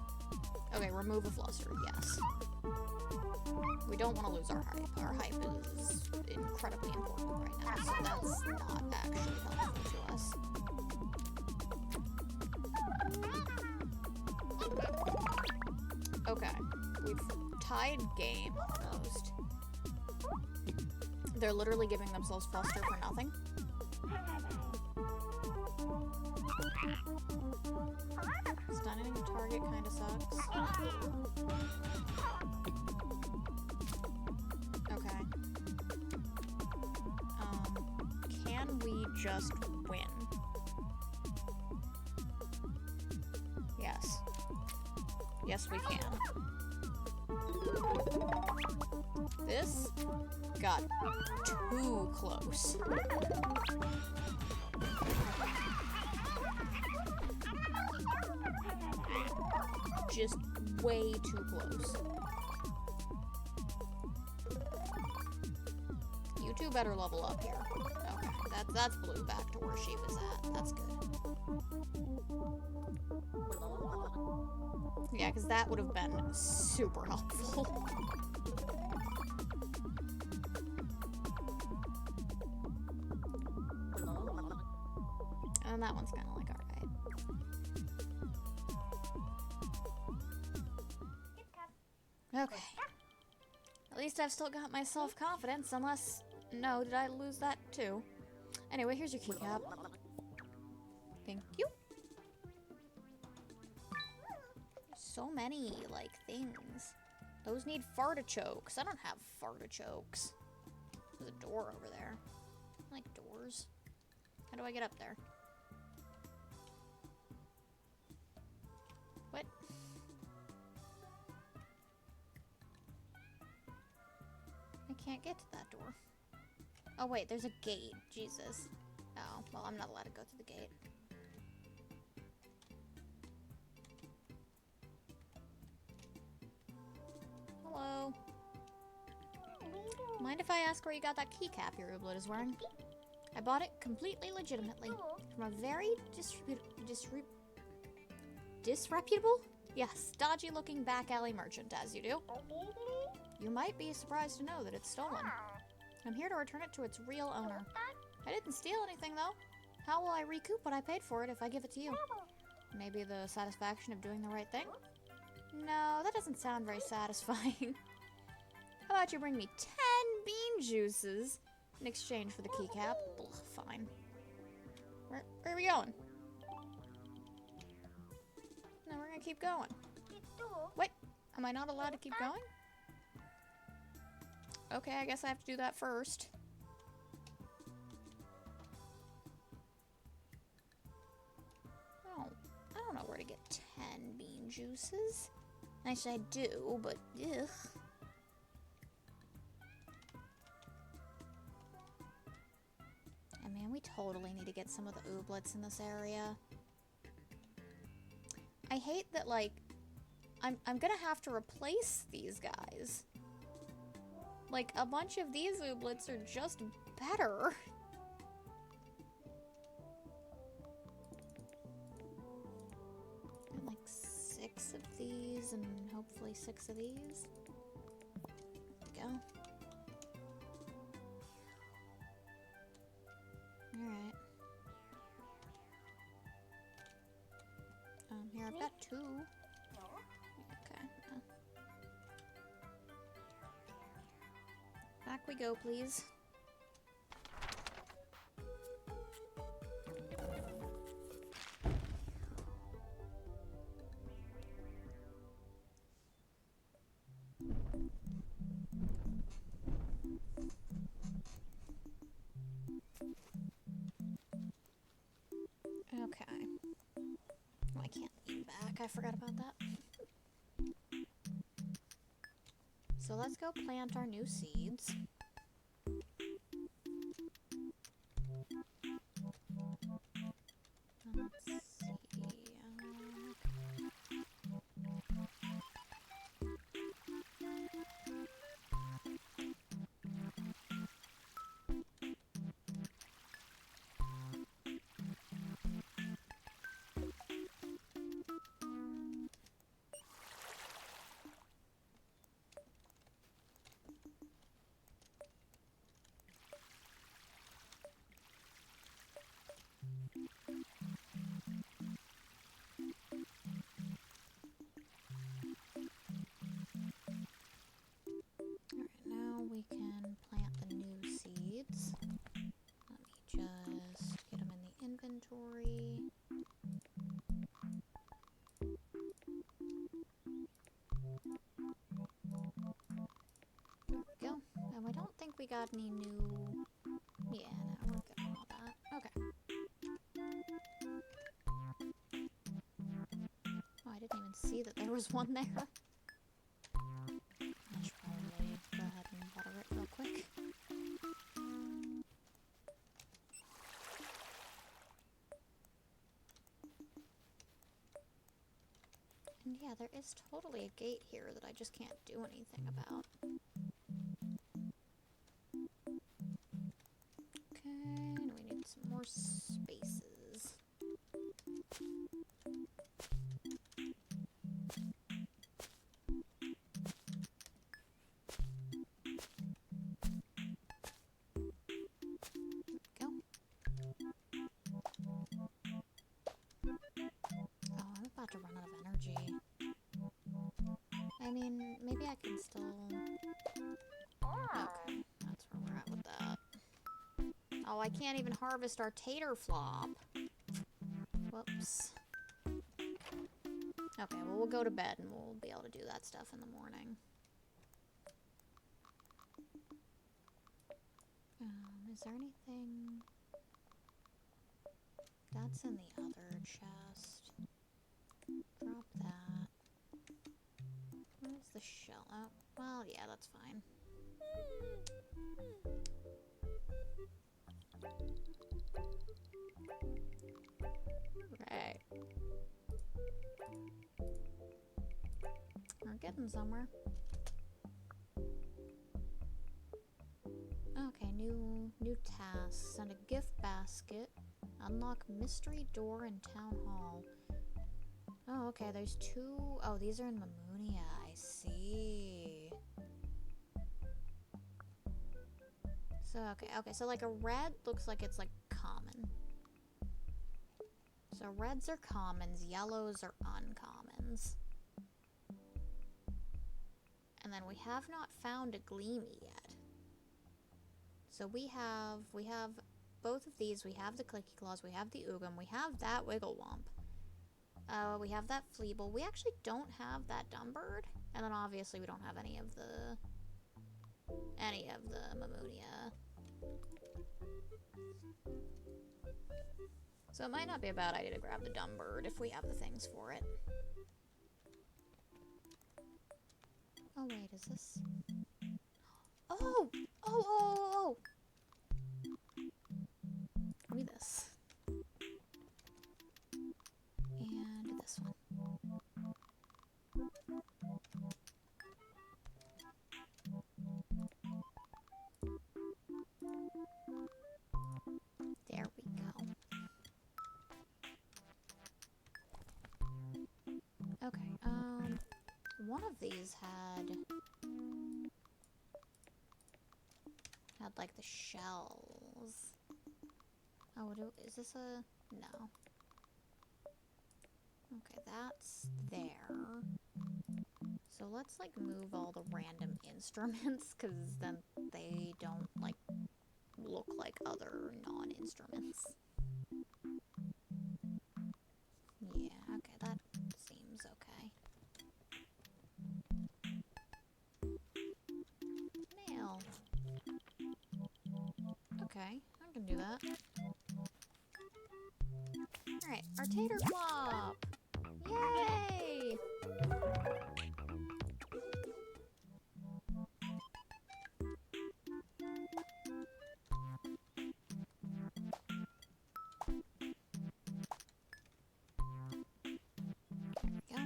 Okay, remove a fluster, yes. We don't want to lose our hype. Our hype is incredibly important right now, so that's not actually helpful to us. Okay, we've tied game almost. They're literally giving themselves fluster for nothing. Stunning a target kind of sucks. Okay. Can we just win? Yes. Yes, we can. This got too close. Just way too close. You two better level up here. Okay, that's blue back to where she was at. That's good. Yeah, because that would have been super helpful. And that one's kind of like, alright. Okay. At least I've still got my self-confidence, unless... No, did I lose that too? Anyway, here's your keycap. Thank you. so many, like, things. Those need fartichokes. I don't have fartichokes. There's a door over there. I like doors. How do I get up there? What? I can't get to that door. Oh wait, there's a gate. Jesus. Oh, well, I'm not allowed to go through the gate. Hello. Mind if I ask where you got that keycap your Ooblet is wearing? I bought it completely legitimately from a very disreputable? Yes, dodgy-looking back alley merchant, as you do. You might be surprised to know that it's stolen. I'm here to return it to its real owner. I didn't steal anything, though. How will I recoup what I paid for it if I give it to you? Maybe the satisfaction of doing the right thing? No, that doesn't sound very satisfying. How about you bring me 10 bean juices in exchange for the keycap? Ugh, fine. Where are we going? No, we're gonna keep going. Wait, am I not allowed to keep going? Okay, I guess I have to do that first. Oh, I don't know where to get 10 bean juices. Actually, I do, but ugh. And man, we totally need to get some of the ooblets in this area. I hate that, like, I'm gonna have to replace these guys. Like, a bunch of these ooblets are just better. And like 6 of these and hopefully 6 of these. There we go. Alright. Here I've got 2. Okay. Back we go, please. Okay. Oh, I can't lean back. I forgot about that. So let's go plant our new seeds. Let's see. Alright, now we can plant the new seeds. Let me just get them in the inventory. There we go. And I don't think we got any new... Yeah, no, we're good on all that. Okay. Oh, I didn't even see that there was one there. I should probably go ahead and water it real quick. And yeah, there is totally a gate here that I just can't do anything about. Okay, and we need some more spaces. Go. Oh, I'm about to run out of energy. I mean, maybe I can still... Okay, that's where we're at with that. Oh, I can't even harvest our tater flop. Whoops. Okay, well, we'll go to bed and we'll be able to do that stuff in the morning. Is there anything... That's in the other chest. Drop that. Where's the shell? Oh, well, yeah, that's fine. Right. We're getting somewhere. Okay, new tasks. Send a gift basket. Unlock mystery door in town hall. Oh, okay, there's two. Oh, these are in Mamunia. I see. So, okay, so like a red looks like it's like common. So reds are commons, yellows are uncommons. And then we have not found a gleamy yet. So we have both of these. We have the clicky claws, we have the oogum, we have that wigglewump. We have that fleeble. We actually don't have that dumbird. And then obviously we don't have any of the Mamunia. So it might not be a bad idea to grab the dumbird if we have the things for it. Oh wait, is this... Oh! Oh! Give me this. And this one. There we go. Okay, one of these had like the shells. Oh, is this a... No. Okay, that's there. So let's like move all the random instruments, because then they don't like look like other non-instruments. Yeah, okay, that seems okay. Mail. Okay, I can do that. Alright, our tater flop! Yay! There we go.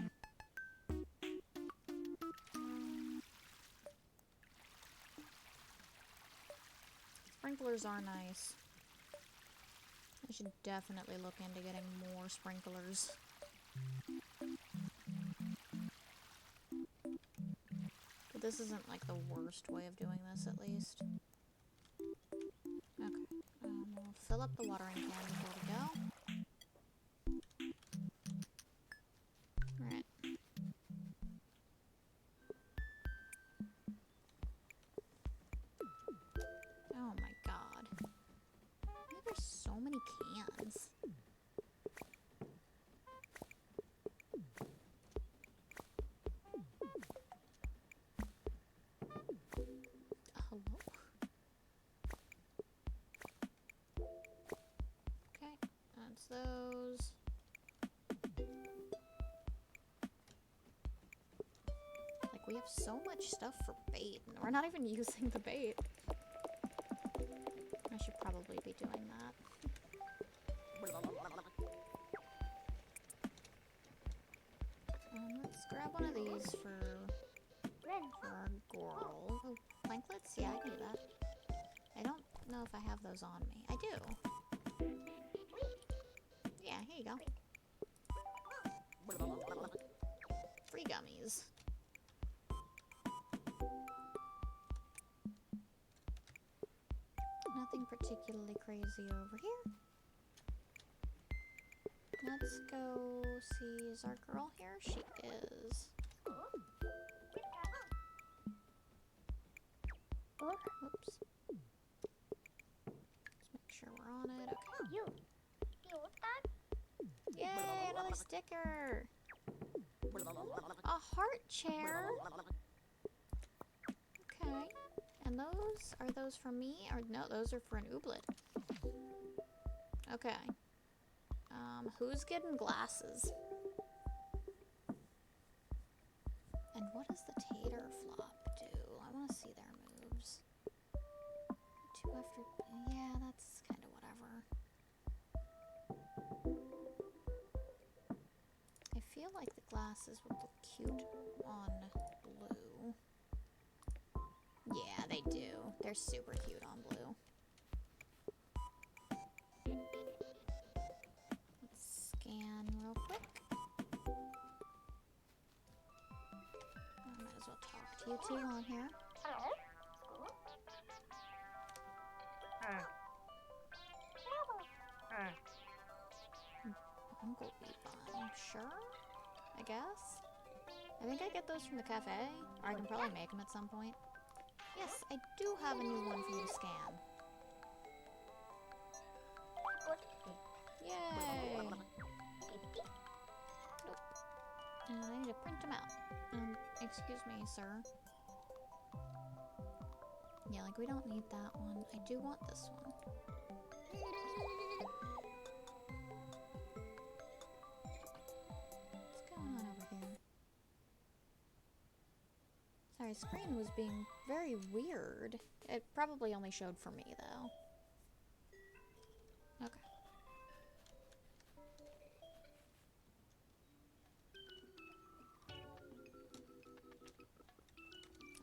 Sprinklers are nice. I should definitely look into getting more sprinklers. But this isn't like the worst way of doing this, at least. Okay. We'll fill up the watering can before we go. Alright. Oh my god. Why are there so many cans? Hello? Okay, that's those. Like, we have so much stuff for bait, and we're not even using the bait. I should probably be doing that. Let's grab one of these for our Goral. Oh, planklets? Yeah, I can do that. I don't know if I have those on me. I do. Yeah, here you go. Free gummies. Nothing particularly crazy over here. Let's go see, is our girl here? She is. Oops. Let's make sure we're on it. Okay. Yay, another sticker! A heart chair. Okay. And are those for me? Or no, those are for an ooblet. Okay. Who's getting glasses? And what does the tater flop do? I want to see their moves. 2 after... Yeah, that's kind of whatever. I feel like the glasses would look cute on blue. Yeah, they do. They're super cute on blue. Let's scan real quick. I might as well talk to you two on here. Bumblebee bun, sure? I guess? I think I get those from the cafe, or I can probably make them at some point. Yes, I do have a new one for you to scan. Yay! Nope. And I need to print them out. Excuse me, sir. Yeah, like we don't need that one. I do want this one. What's going on over here? Sorry, screen was being very weird. It probably only showed for me, though. Okay.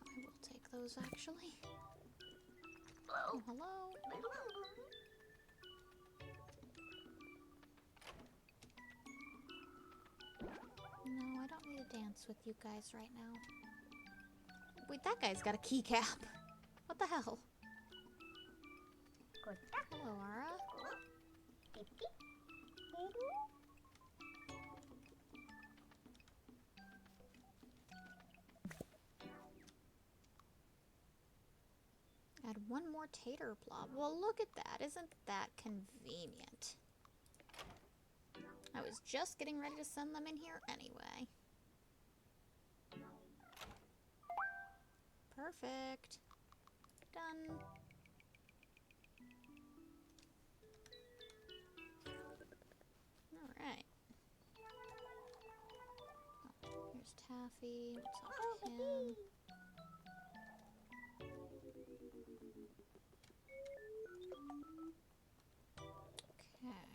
I will take those, actually. Oh, hello. No, I don't need to dance with you guys right now. Wait, that guy's got a keycap. What the hell? Hello, Ara. Add one more tater blob. Well, look at that. Isn't that convenient? I was just getting ready to send them in here anyway. Perfect. Done. Alright. Oh, here's Taffy. What's up with him? Okay.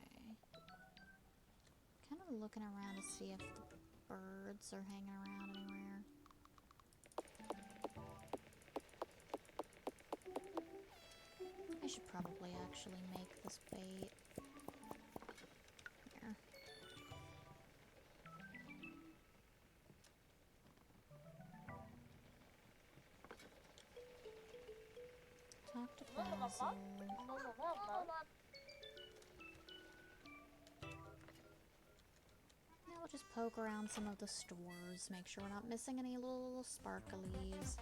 Kind of looking around to see if the birds are hanging around anywhere. I should probably actually make this bait. Here. Talk to Basil. Now we'll just poke around some of the stores, make sure we're not missing any little sparklies.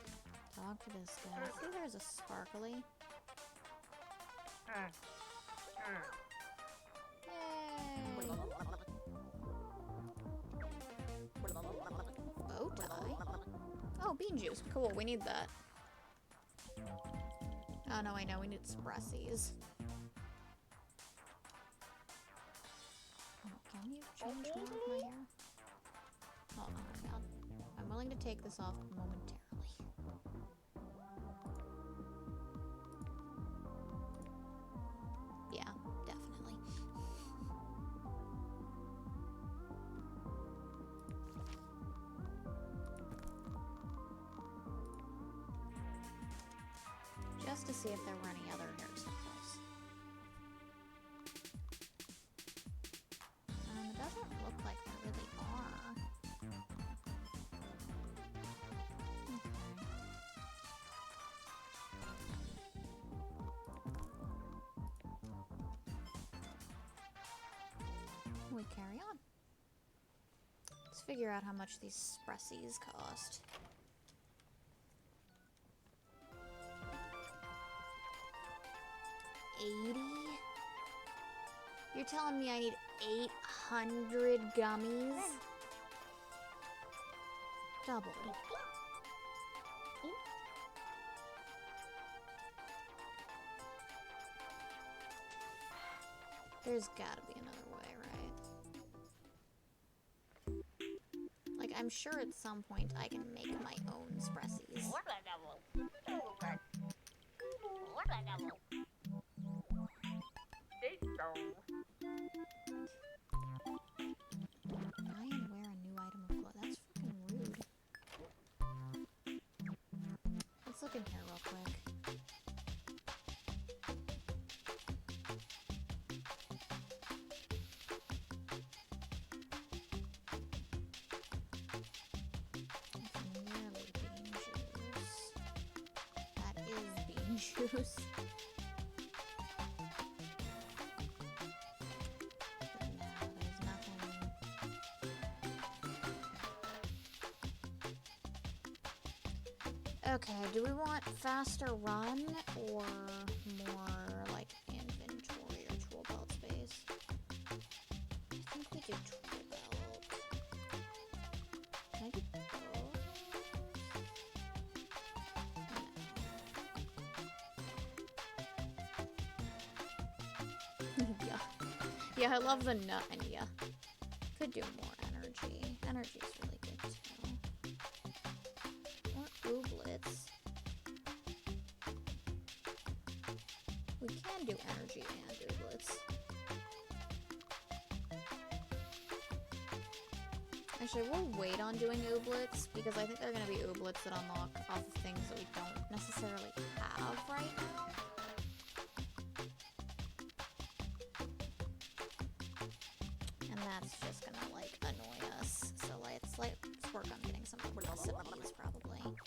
Talk to this guy. See, there's a sparkly. Yay! Bow tie? Oh, bean juice. Cool, we need that. Oh no, I know, we need espressies. Oh, can you change more of my hair? Hold on, I'm willing to take this off momentarily. Yeah, definitely. Just to see if there were any other hairstyles. It doesn't look like there really are. Okay. We carry on. Let's figure out how much these espressies cost. $80? You're telling me I need 800 gummies? Double. There's gotta be another way, right? Like, I'm sure at some point I can make my own sprecies. Buy and wear a new item of clothes. That's freaking rude. Let's look in here real quick. That's nearly bean juice. That is bean juice. No, there's nothing. Okay, do we want faster run or more like inventory or tool belt space? I think we do tool belt. Can I do both? No. Yeah. Yeah, I love the nut and yeah. Could do more energy. Energy is really good too. Or ooblets. We can do energy and ooblets. Actually, we'll wait on doing ooblets because I think they're going to be ooblets that unlock off of things that we don't necessarily have right now. And that's just going to, like, annoy us. So let's work on getting some recipes, probably. Okay.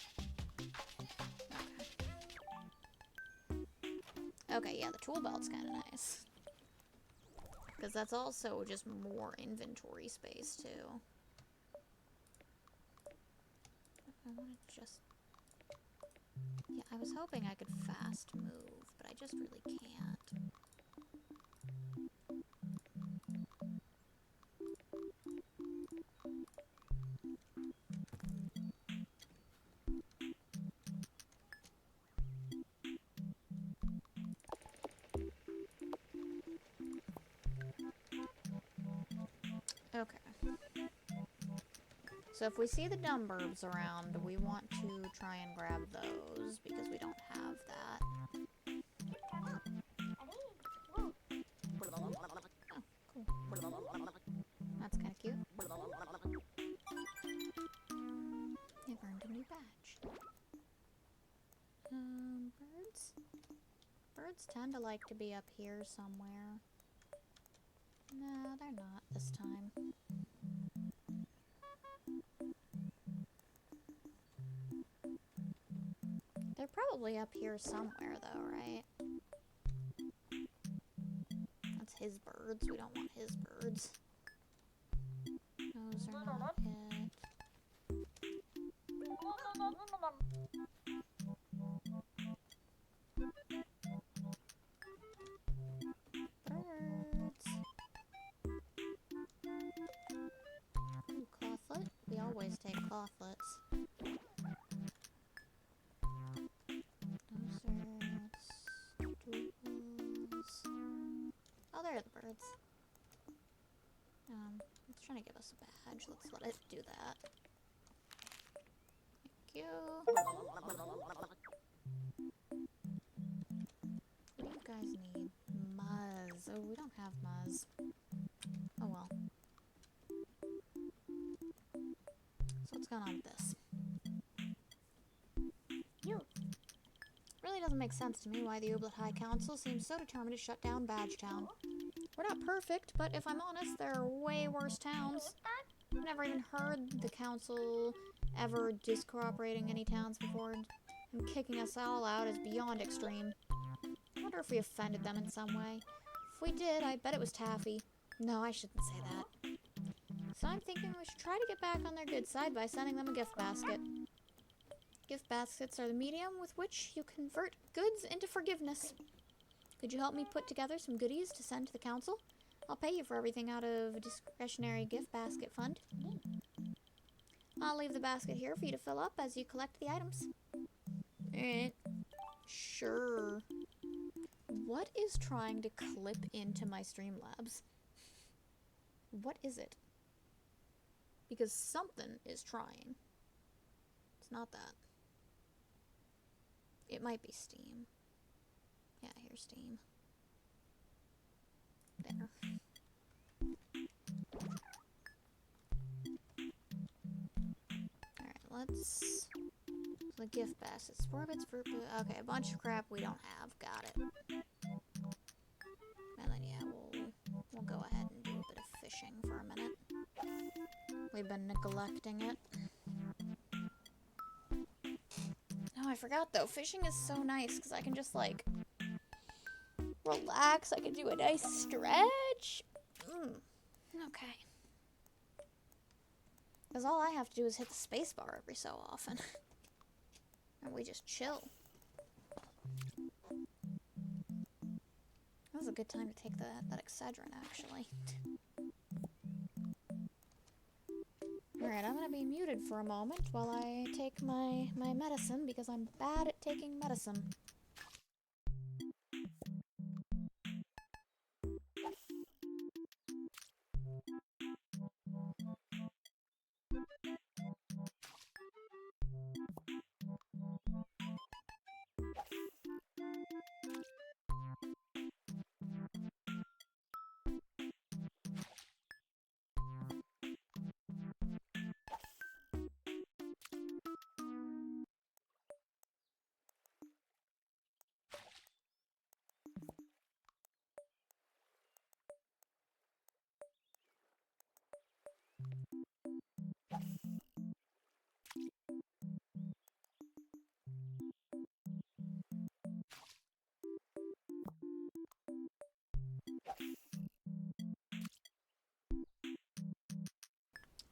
Okay, yeah, the tool belt's kind of nice. Because that's also just more inventory space, too. I want to just... Yeah, I was hoping I could fast move, but I just really can't. Okay. So if we see the dumb burbs around, we want to try and grab those because we don't have that. Oh, cool. That's kind of cute. I've earned a new badge. Birds? Birds tend to like to be up here somewhere. No, they're not this time. They're probably up here somewhere, though, right? That's his birds. We don't want his birds. Those are not it. Birds. Ooh, clawfoot. We always take clawfoots. Oh, there are the birds. It's trying to give us a badge. Let's let it do that. Thank you. What do you guys need? Muzz. Oh, we don't have Muzz. Oh well. So what's going on with this? Really doesn't make sense to me why the Ooblet High Council seems so determined to shut down Badge Town. We're not perfect, but if I'm honest, there are way worse towns. I've never even heard the council ever discooperating any towns before, and kicking us all out is beyond extreme. I wonder if we offended them in some way. If we did, I bet it was taffy. No, I shouldn't say that. So I'm thinking we should try to get back on their good side by sending them a gift basket. Gift baskets are the medium with which you convert goods into forgiveness. Could you help me put together some goodies to send to the council? I'll pay you for everything out of a discretionary gift basket fund. I'll leave the basket here for you to fill up as you collect the items. Alright. Sure. What is trying to clip into my Streamlabs? What is it? Because something is trying. It's not that. It might be Steam. Yeah, here's Steam. There. Alright, let's... So the gift basket. Spore bits, fruit bits. Okay, a bunch of crap we don't have. Got it. And then, yeah, we'll go ahead and do a bit of fishing for a minute. We've been neglecting it. Oh, I forgot though. Fishing is so nice because I can just like relax. I can do a nice stretch. Okay. Because all I have to do is hit the space bar every so often. And we just chill. That was a good time to take that Excedrin, actually. Alright, I'm gonna be muted for a moment while I take my medicine, because I'm bad at taking medicine.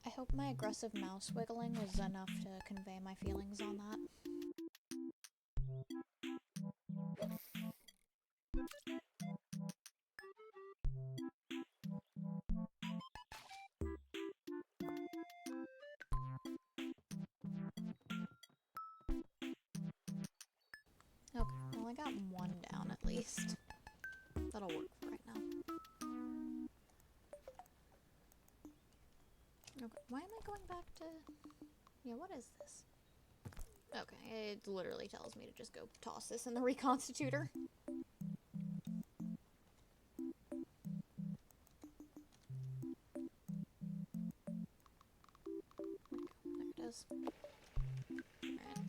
I hope my aggressive mouse wiggling was enough to convey my feelings on that. Okay, well I got one down at least. That'll work for right now. Okay, why am I going back to... Yeah, what is this? Okay, it literally tells me to just go toss this in the reconstitutor. There it is. Alright.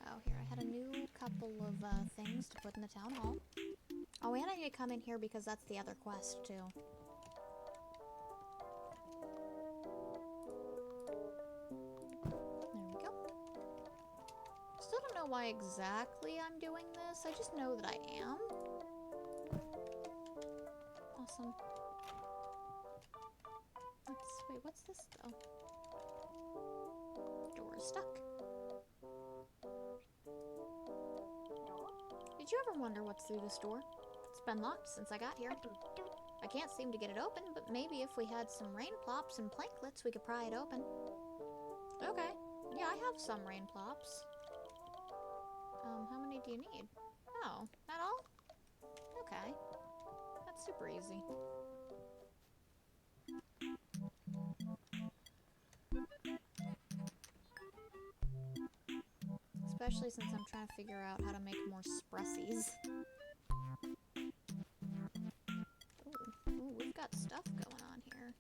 Oh, here, I had a new couple of things to put in the town hall. Oh, and I need to come in here because that's the other quest, too. There we go. Still don't know why exactly I'm doing this. I just know that I am. Awesome. Wait, what's this, though? Door is stuck. Did you ever wonder what's through this door? It's been locked since I got here. I can't seem to get it open, but maybe if we had some rain plops and planklets, we could pry it open. Okay. Yeah, I have some rain plops. How many do you need? Oh, that all? Okay. That's super easy. Especially since I'm trying to figure out how to make more spressies. Ooh, we've got stuff going on here.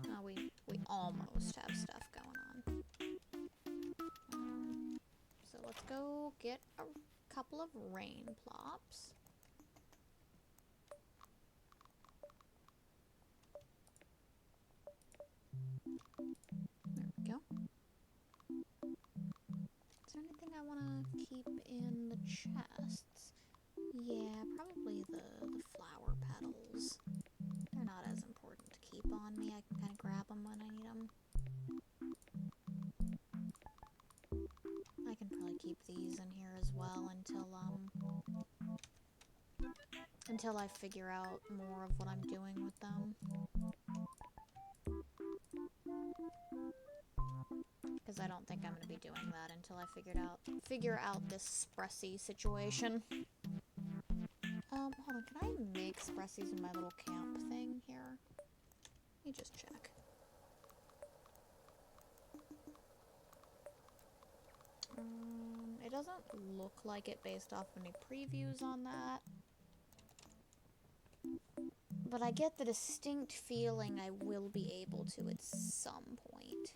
Oh, we almost have stuff going on. So let's go get a couple of rain plops. There we go. Is there anything I want to keep in the chests? Yeah, probably the flower petals. They're not as important to keep on me. I can kind of grab them when I need them. I can probably keep these in here as well until I figure out more of what I'm doing with them. because I don't think I'm gonna be doing that until I figure out this Spressy situation. Hold on, can I make Spressies in my little camp thing here? Let me just check. It doesn't look like it based off any previews on that. But I get the distinct feeling I will be able to at some point.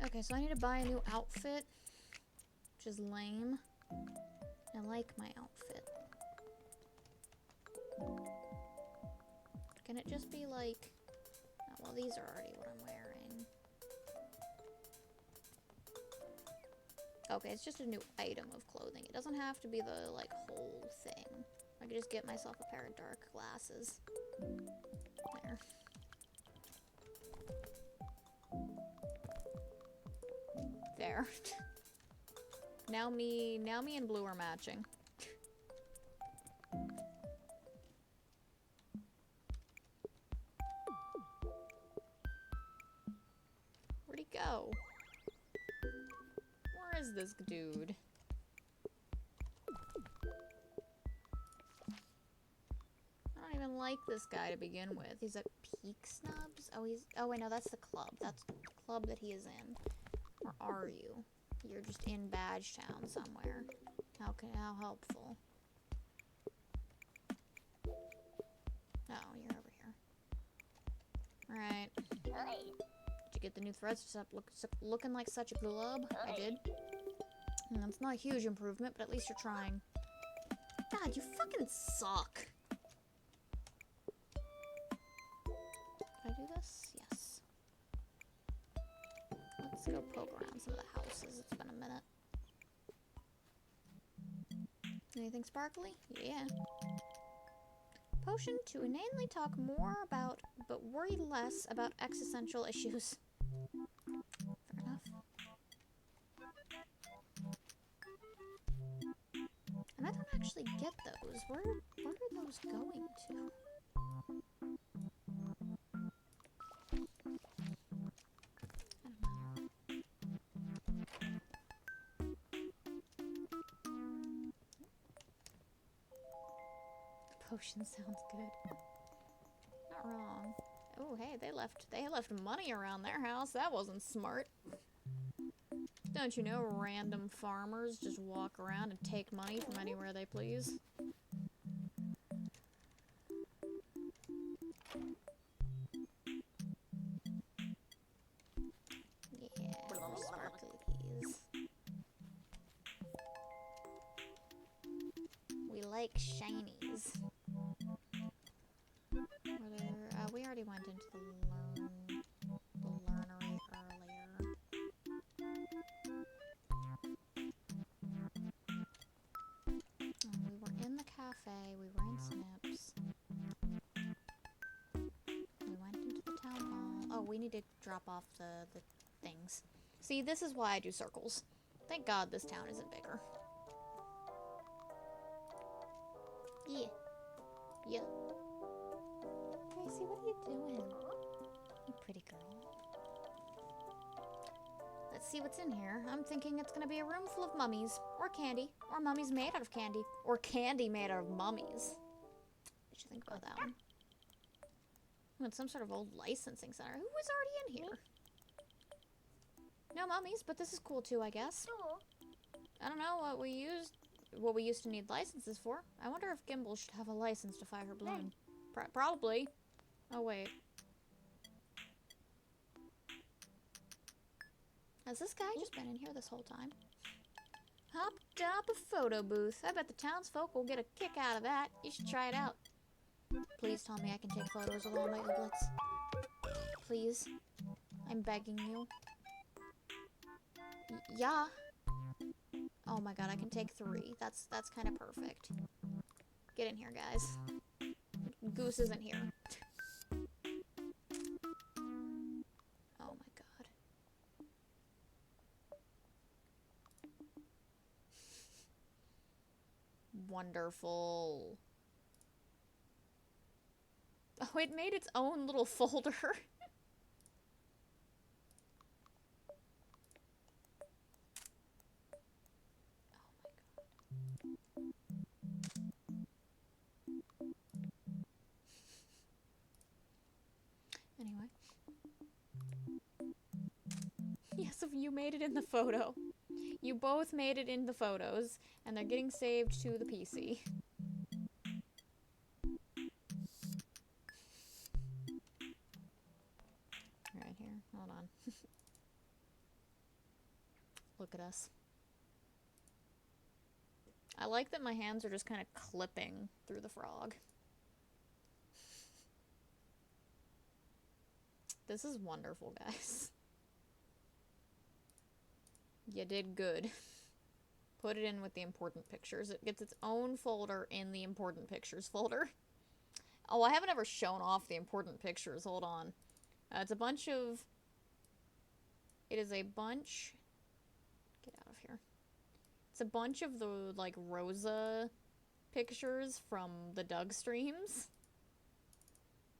Okay, so I need to buy a new outfit, which is lame. I like my outfit. Can it just be like... Oh, well, these are already what I'm wearing. Okay, it's just a new item of clothing. It doesn't have to be the, like, whole thing. I could just get myself a pair of dark glasses. There. There. Now me and blue are matching. Where'd he go? Where is this dude? I don't even like this guy to begin with. He's at Peak Snubs? Oh wait, no, that's the club. That's the club that he is in. Or are you? You're just in Badge Town somewhere. How helpful. Oh, you're over here. Alright. Did you get the new threads to stop looking like such a glub? I did. That's not a huge improvement, but at least you're trying. God, you fucking suck. Can I do this? Yes. Let's go poke around some of the houses. It's been a minute. Anything sparkly? Yeah. Potion to inanely talk more about, but worry less about existential issues. Fair enough. And I don't actually get those. Where are those going to? Potion sounds good. Not wrong. Oh, hey, they left money around their house. That wasn't smart. Don't you know random farmers just walk around and take money from anywhere they please? Yeah, more sparkly keys. We like shinies. We already went into the learnery earlier. We were in the cafe, we were in Snips. We went into the town hall. Oh, we need to drop off the things. See, this is why I do circles. Thank God this town isn't bigger. Yeah. Yeah. Gracie, what are you doing? You pretty girl. Let's see what's in here. I'm thinking it's gonna be a room full of mummies, or candy, or mummies made out of candy, or candy made out of mummies. What you think about that one? It's some sort of old licensing center. Who was already in here? No mummies, but this is cool too, I guess. I don't know what we used to need licenses for. I wonder if Gimbal should have a license to fire her balloon. Probably. Oh, wait. Has this guy just been in here this whole time? Hopped up a photo booth. I bet the townsfolk will get a kick out of that. You should try it out. Please tell me I can take photos of all my ooblets. Please. I'm begging you. Yeah. Oh my god, I can take 3. That's kind of perfect. Get in here, guys. Goose isn't here. Oh my god. Wonderful. Oh, it made its own little folder. Anyway. Yes, if you made it in the photo. You both made it in the photos, and they're getting saved to the PC. Right here, hold on. Look at us. I like that my hands are just kind of clipping through the frog. This is wonderful, guys. You did good. Put it in with the important pictures. It gets its own folder in the important pictures folder. Oh, I haven't ever shown off the important pictures. Hold on. It's a bunch of... It is a bunch... Get out of here. It's a bunch of the, like, Rosa pictures from the Doug streams.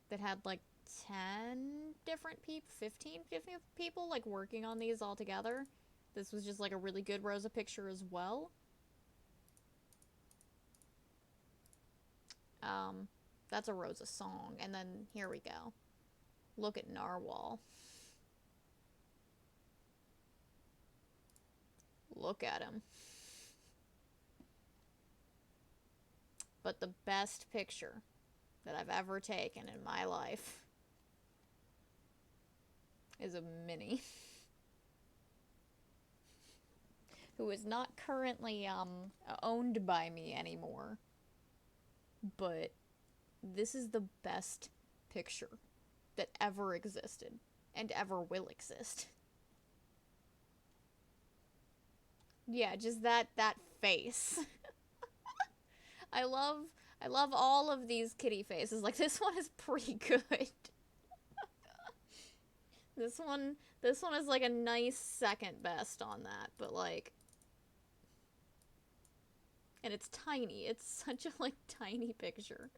That had, like, 10 different people, 15 different people, like, working on these all together. This was just, like, a really good Rosa picture as well. That's a Rosa song. And then, here we go. Look at Narwhal. Look at him. But the best picture that I've ever taken in my life is a Minnie. Who is not currently, owned by me anymore. But this is the best picture that ever existed and ever will exist. Yeah, just that face. I love all of these kitty faces. Like, this one is pretty good. This one is like a nice second best on that, but like... And it's tiny. It's such a, like, tiny picture.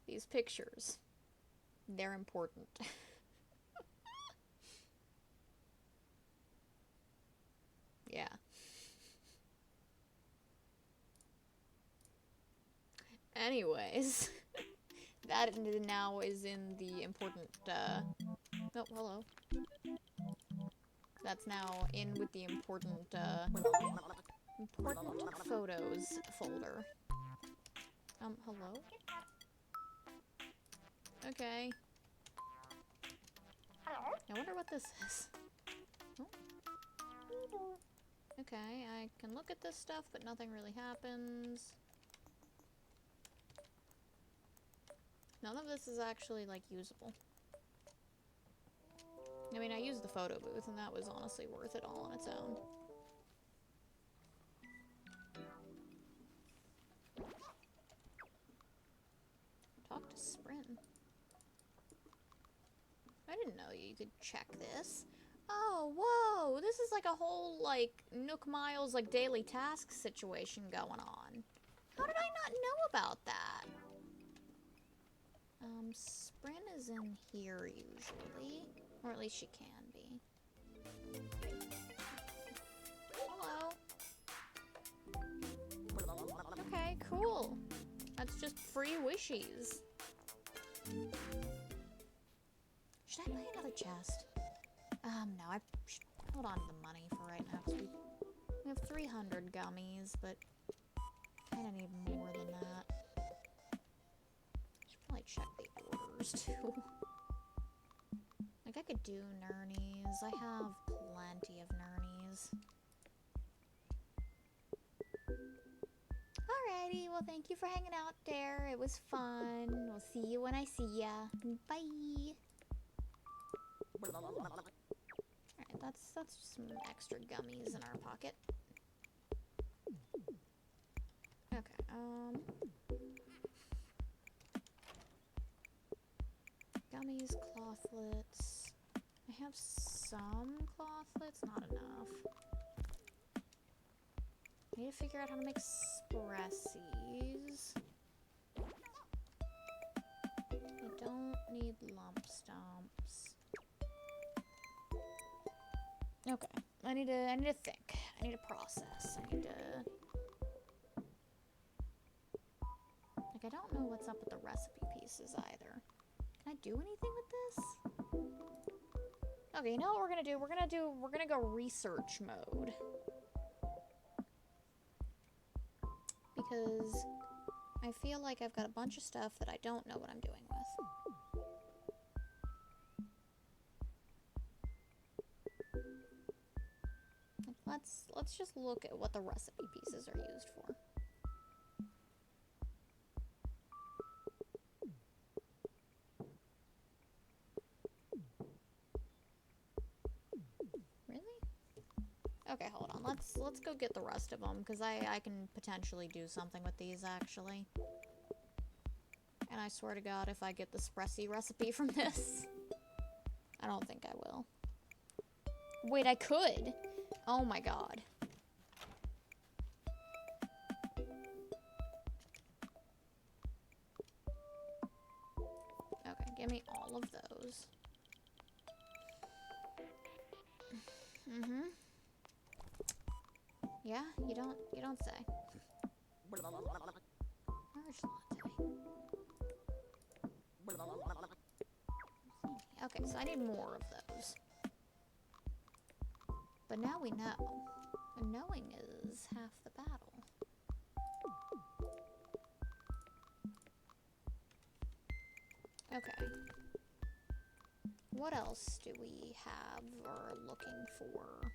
These pictures. They're important. Yeah. Anyways. That now is in the important, Oh, hello. That's now in with the important, important photos folder. Hello? Okay. I wonder what this is. Oh. Okay, I can look at this stuff, but nothing really happens. None of this is actually, like, usable. I mean, I used the photo booth, and that was honestly worth it all on its own. Talk to Sprin. I didn't know you could check this. Oh, whoa! This is like a whole, like, Nook Miles, like, daily task situation going on. How did I not know about that? Sprin is in here, usually. Or at least she can be. Hello. Okay, cool. That's just free wishies. Should I buy another chest? No, I should hold on to the money for right now, because we have 300 gummies, but kind of need more than that. Should probably check the orders, too. Like, I could do Nernies. I have plenty of Nernies. Alrighty, well, thank you for hanging out there. It was fun. We'll see you when I see ya. Bye! Alright, that's just some extra gummies in our pocket. Okay, gummies, clothlets. I have some clothlets, not enough. I need to figure out how to make Cressies. I don't need lump stumps. Okay. I need to think. I need to process. I need to... Like, I don't know what's up with the recipe pieces either. Can I do anything with this? Okay, you know what we're gonna do? We're gonna go research mode. Because I feel like I've got a bunch of stuff that I don't know what I'm doing with. Let's just look at what the recipe pieces are used for. Really? Okay, hold on. Let's go get the rest of them, because I can potentially do something with these, actually. And I swear to God, if I get the Spressi recipe from this, I don't think I will. Wait, I could! Oh my God. Okay, give me all of those. Mm-hmm. Yeah, you don't say. Orange latte. Okay, so I need more of those. But now we know. And knowing is half the battle. Okay. What else do we have or looking for?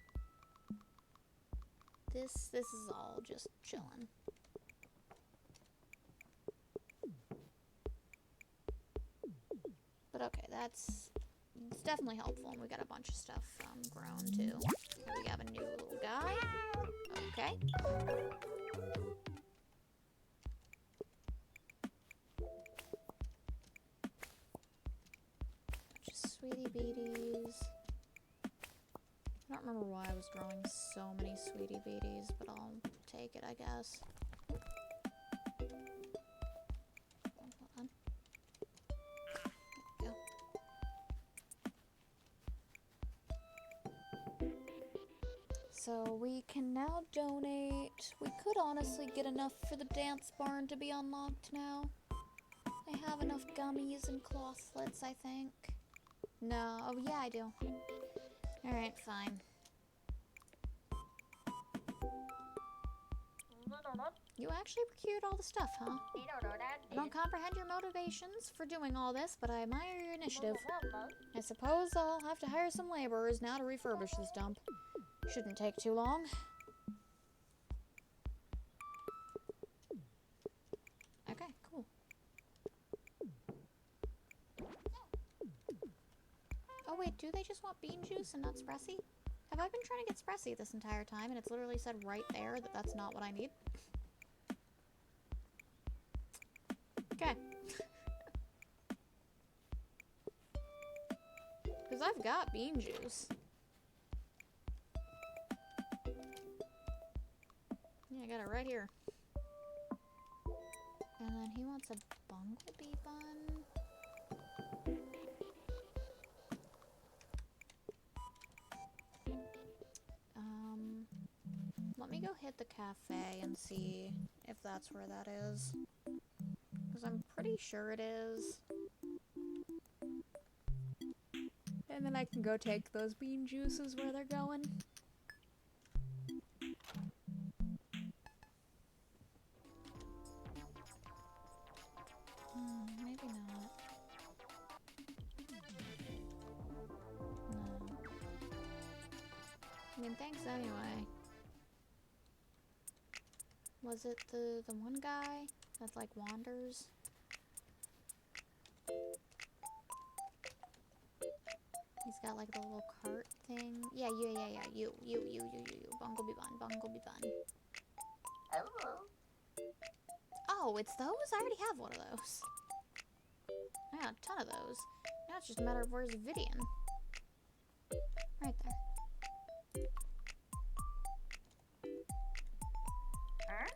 This is all just chilling. But okay, it's definitely helpful, and we got a bunch of stuff grown too. We have a new little guy. Okay. Just sweetie beaties. I don't remember why I was growing so many sweetie beaties, but I'll take it, I guess. Hold on. There we go. So we can now donate. We could honestly get enough for the dance barn to be unlocked now. I have enough gummies and clothlets, I think. No. Oh, yeah, I do. Alright, fine. You actually procured all the stuff, huh? I don't comprehend your motivations for doing all this, but I admire your initiative. I suppose I'll have to hire some laborers now to refurbish this dump. Shouldn't take too long. Okay, cool. Oh wait, do they just want bean juice and not Spressi? Have I been trying to get Spressi this entire time and it's literally said right there that that's not what I need? Okay. Because I've got bean juice. Yeah, I got it right here. And then he wants a bumblebee bun. Let me go hit the cafe and see if that's where that is. Because I'm pretty sure it is. And then I can go take those bean juices where they're going. Maybe not. No. I mean, thanks anyway. Was it the one guy that like wanders? He's got like the little cart thing. Yeah, you. Bumblebee bun. Hello. Oh, it's those? I already have one of those. I got a ton of those. Now it's just a matter of where's Vivian. Right there. Huh?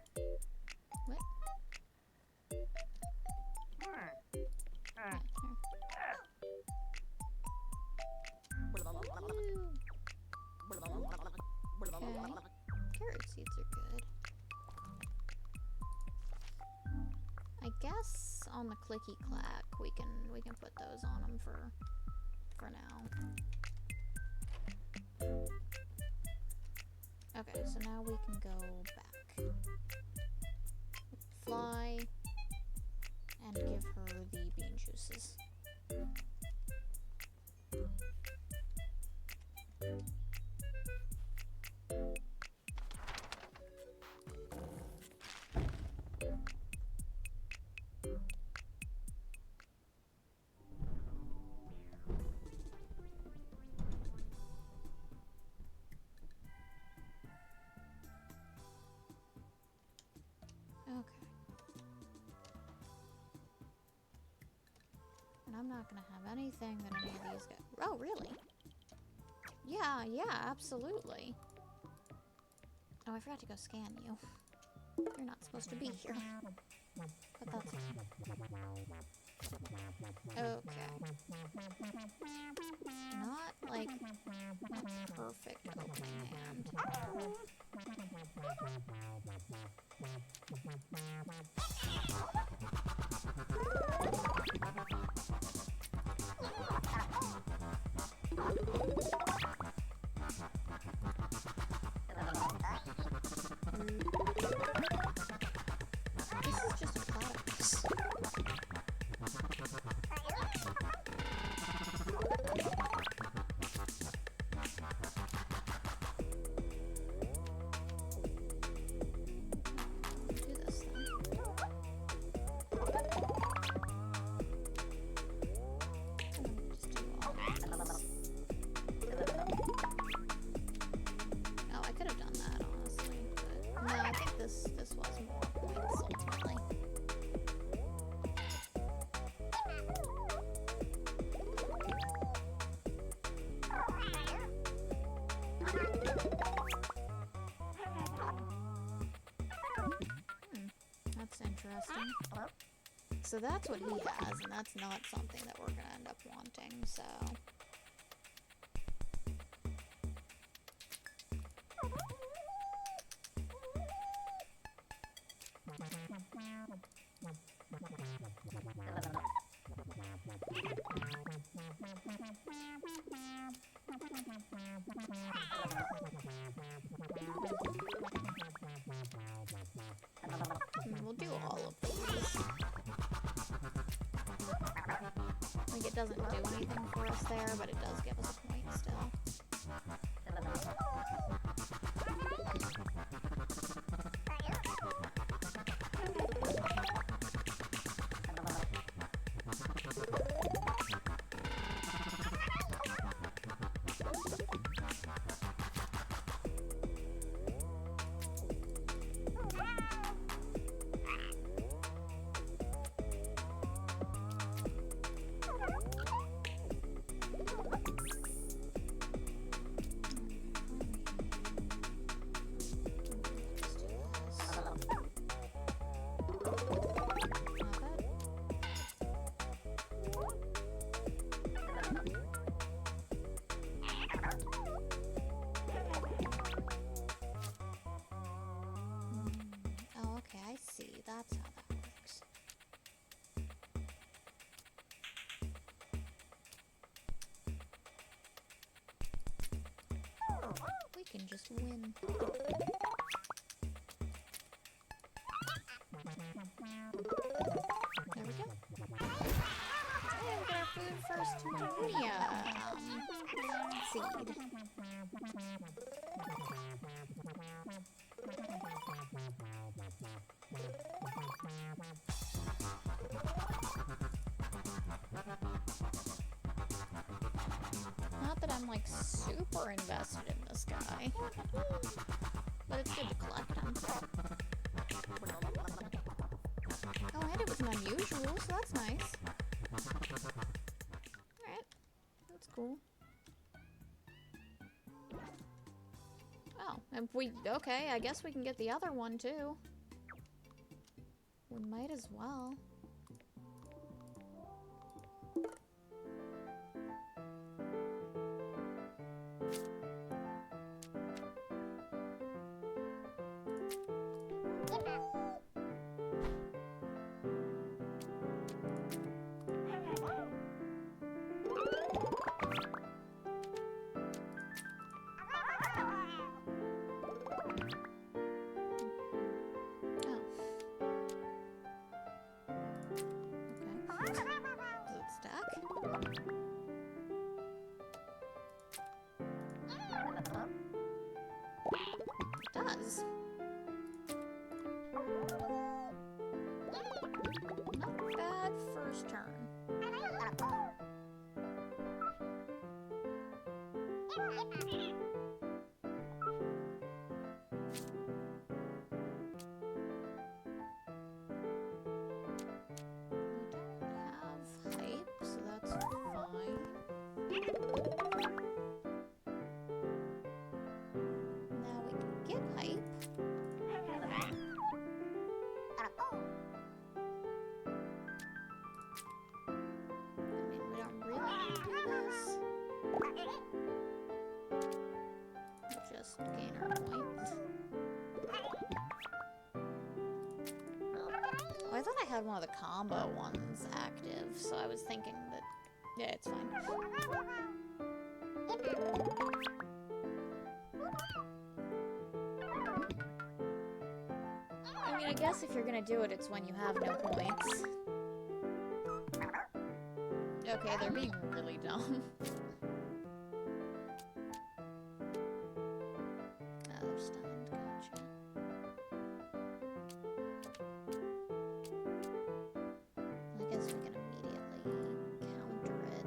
seeds are good. I guess on the clicky clack we can put those on them for now. Okay, so now we can go back. Fly and give her the bean juices. Okay. And I'm not gonna have anything that any of these guys. Oh, really? Yeah, absolutely. Oh, I forgot to go scan you. You're not supposed to be here. But that's okay. Not like a perfect opening hand. This is just a platypus. Do this then. Just do all of this. Oh, I could have done that, honestly, but no, I think this was more points ultimately. That's interesting. So that's what he has, and that's not something that we're gonna end up wanting, so. We'll do all of these. Like, it doesn't do anything for us there, but it does give us a point still. Oh, okay, I see. That's how that works. We can just win. There we go. Hey, we got our food first. Seed. Not that I'm like super invested in this guy, but it's good to collect him. Oh, and it was an unusual, so that's nice. Alright, that's cool. Oh, and okay, I guess we can get the other one too. We might as well. It does. Not bad first turn. We don't have hype, so that's fine. Now we can get hype. I mean, we don't really need to do this. We'll just gain our points. Oh, I thought I had one of the combo ones active, so I was thinking that... Yeah, it's fine. I mean, I guess if you're gonna do it, it's when you have no points. Okay, they're being really dumb. Oh, they're stunned, gotcha. I guess we can immediately counter it.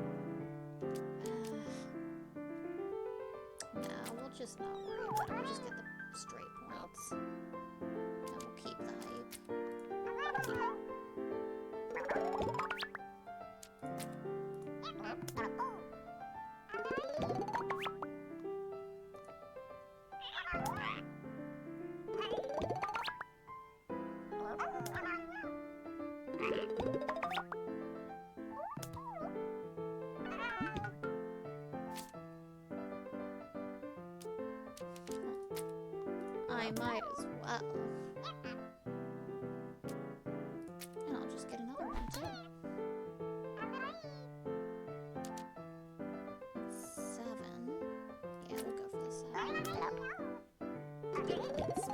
Nah, we'll just not worry about it. We'll just get the straight points. And we'll keep the hype. I might as well. And I'll just get another one too. 7. Yeah, we'll go for the 7. Ooblets.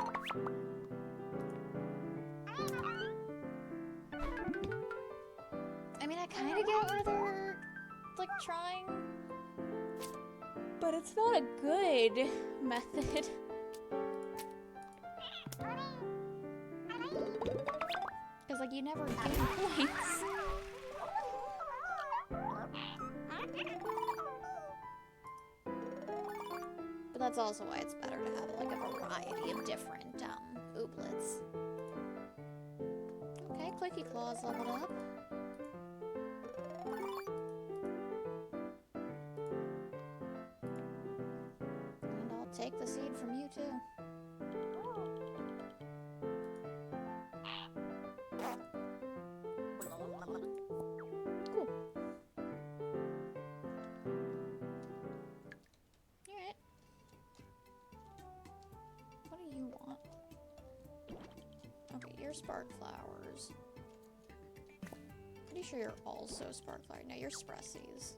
I mean, I kind of get where they're like trying, but it's not a good method. Because, like, you never gain points. But that's also why it's better to have, like, a variety of different, ooblets. Okay, Clicky Claw's leveled up. And I'll take the seed from you, too. Cool. Alright. What do you want? Okay, you're spark flowers. Pretty sure you're also spark flower. No, you're spressies.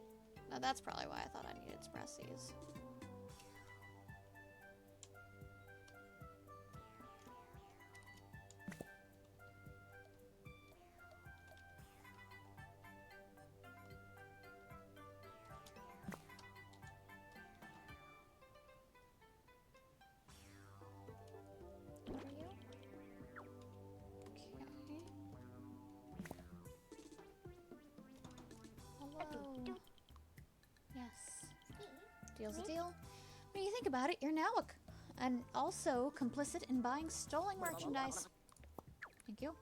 No, that's probably why I thought I needed spressies. Hello. Yes. Deal's a deal. When you think about it, you're now and also complicit in buying stolen merchandise. Thank you.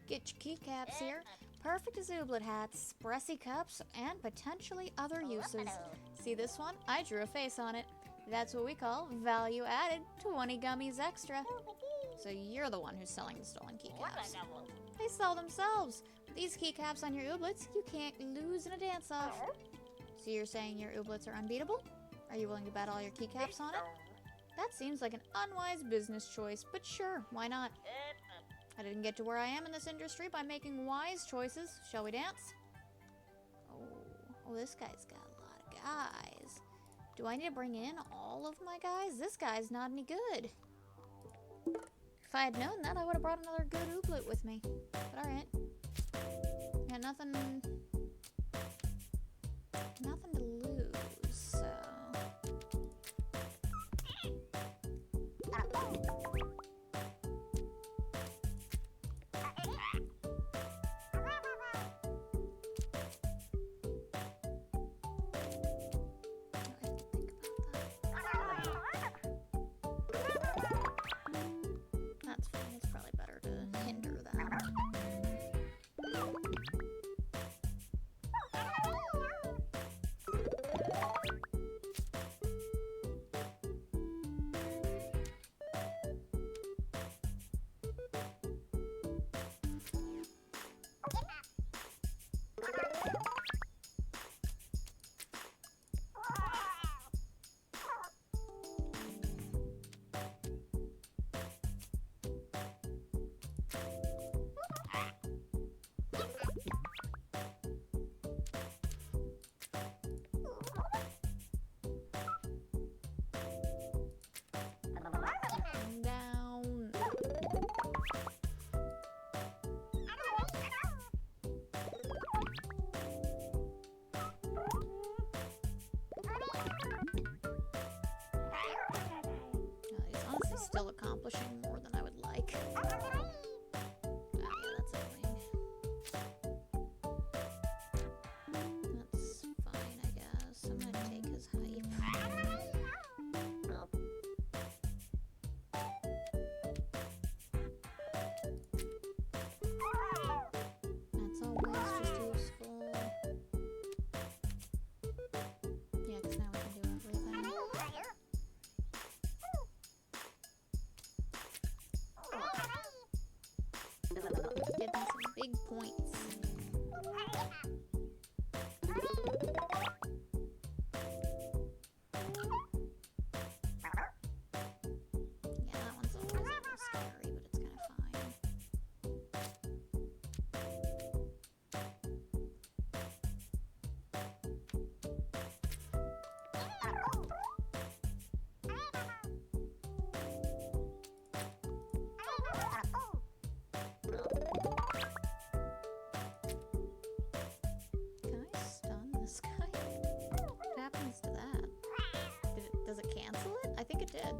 Get your keycaps here. Perfect as ooblet hats, spressy cups, and potentially other uses. See this one? I drew a face on it. That's what we call value added, 20 gummies extra. So you're the one who's selling the stolen keycaps. They sell themselves. With these keycaps on your ooblets, you can't lose in a dance-off. So you're saying your ooblets are unbeatable? Are you willing to bet all your keycaps on it? That seems like an unwise business choice, but sure, why not? I didn't get to where I am in this industry by making wise choices. Shall we dance? Oh, this guy's got a lot of guys. Do I need to bring in all of my guys? This guy's not any good. If I had known that, I would have brought another good ooblet with me. But alright. Got nothing to lose, so... That's fine. It's probably better to hinder that. Down. He's honestly still accomplishing more than I would like. Oh yeah, that's annoying. That's fine, I guess. I'm gonna take his hype. That's always just useful. Yeah, because now we can do everything. Getting some big points. Yeah, that one's always a little scary, but it's kind of fine. Can I stun this guy? What happens to that? Does it cancel it? I think it did.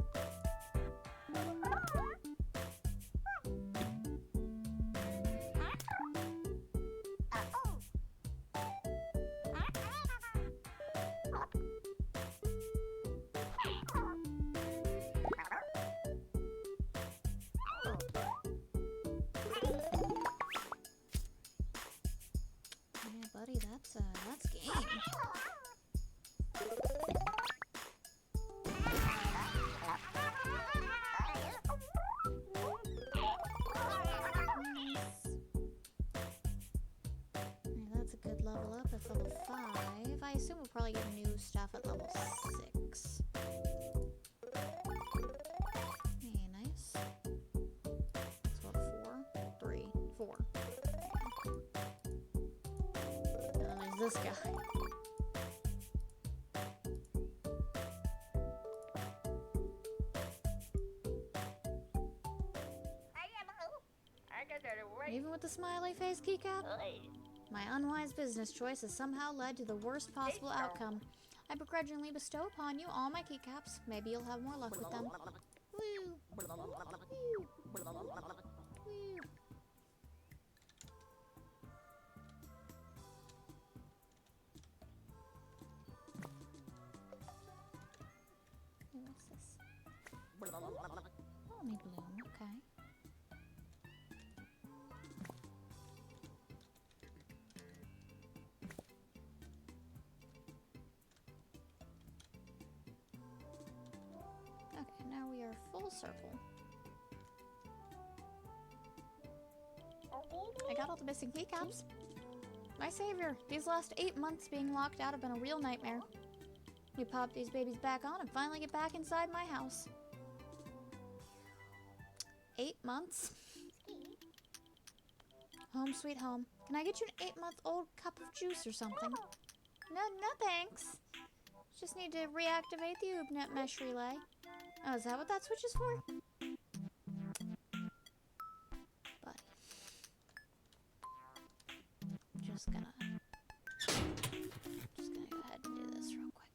Yeah, buddy, that's game. Alright, that's a good level up at level 5. I assume we'll probably get new stuff at level 6. Hey, nice. That's what, 4? 3? 4. And then there's this guy. I got that right. Even with the smiley face keycap? My unwise business choice has somehow led to the worst possible outcome. I begrudgingly bestow upon you all my keycaps. Maybe you'll have more luck with them. Woo! Woo! Woo! Hey, what's this? Only bloom, okay. Okay, now we are full circle. I got all the missing keycaps. My savior, these last 8 months being locked out have been a real nightmare. We pop these babies back on and finally get back inside my house. 8 months? Home sweet home. Can I get you an 8-month-old cup of juice or something? No, no thanks. Just need to reactivate the Oobnet mesh relay. Oh, is that what that switch is for? But just gonna go ahead and do this real quick.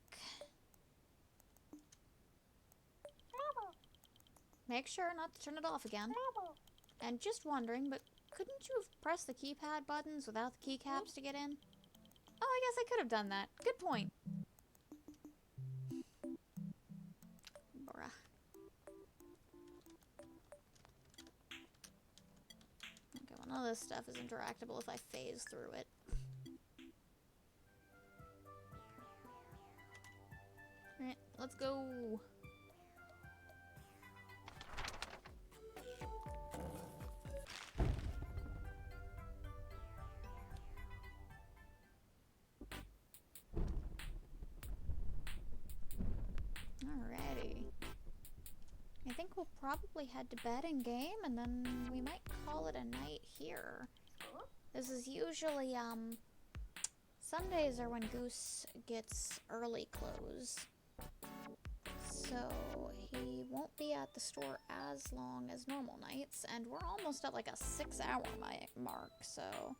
Make sure not to turn it off again. And just wondering, but couldn't you have pressed the keypad buttons without the keycaps to get in? Oh, I guess I could have done that. Good point. Bruh. Okay, well, none of this stuff is interactable if I phase through it. Alright, let's go. Alrighty. I think we'll probably head to bed in game, and then we might call it a night here. This is usually, Sundays are when Goose gets early close. So he won't be at the store as long as normal nights, and we're almost at like a 6-hour mark, so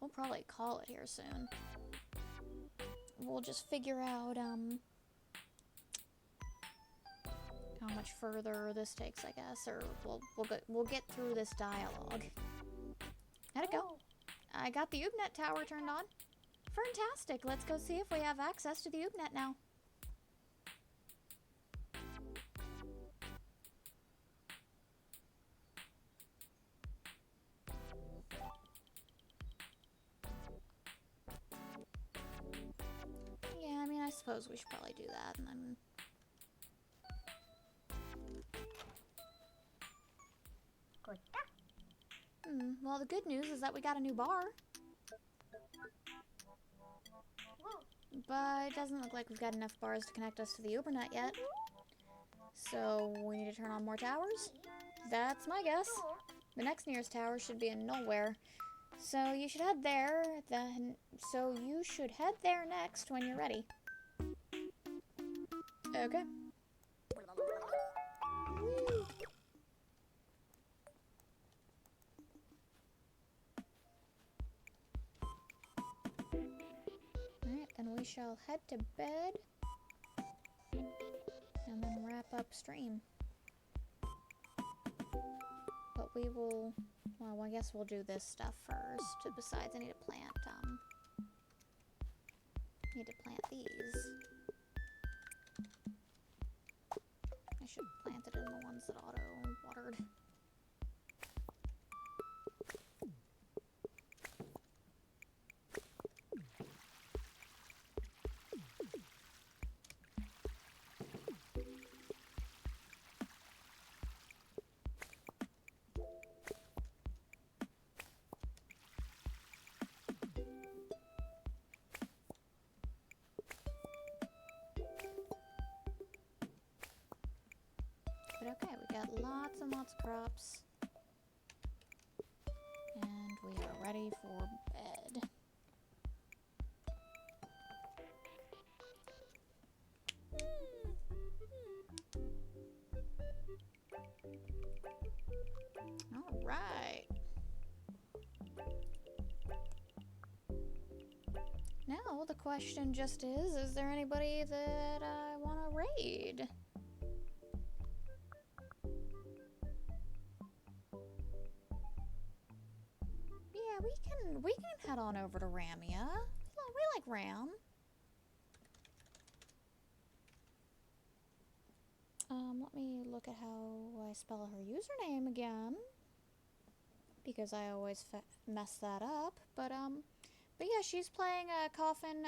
we'll probably call it here soon. We'll just figure out, how much further this takes, I guess, or we'll get through this dialogue. How'd it go? I got the Oobnet tower turned on. Fantastic! Let's go see if we have access to the Oobnet now. Yeah, I mean, I suppose we should probably do that, and then... well, the good news is that we got a new bar. But it doesn't look like we've got enough bars to connect us to the Ubernet yet. So we need to turn on more towers? That's my guess. The next nearest tower should be in nowhere. So you should head there, next when you're ready. Okay. Whee! Alright, then we shall head to bed and then wrap up stream. But we will, well, I guess we'll do this stuff first. Besides, I need to plant these. I should have planted in the ones that auto-watered. But okay, we got lots and lots of crops. And we are ready for bed. Alright. Now the question just is there anybody that I want to raid? We can head on over to Ramia. We like Ram. Let me look at how I spell her username again, because I always mess that up. But yeah, she's playing Coffin